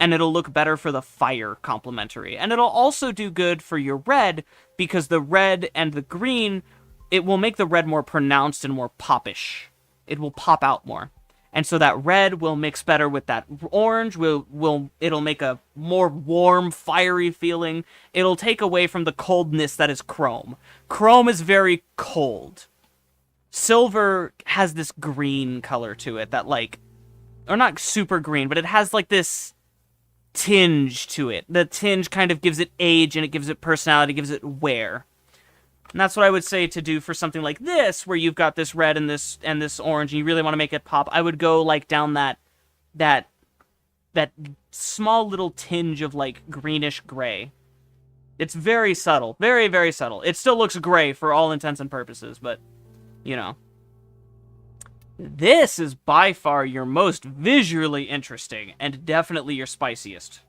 And it'll look better for the fire complementary. And it'll also do good for your red, because the red and the green, it will make the red more pronounced and more popish. It will pop out more. And so that red will mix better with that orange. It'll make a more warm, fiery feeling. It'll take away from the coldness that is chrome. Chrome is very cold. Silver has this green color to it that, like, or not super green, but it has like this tinge to it. The tinge kind of gives it age, and it gives it personality, gives it wear. And that's what I would say to do for something like this, where you've got this red and this orange, and you really want to make it pop. I would go like down that small little tinge of like greenish gray. It's very subtle, very, very subtle. It still looks gray for all intents and purposes, but you know. This is by far your most visually interesting and definitely your spiciest.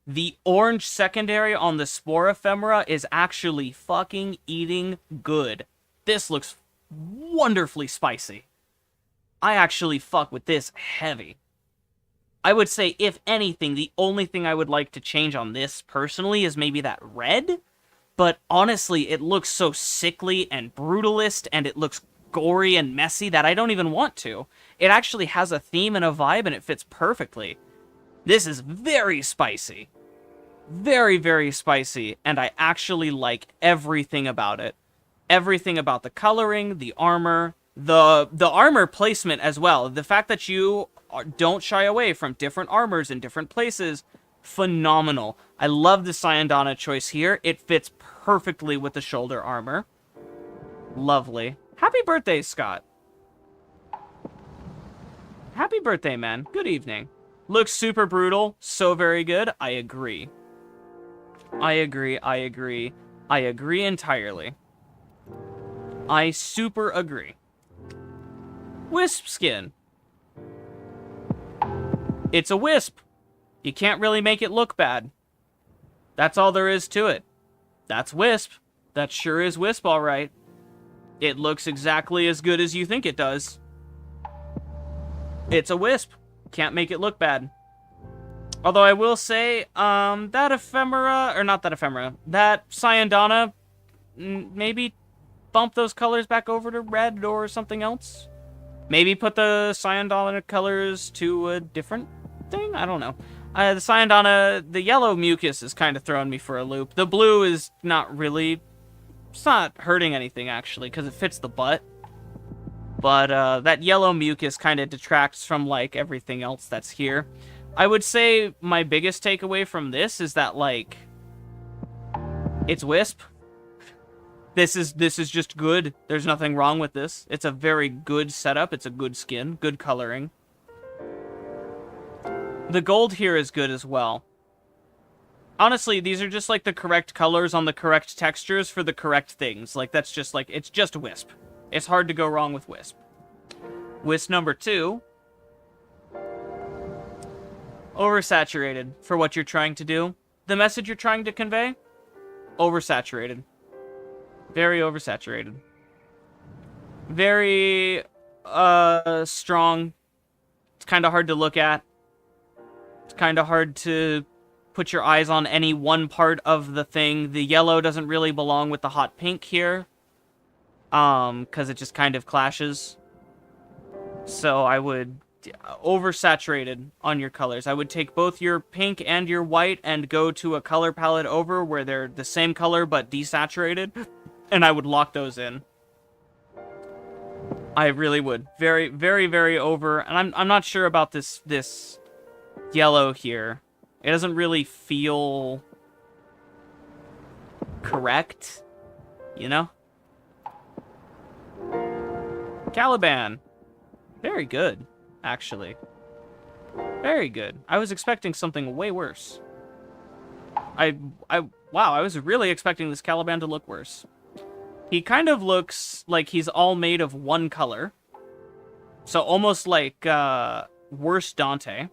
The orange secondary on the Spore Ephemera is actually fucking eating good. This looks wonderfully spicy. I actually fuck with this heavy. I would say, if anything, the only thing I would like to change on this personally is maybe that red. But honestly, it looks so sickly and brutalist, and it looks gory and messy that I don't even want to. It actually has a theme and a vibe, and it fits perfectly. This is very spicy. Very, very spicy, and I actually like everything about it. Everything about the coloring, the armor, the armor placement as well. The fact that you don't shy away from different armors in different places, phenomenal. I love the Syandana choice here. It fits perfectly with the shoulder armor. Lovely. Happy birthday, Scott. Happy birthday, man. Good evening. Looks super brutal. So very good. I agree. I agree. I agree. I agree entirely. I super agree. Wisp skin. It's a wisp. You can't really make it look bad. That's all there is to it. That's Wisp. That sure is Wisp, all right. It looks exactly as good as you think it does. It's a Wisp. Can't make it look bad. Although I will say, that Ephemera, or not that Ephemera, that Syandana, maybe bump those colors back over to red or something else. Maybe put the Syandana colors to a different thing? I don't know. The Syandana, the yellow mucus is kind of throwing me for a loop. The blue is not really, it's not hurting anything actually, because it fits the butt. But that yellow mucus kind of detracts from like everything else that's here. I would say my biggest takeaway from this is that, like, it's Wisp. This is just good. There's nothing wrong with this. It's a very good setup. It's a good skin, good coloring. The gold here is good as well. Honestly, these are just like the correct colors on the correct textures for the correct things. Like, that's just like, it's just Wisp. It's hard to go wrong with Wisp. Wisp number 2. Oversaturated for what you're trying to do. The message you're trying to convey? Oversaturated. Very oversaturated. Very, strong. It's kind of hard to look at. It's kind of hard to put your eyes on any one part of the thing. The yellow doesn't really belong with the hot pink here. Because it just kind of clashes. So I would... oversaturated on your colors. I would take both your pink and your white and go to a color palette over where they're the same color but desaturated, and I would lock those in. I really would. Very, very, very over. And I'm not sure about this yellow here. It doesn't really feel correct, you know? Caliban. Very good. Actually. Very good. I was expecting something way worse. Wow, I was really expecting this Caliban to look worse. He kind of looks like he's all made of one color. So almost like, worse Dante.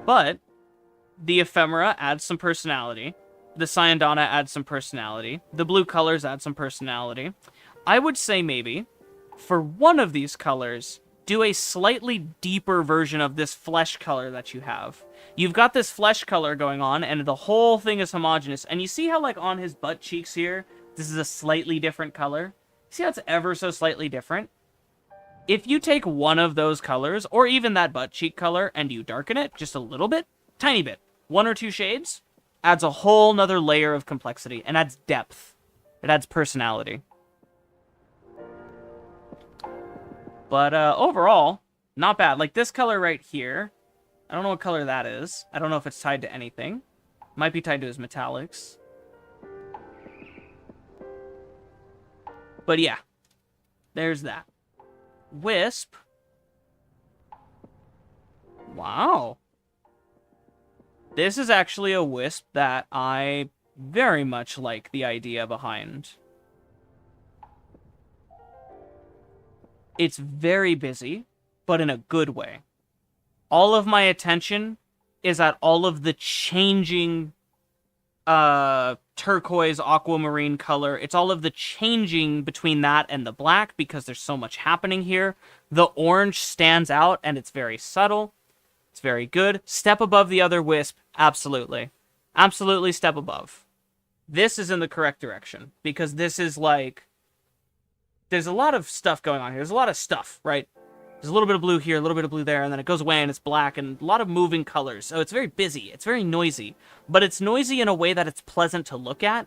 But, the Ephemera adds some personality. The Syandana adds some personality. The blue colors add some personality. I would say maybe, for one of these colors, do a slightly deeper version of this flesh color that you have. You've got this flesh color going on, and the whole thing is homogeneous. And you see how, like, on his butt cheeks here, this is a slightly different color? See how it's ever so slightly different? If you take one of those colors, or even that butt cheek color, and you darken it just a little bit, tiny bit, 1 or 2 shades, adds a whole nother layer of complexity, and adds depth. It adds personality. But overall, not bad. Like this color right here, I don't know what color that is. I don't know if it's tied to anything. Might be tied to his metallics. But yeah, there's that. Wisp. Wow. This is actually a wisp that I very much like the idea behind. It's very busy, but in a good way. All of my attention is at all of the changing turquoise, aquamarine color. It's all of the changing between that and the black because there's so much happening here. The orange stands out and it's very subtle. It's very good. Step above the other wisp. Absolutely. Absolutely step above. This is in the correct direction because this is like... There's a lot of stuff going on here. There's a lot of stuff, right? There's a little bit of blue here, a little bit of blue there, and then it goes away and it's black, and a lot of moving colors. So it's very busy. It's very noisy. But it's noisy in a way that it's pleasant to look at.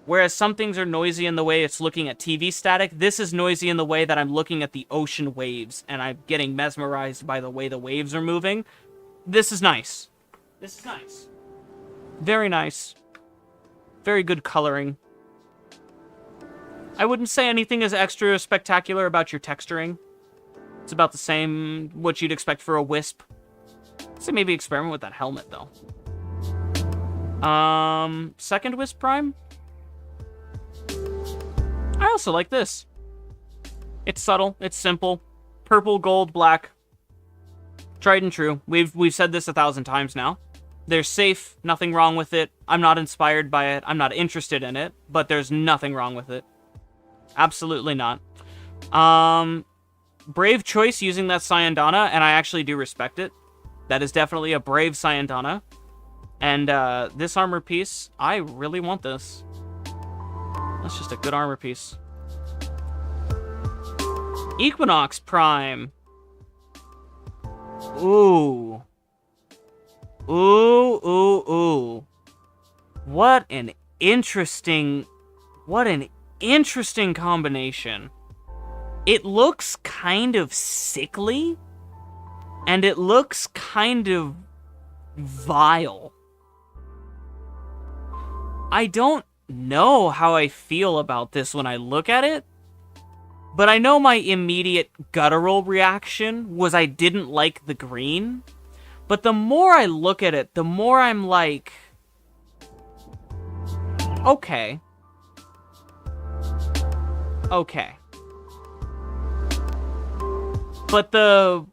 Whereas some things are noisy in the way it's looking at TV static, this is noisy in the way that I'm looking at the ocean waves, and I'm getting mesmerized by the way the waves are moving. This is nice. This is nice. Very nice. Very good coloring. I wouldn't say anything is extra spectacular about your texturing. It's about the same, what you'd expect for a wisp. I'd say maybe experiment with that helmet, though. Second wisp prime? I also like this. It's subtle, it's simple. Purple, gold, black. Tried and true. We've said this 1,000 times now. They're safe, nothing wrong with it. I'm not inspired by it, I'm not interested in it, but there's nothing wrong with it. Absolutely not. Brave choice using that Cyandana, and I actually do respect it. That is definitely a brave Cyandana. And this armor piece, I really want this. That's just a good armor piece. Equinox Prime. Ooh. Ooh, ooh, ooh. What an interesting combination. It looks kind of sickly, and it looks kind of vile. I don't know how I feel about this when I look at it, but I know my immediate guttural reaction was I didn't like the green, but the more I look at it, the more I'm like, okay. Okay. But the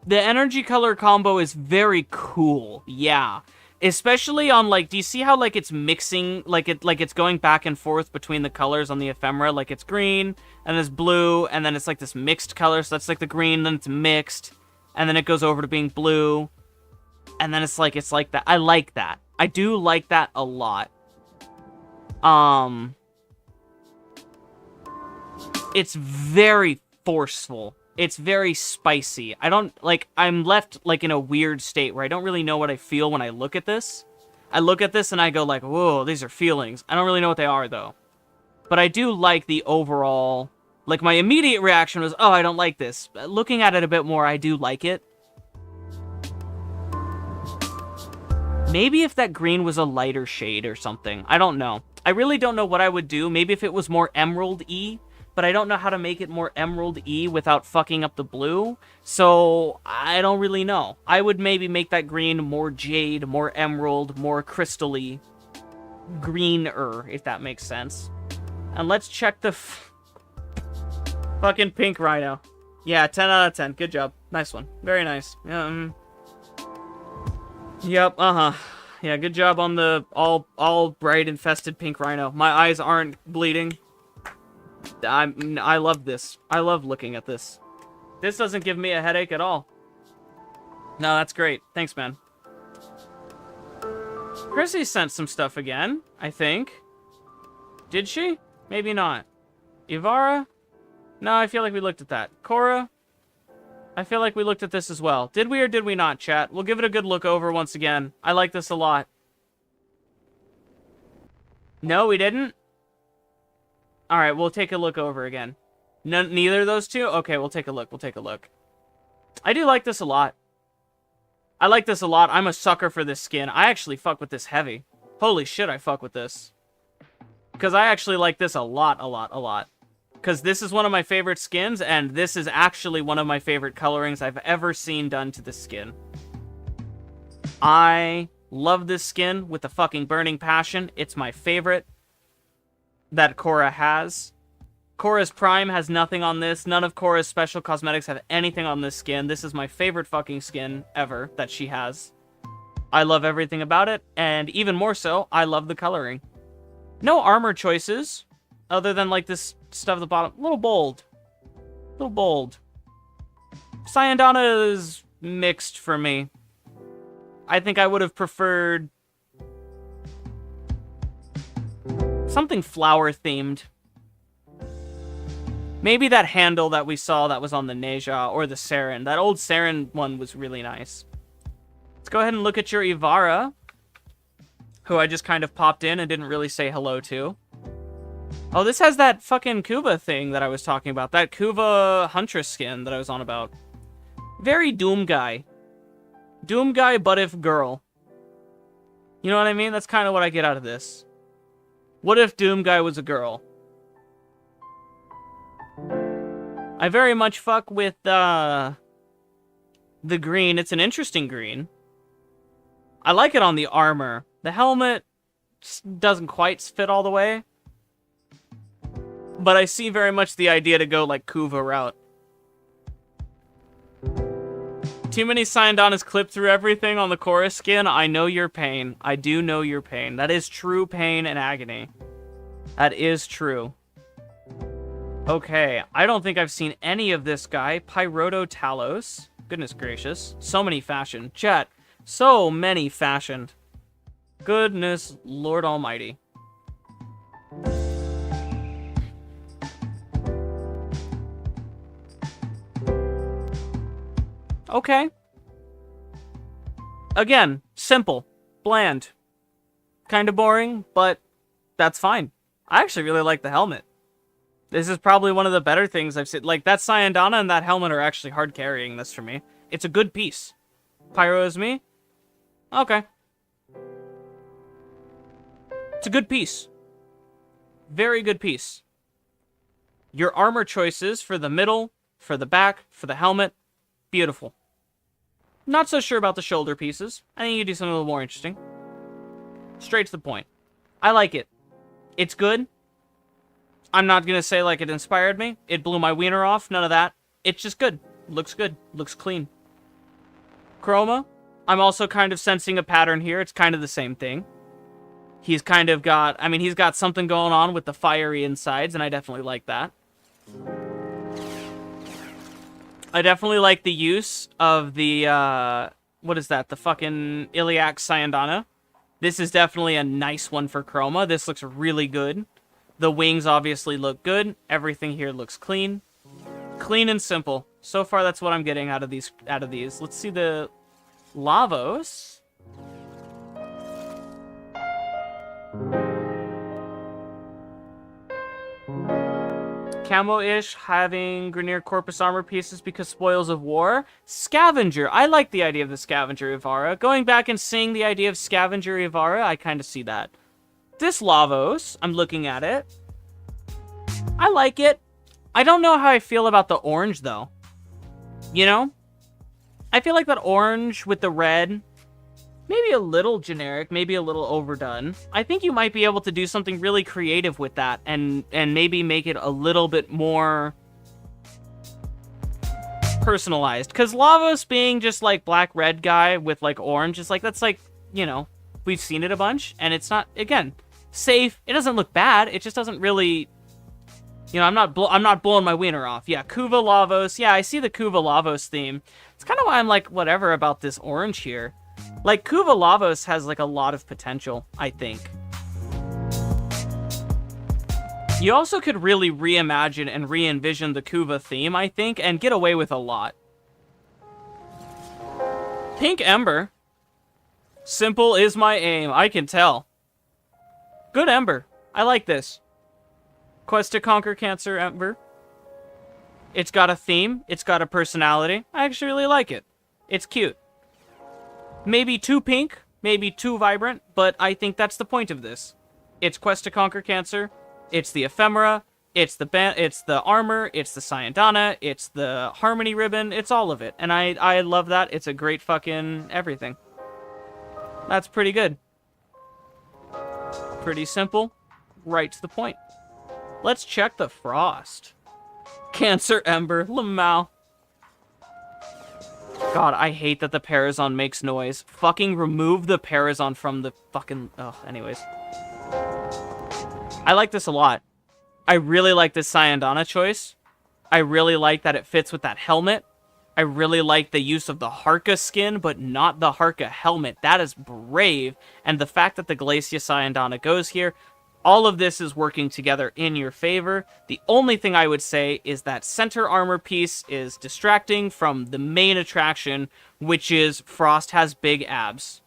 energy color combo is very cool. Yeah. Especially on, like, do you see how, like, it's mixing, like it's going back and forth between the colors on the ephemera? Like, it's green, and it's blue, and then it's, like, this mixed color, so that's, like, the green, then it's mixed, and then it goes over to being blue, and then it's like that. I like that. I do like that a lot. It's very forceful. It's very spicy. I'm left, like, in a weird state where I don't really know what I feel when I look at this. I look at this and I go, like, whoa, these are feelings. I don't really know what they are, though. But I do like the overall... Like, my immediate reaction was, oh, I don't like this. Looking at it a bit more, I do like it. Maybe if that green was a lighter shade or something. I don't know. I really don't know what I would do. Maybe if it was more emerald-y. But I don't know how to make it more emerald-y without fucking up the blue. So, I don't really know. I would maybe make that green more jade, more emerald, more crystal-y. Greener, if that makes sense. And let's check the fucking pink rhino. Yeah, 10 out of 10. Good job. Nice one. Very nice. Yep, Yeah, good job on the all bright infested pink rhino. My eyes aren't bleeding. I love this. I love looking at this. This doesn't give me a headache at all. No, that's great. Thanks, man. Chrissy sent some stuff again, I think. Did she? Maybe not. Ivara? No, I feel like we looked at that. Korra, I feel like we looked at this as well. Did we or did we not, chat? We'll give it a good look over once again. I like this a lot. No, we didn't? Alright, we'll take a look over again. Neither of those two? Okay, we'll take a look. We'll take a look. I do like this a lot. I like this a lot. I'm a sucker for this skin. I actually fuck with this heavy. Holy shit, I fuck with this. Because I actually like this a lot, a lot, a lot. Because this is one of my favorite skins, and this is actually one of my favorite colorings I've ever seen done to the skin. I love this skin with a fucking burning passion. It's my favorite that Korra has. Korra's Prime has nothing on this. None of Korra's special cosmetics have anything on this skin. This is my favorite fucking skin ever that she has. I love everything about it, and even more so, I love the coloring. No armor choices, other than like this stuff at the bottom. A little bold. A little bold. Syandana is mixed for me. I think I would have preferred something flower themed. Maybe that handle that we saw that was on the Neja or the Saren. That old Saren one was really nice. Let's go ahead and look at your Ivara, who I just kind of popped in and didn't really say hello to. Oh, this has that fucking Kuva thing that I was talking about. That Kuva Huntress skin that I was on about. Very Doom Guy. Doom Guy, but if girl. You know what I mean? That's kind of what I get out of this. What if Doom Guy was a girl? I very much fuck with the green. It's an interesting green. I like it on the armor. The helmet doesn't quite fit all the way. But I see very much the idea to go like Kuva route. Too many Syandanas clip through everything on the Korra skin. I know your pain. I do know your pain. That is true pain and agony. That is true. Okay, I don't think I've seen any of this guy. Pyroto Talos. Goodness gracious. So many fashioned. Chat. So many fashioned. Goodness Lord Almighty. Okay. Again, simple. Bland. Kind of boring, but that's fine. I actually really like the helmet. This is probably one of the better things I've seen. Like, that Syandana and that helmet are actually hard carrying this for me. It's a good piece. Pyro is me? Okay. It's a good piece. Very good piece. Your armor choices for the middle, for the back, for the helmet, beautiful. Not so sure about the shoulder pieces. I think you do something a little more interesting. Straight to the point. I like it. It's good. I'm not going to say like it inspired me. It blew my wiener off. None of that. It's just good. Looks good. Looks clean. Chroma. I'm also kind of sensing a pattern here. It's kind of the same thing. He's kind of got... I mean, he's got something going on with the fiery insides, and I definitely like that. I definitely like the use of the... what is that? The fucking Iliac Syandana. This is definitely a nice one for Chroma. This looks really good. The wings obviously look good. Everything here looks clean. Clean and simple. So far, that's what I'm getting out of these. Let's see the Lavos. Camo-ish, having Grineer Corpus armor pieces because spoils of war. Scavenger. I like the idea of the Scavenger Ivara. Going back and seeing the idea of Scavenger Ivara, I kind of see that. This Lavos, I'm looking at it. I like it. I don't know how I feel about the orange, though. You know? I feel like that orange with the red, maybe a little generic, maybe a little overdone. I think you might be able to do something really creative with that and maybe make it a little bit more personalized. Because Lavos being just like black-red guy with like orange is like, that's like, you know, we've seen it a bunch. And it's not, again, safe. It doesn't look bad. It just doesn't really... You know, I'm not blowing my wiener off. Yeah, Kuva Lavos. Yeah, I see the Kuva Lavos theme. It's kind of why I'm like, whatever about this orange here. Like, Kuva Lavos has, like, a lot of potential, I think. You also could really reimagine and re-envision the Kuva theme, I think, and get away with a lot. Pink Ember. Simple is my aim, I can tell. Good Ember. I like this. Quest to Conquer Cancer Ember. It's got a theme. It's got a personality. I actually really like it. It's cute. Maybe too pink, maybe too vibrant, but I think that's the point of this. It's Quest to Conquer Cancer. It's the ephemera. It's the armor. It's the Sayandana. It's the harmony ribbon. It's all of it, and I love that. It's a great fucking everything. That's pretty good. Pretty simple. Right to the point. Let's check the frost. Cancer Ember. Lamau. God, I hate that the Parazon makes noise. Fucking remove the Parazon from the fucking... Oh, anyways. I like this a lot. I really like this Sayandana choice. I really like that it fits with that helmet. I really like the use of the Harka skin, but not the Harka helmet. That is brave. And the fact that the Glacia Sayandana goes here, all of this is working together in your favor. The only thing I would say is that center armor piece is distracting from the main attraction, which is Frost has big abs.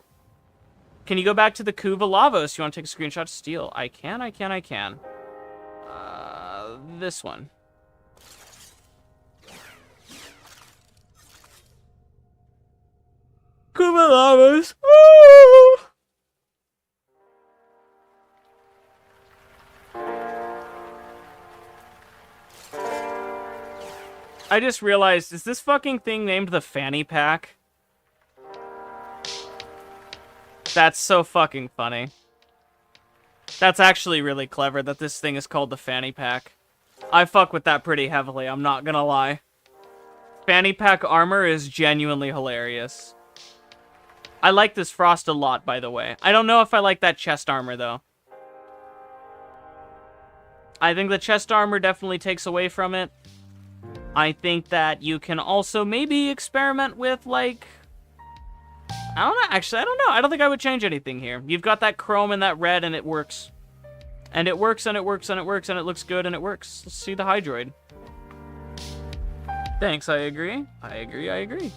Can you go back to the Kuva Lavos? You want to take a screenshot to steal? I can. This one. Kuva Lavos. Woo! I just realized, is this fucking thing named the Fanny Pack? That's so fucking funny. That's actually really clever that this thing is called the Fanny Pack. I fuck with that pretty heavily, I'm not gonna lie. Fanny Pack armor is genuinely hilarious. I like this Frost a lot, by the way. I don't know if I like that chest armor, though. I think the chest armor definitely takes away from it. I think that you can also maybe experiment with, like... I don't know. Actually, I don't know. I don't think I would change anything here. You've got that chrome and that red, and it works. And it works, and it works, and it works, and it looks good, and it works. Let's see the Hydroid. Thanks, I agree. I agree.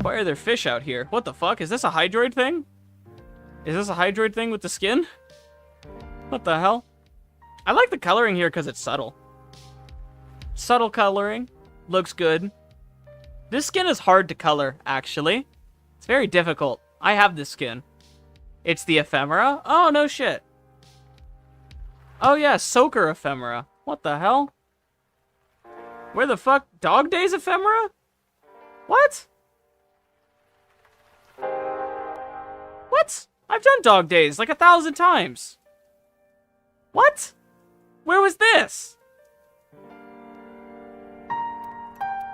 Why are there fish out here? What the fuck? Is this a Hydroid thing? Is this a Hydroid thing with the skin? What the hell? I like the coloring here because it's subtle. Subtle coloring. Looks good. This skin is hard to color, actually. It's very difficult. I have this skin. It's the ephemera? Oh, no shit. Oh, yeah, Soaker ephemera. What the hell? Where the fuck? Dog Days ephemera? What? What? I've done Dog Days like 1,000 times. What? Where was this?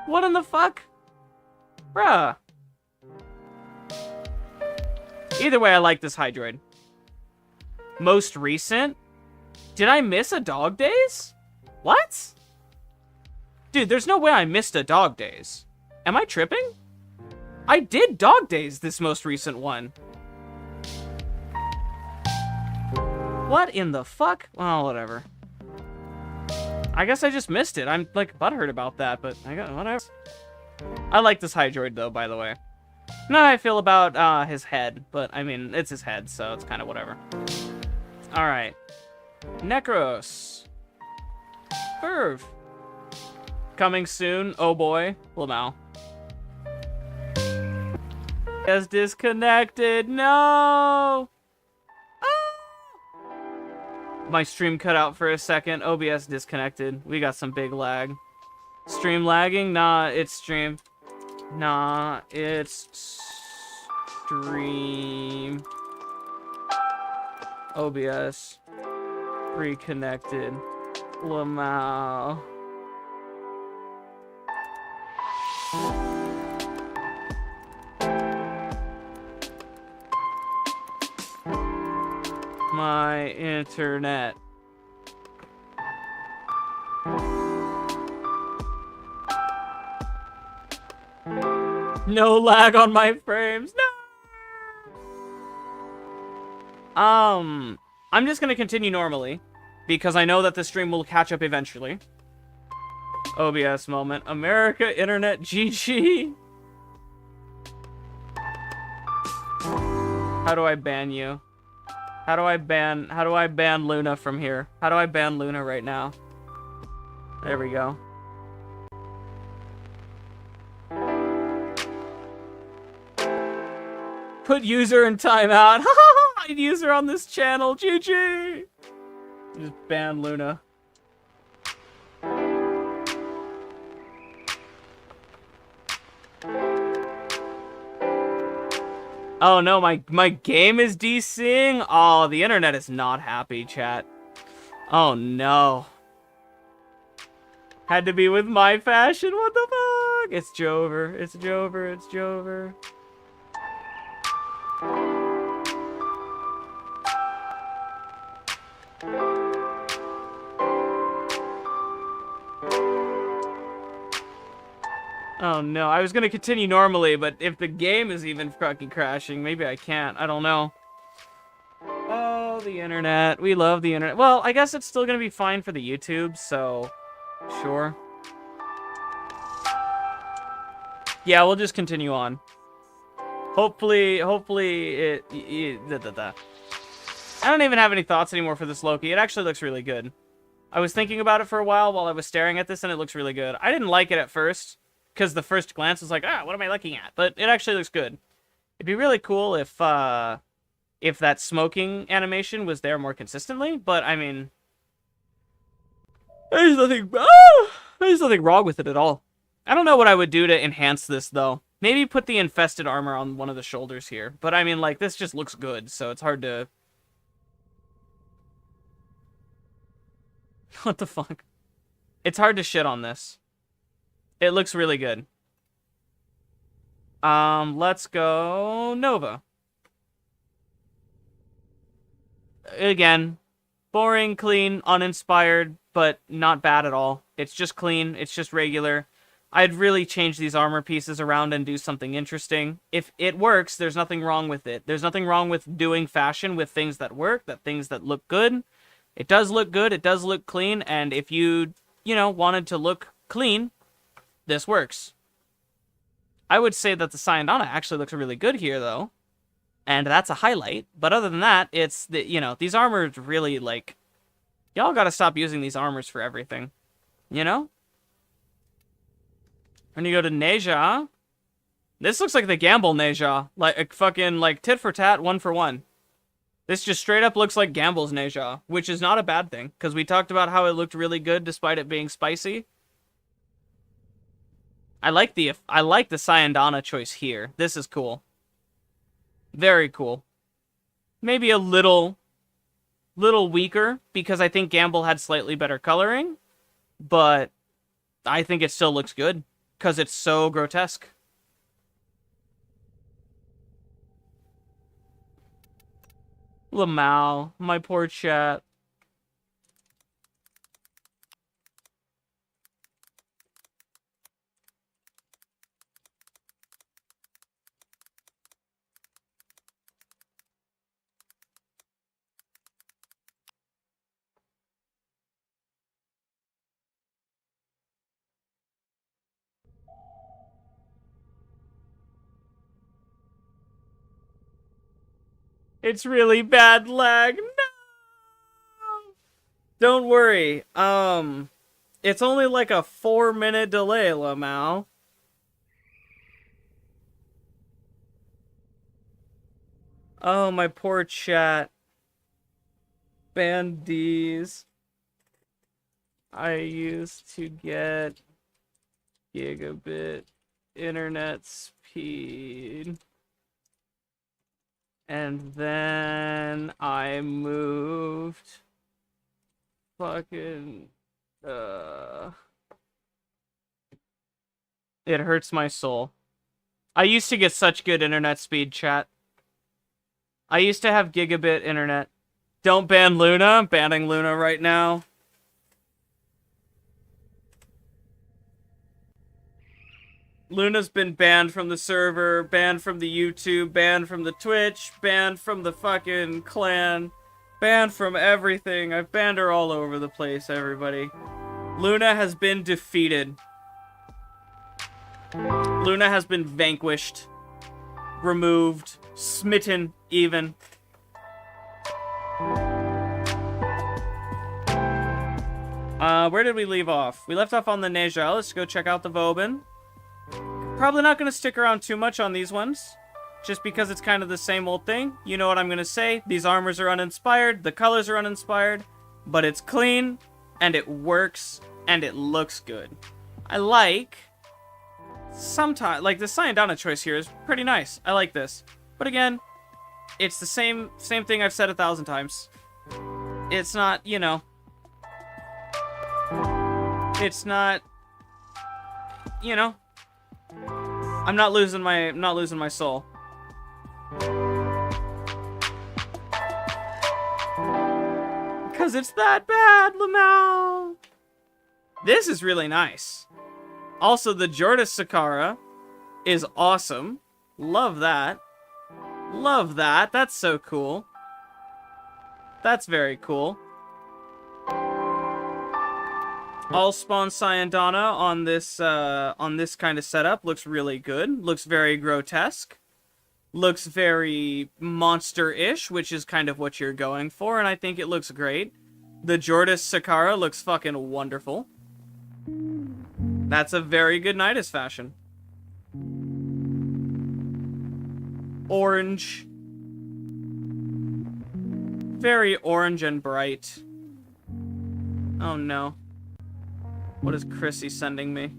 What in the fuck? Bruh. Either way, I like this Hydroid. Most recent? Did I miss a Dog Days? What? Dude, there's no way I missed a Dog Days. Am I tripping? I did Dog Days this most recent one. What in the fuck? Well, whatever. I guess I just missed it. I'm, like, butthurt about that, but I got whatever. I like this Hydroid, though, by the way. Not how I feel about his head, but, I mean, it's his head, so it's kind of whatever. Alright. Necros. Verve. Coming soon. Oh, boy. Well, now. Has disconnected. No! My stream cut out for a second. OBS disconnected. We got some big lag. Stream lagging? Nah, it's stream. Nah, it's stream. OBS. Reconnected. Lamau. My internet. No lag on my frames. No. I'm just gonna continue normally. because I know that the stream will catch up eventually. OBS moment. America, internet, GG. How do I ban you? How do I ban Luna from here? How do I ban Luna right now? There we go. Put user in timeout. User on this channel. GG. Just ban Luna. Oh no, my game is DCing? Oh, the internet is not happy, chat. Oh no. Had to be with my fashion, what the fuck? It's Jover, it's Jover, it's Jover. Oh no, I was gonna continue normally, but if the game is even fucking crashing, maybe I can't. I don't know. Oh, the internet. We love the internet. Well, I guess it's still gonna be fine for the YouTube, so sure. Yeah, we'll just continue on. Hopefully it I don't even have any thoughts anymore for this Loki. It actually looks really good. I was thinking about it for a while I was staring at this, and it looks really good. I didn't like it at first, because the first glance was like, what am I looking at? But it actually looks good. It'd be really cool if that smoking animation was there more consistently, but I mean, there's nothing wrong with it at all. I don't know what I would do to enhance this, though. Maybe put the infested armor on one of the shoulders here. But I mean, like, this just looks good, so it's hard to... What the fuck? It's hard to shit on this. It looks really good. Let's go Nova. Again, boring, clean, uninspired, but not bad at all. It's just clean, it's just regular. I'd really change these armor pieces around and do something interesting. If it works, there's nothing wrong with it. There's nothing wrong with doing fashion with things that work, things that look good. It does look good, it does look clean, and if you wanted to look clean, this works. I would say that the Sayandana actually looks really good here, though. And that's a highlight. But other than that, it's, these armors really, like... Y'all gotta stop using these armors for everything. You know? When you go to Neja... This looks like the Gamble Neja. Like, fucking, like, tit for tat, one for one. This just straight up looks like Gamble's Neja, which is not a bad thing. Because we talked about how it looked really good despite it being spicy. I like the Sayandana choice here. This is cool. Very cool. Maybe a little weaker, because I think Gamble had slightly better coloring, but I think it still looks good, because it's so grotesque. Lamau, my poor chat. It's really bad lag. No! Don't worry. It's only like a 4-minute delay, Lamau. Oh, my poor chat. Bandies. I used to get gigabit internet speed. And then I moved. Fucking. It hurts my soul. I used to get such good internet speed, chat. I used to have gigabit internet. Don't ban Luna. I'm banning Luna right now. Luna's been banned from the server, banned from the YouTube, banned from the Twitch, banned from the fucking clan. Banned from everything. I've banned her all over the place, everybody. Luna has been defeated. Luna has been vanquished. Removed. Smitten, even. Where did we leave off? We left off on the Neja. Let's go check out the Vauban. Probably not going to stick around too much on these ones. Just because it's kind of the same old thing. You know what I'm going to say. These armors are uninspired. The colors are uninspired. But it's clean. And it works. And it looks good. I like... Sometimes... Like, the Syandana choice here is pretty nice. I like this. But again, it's the same thing I've said 1,000 times. It's not, you know... It's not... You know... I'm not losing my soul. Because it's that bad, Lamau. This is really nice. Also, the Jordas Sakara is awesome. Love that. Love that. That's so cool. That's very cool. All spawn Syandana on this kind of setup looks really good. Looks very grotesque. Looks very monster-ish, which is kind of what you're going for, and I think it looks great. The Jordas Sakara looks fucking wonderful. That's a very good Nidus fashion. Orange. Very orange and bright. Oh no. What is Chrissy sending me?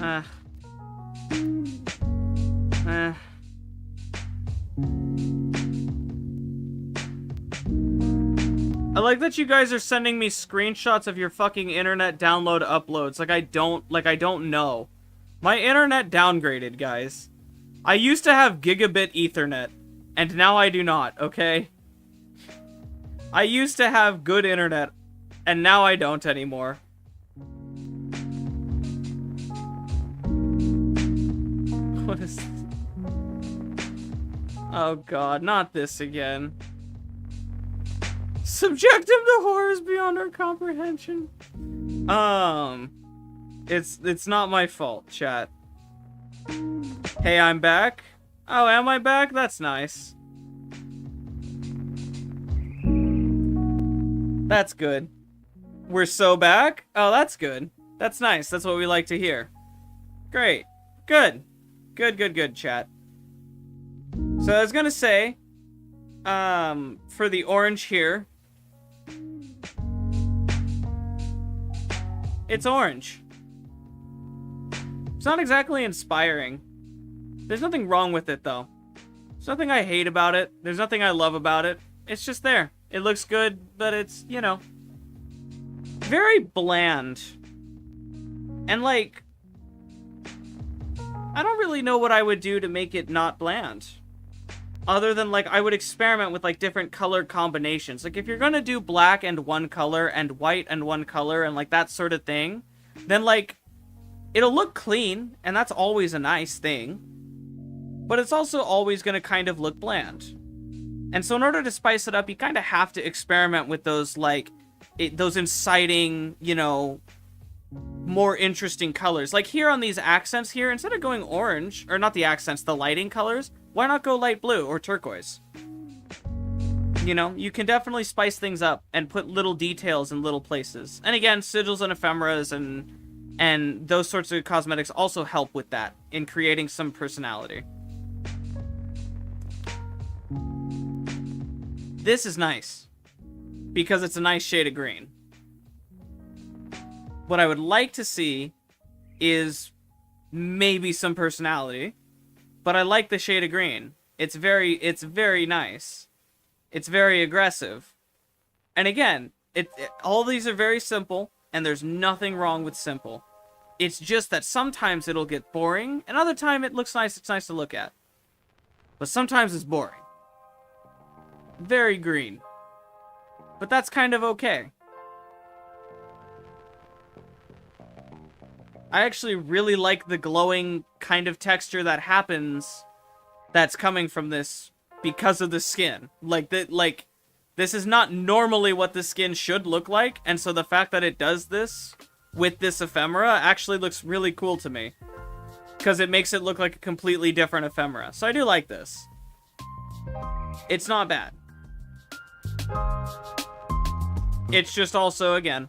I like that you guys are sending me screenshots of your fucking internet download uploads. Like I don't know. My internet downgraded, guys. I used to have gigabit Ethernet, and now I do not, okay? I used to have good internet, and now I don't anymore. What is... Oh god, not this again. Subject him to horrors beyond our comprehension. It's not my fault, chat. Hey, I'm back. Oh, am I back? That's nice. That's good. We're so back? Oh, that's good. That's nice. That's what we like to hear. Great. Good. Good, chat. So I was gonna say, for the orange here, it's orange. It's not exactly inspiring. There's nothing wrong with it, though. There's nothing I hate about it. There's nothing I love about it. It's just there. It looks good, but it's, you know, very bland. And, like, I don't really know what I would do to make it not bland. Other than, like, I would experiment with, like, different color combinations. Like, if you're gonna do black and one color and white and one color and, like, that sort of thing, then, like, it'll look clean, and that's always a nice thing. But it's also always gonna kind of look bland. And so in order to spice it up, you kind of have to experiment with those, like, those inciting, you know, more interesting colors. Like here on these accents here, instead of going orange, or not the accents, the lighting colors, why not go light blue or turquoise? You know, you can definitely spice things up and put little details in little places. And again, sigils and ephemeras and those sorts of cosmetics also help with that in creating some personality. This is nice because it's a nice shade of green. What I would like to see is maybe some personality, but I like the shade of green. It's very nice. It's very aggressive. And again, all these are very simple, and there's nothing wrong with simple. It's just that sometimes it'll get boring, and other time it looks nice, it's nice to look at. But sometimes it's boring. Very green. But that's kind of okay. I actually really like the glowing kind of texture that happens that's coming from this because of the skin. Like, this is not normally what the skin should look like, and so the fact that it does this with this ephemera actually looks really cool to me. Because it makes it look like a completely different ephemera. So I do like this. It's not bad. It's just also, again,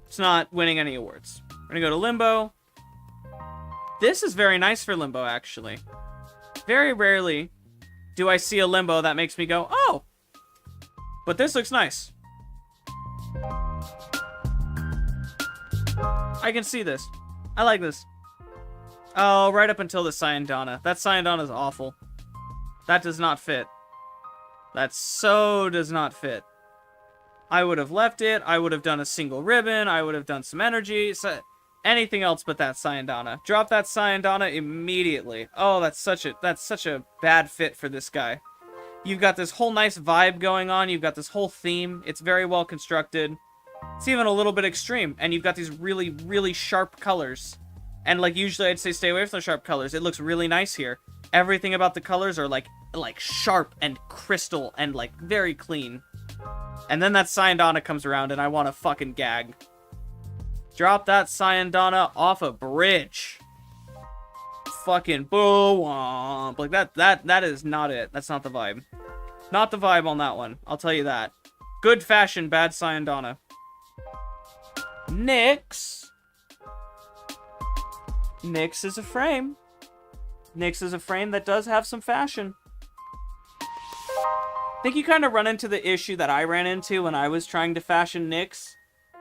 it's not winning any awards. We're gonna go to Limbo. This is very nice for Limbo, actually. Very rarely do I see a Limbo that makes me go, oh! But this looks nice. I can see this. I like this. Oh, right up until the Cyandana. That Cyandana is awful. That does not fit. That so does not fit. I would have left it. I would have done a single ribbon. I would have done some energy. So anything else but that Cyandana. Drop that Cyandana immediately. Oh, that's such a bad fit for this guy. You've got this whole nice vibe going on. You've got this whole theme. It's very well constructed. It's even a little bit extreme. And you've got these really, really sharp colors. And like usually I'd say stay away from the sharp colors. It looks really nice here. Everything about the colors are like sharp and crystal and like very clean. And then that Cyandana comes around and I want to fucking gag. Drop that Cyandana off a bridge. Fucking boo-womp. Like that is not it. That's not the vibe. Not the vibe on that one. I'll tell you that. Good fashion, bad Cyandana. Nyx. Nyx is a frame. Nyx is a frame that does have some fashion. I think you kind of run into the issue that I ran into when I was trying to fashion Nyx.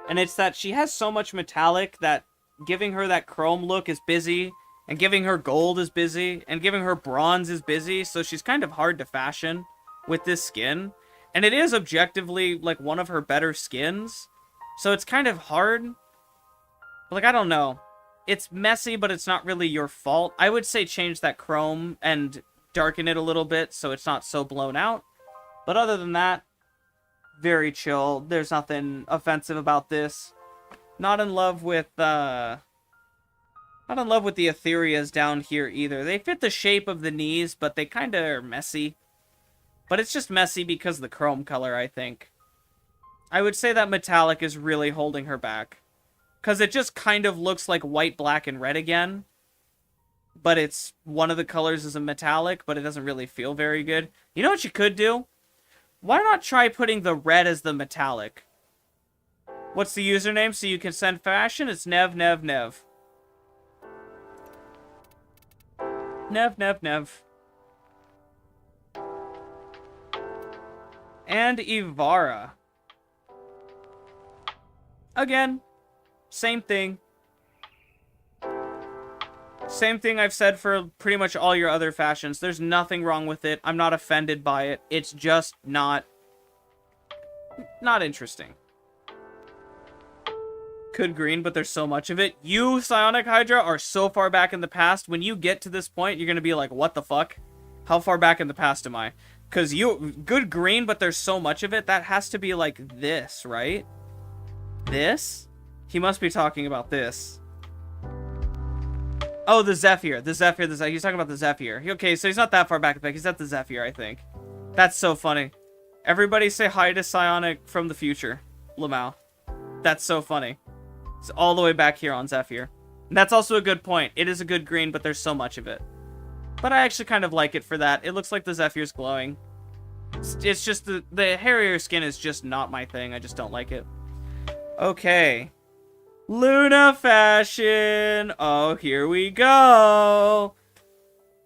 And it's that she has so much metallic that giving her that chrome look is busy. And giving her gold is busy. And giving her bronze is busy. So she's kind of hard to fashion with this skin. And it is objectively like one of her better skins. So it's kind of hard. But like, I don't know. It's messy, but it's not really your fault. I would say change that chrome and darken it a little bit so it's not so blown out. But other than that, very chill. There's nothing offensive about this. Not in love with the Etherias down here either. They fit the shape of the knees, but they kind of are messy. But it's just messy because of the chrome color, I think. I would say that metallic is really holding her back. Because it just kind of looks like white, black, and red again. But it's one of the colors is a metallic, but it doesn't really feel very good. You know what you could do? Why not try putting the red as the metallic? What's the username so you can send fashion? It's Nev. Nev. And Ivara. Again. Same thing. Same thing I've said for pretty much all your other fashions. There's nothing wrong with it. I'm not offended by it. It's just not interesting. Could green, but there's so much of it. You, Psionic Hydra, are so far back in the past. When you get to this point, you're going to be like, what the fuck? How far back in the past am I? Because good green, but there's so much of it. That has to be like this, right? This? He must be talking about this. Oh, the Zephyr. He's talking about the Zephyr. Okay, so he's not that far back. He's at the Zephyr, I think. That's so funny. Everybody say hi to Psionic from the future. Lamau. That's so funny. It's all the way back here on Zephyr. And that's also a good point. It is a good green, but there's so much of it. But I actually kind of like it for that. It looks like the Zephyr's glowing. It's just the hairier skin is just not my thing. I just don't like it. Okay. Luna fashion. Oh, here we go.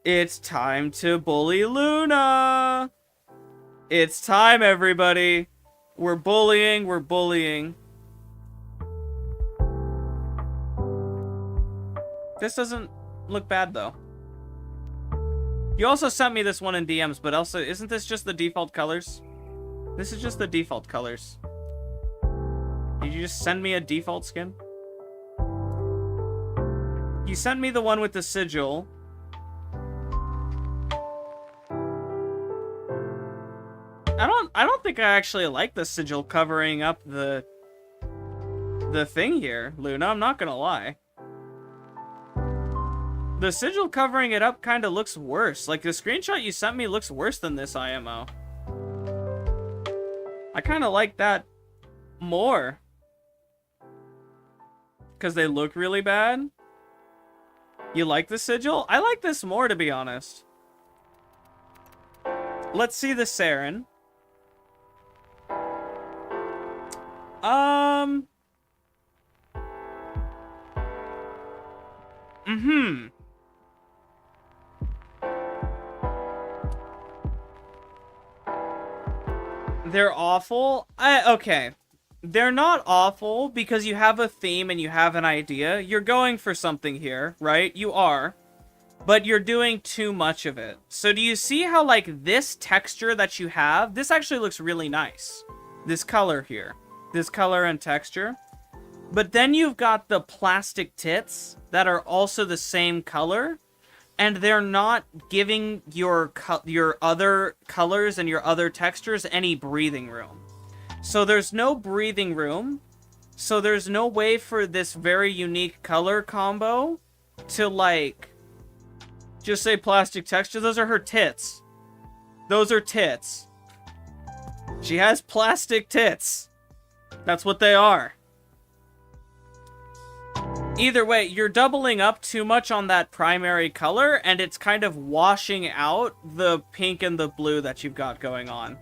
It's time to bully Luna. It's time, everybody. We're bullying. This doesn't look bad, though. You also sent me this one in DMs, but also, isn't this just the default colors? This is just the default colors. Did you just send me a default skin? You sent me the one with the sigil. I don't think I actually like the sigil covering up the thing here, Luna. I'm not gonna lie. The sigil covering it up kind of looks worse. Like, the screenshot you sent me looks worse than this IMO. I kind of like that more. Because they look really bad. You like the sigil? I like this more, to be honest. Let's see the Saren. They're awful? Okay. They're not awful because you have a theme and you have an idea. You're going for something here, right? You are. But you're doing too much of it. So do you see how, like, this texture that you have, this actually looks really nice. This color here. This color and texture. But then you've got the plastic tits that are also the same color. And they're not giving your other colors and your other textures any breathing room. So there's no breathing room. So there's no way for this very unique color combo to, like, just say plastic texture. Those are her tits. Those are tits. She has plastic tits. That's what they are. Either way, you're doubling up too much on that primary color, and it's kind of washing out the pink and the blue that you've got going on.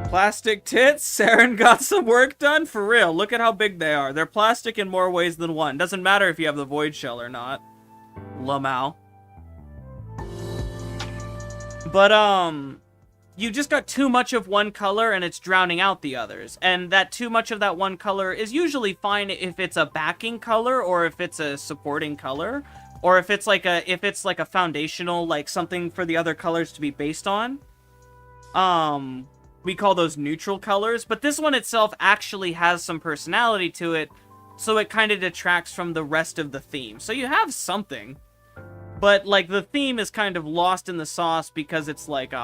Plastic tits? Saren got some work done? For real, look at how big they are. They're plastic in more ways than one. Doesn't matter if you have the void shell or not. Lamau. But, you just got too much of one color and it's drowning out the others. And that too much of that one color is usually fine if it's a backing color or if it's a supporting color. Or if it's like a foundational, like something for the other colors to be based on. We call those neutral colors. But this one itself actually has some personality to it. So it kind of detracts from the rest of the theme. So you have something. But, like, the theme is kind of lost in the sauce because it's like,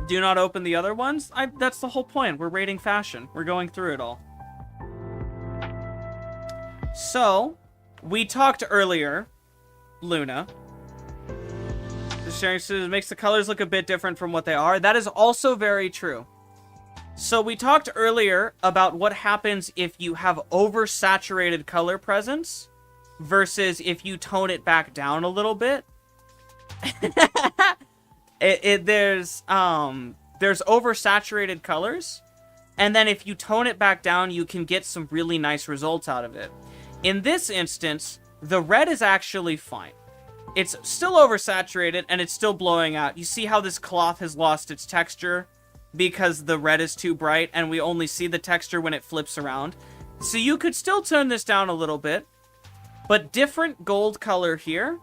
do not open the other ones? That's the whole point. We're rating fashion. We're going through it all. So, we talked earlier, Luna. The sharing scissors makes the colors look a bit different from what they are. That is also very true. So, we talked earlier about what happens if you have oversaturated color presence versus if you tone it back down a little bit. There's oversaturated colors, and then if you tone it back down, you can get some really nice results out of it. In this instance, the red is actually fine. It's still oversaturated, and it's still blowing out. You see how this cloth has lost its texture because the red is too bright, and we only see the texture when it flips around. So you could still turn this down a little bit, but different gold color here,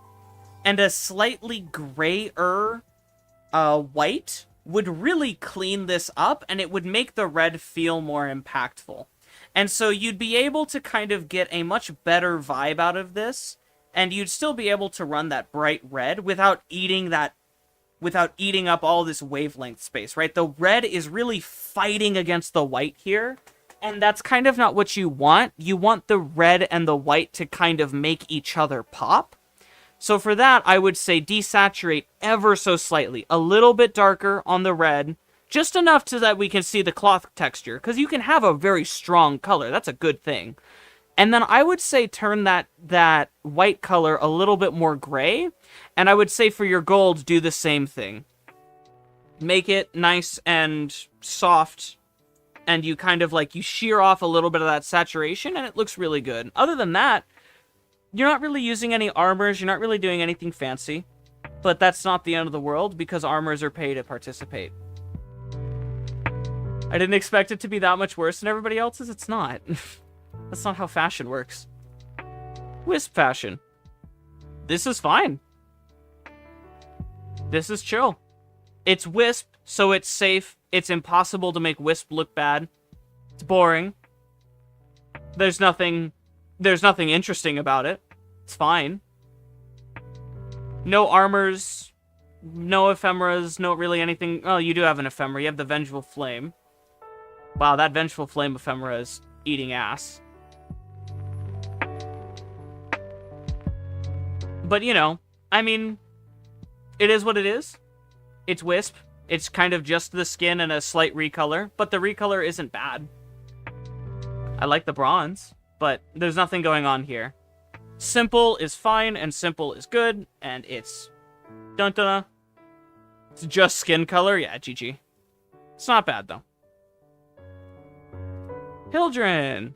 and a slightly grayer white would really clean this up, and it would make the red feel more impactful. And so you'd be able to kind of get a much better vibe out of this, and you'd still be able to run that bright red without eating up all this wavelength space, right? The red is really fighting against the white here, and that's kind of not what you want. You want the red and the white to kind of make each other pop. So for that, I would say desaturate ever so slightly. A little bit darker on the red. Just enough so that we can see the cloth texture. Because you can have a very strong color. That's a good thing. And then I would say turn that white color a little bit more gray. And I would say for your gold, do the same thing. Make it nice and soft. And you kind of like, you shear off a little bit of that saturation. And it looks really good. Other than that, you're not really using any armors, you're not really doing anything fancy. But that's not the end of the world, because armors are paid to participate. I didn't expect it to be that much worse than everybody else's, it's not. That's not how fashion works. Wisp fashion. This is fine. This is chill. It's Wisp, so it's safe. It's impossible to make Wisp look bad. It's boring. There's nothing interesting about it. It's fine. No armors, no ephemeras, no really anything. Oh, you do have an ephemera. You have the Vengeful Flame. Wow, that Vengeful Flame ephemera is eating ass. But, you know, I mean, it is what it is. It's Wisp. It's kind of just the skin and a slight recolor, but the recolor isn't bad. I like the bronze, but there's nothing going on here. Simple is fine, and simple is good, and it's... Dun-dun-dun. It's just skin color? Yeah, GG. It's not bad, though. Hildren.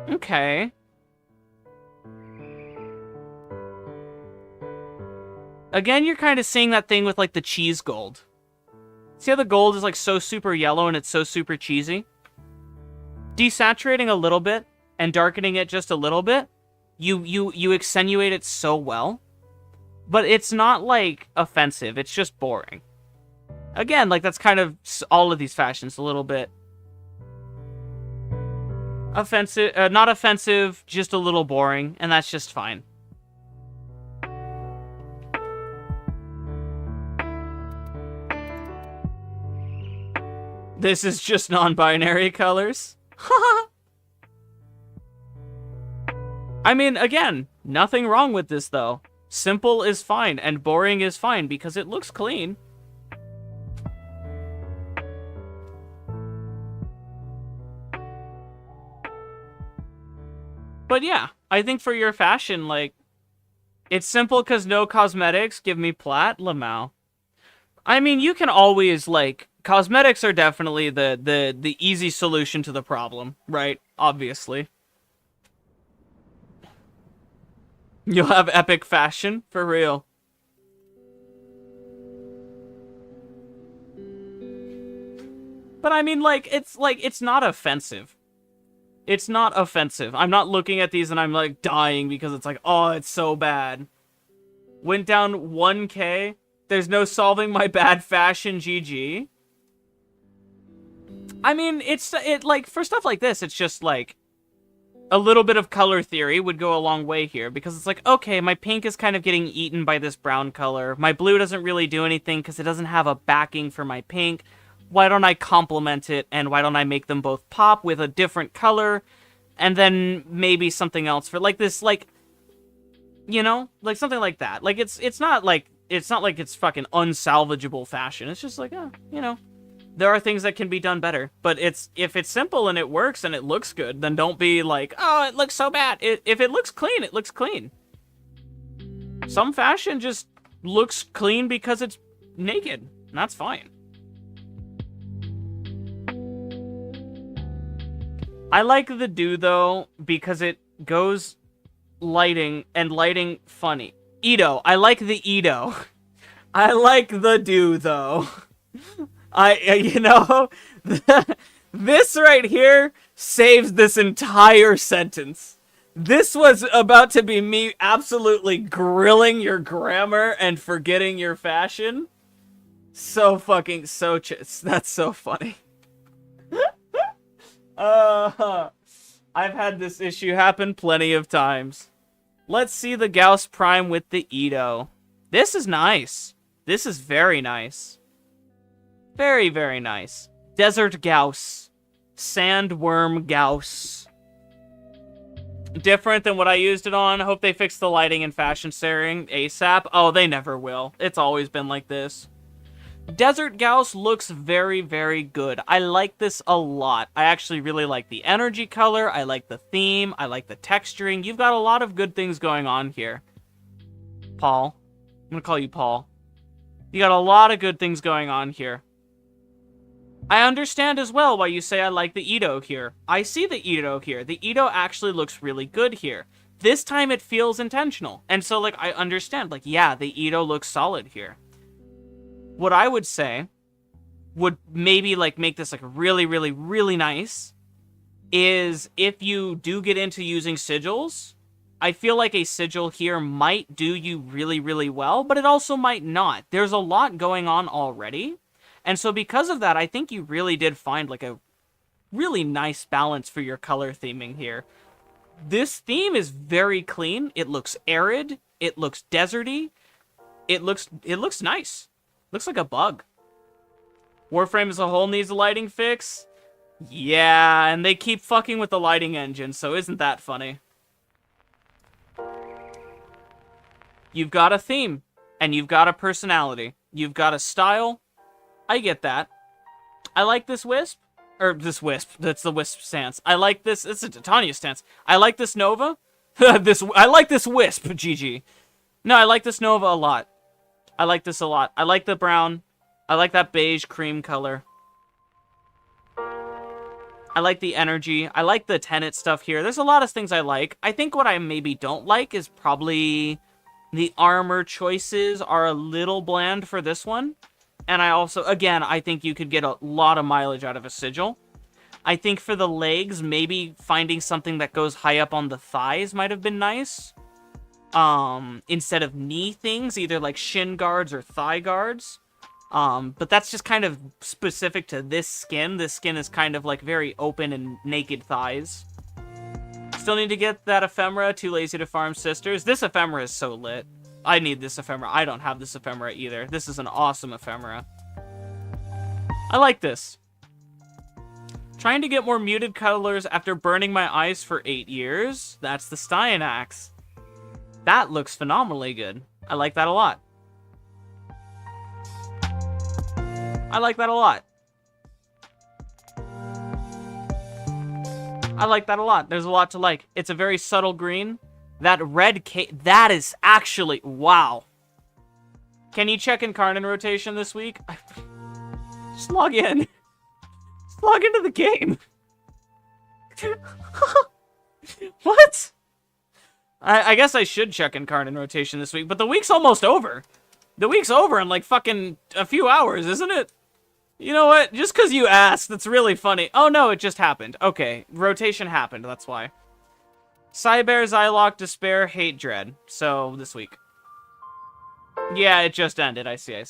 Okay. Again, you're kind of seeing that thing with, like, the cheese gold. See how the gold is, like, so super yellow and it's so super cheesy? Desaturating a little bit and darkening it just a little bit, you accentuate it so well. But it's not, like, offensive. It's just boring. Again, like, that's kind of all of these fashions a little bit. Offensive, not offensive, just a little boring, and that's just fine. This is just non-binary colors. I mean, again, nothing wrong with this, though. Simple is fine, and boring is fine, because it looks clean. But yeah, I think for your fashion, like, it's simple because no cosmetics, give me plat, Lamau. I mean, you can always, like, cosmetics are definitely the easy solution to the problem, right? Obviously. You'll have epic fashion, for real. But I mean, like, it's not offensive. It's not offensive. I'm not looking at these and I'm, like, dying because it's like, oh, it's so bad. Went down 1K. There's no solving my bad fashion, GG. I mean, like, for stuff like this, it's just, like, a little bit of color theory would go a long way here, because it's like, okay, my pink is kind of getting eaten by this brown color. My blue doesn't really do anything because it doesn't have a backing for my pink. Why don't I complement it, and why don't I make them both pop with a different color, and then maybe something else for, like, this, like, you know? Like, something like that. Like, it's not like it's fucking unsalvageable fashion. It's just like, you know. There are things that can be done better, but if it's simple and it works and it looks good, then don't be like, oh, it looks so bad. If it looks clean, it looks clean. Some fashion just looks clean because it's naked, and that's fine. I like the do, though, because it goes lighting, and lighting funny. Edo. I like the Edo. I like the do, though. You know, this right here saves this entire sentence. This was about to be me absolutely grilling your grammar and forgetting your fashion. So fucking, that's so funny. I've had this issue happen plenty of times. Let's see the Gauss Prime with the Edo. This is nice. This is very nice. Very, very nice. Desert Gauss. Sandworm Gauss. Different than what I used it on. Hope they fix the lighting and fashion sharing ASAP. Oh, they never will. It's always been like this. Desert Gauss looks very, very good. I like this a lot. I actually really like the energy color. I like the theme. I like the texturing. You've got a lot of good things going on here. Paul. I'm gonna call you Paul. You got a lot of good things going on here. I understand as well why you say I like the Edo here. I see the Edo here. The Edo actually looks really good here. This time it feels intentional. And so, like, I understand. Like, yeah, the Edo looks solid here. What I would say would maybe, like, make this, like, really, really, really nice is if you do get into using sigils, I feel like a sigil here might do you really, really well, but it also might not. There's a lot going on already. And so because of that, I think you really did find, like, a really nice balance for your color theming here. This theme is very clean. It looks arid. It looks deserty. It looks nice. Looks like a bug. Warframe as a whole needs a lighting fix. Yeah, and they keep fucking with the lighting engine, so isn't that funny? You've got a theme, and you've got a personality. You've got a style. I get that. I like this wisp. Or this wisp. That's the wisp stance. I like this. It's a Titania stance. I like this Nova. I like this wisp, GG. No, I like this Nova a lot. I like this a lot. I like the brown. I like that beige cream color. I like the energy. I like the Tenet stuff here. There's a lot of things I like. I think what I maybe don't like is probably the armor choices are a little bland for this one. And I also, again, I think you could get a lot of mileage out of a sigil. I think for the legs, maybe finding something that goes high up on the thighs might have been nice. Instead of knee things, either like shin guards or thigh guards. But that's just kind of specific to this skin. This skin is kind of like very open and naked thighs. Still need to get that ephemera. Too lazy to farm sisters. This ephemera is so lit. I need this ephemera. I don't have this ephemera either. This is an awesome ephemera. I like this. Trying to get more muted colors after burning my eyes for 8 years. That's the Styanax. That looks phenomenally good. I like that a lot. I like that a lot. I like that a lot. There's a lot to like. It's a very subtle green. That red that is actually... Wow. Can you check Incarnate rotation this week? Just log in. Just log into the game. What? I guess I should check Incarnate rotation this week, but the week's almost over. The week's over in like fucking a few hours, isn't it? You know what? Just because you asked, that's really funny. Oh no, it just happened. Okay, rotation happened, that's why. Cyber, Zylok, Despair, Hate, Dread. So, this week. Yeah, it just ended. I see. I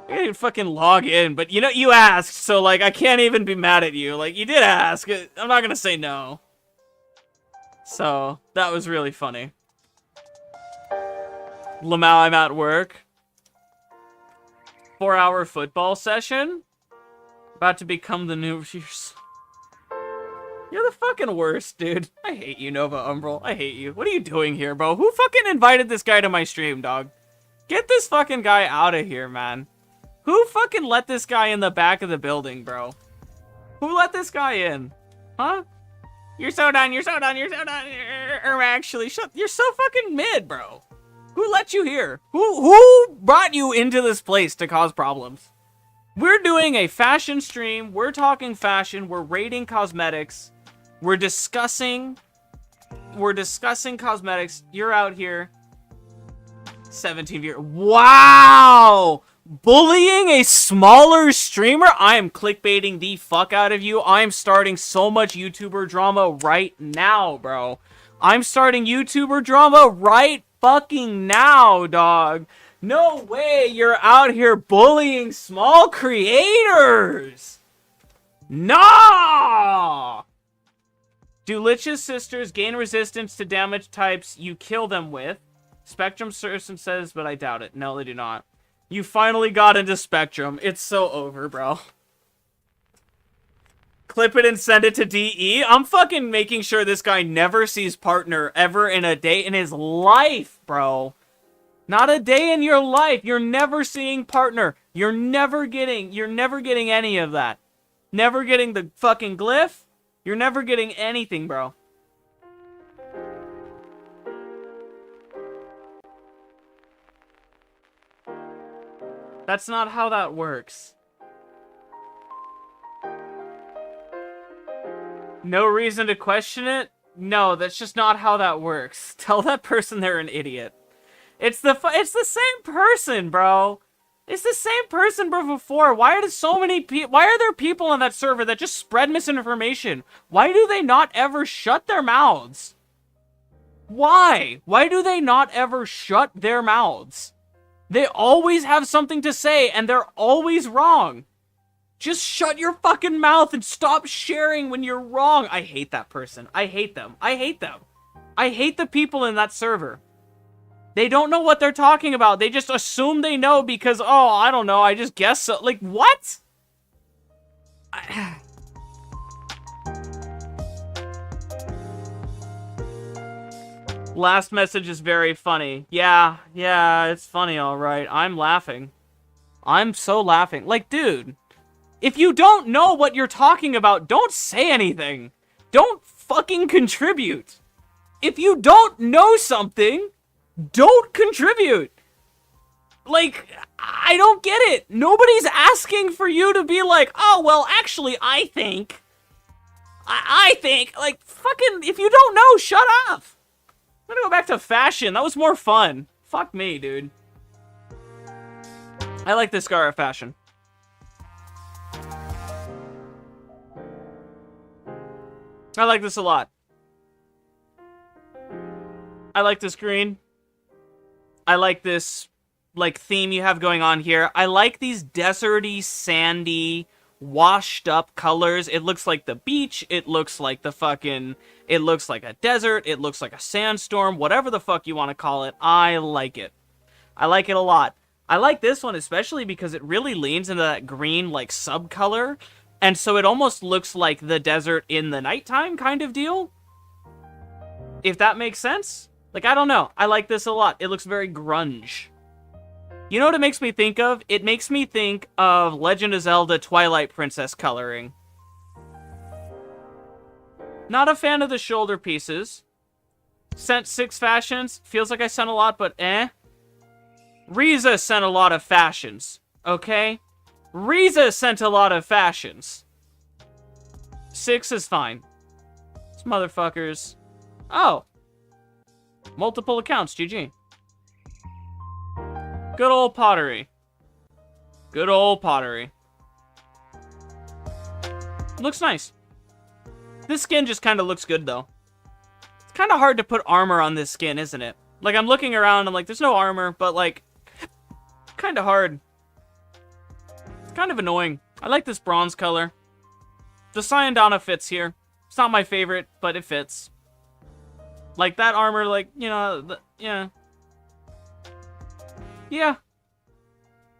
didn't fucking log in, but you know, you asked, so like, I can't even be mad at you. Like, you did ask. I'm not gonna say no. So, that was really funny. Lamau, I'm at work. 4-hour football session. About to become the new... You're the fucking worst, dude. I hate you, Nova Umbral. I hate you. What are you doing here, bro? Who fucking invited this guy to my stream, dog? Get this fucking guy out of here, man. Who fucking let this guy in the back of the building, bro? Who let this guy in? Huh? You're so done, you're so done, you're so done. Actually, you're so fucking mid, bro. Who let you here? Who brought you into this place to cause problems? We're doing a fashion stream. We're talking fashion. We're rating cosmetics. We're discussing cosmetics. You're out here. 17 viewers. Wow! Bullying a smaller streamer? I am clickbaiting the fuck out of you. I'm starting so much YouTuber drama right now, bro. I'm starting YouTuber drama right fucking now, dog. No way you're out here bullying small creators. Nah! Do Lich's sisters gain resistance to damage types you kill them with? Spectrum Cerson says, but I doubt it. No, they do not. You finally got into Spectrum. It's so over, bro. Clip it and send it to DE. I'm fucking making sure this guy never sees partner ever in a day in his life, bro. Not a day in your life. You're never seeing partner. You're never getting any of that. Never getting the fucking glyph. You're never getting anything, bro. That's not how that works. No reason to question it? No, that's just not how that works. Tell that person they're an idiot. It's the same person, bro. It's the same person, bro, before. Why are there so many people? Why are there people on that server that just spread misinformation? Why do they not ever shut their mouths? Why? Why do they not ever shut their mouths? They always have something to say, and they're always wrong. Just shut your fucking mouth and stop sharing when you're wrong. I hate that person. I hate them. I hate them. I hate the people in that server. They don't know what they're talking about. They just assume they know because, oh, I don't know, I just guess so. Like, what? Last message is very funny. Yeah, it's funny, alright. I'm laughing. I'm so laughing. Like, dude, if you don't know what you're talking about, don't say anything. Don't fucking contribute. If you don't know something, don't contribute. Like, I don't get it. Nobody's asking for you to be like, oh, well, actually, I think. I think. Like, fucking, if you don't know, shut up. I'm gonna go back to fashion. That was more fun. Fuck me, dude. I like this Scarlet fashion. I like this a lot. I like this green. I like this, like, theme you have going on here. I like these deserty, sandy, washed up colors. It looks like the beach. It looks like the fucking... It looks like a desert. It looks like a sandstorm. Whatever the fuck you want to call it. I like it. I like it a lot. I like this one especially because it really leans into that green, like, subcolor. And so it almost looks like the desert in the nighttime kind of deal. If that makes sense. Like, I don't know. I like this a lot. It looks very grunge. You know what it makes me think of? It makes me think of Legend of Zelda Twilight Princess coloring. Not a fan of the shoulder pieces. Sent 6 fashions. Feels like I sent a lot, but eh. Riza sent a lot of fashions. Okay? Riza sent a lot of fashions. 6 is fine. These motherfuckers. Oh. Multiple accounts. GG. Good old pottery. Good old pottery. Looks nice. This skin just kind of looks good, though. It's kind of hard to put armor on this skin, isn't it? Like, I'm looking around, I'm like, there's no armor, but, like, kind of hard. It's kind of annoying. I like this bronze color. The Syandana fits here. It's not my favorite, but it fits. Like, that armor, like, you know, yeah. Yeah.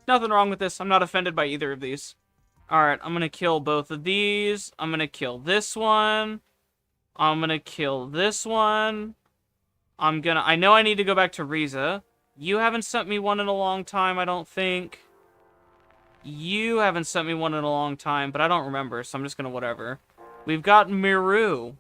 Nothing wrong with this. I'm not offended by either of these. Alright, I'm gonna kill both of these. I'm gonna kill this one. I'm gonna kill this one. I know I need to go back to Riza. You haven't sent me one in a long time, I don't think. You haven't sent me one in a long time, but I don't remember, so I'm just gonna whatever. We've got Miru.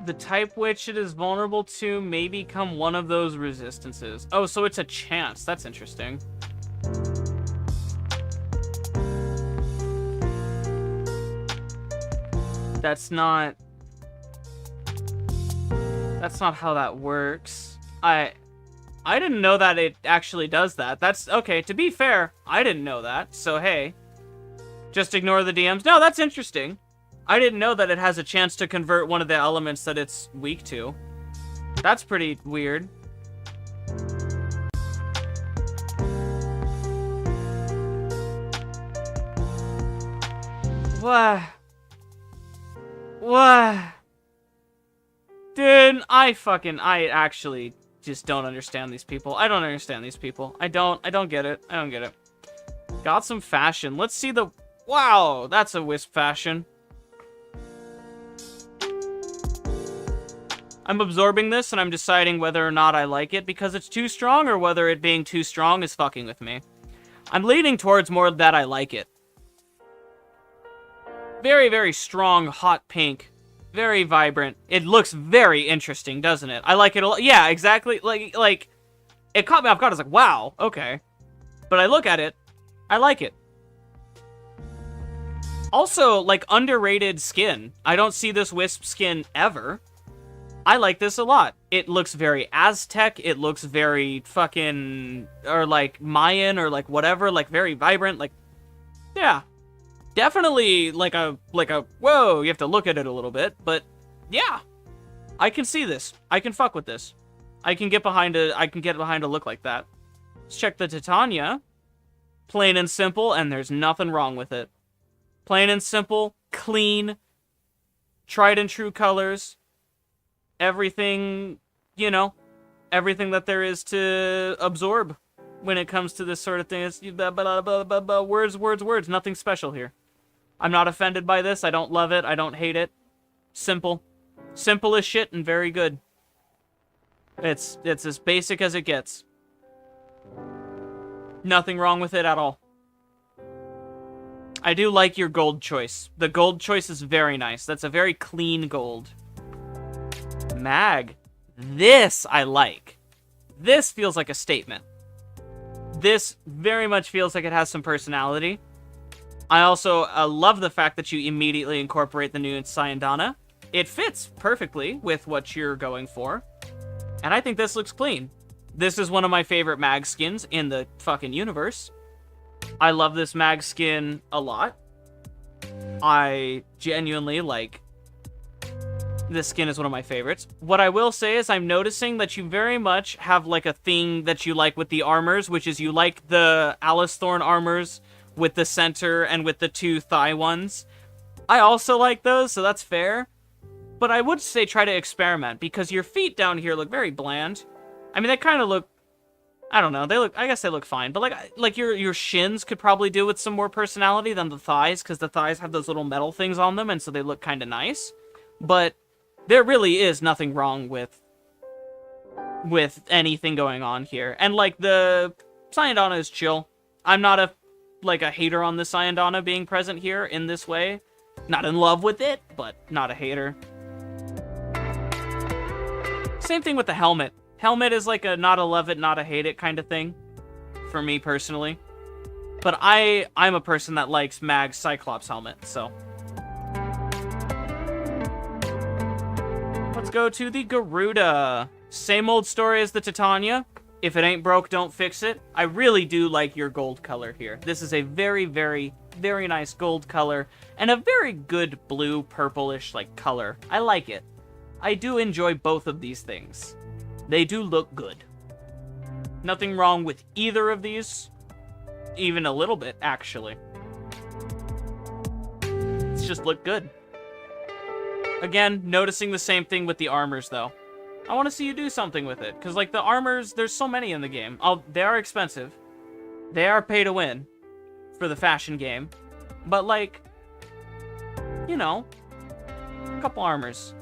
The type which it is vulnerable to may become one of those resistances. Oh, so it's a chance. That's interesting. That's not how that works. I didn't know that it actually does that. That's okay. To be fair, I didn't know that. So hey, just ignore the DMs. No, that's interesting. I didn't know that it has a chance to convert one of the elements that it's weak to. That's pretty weird. What? Dude, I actually just don't understand these people. I don't understand these people. I don't get it. I don't get it. Got some fashion. Let's see the... Wow, that's a wisp fashion. I'm absorbing this, and I'm deciding whether or not I like it because it's too strong, or whether it being too strong is fucking with me. I'm leaning towards more that I like it. Very, very strong, hot pink. Very vibrant. It looks very interesting, doesn't it? I like it a lot. Yeah, exactly. Like, it caught me off guard. I was like, wow, okay. But I look at it, I like it. Also, like, underrated skin. I don't see this wisp skin ever. I like this a lot. It looks very Aztec. It looks very fucking, or like Mayan, or like whatever, like very vibrant. Like, yeah, definitely like a whoa. You have to look at it a little bit, but yeah, I can see this. I can fuck with this. I can get behind a look like that. Let's check the Titania. Plain and simple, and there's nothing wrong with it. Plain and simple, clean, tried and true colors. Everything, you know, everything that there is to absorb when it comes to this sort of thing. It's words, words, words. Nothing special here. I'm not offended by this. I don't love it. I don't hate it. Simple. Simple as shit and very good. It's as basic as it gets. Nothing wrong with it at all. I do like your gold choice. The gold choice is very nice. That's a very clean gold. Mag. This I like. This feels like a statement. This very much feels like it has some personality. I also love the fact that you immediately incorporate the new Syandana. It fits perfectly with what you're going for. And I think this looks clean. This is one of my favorite mag skins in the fucking universe. I love this mag skin a lot. I genuinely like... This skin is one of my favorites. What I will say is I'm noticing that you very much have like a thing that you like with the armors, which is you like the Alice Thorn armors with the center and with the two thigh ones. I also like those, so that's fair. But I would say try to experiment, because your feet down here look very bland. I mean, they kind of look... I don't know. They look... I guess they look fine. But like your shins could probably do with some more personality than the thighs, because the thighs have those little metal things on them, and so they look kind of nice. But there really is nothing wrong with anything going on here. And like the Syandana is chill. I'm not a hater on the Syandana being present here in this way. Not in love with it, but not a hater. Same thing with the helmet. Helmet is like a not a love it, not a hate it kind of thing. For me personally. But I'm a person that likes Mag's Cyclops helmet, so. Let's go to the Garuda. Same old story as the Titania. If it ain't broke, don't fix it. I really do like your gold color here. This is a very, very, very nice gold color. And a very good blue, purplish, like, color. I like it. I do enjoy both of these things. They do look good. Nothing wrong with either of these. Even a little bit, actually. It's just look good. Again, noticing the same thing with the armors, though. I want to see you do something with it. Because, like, the armors, there's so many in the game. They are expensive. They are pay to win for the fashion game. But, like, you know, a couple armors.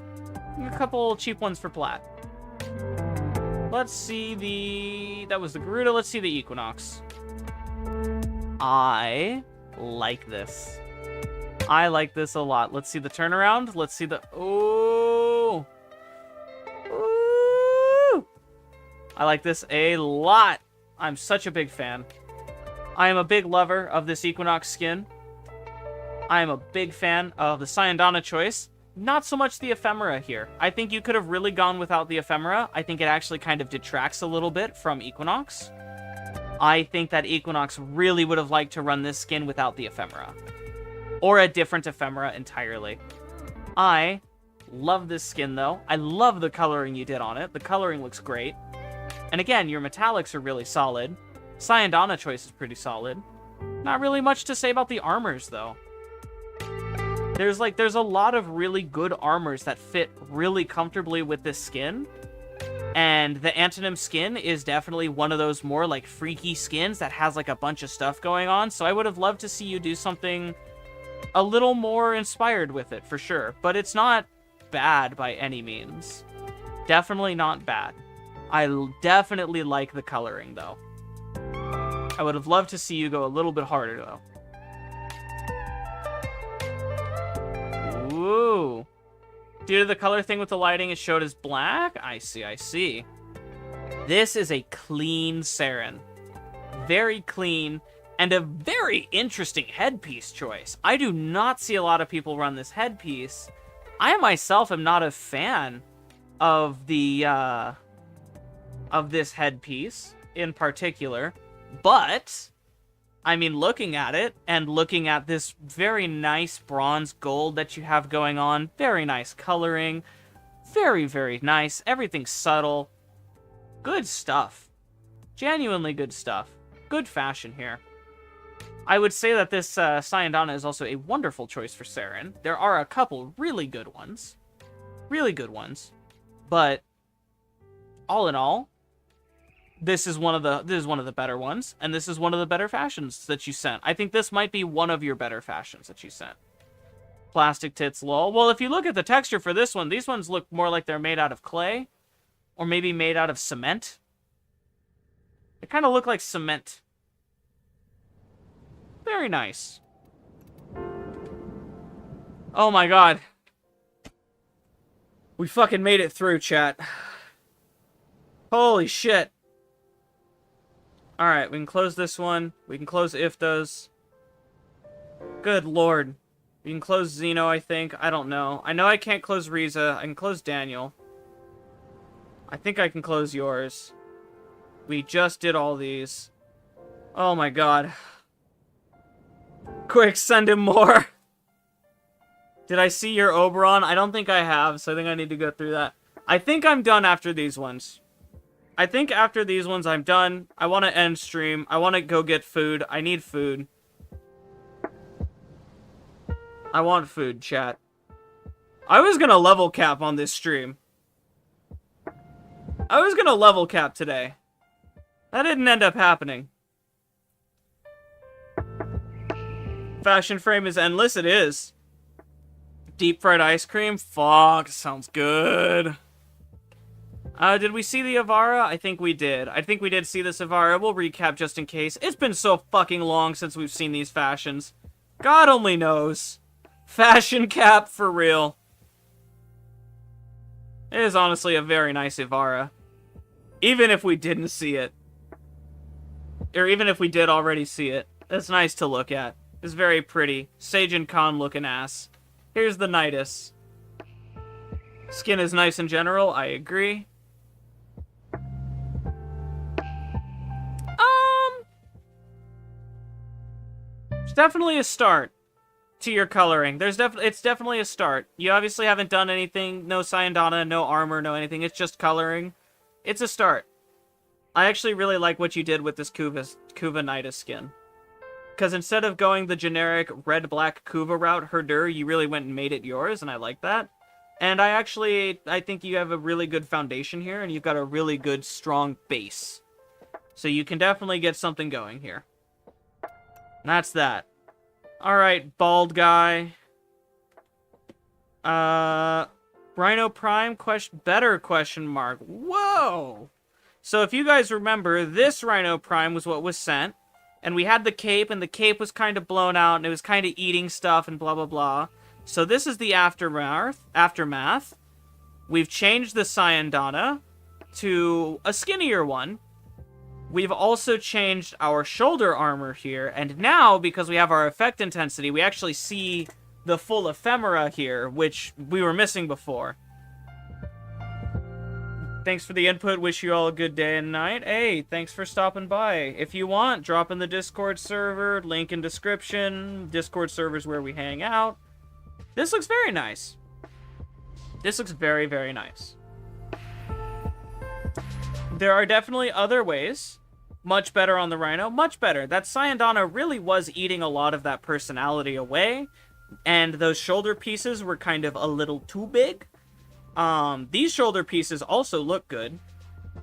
A couple cheap ones for plat. Let's see the... That was the Garuda. Let's see the Equinox. I like this. I like this a lot. Let's see the turnaround. Let's see the... Oh! Ooh! I like this a lot. I'm such a big fan. I am a big lover of this Equinox skin. I am a big fan of the Syandana choice. Not so much the ephemera here. I think you could have really gone without the ephemera. I think it actually kind of detracts a little bit from Equinox. I think that Equinox really would have liked to run this skin without the ephemera. Or a different ephemera entirely. I love this skin, though. I love the coloring you did on it. The coloring looks great. And again, your metallics are really solid. Syandana choice is pretty solid. Not really much to say about the armors, though. There's a lot of really good armors that fit really comfortably with this skin. And the Antonym skin is definitely one of those more, like, freaky skins that has, like, a bunch of stuff going on. So I would have loved to see you do something a little more inspired with it, for sure. But it's not bad by any means. Definitely not bad. I definitely like the coloring, though. I would have loved to see you go a little bit harder, though. Ooh. Due to the color thing with the lighting, it showed as black? I see, I see. This is a clean Saren. Very clean, and a very interesting headpiece choice. I do not see a lot of people run this headpiece. I myself am not a fan of the, of this headpiece in particular, but... I mean, looking at it, and looking at this very nice bronze gold that you have going on, very nice coloring, very, very nice, everything's subtle, good stuff. Genuinely good stuff. Good fashion here. I would say that this Sayandana is also a wonderful choice for Saren. There are a couple really good ones. Really good ones. But all in all, this is one of the better ones, and this is one of the better fashions that you sent. I think this might be one of your better fashions that you sent. Plastic tits, lol. Well, if you look at the texture for this one, these ones look more like they're made out of clay, or maybe made out of cement. They kind of look like cement. Very nice. Oh my god. We fucking made it through, chat. Holy shit. Alright, we can close this one. We can close Iftos. Good lord. We can close Zeno, I think. I don't know. I know I can't close Riza. I can close Daniel. I think I can close yours. We just did all these. Oh my god. Quick, send him more. Did I see your Oberon? I don't think I have, so I think I need to go through that. I think I'm done after these ones. I think after these ones, I'm done. I want to end stream. I want to go get food. I need food. I want food, chat. I was gonna level cap on this stream. I was gonna level cap today. That didn't end up happening. Fashion frame is endless. It is. Deep fried ice cream? Fuck, sounds good. Did we see the Avara? I think we did. I think we did see this Avara. We'll recap just in case. It's been so fucking long since we've seen these fashions. God only knows. Fashion cap for real. It is honestly a very nice Ivara. Even if we didn't see it. Or even if we did already see it. It's nice to look at. It's very pretty. Sajin Khan looking ass. Here's the Nidus. Skin is nice in general, I agree. It's definitely a start to your coloring. It's definitely a start. You obviously haven't done anything, no Sayandana, no armor, no anything. It's just coloring. It's a start. I actually really like what you did with this Kuva Nidus skin. Because instead of going the generic red-black Kuva route, Herdur, you really went and made it yours, and I like that. And I think you have a really good foundation here, and you've got a really good, strong base. So you can definitely get something going here. And that's that. Alright, bald guy. Rhino Prime, better question mark. Whoa! So if you guys remember, this Rhino Prime was what was sent. And we had the cape, and the cape was kind of blown out, and it was kind of eating stuff, and blah, blah, blah. So this is the aftermath. We've changed the Sayandana to a skinnier one. We've also changed our shoulder armor here, and now, because we have our effect intensity, we actually see the full ephemera here, which we were missing before. Thanks for the input. Wish you all a good day and night. Hey, thanks for stopping by. If you want, drop in the Discord server. Link in description. Discord server's where we hang out. This looks very nice. This looks very, very nice. There are definitely other ways. Much better on the Rhino. Much better. That Sayandana really was eating a lot of that personality away. And those shoulder pieces were kind of a little too big. These shoulder pieces also look good.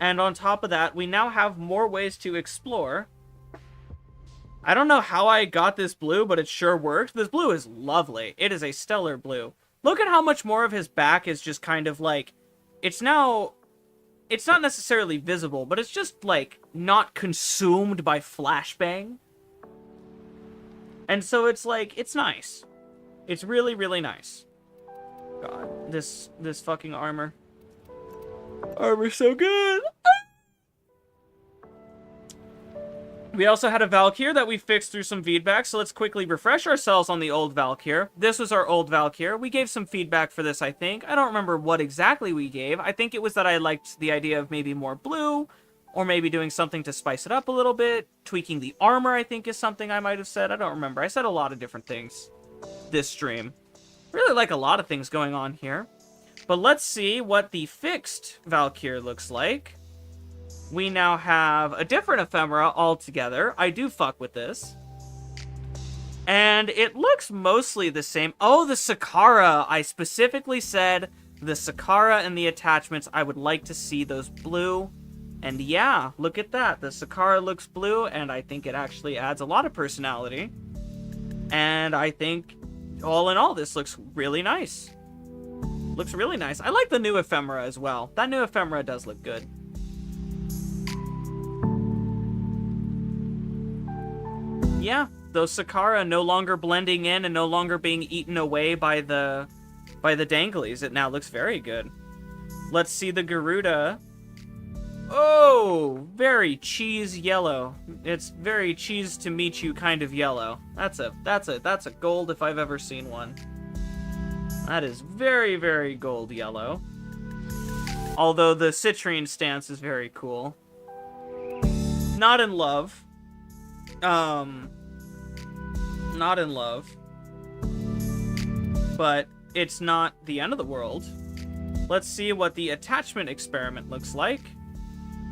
And on top of that, we now have more ways to explore. I don't know how I got this blue, but it sure worked. This blue is lovely. It is a stellar blue. Look at how much more of his back is just kind of like... It's not necessarily visible, but it's just, like, not consumed by flashbang. And so it's, like, it's nice. It's really, really nice. God, this fucking armor. Armor's so good! We also had a Valkyr that we fixed through some feedback, so let's quickly refresh ourselves on the old Valkyr. This was our old Valkyr. We gave some feedback for this, I think. I don't remember what exactly we gave. I think it was that I liked the idea of maybe more blue, or maybe doing something to spice it up a little bit. Tweaking the armor, I think, is something I might have said. I don't remember. I said a lot of different things this stream. Really like a lot of things going on here. But let's see what the fixed Valkyr looks like. we now have a different ephemera altogether. I do fuck with this. And it looks mostly the same. Oh, the Sakara. I specifically said the Sakara and the attachments, I would like to see those blue. And yeah, look at that. The Sakara looks blue, and I think it actually adds a lot of personality. And I think, all in all, this looks really nice. Looks really nice. I like the new ephemera as well. That new ephemera does look good. Yeah, those Sakara no longer blending in and no longer being eaten away by the danglies. It now looks very good. Let's see the Garuda. Oh, very cheese yellow. It's very cheese to meet you kind of yellow. That's a gold if I've ever seen one. That is very, very gold yellow. Although the citrine stance is very cool. Not in love. Not in love. But it's not the end of the world. Let's see what the attachment experiment looks like.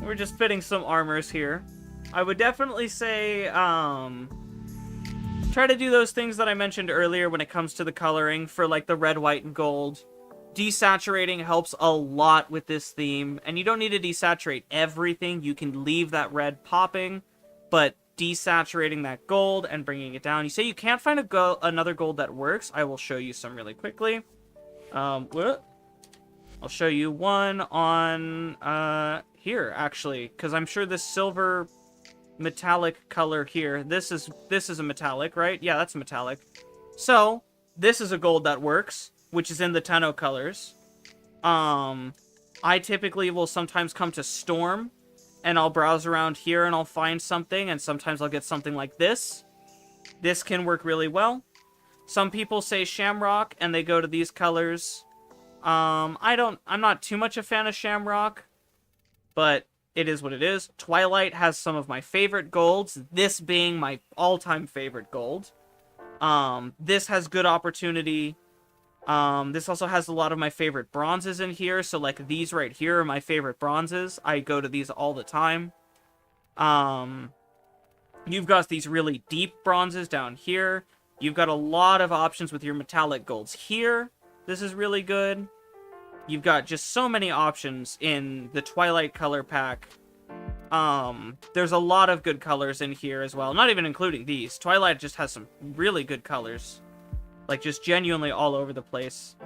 We're just fitting some armors here. I would definitely say, try to do those things that I mentioned earlier when it comes to the coloring for, like, the red, white, and gold. Desaturating helps a lot with this theme, and you don't need to desaturate everything. You can leave that red popping, but desaturating that gold and bringing it down. You say you can't find another gold that works. I will show you some really quickly. I'll show you one on, here, actually, because I'm sure this silver metallic color here, this is a metallic, right? Yeah, that's a metallic. So, this is a gold that works, which is in the Tenno colors. I typically will sometimes come to Storm, and I'll browse around here and I'll find something, and sometimes I'll get something like this. This can work really well. Some people say Shamrock, and they go to these colors. I'm not too much a fan of Shamrock, but it is what it is. Twilight has some of my favorite golds, this being my all-time favorite gold. This has good opportunity. This also has a lot of my favorite bronzes in here, so like these right here are my favorite bronzes. I go to these all the time. You've got these really deep bronzes down here. You've got a lot of options with your metallic golds here. This is really good. You've got just so many options in the Twilight color pack. There's a lot of good colors in here as well, not even including these. Twilight just has some really good colors. Like, just genuinely all over the place.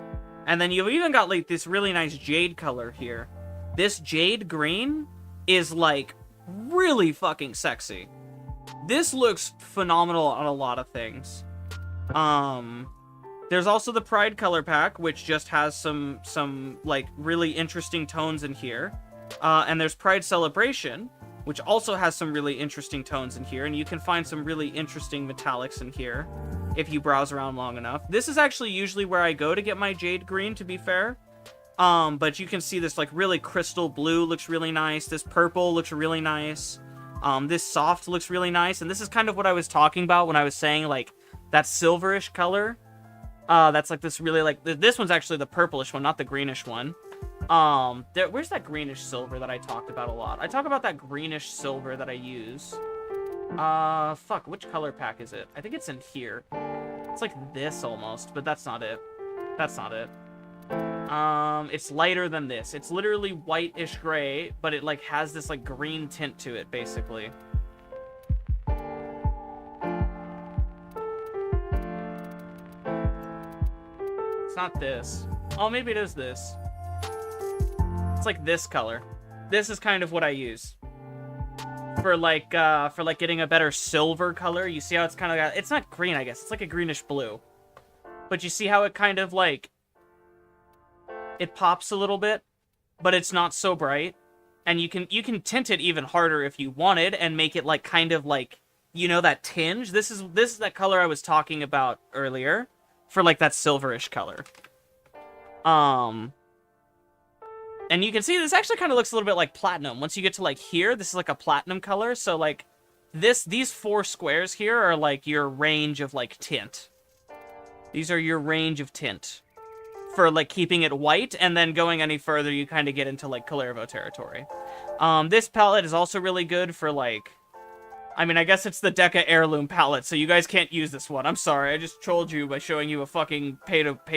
And then you've even got, like, this really nice Jade color here. This Jade green is, like, really fucking sexy. This looks phenomenal on a lot of things. There's also the Pride color pack, which just has some like, really interesting tones in here. And there's Pride Celebration, which also has some really interesting tones in here. And you can find some really interesting metallics in here if you browse around long enough. This is actually usually where I go to get my Jade green, to be fair. But you can see this, like, really crystal blue looks really nice. This purple looks really nice. This soft looks really nice. And this is kind of what I was talking about when I was saying, like, that silverish color. That's like this really, like, this one's actually the purplish one, not the greenish one. Where's that greenish silver that I talked about a lot? I talk about that greenish silver that I use. Fuck, which color pack is it? I think it's in here. It's like this almost, but that's not it. That's not it. It's lighter than this. It's literally whitish gray, but it, like, has this, like, green tint to it, basically. It's not this. Oh, maybe it is this. It's like this color. This is kind of what I use. For like getting a better silver color. You see how it's kind of got, it's not green, I guess. It's like a greenish blue. But you see how it kind of, like, it pops a little bit, but it's not so bright. And you can tint it even harder if you wanted and make it, like, kind of like, you know, that tinge. This is that color I was talking about earlier. For, like, that silverish color. And you can see this actually kind of looks a little bit like platinum. Once you get to, like, here, this is like a platinum color. So, like, these 4 squares here are, like, your range of, like, tint. These are your range of tint. for, like, keeping it white, and then going any further, you kind of get into, like, Calervo territory. This palette is also really good for, like... I mean, I guess it's the Deca Heirloom palette, so you guys can't use this one. I'm sorry, I just trolled you by showing you a fucking palette.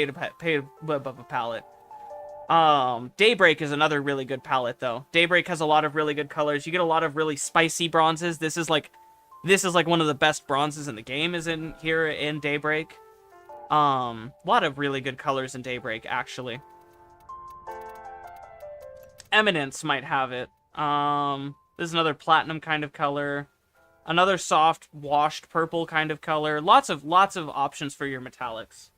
Daybreak is another really good palette, though. Daybreak has a lot of really good colors. You get a lot of really spicy bronzes. This is like one of the best bronzes in the game is in here in Daybreak. A lot of really good colors in Daybreak, actually. Eminence might have it. This is another platinum kind of color. Another soft, washed purple kind of color. Lots of options for your metallics.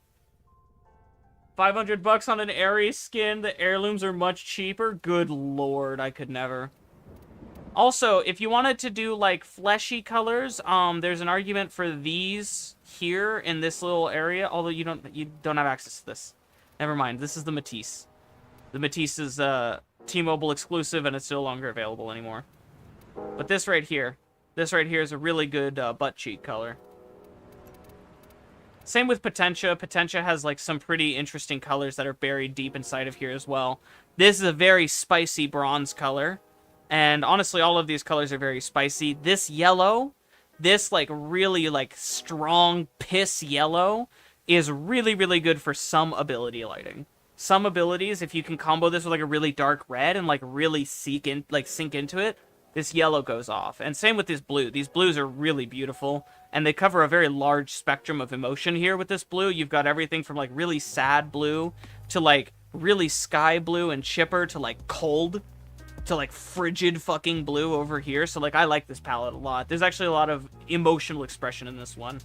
500 bucks on an Ares skin. The heirlooms are much cheaper. Good lord, I could never. Also, if you wanted to do, like, fleshy colors, there's an argument for these here in this little area, although you don't have access to this. Never mind, this is the Matisse. The Matisse is T-Mobile exclusive, and it's no longer available anymore. But this right here is a really good butt cheek color. Same with Potentia. Potentia has, like, some pretty interesting colors that are buried deep inside of here as well. This is a very spicy bronze color. And honestly, all of these colors are very spicy. This yellow, this, like, really, like, strong piss yellow is really, really good for some ability lighting. Some abilities, if you can combo this with, like, a really dark red and, like, really sink into it, this yellow goes off. And same with this blue. These blues are really beautiful, and they cover a very large spectrum of emotion here with this blue. You've got everything from, like, really sad blue to, like, really sky blue and chipper to, like, cold to, like, frigid fucking blue over here. So, like, I like this palette a lot. There's actually a lot of emotional expression in this one.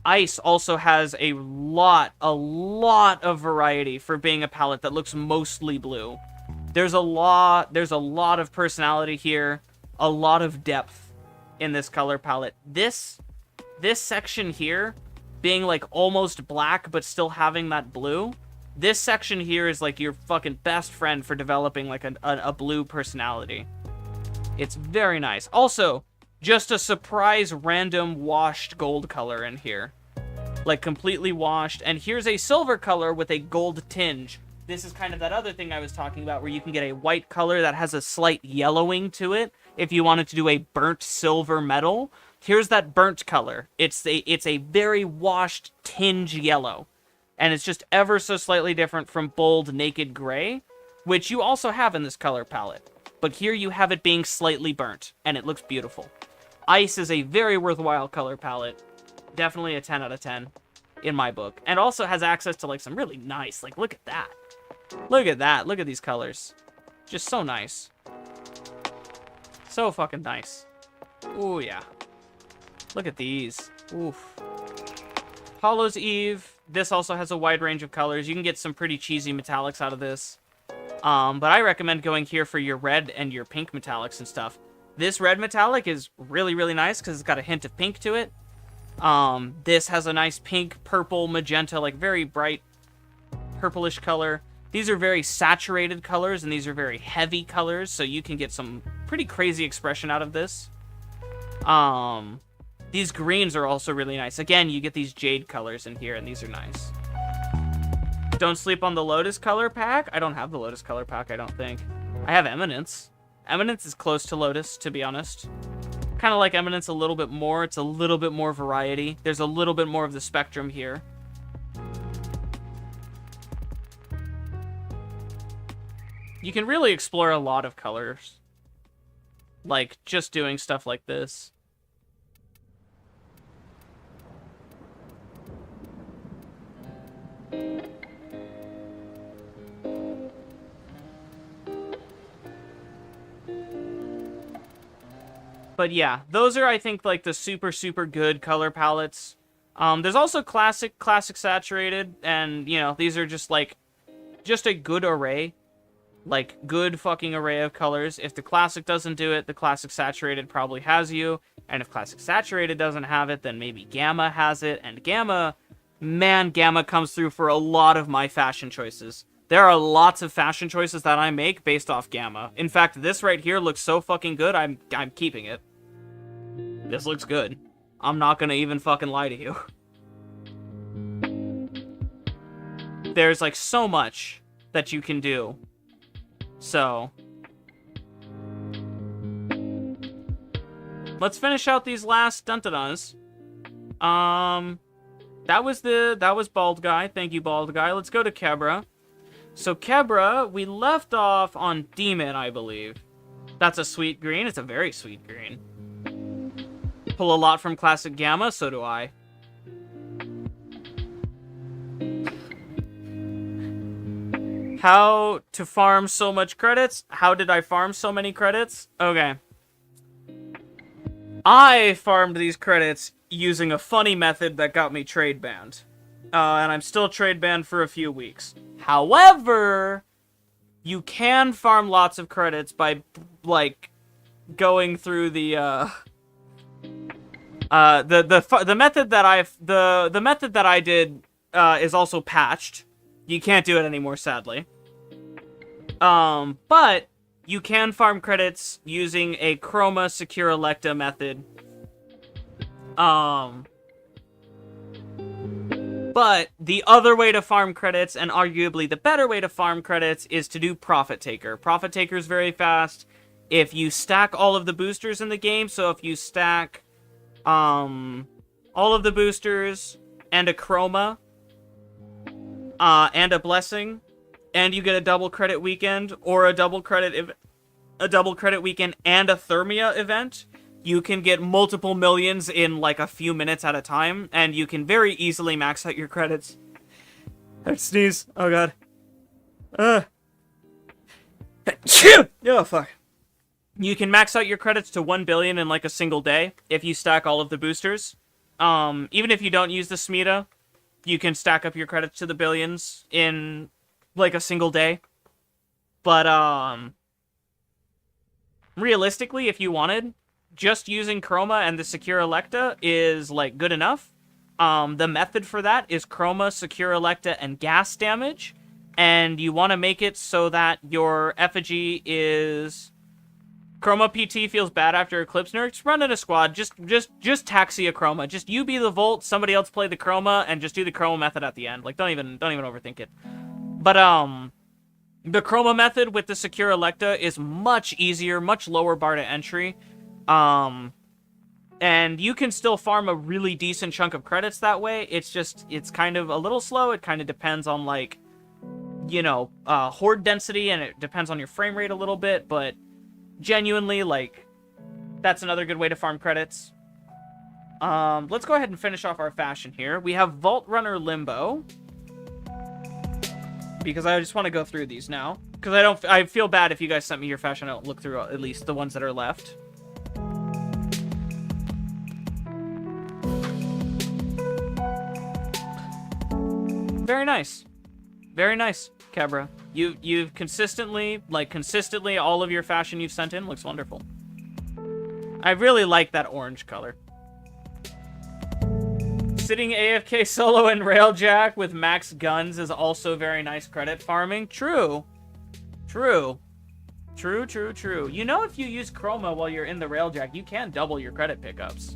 Ice also has a lot of variety for being a palette that looks mostly blue. There's a lot of personality here, a lot of depth in this color palette. This section here, being, like, almost black but still having that blue, this section here is, like, your fucking best friend for developing, like, a blue personality. It's very nice. Also, just a surprise random washed gold color in here. Like, completely washed. And here's a silver color with a gold tinge. This is kind of that other thing I was talking about where you can get a white color that has a slight yellowing to it if you wanted to do a burnt silver metal. Here's that burnt color. It's a very washed tinge yellow. And it's just ever so slightly different from bold naked gray, which you also have in this color palette. But here you have it being slightly burnt, and it looks beautiful. Ice is a very worthwhile color palette. Definitely a 10 out of 10 in my book. And also has access to, like, some really nice, like, look at that. Look at that. Look at these colors. Just so nice. So fucking nice. Ooh, yeah. Look at these. Oof. Hollow's Eve. This also has a wide range of colors. You can get some pretty cheesy metallics out of this. But I recommend going here for your red and your pink metallics and stuff. This red metallic is really, really nice because it's got a hint of pink to it. This has a nice pink, purple, magenta, like very bright purplish color. These are very saturated colors, and these are very heavy colors, so you can get some pretty crazy expression out of this. These greens are also really nice. Again, you get these jade colors in here, and these are nice. Don't sleep on the Lotus color pack. I don't have the Lotus color pack, I don't think. I have Eminence. Eminence is close to Lotus, to be honest. Kind of like Eminence a little bit more. It's a little bit more variety. There's a little bit more of the spectrum here. You can really explore a lot of colors. Like, just doing stuff like this. But yeah, those are, I think, like, the super, super good color palettes. There's also classic saturated, and, you know, these are just, like, just a good array. Like, good fucking array of colors. If the classic doesn't do it, the classic saturated probably has you. And if classic saturated doesn't have it, then maybe Gamma has it. And Gamma, man, Gamma comes through for a lot of my fashion choices. There are lots of fashion choices that I make based off Gamma. In fact, this right here looks so fucking good, I'm keeping it. This looks good. I'm not gonna even fucking lie to you. there's like so much that you can do. So let's finish out these last dun-dun-duns. That was Bald Guy. Thank you, Bald Guy. Let's go to Kebra. So Kebra, we left off on Demon, I believe. That's a sweet green. It's a very sweet green. Pull a lot from Classic Gamma, so do I. How to farm so much credits? How did I farm so many credits? Okay. I farmed these credits using a funny method that got me trade banned. And I'm still trade banned for a few weeks. However, you can farm lots of credits by, like, going through the method that I did is also patched. You can't do it anymore, sadly. But you can farm credits using a Chroma Secure Electa method. But the other way to farm credits, and arguably the better way to farm credits, is to do Profit Taker. Profit Taker is very fast. If you stack all of the boosters in the game, so if you stack all of the boosters and a Chroma and a Blessing, and you get a double credit weekend or a double credit weekend and a Thermia event, you can get multiple millions in like a few minutes at a time, and you can very easily max out your credits. I sneeze. Oh god. Oh fuck. You can max out your credits to 1 billion in like a single day if you stack all of the boosters. Even if you don't use the Smita, you can stack up your credits to the billions in like a single day. But realistically, if you wanted, just using Chroma and the Secure Electa is, like, good enough. The method for that is Chroma, Secure Electa, and gas damage. And you want to make it so that your effigy is... Chroma PT feels bad after Eclipse nerf. Just run in a squad. Just taxi a Chroma. Just you be the Volt, somebody else play the Chroma, and just do the Chroma method at the end. Like, don't even overthink it. But, the Chroma method with the Secure Electa is much easier, much lower bar to entry. And you can still farm a really decent chunk of credits that way. It's kind of a little slow. It kind of depends on, like, you know, horde density, and it depends on your frame rate a little bit, but genuinely, like, that's another good way to farm credits. Let's go ahead and finish off our fashion here. We have Vault Runner Limbo, because I just want to go through these now, because I feel bad if you guys sent me your fashion, I don't look through at least the ones that are left. Very nice. Very nice, Kebra. You've consistently, all of your fashion you've sent in looks wonderful. I really like that orange color. Sitting AFK solo and railjack with max guns is also very nice credit farming. True. True. True, true, true. You know, if you use Chroma while you're in the railjack, you can double your credit pickups.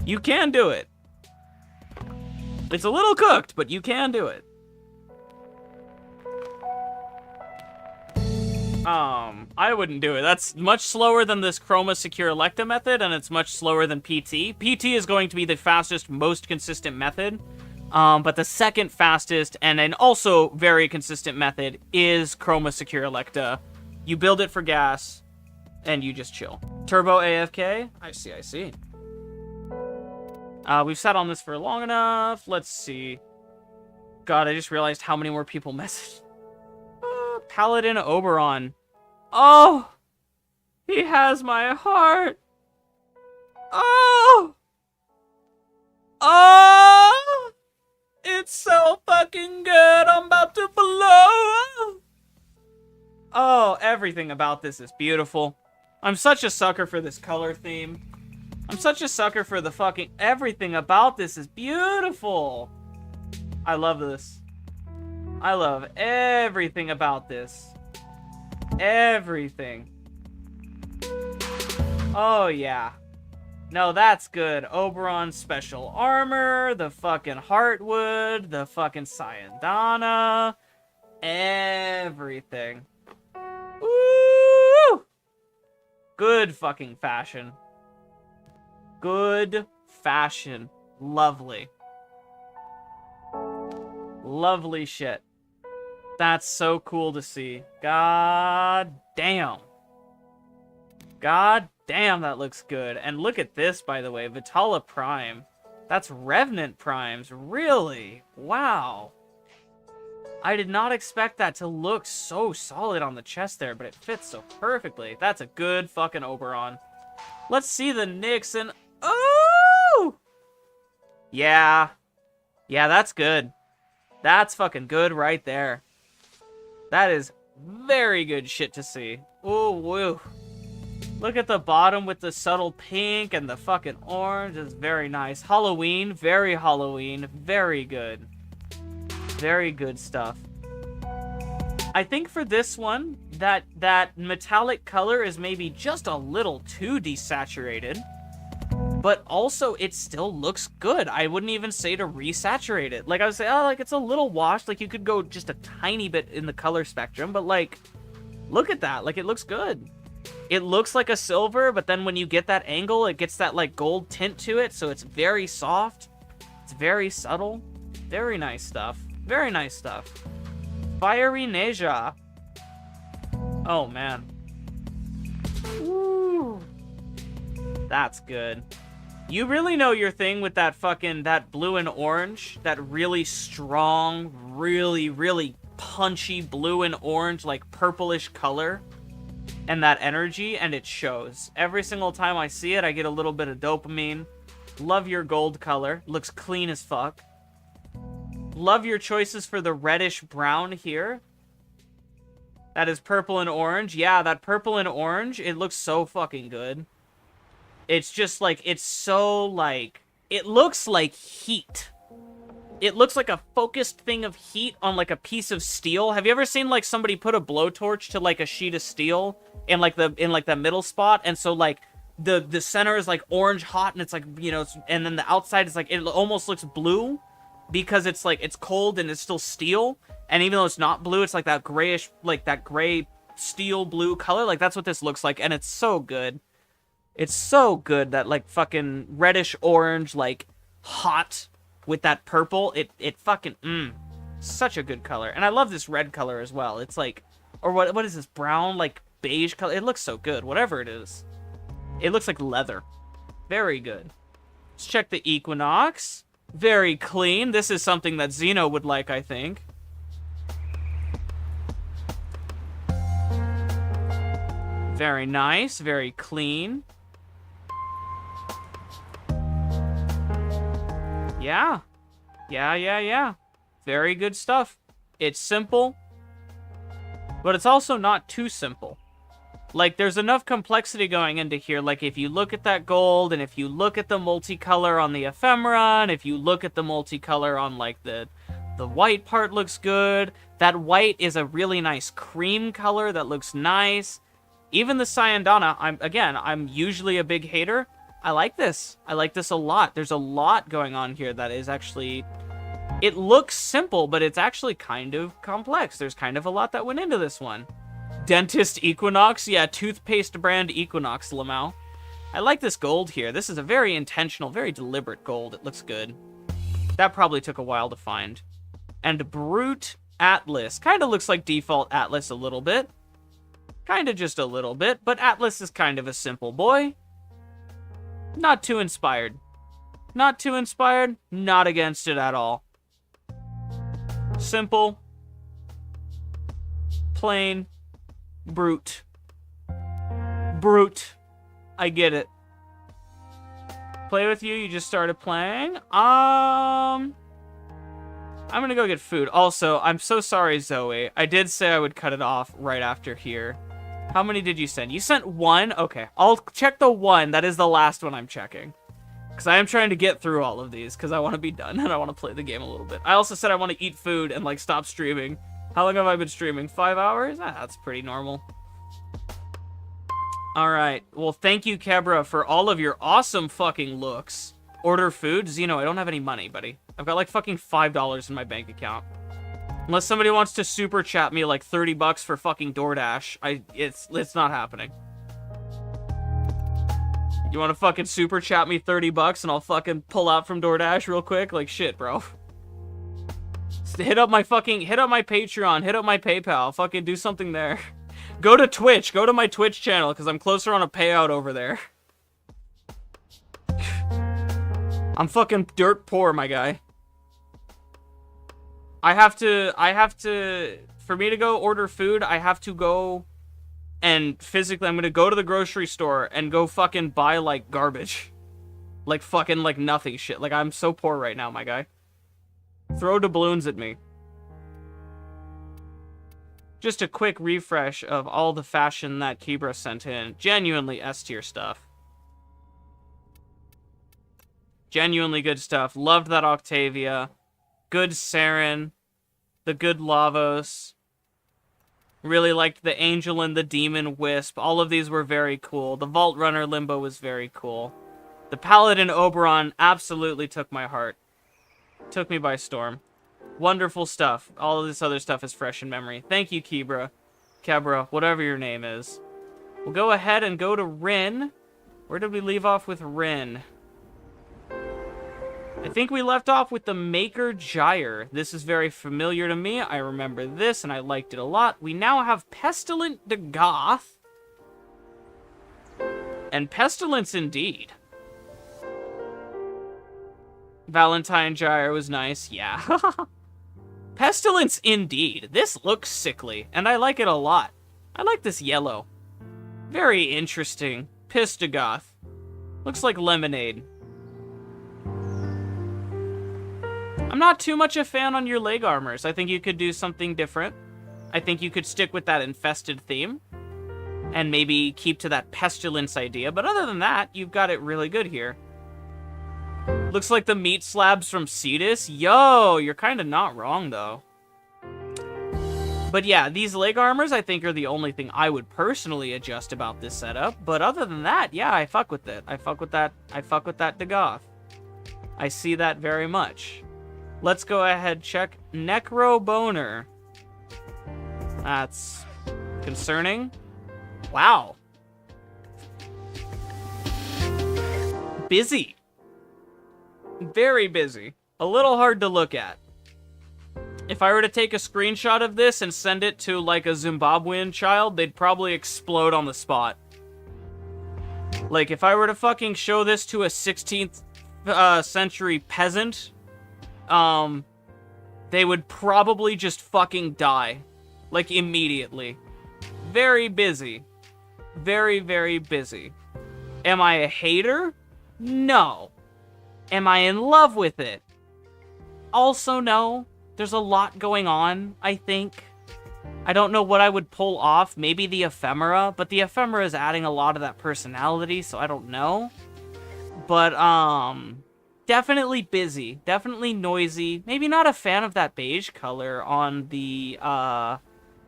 You can do it. It's a little cooked, but you can do it. I wouldn't do it. That's much slower than this Chroma Secure Electa method, and it's much slower than PT. PT is going to be the fastest, most consistent method. But the second fastest, and an also very consistent method, is Chroma Secure Electa. You build it for gas, and you just chill. Turbo AFK? I see. We've sat on this for long enough. Let's see. God, I just realized how many more people messaged. Paladin Oberon. Oh! He has my heart. Oh! Oh! It's so fucking good. I'm about to blow. Oh, everything about this is beautiful. I'm such a sucker for this color theme. I'm such a sucker for the fucking... Everything about this is beautiful. I love this. I love everything about this. Everything. Oh, yeah. No, that's good. Oberon special armor, the fucking Heartwood, the fucking Syandana, everything. Woo! Good fucking fashion. Good fashion. Lovely. Lovely shit. That's so cool to see. God damn. God damn, that looks good. And look at this, by the way. Vitala Prime. That's Revenant Primes. Really? Wow. I did not expect that to look so solid on the chest there, but it fits so perfectly. That's a good fucking Oberon. Let's see the Nyx and... Oh! Yeah. Yeah, that's good. That's fucking good right there. That is very good shit to see. Ooh, woo. Look at the bottom with the subtle pink and the fucking orange. It's very nice. Halloween. Very Halloween. Very good. Very good stuff. I think for this one, that metallic color is maybe just a little too desaturated. But also, it still looks good. I wouldn't even say to resaturate it. Like, I would say, oh, like, it's a little washed. Like, you could go just a tiny bit in the color spectrum. But, like, look at that. Like, it looks good. It looks like a silver, but then when you get that angle, it gets that, like, gold tint to it. So it's very soft. It's very subtle. Very nice stuff. Very nice stuff. Fiery Neja. Oh, man. Woo. That's good. You really know your thing with that fucking, that blue and orange. That really strong, really, really punchy blue and orange, like purplish color. And that energy, and it shows. Every single time I see it, I get a little bit of dopamine. Love your gold color. Looks clean as fuck. Love your choices for the reddish brown here. That is purple and orange. Yeah, that purple and orange, it looks so fucking good. It's just like, it's so like, it looks like heat. It looks like a focused thing of heat on like a piece of steel. Have you ever seen like somebody put a blowtorch to like a sheet of steel in like the middle spot? And so like the center is like orange hot and it's like, you know, and then the outside is like, it almost looks blue because it's like, it's cold and it's still steel. And even though it's not blue, it's like that grayish, like that gray steel blue color. Like that's what this looks like. And it's so good. It's so good, that like fucking reddish orange, like hot with that purple. It fucking, such a good color. And I love this red color as well. It's like, or what is this, brown, like beige color? It looks so good, whatever it is. It looks like leather. Very good. Let's check the Equinox. Very clean. This is something that Xeno would like, I think. Very nice, very clean. Yeah. Yeah. Very good stuff. It's simple, but it's also not too simple. Like, there's enough complexity going into here. Like, if you look at that gold, and if you look at the multicolor on the ephemera, and if you look at the multicolor on, like, the white part looks good. That white is a really nice cream color that looks nice. Even the Syandana, I'm usually a big hater. I like this. I like this a lot. There's a lot going on here that is actually... It looks simple, but it's actually kind of complex. There's kind of a lot that went into this one. Dentist Equinox? Yeah, toothpaste brand Equinox, Lamau. I like this gold here. This is a very intentional, very deliberate gold. It looks good. That probably took a while to find. And Brute Atlas. Kind of looks like default Atlas a little bit. Kind of just a little bit, but Atlas is kind of a simple boy. Not too inspired. Not too inspired, not against it at all. Simple. Plain. Brute. Brute. I get it. Play with you, you just started playing. I'm gonna go get food. Also, I'm so sorry, Zoe. I did say I would cut it off right after here. How many did you send? You sent one? Okay, I'll check the one. That is the last one I'm checking. Because I am trying to get through all of these, because I want to be done, and I want to play the game a little bit. I also said I want to eat food and, like, stop streaming. How long have I been streaming? 5 hours? Ah, that's pretty normal. Alright, well, thank you, Kebra, for all of your awesome fucking looks. Order food? Zeno, I don't have any money, buddy. I've got like fucking $5 in my bank account. Unless somebody wants to super chat me like 30 bucks for fucking DoorDash, it's not happening. You want to fucking super chat me 30 bucks and I'll fucking pull out from DoorDash real quick? Like, shit, bro. Hit up my Patreon, hit up my PayPal, fucking do something there. Go to Twitch, go to my Twitch channel, because I'm closer on a payout over there. I'm fucking dirt poor, my guy. For me to go order food, I have to go and physically, I'm gonna go to the grocery store and go fucking buy, like, garbage. Like, fucking, like, nothing shit. Like, I'm so poor right now, my guy. Throw doubloons at me. Just a quick refresh of all the fashion that Kebra sent in. Genuinely S-tier stuff. Genuinely good stuff. Loved that Octavia. Good Saren. The good Lavos. Really liked the Angel and the Demon Wisp. All of these were very cool. The Vault Runner Limbo was very cool. The Paladin Oberon absolutely took my heart. Took me by storm. Wonderful stuff. All of this other stuff is fresh in memory. Thank you, Kebra, whatever your name is. We'll go ahead and go to Rin. Where did we leave off with Rin? I think we left off with the Maker Gyre. This is very familiar to me. I remember this, and I liked it a lot. We now have Pestilent Dagoth. And Pestilence indeed. Valentine Gyre was nice, yeah. Pestilence indeed. This looks sickly, and I like it a lot. I like this yellow. Very interesting. Pistagoth. Looks like lemonade. I'm not too much a fan on your leg armors. I think you could do something different. I think you could stick with that infested theme. And maybe keep to that pestilence idea. But other than that, you've got it really good here. Looks like the meat slabs from Cetus. Yo, you're kind of not wrong, though. But yeah, these leg armors, I think, are the only thing I would personally adjust about this setup. But other than that, yeah, I fuck with it. I fuck with that Dagoth. I see that very much. Let's go ahead, check Necro Boner. That's concerning. Wow. Busy. Very busy. A little hard to look at. If I were to take a screenshot of this and send it to, like, a Zimbabwean child, they'd probably explode on the spot. Like, if I were to fucking show this to a 16th century peasant, they would probably just fucking die. Like, immediately. Very busy. Very, very busy. Am I a hater? No. Am I in love with it? Also, no. There's a lot going on, I think. I don't know what I would pull off. Maybe the ephemera, but the ephemera is adding a lot of that personality, so I don't know. But, definitely busy. Definitely noisy. Maybe not a fan of that beige color on the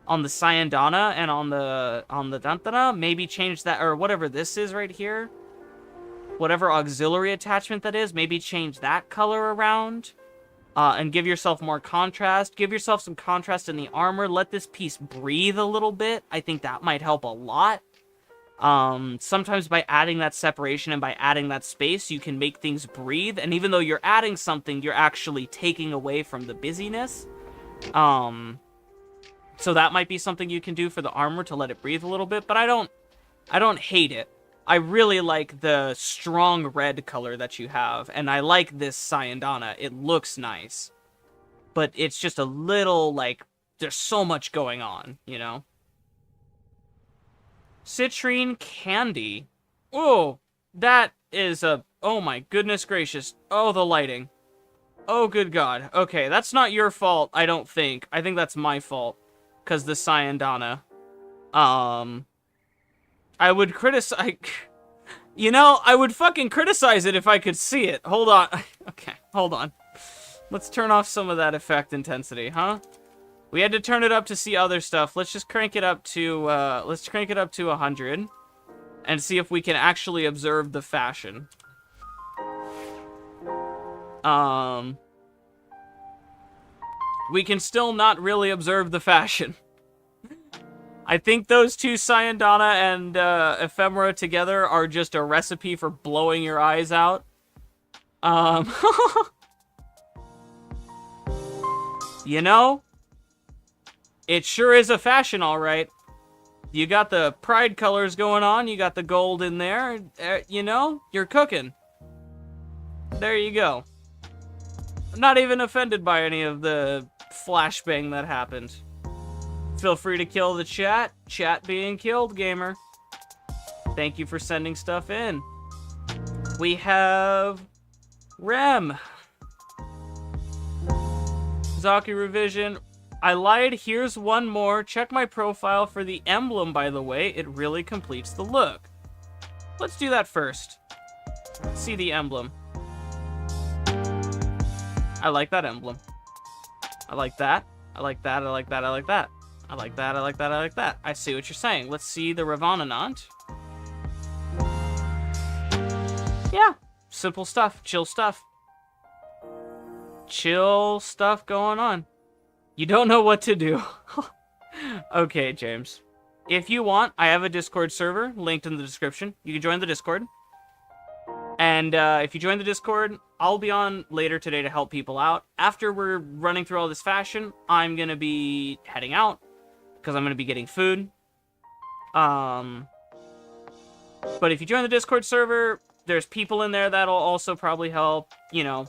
Cyandana and on the Dantana. Maybe change that, or whatever this is right here. Whatever auxiliary attachment that is, maybe change that color around. And give yourself more contrast. Give yourself some contrast in the armor. Let this piece breathe a little bit. I think that might help a lot. Sometimes by adding that separation and by adding that space, you can make things breathe. And even though you're adding something, you're actually taking away from the busyness. So that might be something you can do for the armor to let it breathe a little bit. But I don't hate it. I really like the strong red color that you have, and I like this Cyandana. It looks nice. But it's just a little, like, there's so much going on, you know? Citrine Candy. Oh, that is a... Oh my goodness gracious. Oh, the lighting. Oh, good God. Okay, that's not your fault, I don't think. I think that's my fault. Because the Cyandana. I would criticize... You know, I would fucking criticize it if I could see it. Hold on. Okay, hold on. Let's turn off some of that effect intensity, huh? We had to turn it up to see other stuff. Let's just crank it up to, let's crank it up to 100. and see if we can actually observe the fashion. We can still not really observe the fashion. I think those two, Syandana and Ephemera together, are just a recipe for blowing your eyes out. You know, it sure is a fashion, all right. You got the pride colors going on, you got the gold in there, you know, you're cooking. There you go. I'm not even offended by any of the flashbang that happened. Feel free to kill the chat. Chat being killed, gamer. Thank you for sending stuff in. We have Rem. Zaki revision. I lied. Here's one more. Check my profile for the emblem, by the way. It really completes the look. Let's do that first. See the emblem. I like that emblem. I like that. I like that. I like that. I like that. I like that. I like that. I like that. I see what you're saying. Let's see the Revenant. Yeah. Simple stuff. Chill stuff. Chill stuff going on. You don't know what to do. Okay, James. If you want, I have a Discord server linked in the description. You can join the Discord. And if you join the Discord, I'll be on later today to help people out. After we're running through all this fashion, I'm going to be heading out because I'm going to be getting food. But if you join the Discord server, there's people in there that'll also probably help. You know,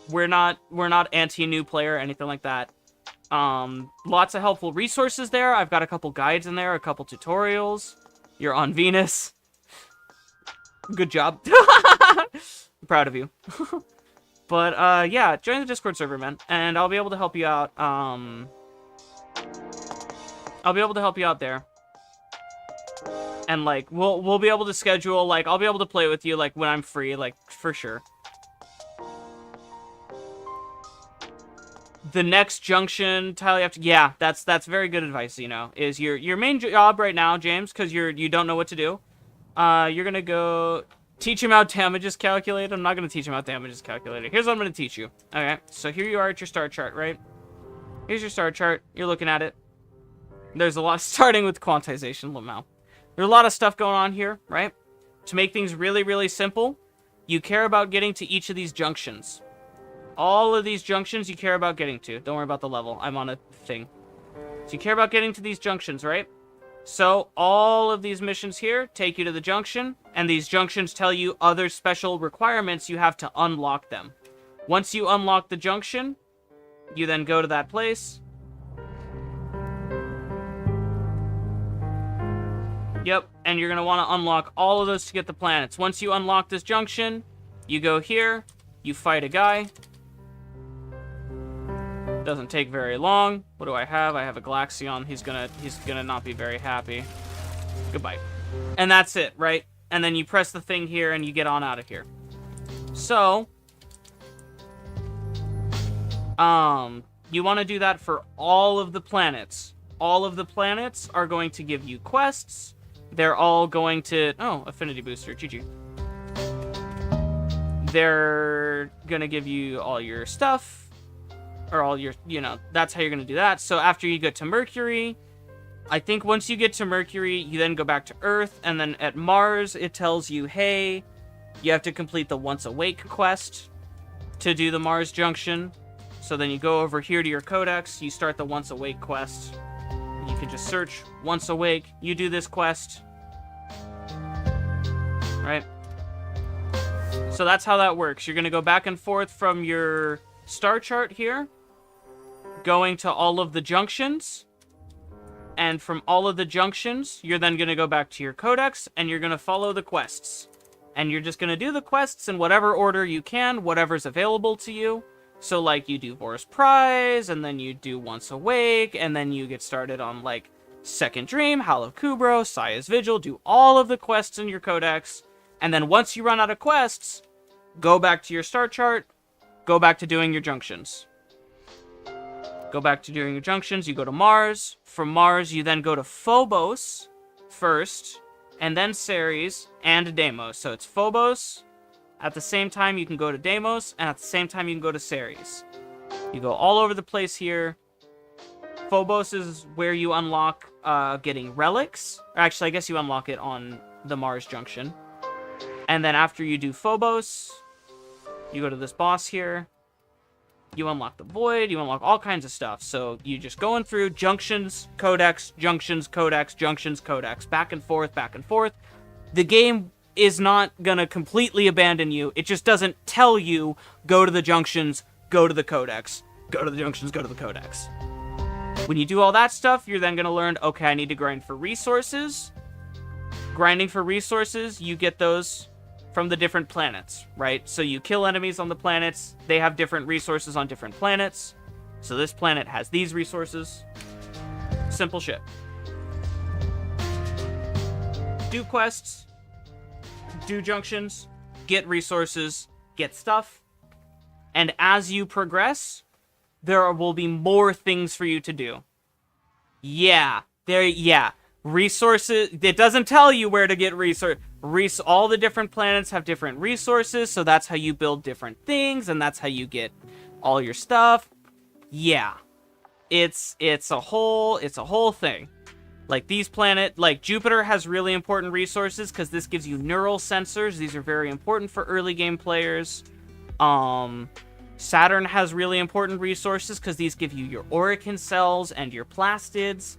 we're not anti-new player or anything like that. Lots of helpful resources there. I've got a couple guides in there, a couple tutorials. You're on Venus. Good job. I'm proud of you. But, yeah, join the Discord server, man. And I'll be able to help you out, I'll be able to help you out there. And, like, we'll be able to schedule, like, I'll be able to play with you, like, when I'm free, like, for sure. The next junction tile you have to... Yeah, that's very good advice, you know, is your main job right now, James, because you don't know what to do. You're gonna go teach him how damage is calculated. I'm not gonna teach him how damage is calculated. Here's what I'm gonna teach you. Okay, so here you are at your star chart, right? Here's your star chart. You're looking at it. There's a lot, starting with quantization, Lamau. There's a lot of stuff going on here, right? To make things really, really simple, you care about getting to each of these junctions. All of these junctions you care about getting to. Don't worry about the level. I'm on a thing. So you care about getting to these junctions, right? So, all of these missions here take you to the junction, and these junctions tell you other special requirements you have to unlock them. Once you unlock the junction, you then go to that place. Yep, and you're going to want to unlock all of those to get the planets. Once you unlock this junction, you go here, you fight a guy. Doesn't take very long. What do I have? I have a Glaxion. He's gonna not be very happy. Goodbye. And that's it, right? And then you press the thing here and you get on out of here. So, you want to do that for all of the planets. All of the planets are going to give you quests. They're all going to... Oh, Affinity Booster. GG. They're gonna give you all your stuff. Or all your, you know, that's how you're going to do that. So after you get to Mercury, I think once you get to Mercury, you then go back to Earth. And then at Mars, it tells you, hey, you have to complete the Once Awake quest to do the Mars Junction. So then you go over here to your codex, you start the Once Awake quest. You can just search Once Awake, you do this quest. Right? So that's how that works. You're going to go back and forth from your star chart here, going to all of the junctions, and from all of the junctions, you're then going to go back to your codex, and you're going to follow the quests. And you're just going to do the quests in whatever order you can, whatever's available to you. So, like, you do Vor's Prize, and then you do Once Awake, and then you get started on, like, Second Dream, Hall of Kubro, Saya's Vigil, do all of the quests in your codex, and then once you run out of quests, go back to your star chart, go back to doing your junctions. Go back to doing your junctions, you go to Mars. From Mars, you then go to Phobos first, and then Ceres, and Deimos. So it's Phobos. At the same time, you can go to Deimos, and at the same time, you can go to Ceres. You go all over the place here. Phobos is where you unlock getting relics. Actually, I guess you unlock it on the Mars Junction. And then after you do Phobos, you go to this boss here. You unlock the Void. You unlock all kinds of stuff. So you just going through junctions, codex, junctions, codex, junctions, codex. Back and forth, back and forth. The game is not gonna completely abandon you. It just doesn't tell you, go to the junctions, go to the codex. Go to the junctions, go to the codex. When you do all that stuff, you're then gonna learn, okay, I need to grind for resources. Grinding for resources, you get those from the different planets, right? So you kill enemies on the planets, they have different resources on different planets. So this planet has these resources. Simple shit. Do quests, do junctions, get resources, get stuff. And as you progress, there will be more things for you to do. Yeah. Resources, it doesn't tell you where to get all the different planets have different resources, so that's how you build different things, and that's how you get all your stuff. Yeah. It's a whole thing. Like like Jupiter has really important resources because this gives you neural sensors. These are very important for early game players. Saturn has really important resources because these give you your Orican cells and your plastids.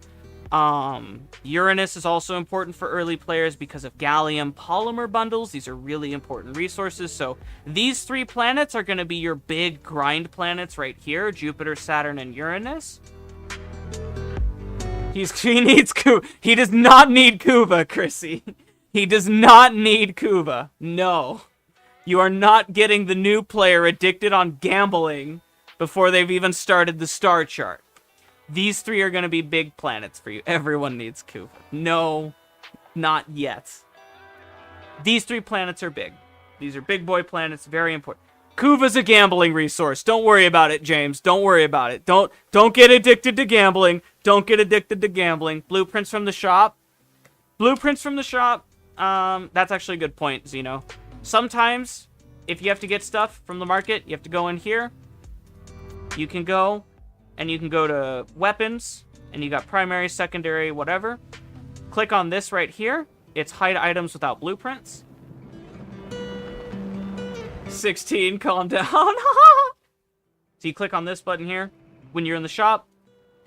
Uranus is also important for early players because of gallium polymer bundles. These are really important resources. So these 3 planets are going to be your big grind planets right here. Jupiter, Saturn, and Uranus. He needs Kuva. He does not need Kuva, Chrissy. He does not need Kuva. No. You are not getting the new player addicted on gambling before they've even started the star chart. These 3 are going to be big planets for you. Everyone needs Kuva. No, not yet. These 3 planets are big. These are big boy planets, very important. Kuva's a gambling resource. Don't worry about it, James. Don't worry about it. Don't get addicted to gambling. Don't get addicted to gambling. Blueprints from the shop. Blueprints from the shop. That's actually a good point, Zeno. Sometimes, if you have to get stuff from the market, you have to go in here. You can go, and you can go to weapons, and you got primary, secondary, whatever. Click on this right here. It's hide items without blueprints. 16, calm down. So you click on this button here when you're in the shop,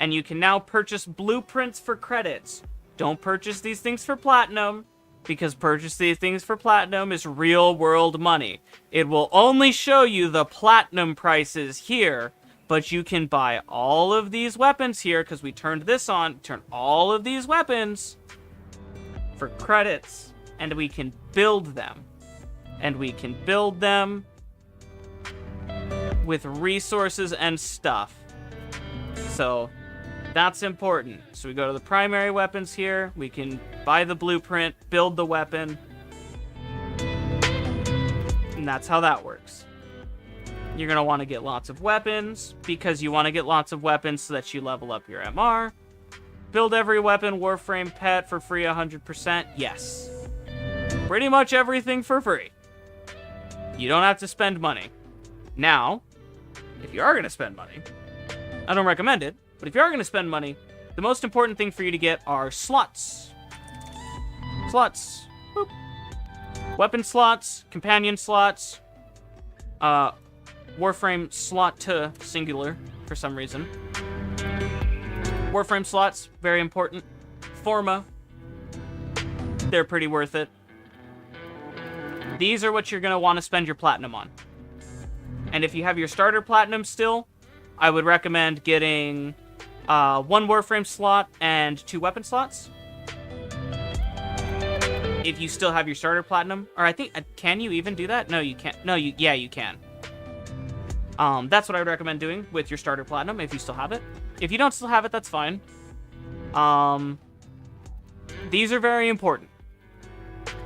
and you can now purchase blueprints for credits. Don't purchase these things for platinum, because purchase these things for platinum is real world money. It will only show you the platinum prices here, but you can buy all of these weapons here, because we turned this on, turn all of these weapons for credits, and we can build them. And we can build them with resources and stuff. So that's important. So we go to the primary weapons here. We can buy the blueprint, build the weapon. And that's how that works. You're going to want to get lots of weapons because you want to get lots of weapons so that you level up your MR. Build every weapon, Warframe pet for free 100%. Yes. Pretty much everything for free. You don't have to spend money. Now, if you are going to spend money, I don't recommend it, but if you are going to spend money, the most important thing for you to get are slots. Slots. Boop. Weapon slots, companion slots, Warframe slot to singular for some reason. Warframe slots, very important. Forma, they're pretty worth it. These are what you're going to want to spend your platinum on. And if you have your starter platinum still, I would recommend getting 1 Warframe slot and 2 weapon slots. If you still have your starter platinum. Or I think, can you even do that? No, you can't. No, yeah, you can. That's what I would recommend doing with your starter platinum if you still have it. If you don't still have it, that's fine. These are very important.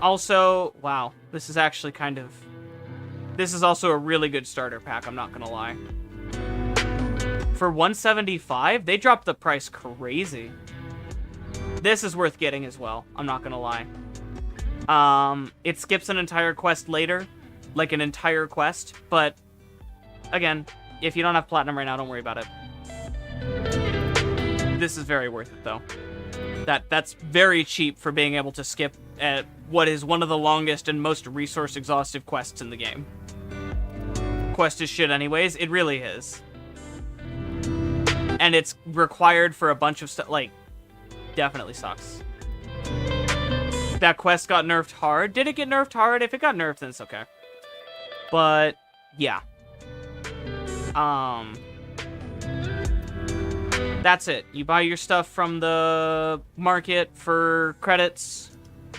Also, wow, this is actually this is also a really good starter pack, I'm not gonna lie. For 175, they dropped the price crazy. This is worth getting as well, I'm not gonna lie. It skips an entire quest later, like an entire quest, but again, if you don't have platinum right now, don't worry about it. This is very worth it, though. That's very cheap for being able to skip at what is one of the longest and most resource-exhaustive quests in the game. Quest is shit anyways, it really is. And it's required for a bunch of stuff, like, definitely sucks. That quest got nerfed hard. Did it get nerfed hard? If it got nerfed, then it's okay. But, yeah. That's it. You buy your stuff from the market for credits.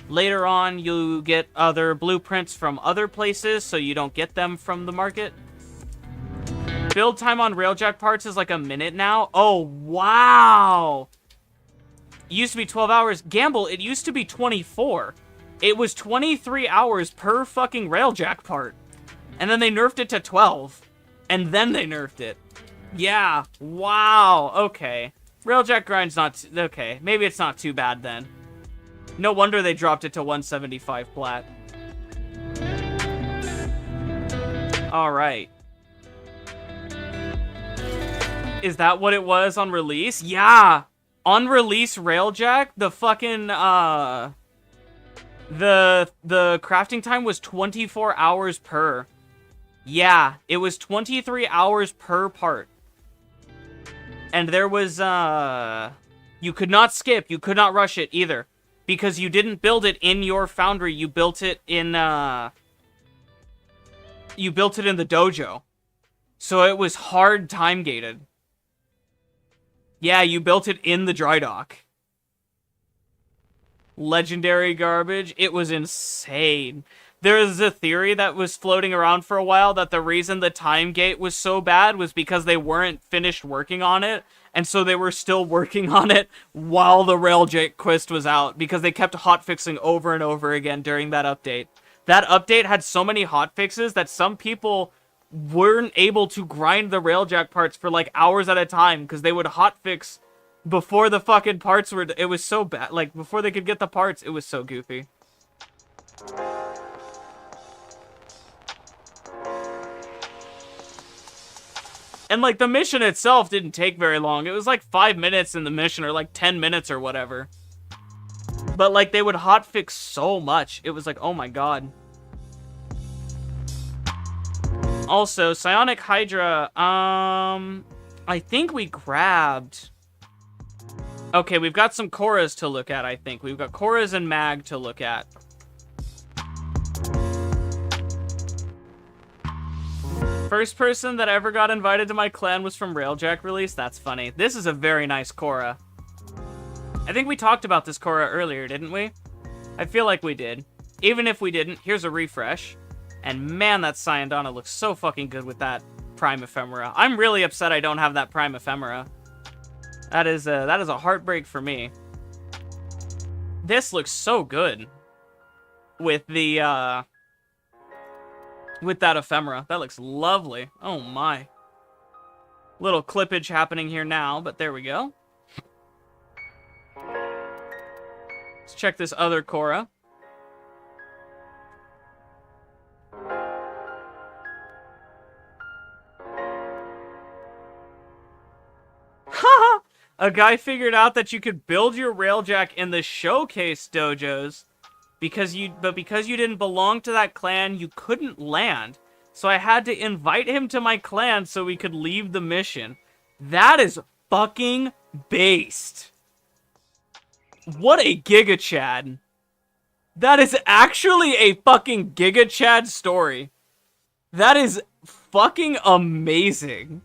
Later on, you get other blueprints from other places, so you don't get them from the market. Build time on Railjack parts is like a minute now. Oh, wow! It used to be 12 hours. Gamble, it used to be 24. It was 23 hours per fucking Railjack part. And then they nerfed it to 12. And then they nerfed it. Yeah, wow, okay. Railjack grind's not... okay, maybe it's not too bad then. No wonder they dropped it to 175 plat. Alright. Is that what it was on release? Yeah! On release Railjack, the fucking, the crafting time was 24 hours per. Yeah, it was 23 hours per part. And there was, you could not skip, you could not rush it either. Because you didn't build it in your foundry, you built it in, you built it in the dojo. So it was hard time-gated. Yeah, you built it in the dry dock. Legendary garbage. It was insane. There is a theory that was floating around for a while that the reason the time gate was so bad was because they weren't finished working on it, and so they were still working on it while the Railjack quest was out, because they kept hotfixing over and over again during that update. That update had so many hotfixes that some people weren't able to grind the Railjack parts for like hours at a time, because they would hotfix before the fucking parts were... it was so bad. Like, before they could get the parts, it was so goofy. And, like, the mission itself didn't take very long. It was, like, 5 minutes in the mission, or, like, 10 minutes or whatever. But, like, they would hotfix so much. It was like, oh my god. Also, Psionic Hydra, I think we grabbed... okay, we've got some Korras to look at, I think. We've got Korras and Mag to look at. First person that ever got invited to my clan was from Railjack release. That's funny. This is a very nice Korra. I think we talked about this Korra earlier, didn't we? I feel like we did. Even if we didn't, here's a refresh. And man, that Syandana looks so fucking good with that Prime Ephemera. I'm really upset I don't have that Prime Ephemera. That is a heartbreak for me. This looks so good with the, with that ephemera. That looks lovely. Oh my. Little clippage happening here now, but there we go. Let's check this other Korra. Haha! A guy figured out that you could build your Railjack in the showcase dojos, because you didn't belong to that clan, you couldn't land. So I had to invite him to my clan so we could leave the mission. That is fucking based. What a Giga Chad. That is actually a fucking Giga Chad story. That is fucking amazing.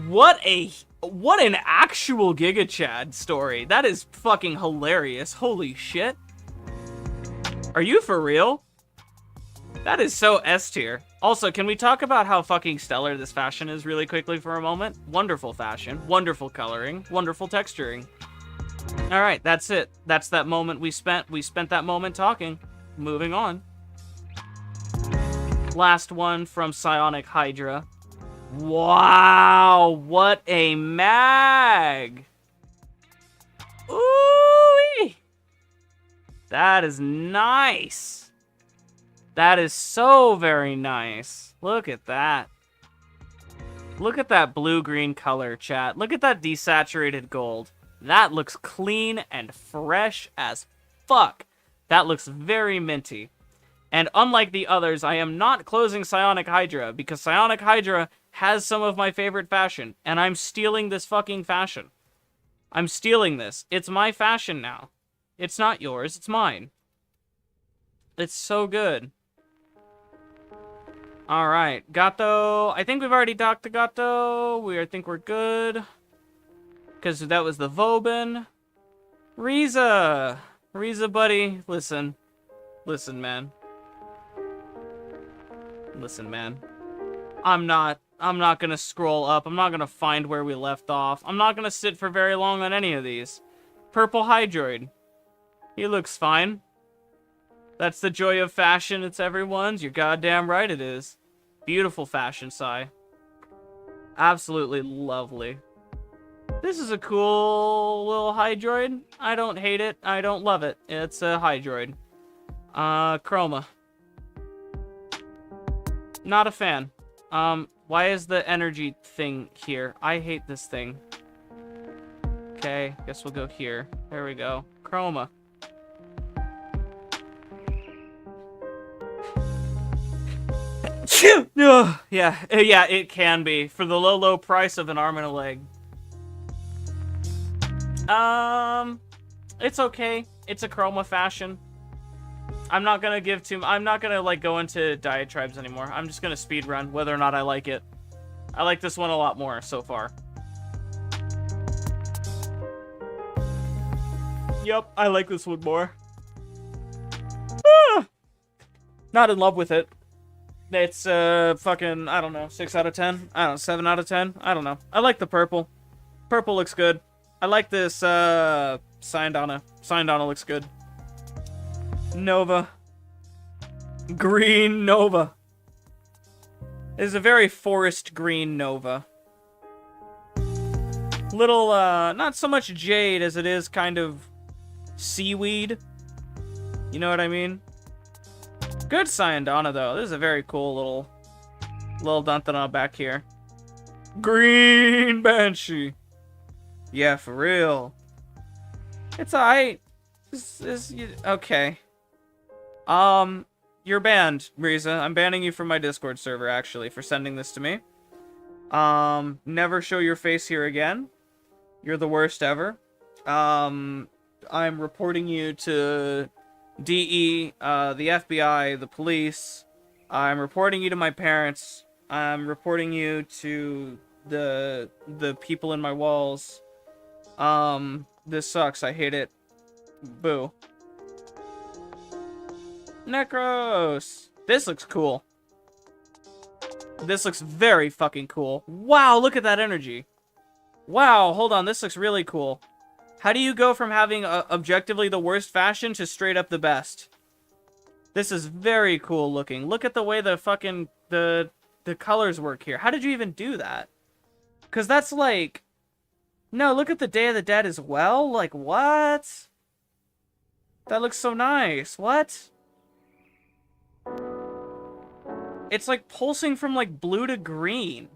What an actual Giga Chad story. That is fucking hilarious. Holy shit. Are you for real? That is so S tier. Also, can we talk about how fucking stellar this fashion is really quickly for a moment? Wonderful fashion, wonderful coloring, wonderful texturing. Alright, that's it. That's that moment we spent. We spent that moment talking. Moving on. Last one from Psionic Hydra. Wow, what a mag! Ooh-wee! That is nice. That is so very nice. Look at that. Look at that blue-green color, chat. Look at that desaturated gold. That looks clean and fresh as fuck. That looks very minty. And unlike the others, I am not closing Psionic Hydra, because Psionic Hydra has some of my favorite fashion, and I'm stealing this fucking fashion. I'm stealing this. It's my fashion now. It's not yours, it's mine. It's so good. Alright, Gato. I think we've already docked the Gato. I think we're good. Because that was the Vauban. Riza! Riza, buddy, listen. Listen, man. Listen, man. I'm not gonna scroll up. I'm not gonna find where we left off. I'm not gonna sit for very long on any of these. Purple Hydroid. He looks fine. That's the joy of fashion. It's everyone's. You're goddamn right it is. Beautiful fashion, Sai. Absolutely lovely. This is a cool little Hydroid. I don't hate it. I don't love it. It's a Hydroid. Chroma. Not a fan. Why is the energy thing here? I hate this thing. Okay, guess we'll go here. There we go. Chroma. Yeah, it can be. For the low price of an arm and a leg. It's okay. It's a Chroma fashion. I'm not gonna like go into diatribes anymore. I'm just gonna speed run whether or not I like it. I like this one a lot more so far. Yep, I like this one more. Not in love with it. It's fucking, I don't know, 6 out of 10? I don't know, 7 out of 10? I don't know. I like the purple. Purple looks good. I like this Syndana. Syndana looks good. Nova. Green Nova. It is a very forest green Nova. Little, not so much jade as it is kind of seaweed. You know what I mean? Good Syndana, though. This is a very cool little Dantana back here. Green Banshee. Yeah, for real. It's alright. Okay. You're banned, Riza. I'm banning you from my Discord server, actually, for sending this to me. Never show your face here again. You're the worst ever. I'm reporting you to DE, the FBI, the police. I'm reporting you to my parents. I'm reporting you to the people in my walls. This sucks. I hate it. Boo. Necros! This looks cool. This looks very fucking cool. Wow, look at that energy. Wow, hold on. This looks really cool. How do you go from having objectively the worst fashion to straight up the best? This is very cool looking. Look at the way the fucking the colors work here. How did you even do that? Because that's like... No, look at the Day of the Dead as well. Like, what? That looks so nice. What? It's like pulsing from like blue to green.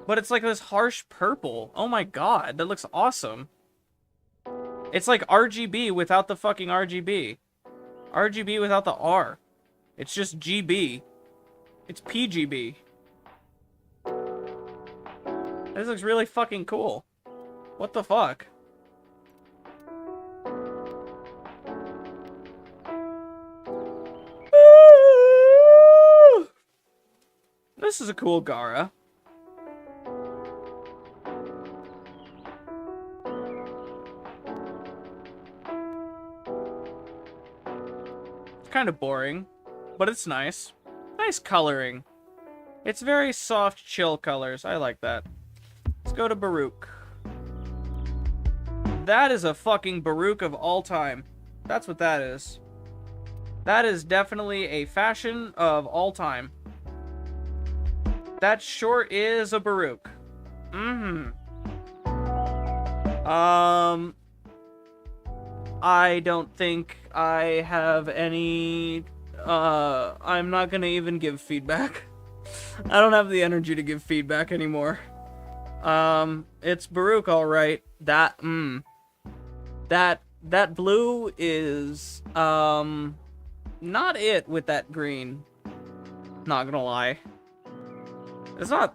But it's like this harsh purple. Oh my god, that looks awesome. It's like RGB without the fucking RGB. RGB without the R. It's just GB. It's PGB. This looks really fucking cool. What the fuck? This is a cool Gara. It's kind of boring, but it's nice. Nice coloring. It's very soft, chill colors. I like that. Let's go to Baruch. That is a fucking Baruch of all time. That's what that is. That is definitely a fashion of all time. That sure is a Baruch. I don't think I have any... I'm not gonna even give feedback. I don't have the energy to give feedback anymore. It's Baruch, alright. That blue is, not it with that green. Not gonna lie. It's not...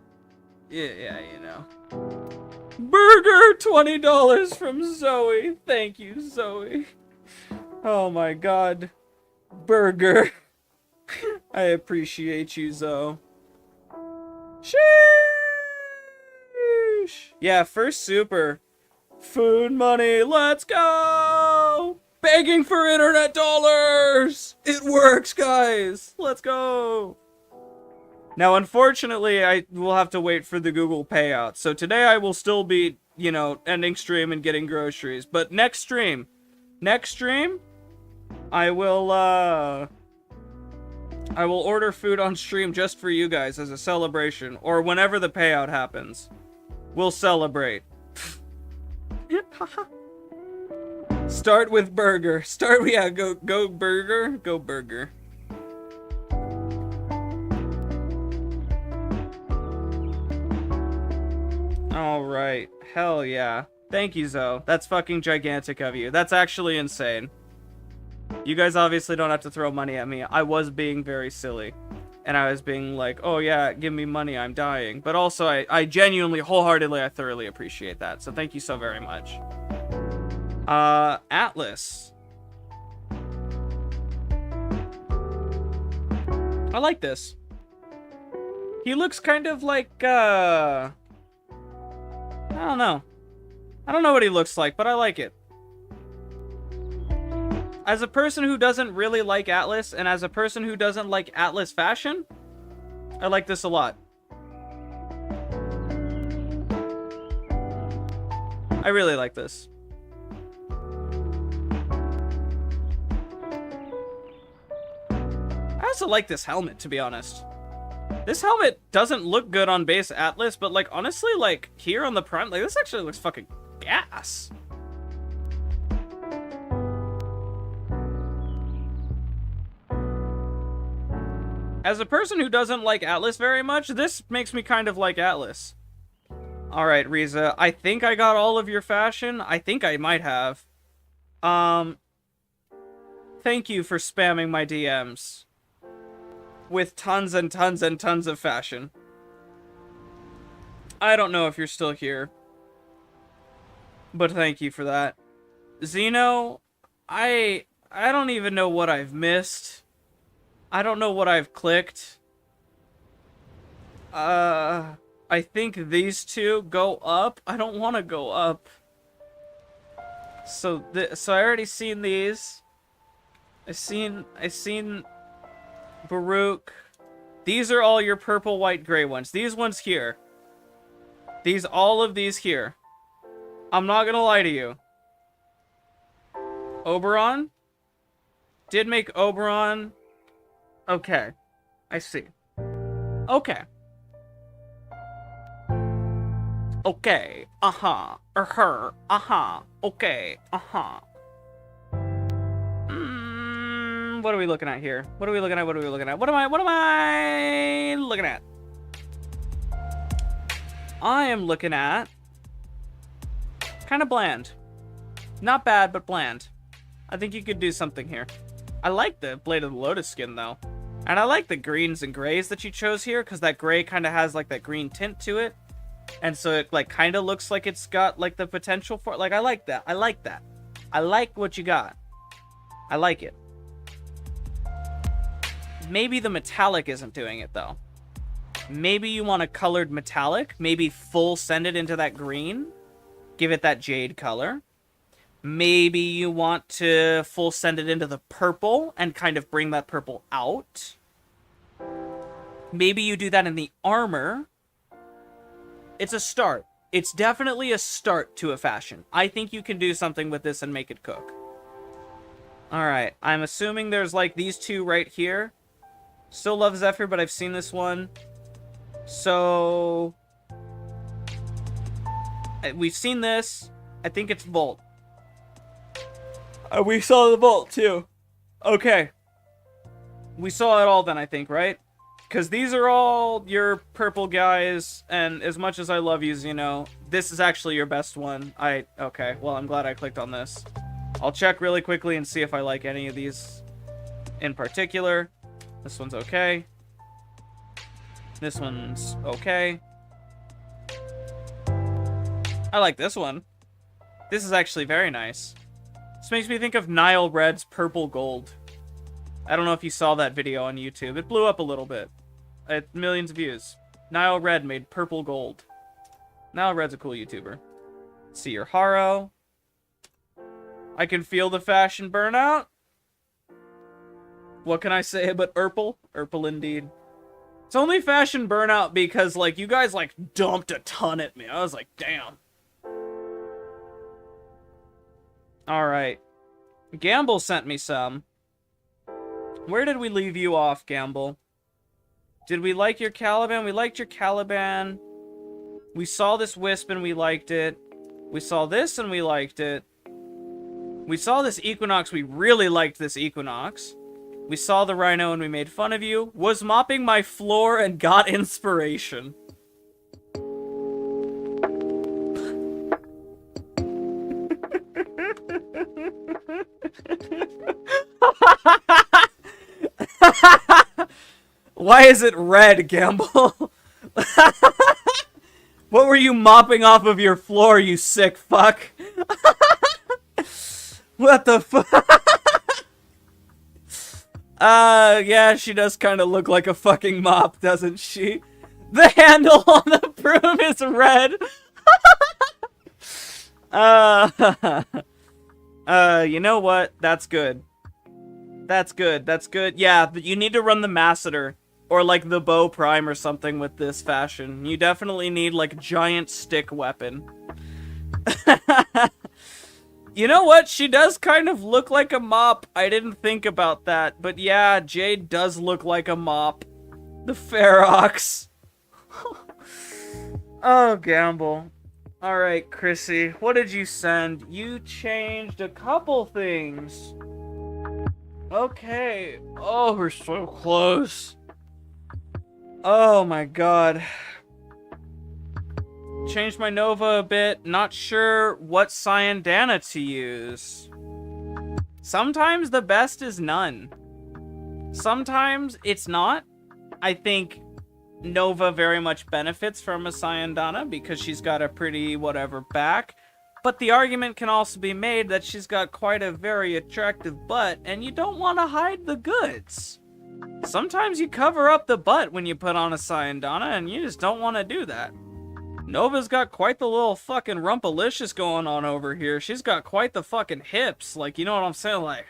Yeah, you know. Burger! $20 from Zoe. Thank you, Zoe. Oh my god. Burger. I appreciate you, Zoe. Sheesh! Yeah, first super. Food money, let's go! Begging for internet dollars! It works, guys! Let's go! Now, unfortunately, I will have to wait for the Google payout. So today I will still be, you know, ending stream and getting groceries. But next stream, I will order food on stream just for you guys as a celebration. Or whenever the payout happens. We'll celebrate. Start with burger. Go burger. Go burger. Alright. Hell yeah. Thank you, Zoe. That's fucking gigantic of you. That's actually insane. You guys obviously don't have to throw money at me. I was being very silly. And I was being like, oh yeah, give me money, I'm dying. But also, I genuinely, wholeheartedly, I thoroughly appreciate that. So thank you so very much. Atlas. I like this. He looks kind of like, I don't know. I don't know what he looks like, but I like it. As a person who doesn't really like Atlas, and as a person who doesn't like Atlas fashion, I like this a lot. I really like this. I also like this helmet, to be honest. This helmet doesn't look good on base Atlas, but like honestly, like here on the Prime, like this actually looks fucking gas. As a person who doesn't like Atlas very much, this makes me kind of like Atlas. Alright, Riza, I think I got all of your fashion. I think I might have. Thank you for spamming my DMs. With tons and tons and tons of fashion. I don't know if you're still here. But thank you for that. Xeno, I don't even know what I've missed. I don't know what I've clicked. I think these two go up. I don't want to go up. So I already seen these. I seen Baruch. These are all your purple, white, gray ones. These ones here. All of these here. I'm not gonna lie to you. Oberon? Did make Oberon. Okay. I see. Okay. Okay. Uh-huh. Her. Uh-huh. Okay. Uh-huh. What are we looking at here? What are we looking at? What am I looking at? I am looking at kind of bland. Not bad, but bland. I think you could do something here. I like the Blade of the Lotus skin, though. And I like the greens and grays that you chose here, because that gray kind of has, like, that green tint to it. And so it, like, kind of looks like it's got, like, the potential for it. Like, I like that. I like that. I like what you got. I like it. Maybe the metallic isn't doing it, though. Maybe you want a colored metallic. Maybe full send it into that green. Give it that jade color. Maybe you want to full send it into the purple and kind of bring that purple out. Maybe you do that in the armor. It's a start. It's definitely a start to a fashion. I think you can do something with this and make it cook. Alright, I'm assuming there's like these two right here. Still love Zephyr, but I've seen this one. So we've seen this. I think it's Volt. We saw the vault, too. Okay. We saw it all then, I think, right? Because these are all your purple guys, and as much as I love you, Xeno, this is actually your best one. Okay, well, I'm glad I clicked on this. I'll check really quickly and see if I like any of these in particular. This one's okay. This one's okay. I like this one. This is actually very nice. This makes me think of Nile Red's Purple Gold. I don't know if you saw that video on YouTube. It blew up a little bit. Millions of views. Nile Red made Purple Gold. Nile Red's a cool YouTuber. See your Haro. I can feel the fashion burnout. What can I say about Urple? Urple indeed. It's only fashion burnout because, like, you guys, like, dumped a ton at me. I was like, damn. Alright. Gamble sent me some. Where did we leave you off, Gamble? Did we like your Caliban? We liked your Caliban. We saw this Wisp and we liked it. We saw this and we liked it. We saw this Equinox. We really liked this Equinox. We saw the Rhino and we made fun of you. Was mopping my floor and got inspiration. Why is it red, Gamble? What were you mopping off of your floor, you sick fuck? What the fuck? Yeah, she does kind of look like a fucking mop, doesn't she? The handle on the broom is red. You know what? That's good. That's good. That's good. Yeah, but you need to run the Masseter. Or, like, the Bow Prime or something with this fashion. You definitely need, like, giant stick weapon. You know what? She does kind of look like a mop. I didn't think about that. But yeah, Jade does look like a mop. The Ferox. Oh, Gamble. Alright, Chrissy. What did you send? You changed a couple things. Okay. Oh, we're so close. Oh my god. Changed my Nova a bit. Not sure what Cyandana to use. Sometimes the best is none. Sometimes it's not. I think Nova very much benefits from a Cyandana because she's got a pretty whatever back. But the argument can also be made that she's got quite a very attractive butt and you don't want to hide the goods. Sometimes you cover up the butt when you put on a Cyandana, and you just don't want to do that. Nova's got quite the little fucking rumpalicious going on over here. She's got quite the fucking hips. Like, you know what I'm saying? Like,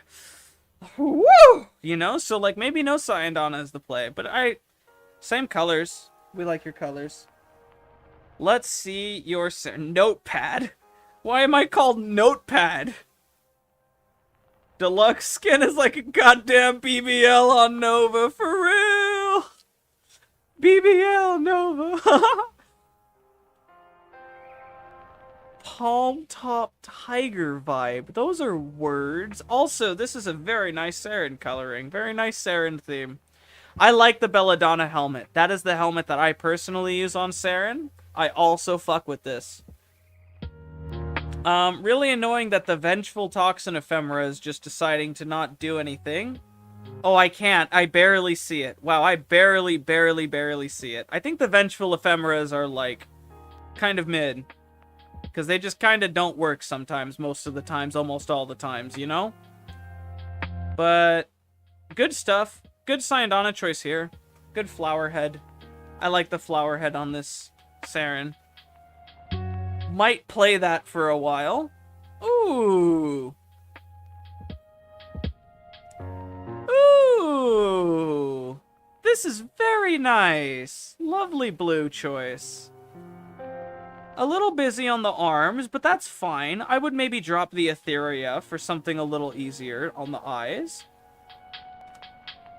woo! You know? So, like, maybe no Cyandana is the play. But same colors. We like your colors. Let's see your notepad. Why am I called Notepad? Deluxe skin is like a goddamn BBL on Nova, for real! BBL Nova! Palm Top Tiger vibe. Those are words. Also, this is a very nice Saren coloring. Very nice Saren theme. I like the Belladonna helmet. That is the helmet that I personally use on Saren. I also fuck with this. Really annoying that the Vengeful Toxin Ephemera is just deciding to not do anything. Oh, I can't. I barely see it. Wow, I barely see it. I think the Vengeful Ephemeras are, like, kind of mid. Because they just kind of don't work sometimes, most of the times, almost all the times, you know? But, good stuff. Good Cyandana choice here. Good flower head. I like the flower head on this Saren. Might play that for a while. Ooh. Ooh. This is very nice. Lovely blue choice. A little busy on the arms, but that's fine. I would maybe drop the Etheria for something a little easier on the eyes.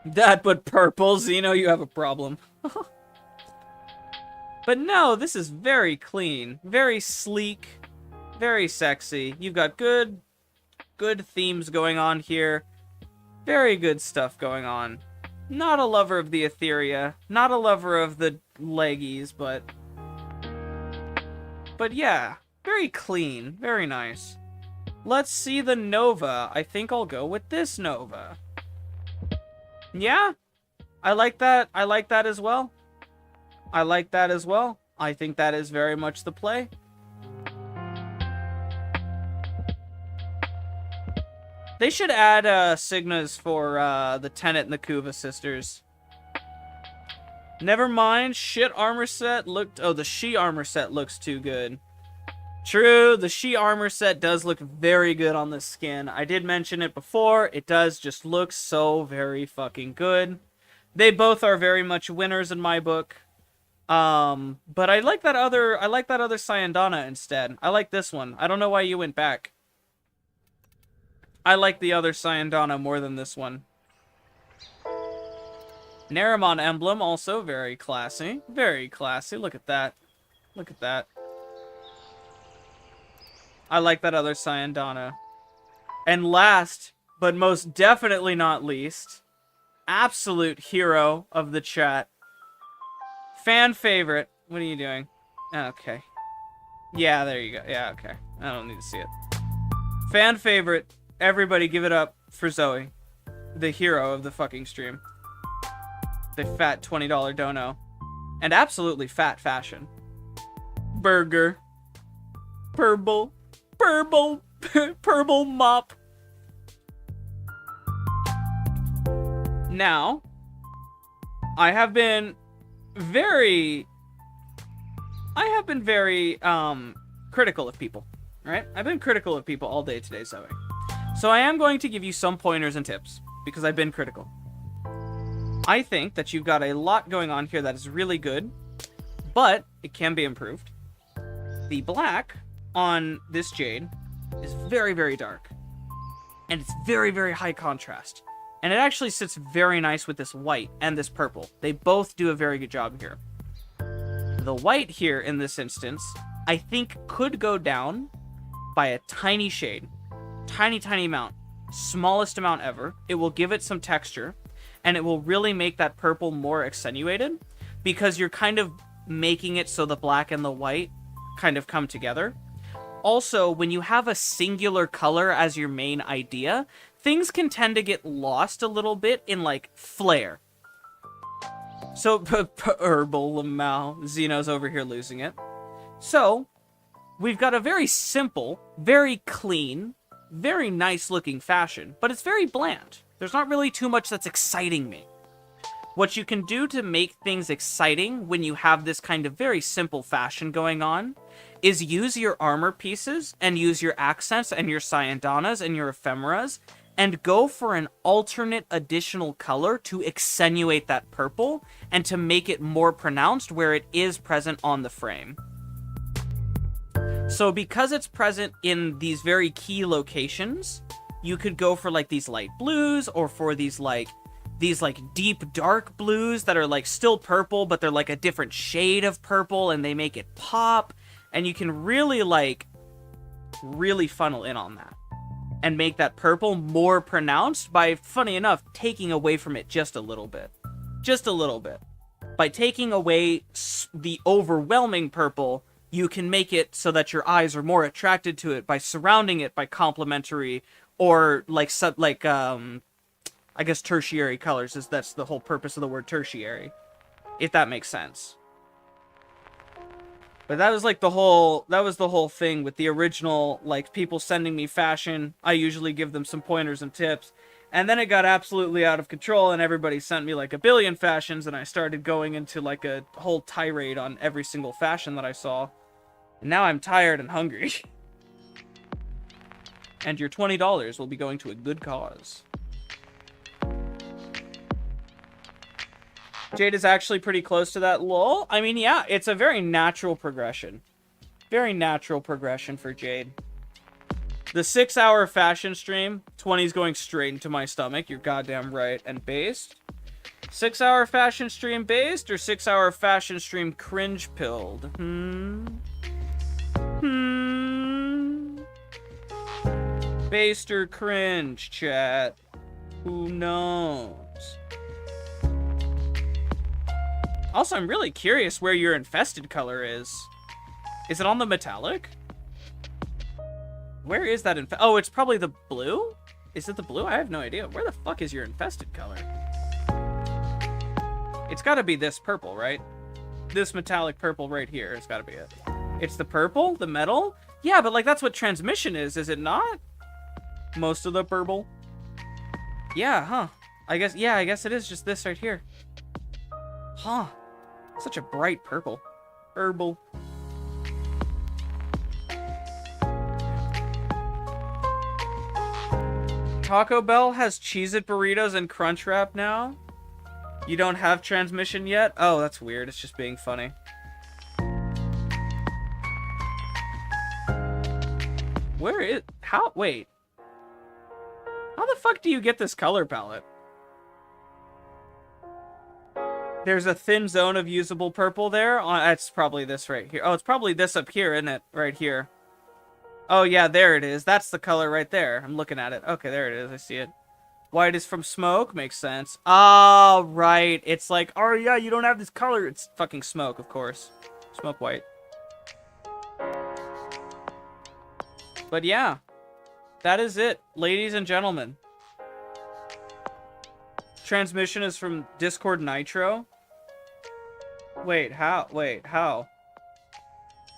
That but purple, Xeno, you have a problem. But no, this is very clean, very sleek, very sexy. You've got good good themes going on here. Very good stuff going on. Not a lover of the Etheria, not a lover of the leggies, but yeah, very clean, very nice. Let's see the Nova. I think I'll go with this Nova. Yeah, I like that. I like that as well. I like that as well. I think that is very much the play. They should add Signas for the Tenet and the Kuva sisters. Never mind, shit armor set looked... Oh, the She armor set looks too good. True, the She armor set does look very good on this skin. I did mention it before. It does just look so very fucking good. They both are very much winners in my book. But I like that other Syandana instead. I like this one. I don't know why you went back. I like the other Syandana more than this one. Naramon emblem, also very classy. Very classy. Look at that. Look at that. I like that other Syandana. And last, but most definitely not least, absolute hero of the chat. Fan favorite. What are you doing? Okay. Yeah, there you go. Yeah, okay. I don't need to see it. Fan favorite. Everybody give it up for Zoe. The hero of the fucking stream. The fat $20 dono. And absolutely fat fashion. Burger. Purple. Purple. Purple mop. Now, I have been very critical of people, right? I've been critical of people all day today, Zoe. So I am going to give you some pointers and tips, because I've been critical. I think that you've got a lot going on here that is really good, but it can be improved. The black on this Jade is very, very dark. And it's very, very high contrast. And it actually sits very nice with this white and this purple. They both do a very good job here. The white here, in this instance, I think could go down by a tiny shade. Tiny, tiny amount. Smallest amount ever. It will give it some texture. And it will really make that purple more accentuated. Because you're kind of making it so the black and the white kind of come together. Also, when you have a singular color as your main idea, things can tend to get lost a little bit in, like, flair. So, Herbal Lamau. Xeno's over here losing it. So, we've got a very simple, very clean, very nice looking fashion, but it's very bland. There's not really too much that's exciting me. What you can do to make things exciting when you have this kind of very simple fashion going on is use your armor pieces and use your accents and your Syandanas and your ephemeras and go for an alternate additional color to accentuate that purple and to make it more pronounced where it is present on the frame. So because it's present in these very key locations, you could go for like these light blues or for these deep dark blues that are like still purple, but they're like a different shade of purple and they make it pop. And you can really funnel in on that and make that purple more pronounced by, funny enough, taking away from it just a little bit. Just a little bit. By taking away the overwhelming purple, you can make it so that your eyes are more attracted to it by surrounding it by complementary or I guess tertiary colors. That's the whole purpose of the word tertiary, if that makes sense. But that was the whole thing with the original, like, people sending me fashion. I usually give them some pointers and tips. And then it got absolutely out of control and everybody sent me like a billion fashions and I started going into like a whole tirade on every single fashion that I saw. And now I'm tired and hungry. And your $20 will be going to a good cause. Jade is actually pretty close to that, lol. I mean, yeah, it's a very natural progression. Very natural progression for Jade. The 6-hour fashion stream, 20's going straight into my stomach. You're goddamn right. And based? 6-hour fashion stream based or 6-hour fashion stream cringe pilled? Based or cringe, chat? Who knows? Also, I'm really curious where your infested color is. Is it on the metallic? Where is that oh, it's probably the blue? Is it the blue? I have no idea. Where the fuck is your infested color? It's gotta be this purple, right? This metallic purple right here. It's gotta be it. It's the purple? The metal? Yeah, but like that's what transmission is it not? Most of the purple? Yeah, huh. I guess it is just this right here. Huh. Such a bright purple. Herbal. Taco Bell has Cheez-It burritos and Crunchwrap now? You don't have transmission yet? Oh, that's weird. It's just being funny. Where is... How... Wait. How the fuck do you get this color palette? There's a thin zone of usable purple there. It's probably this right here. Oh, it's probably this up here, isn't it? Right here. Oh, yeah, there it is. That's the color right there. I'm looking at it. Okay, there it is. I see it. White is from smoke. Makes sense. Oh, right. It's like, oh, yeah, you don't have this color. It's fucking smoke, of course. Smoke white. But yeah, that is it, ladies and gentlemen. Transmission is from Discord Nitro. Wait, how? Wait, how?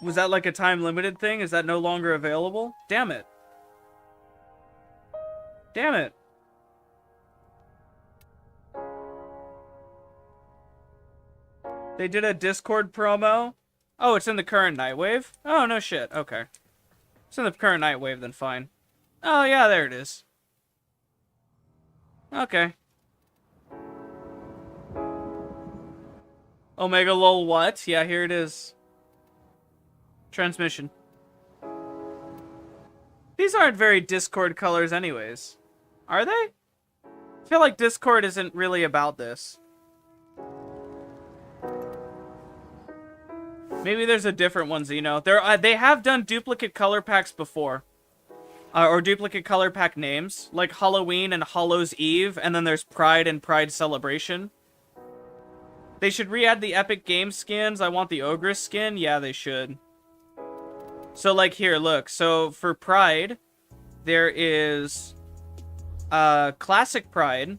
Was that like a time-limited thing? Is that no longer available? Damn it. Damn it. They did a Discord promo. Oh, it's in the current Nightwave? Oh, no shit. Okay. It's in the current Nightwave, then fine. Oh, yeah, there it is. Okay. Omega lol what? Yeah, here it is. Transmission. These aren't very Discord colors anyways. Are they? I feel like Discord isn't really about this. Maybe there's a different one, Xeno. They have done duplicate color packs before. Or duplicate color pack names. Like Halloween and Hallows Eve. And then there's Pride and Pride Celebration. They should re-add the Epic Games skins. I want the Ogress skin. Yeah, they should. So, like, here, look. So, for Pride, there is Classic Pride.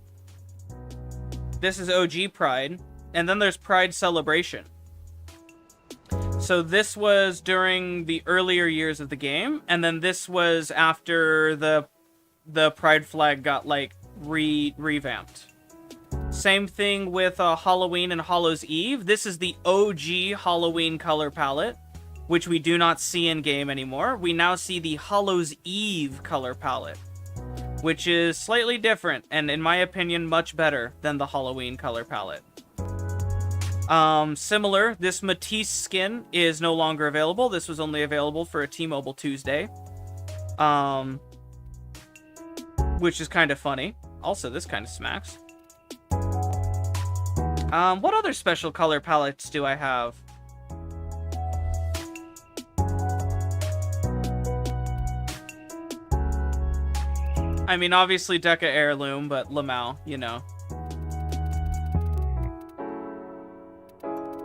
This is OG Pride. And then there's Pride Celebration. So, this was during the earlier years of the game. And then this was after the Pride flag got, like, revamped. Same thing with Halloween and Hallows Eve. This is the OG Halloween color palette, which we do not see in game anymore. We now see the Hallows Eve color palette, which is slightly different and, in my opinion, much better than the Halloween color palette. Similar, this Matisse skin is no longer available. This was only available for a T-Mobile Tuesday, which is kind of funny. Also, this kind of smacks. What other special color palettes do I have? I mean, obviously Deca Heirloom, but Lamau, you know.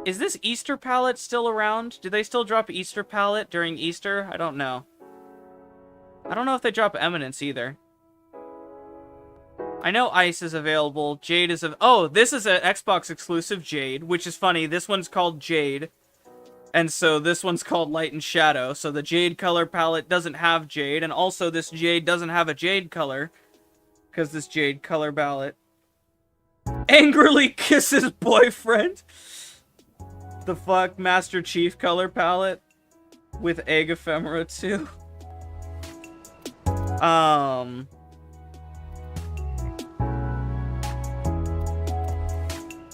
Is this Easter palette still around? Do they still drop Easter palette during Easter? I don't know. I don't know if they drop Eminence either. I know Ice is available. Jade is oh, this is an Xbox exclusive Jade, which is funny. This one's called Jade. And so this one's called Light and Shadow. So the Jade color palette doesn't have Jade. And also this Jade doesn't have a Jade color. Because this Jade color palette angrily kisses boyfriend. The fuck? Master Chief color palette. With Egg Ephemera too.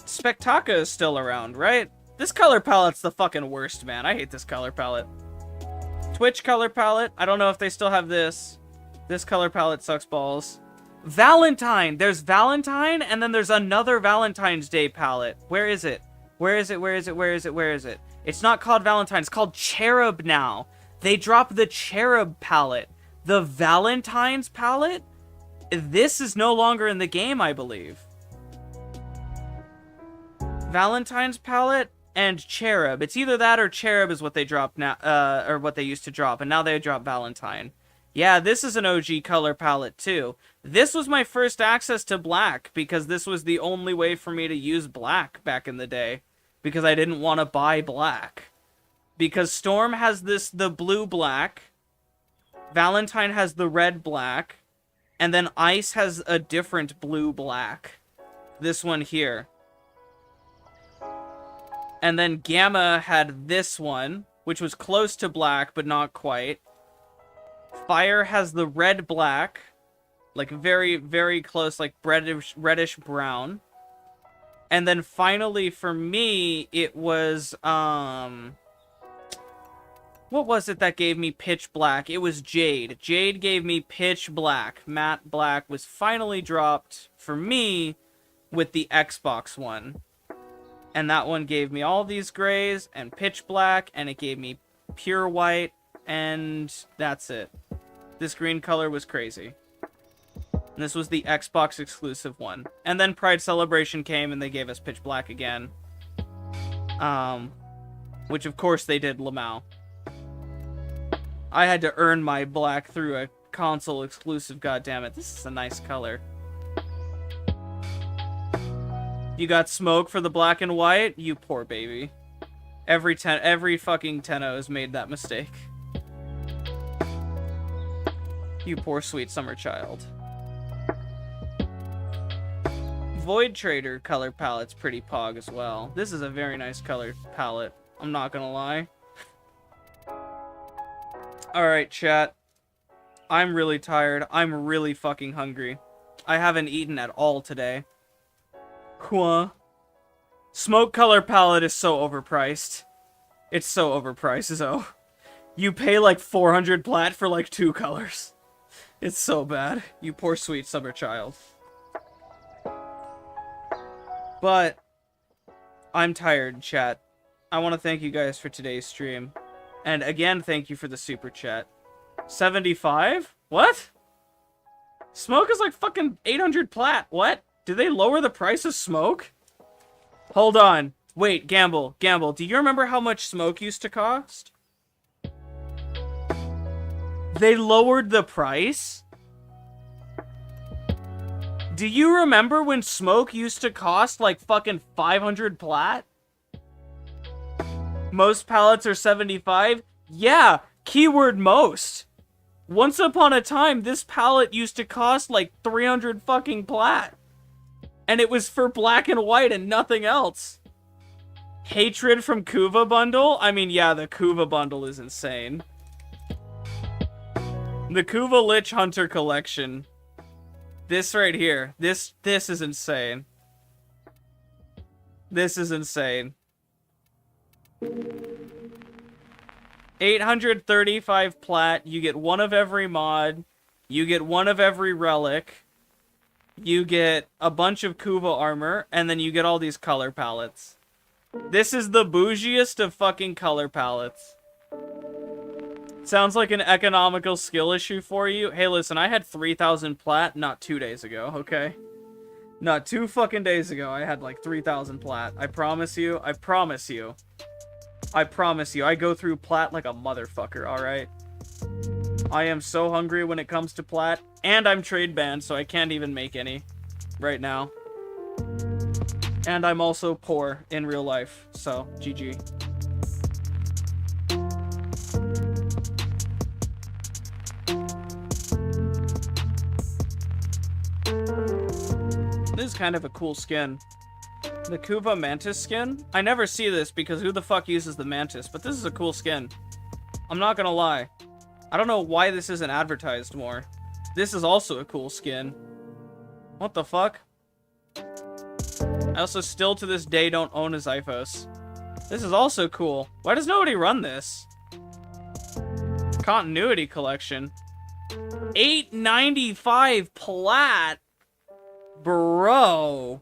Spectaca is still around, right? This color palette's the fucking worst, man. I hate this color palette. Twitch color palette. I don't know if they still have this. This color palette sucks balls. Valentine. There's Valentine, and then there's another Valentine's Day palette. Where is it? Where is it? Where is it? Where is it? Where is it? It's not called Valentine. It's called Cherub now. They dropped the Cherub palette. The Valentine's palette? This is no longer in the game, I believe. Valentine's palette and Cherub. It's either that or Cherub is what they drop now, or what they used to drop, and now they drop Valentine. Yeah, this is an OG color palette too. This was my first access to black, because this was the only way for me to use black back in the day. Because I didn't want to buy black. Because Storm has the blue black, Valentine has the red black, and then Ice has a different blue black. This one here. And then Gamma had this one, which was close to black, but not quite. Fire has the red black, like very, very close, like reddish brown. And then finally for me, it was, what was it that gave me pitch black? It was Jade. Jade gave me pitch black. Matte black was finally dropped for me with the Xbox One. And that one gave me all these grays and pitch black, and it gave me pure white, and that's it. This green color was crazy. And this was the Xbox exclusive one. And then Pride Celebration came and they gave us pitch black again. Which of course they did Lamau. I had to earn my black through a console exclusive, goddammit. This is a nice color. You got smoke for the black and white? You poor baby. Every fucking Tenno has made that mistake. You poor sweet summer child. Void Trader color palette's pretty pog as well. This is a very nice color palette. I'm not gonna lie. Alright, chat. I'm really tired. I'm really fucking hungry. I haven't eaten at all today. Quoi? Smoke color palette is so overpriced. It's so overpriced, so. You pay like 400 plat for like 2 colors. It's so bad. You poor sweet summer child. But I'm tired, chat. I want to thank you guys for today's stream. And again, thank you for the super chat. 75? What? Smoke is like fucking 800 plat. What? Did they lower the price of smoke? Hold on. Wait, Gamble. Gamble, do you remember how much smoke used to cost? They lowered the price? Do you remember when smoke used to cost like fucking 500 plat? Most pallets are 75? Yeah, keyword most. Once upon a time, this palette used to cost like 300 fucking plat. And it was for black and white and nothing else. Hatred from Kuva bundle? I mean, yeah, the Kuva bundle is insane. The Kuva Lich Hunter collection. This right here. This is insane. This is insane. 835 plat. You get one of every mod. You get one of every relic. You get a bunch of Kuva armor. And then you get all these color palettes. This is the bougiest of fucking color palettes. Sounds like an economical skill issue for you. Hey, listen, I had 3,000 plat not 2 days ago, okay? Not 2 fucking days ago, I had like 3,000 plat. I promise you, I promise you. I promise you, I go through plat like a motherfucker, alright? I am so hungry when it comes to plat, and I'm trade banned, so I can't even make any right now. And I'm also poor in real life, so GG. This is kind of a cool skin. The Kuva Mantis skin? I never see this because who the fuck uses the Mantis, but this is a cool skin. I'm not gonna lie. I don't know why this isn't advertised more. This is also a cool skin. What the fuck? I also still to this day don't own a Zyphos. This is also cool. Why does nobody run this? Continuity collection. 895 plat? Bro.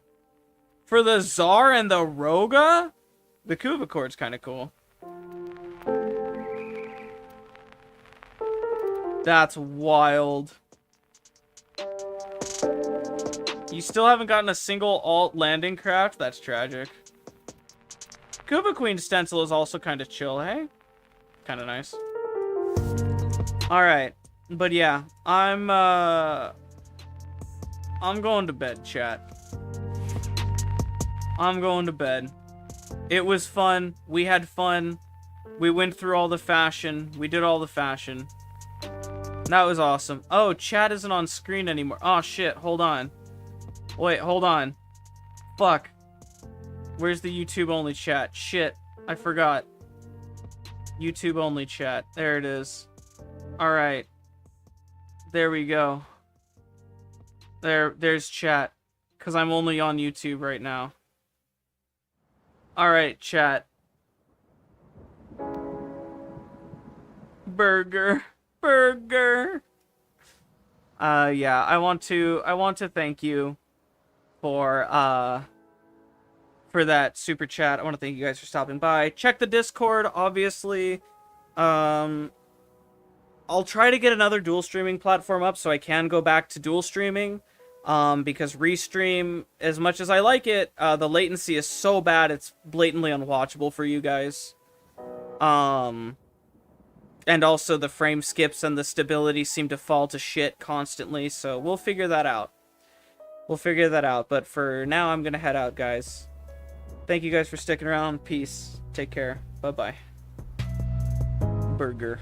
For the Czar and the Roga? The Kuva cord's kind of cool. That's wild. You still haven't gotten a single alt landing craft? That's tragic. Koopa Queen stencil is also kind of chill, hey? Kind of nice. Alright. But yeah, I'm going to bed, chat. I'm going to bed. It was fun. We had fun. We went through all the fashion. We did all the fashion. That was awesome. Oh, chat isn't on screen anymore. Oh, shit. Hold on. Wait, hold on. Fuck. Where's the YouTube only chat? Shit. I forgot. YouTube only chat. There it is. Alright. There we go. There's chat. Because I'm only on YouTube right now. Alright, chat. Burger. Yeah, I want to thank you for that super chat. I want to thank you guys for stopping by. Check the Discord, obviously. I'll try to get another dual streaming platform up so I can go back to dual streaming. Because Restream, as much as I like it, the latency is so bad it's blatantly unwatchable for you guys. And also the frame skips and the stability seem to fall to shit constantly, so we'll figure that out. But for now, I'm gonna head out, guys. Thank you guys for sticking around. Peace. Take care. Bye-bye. Burger.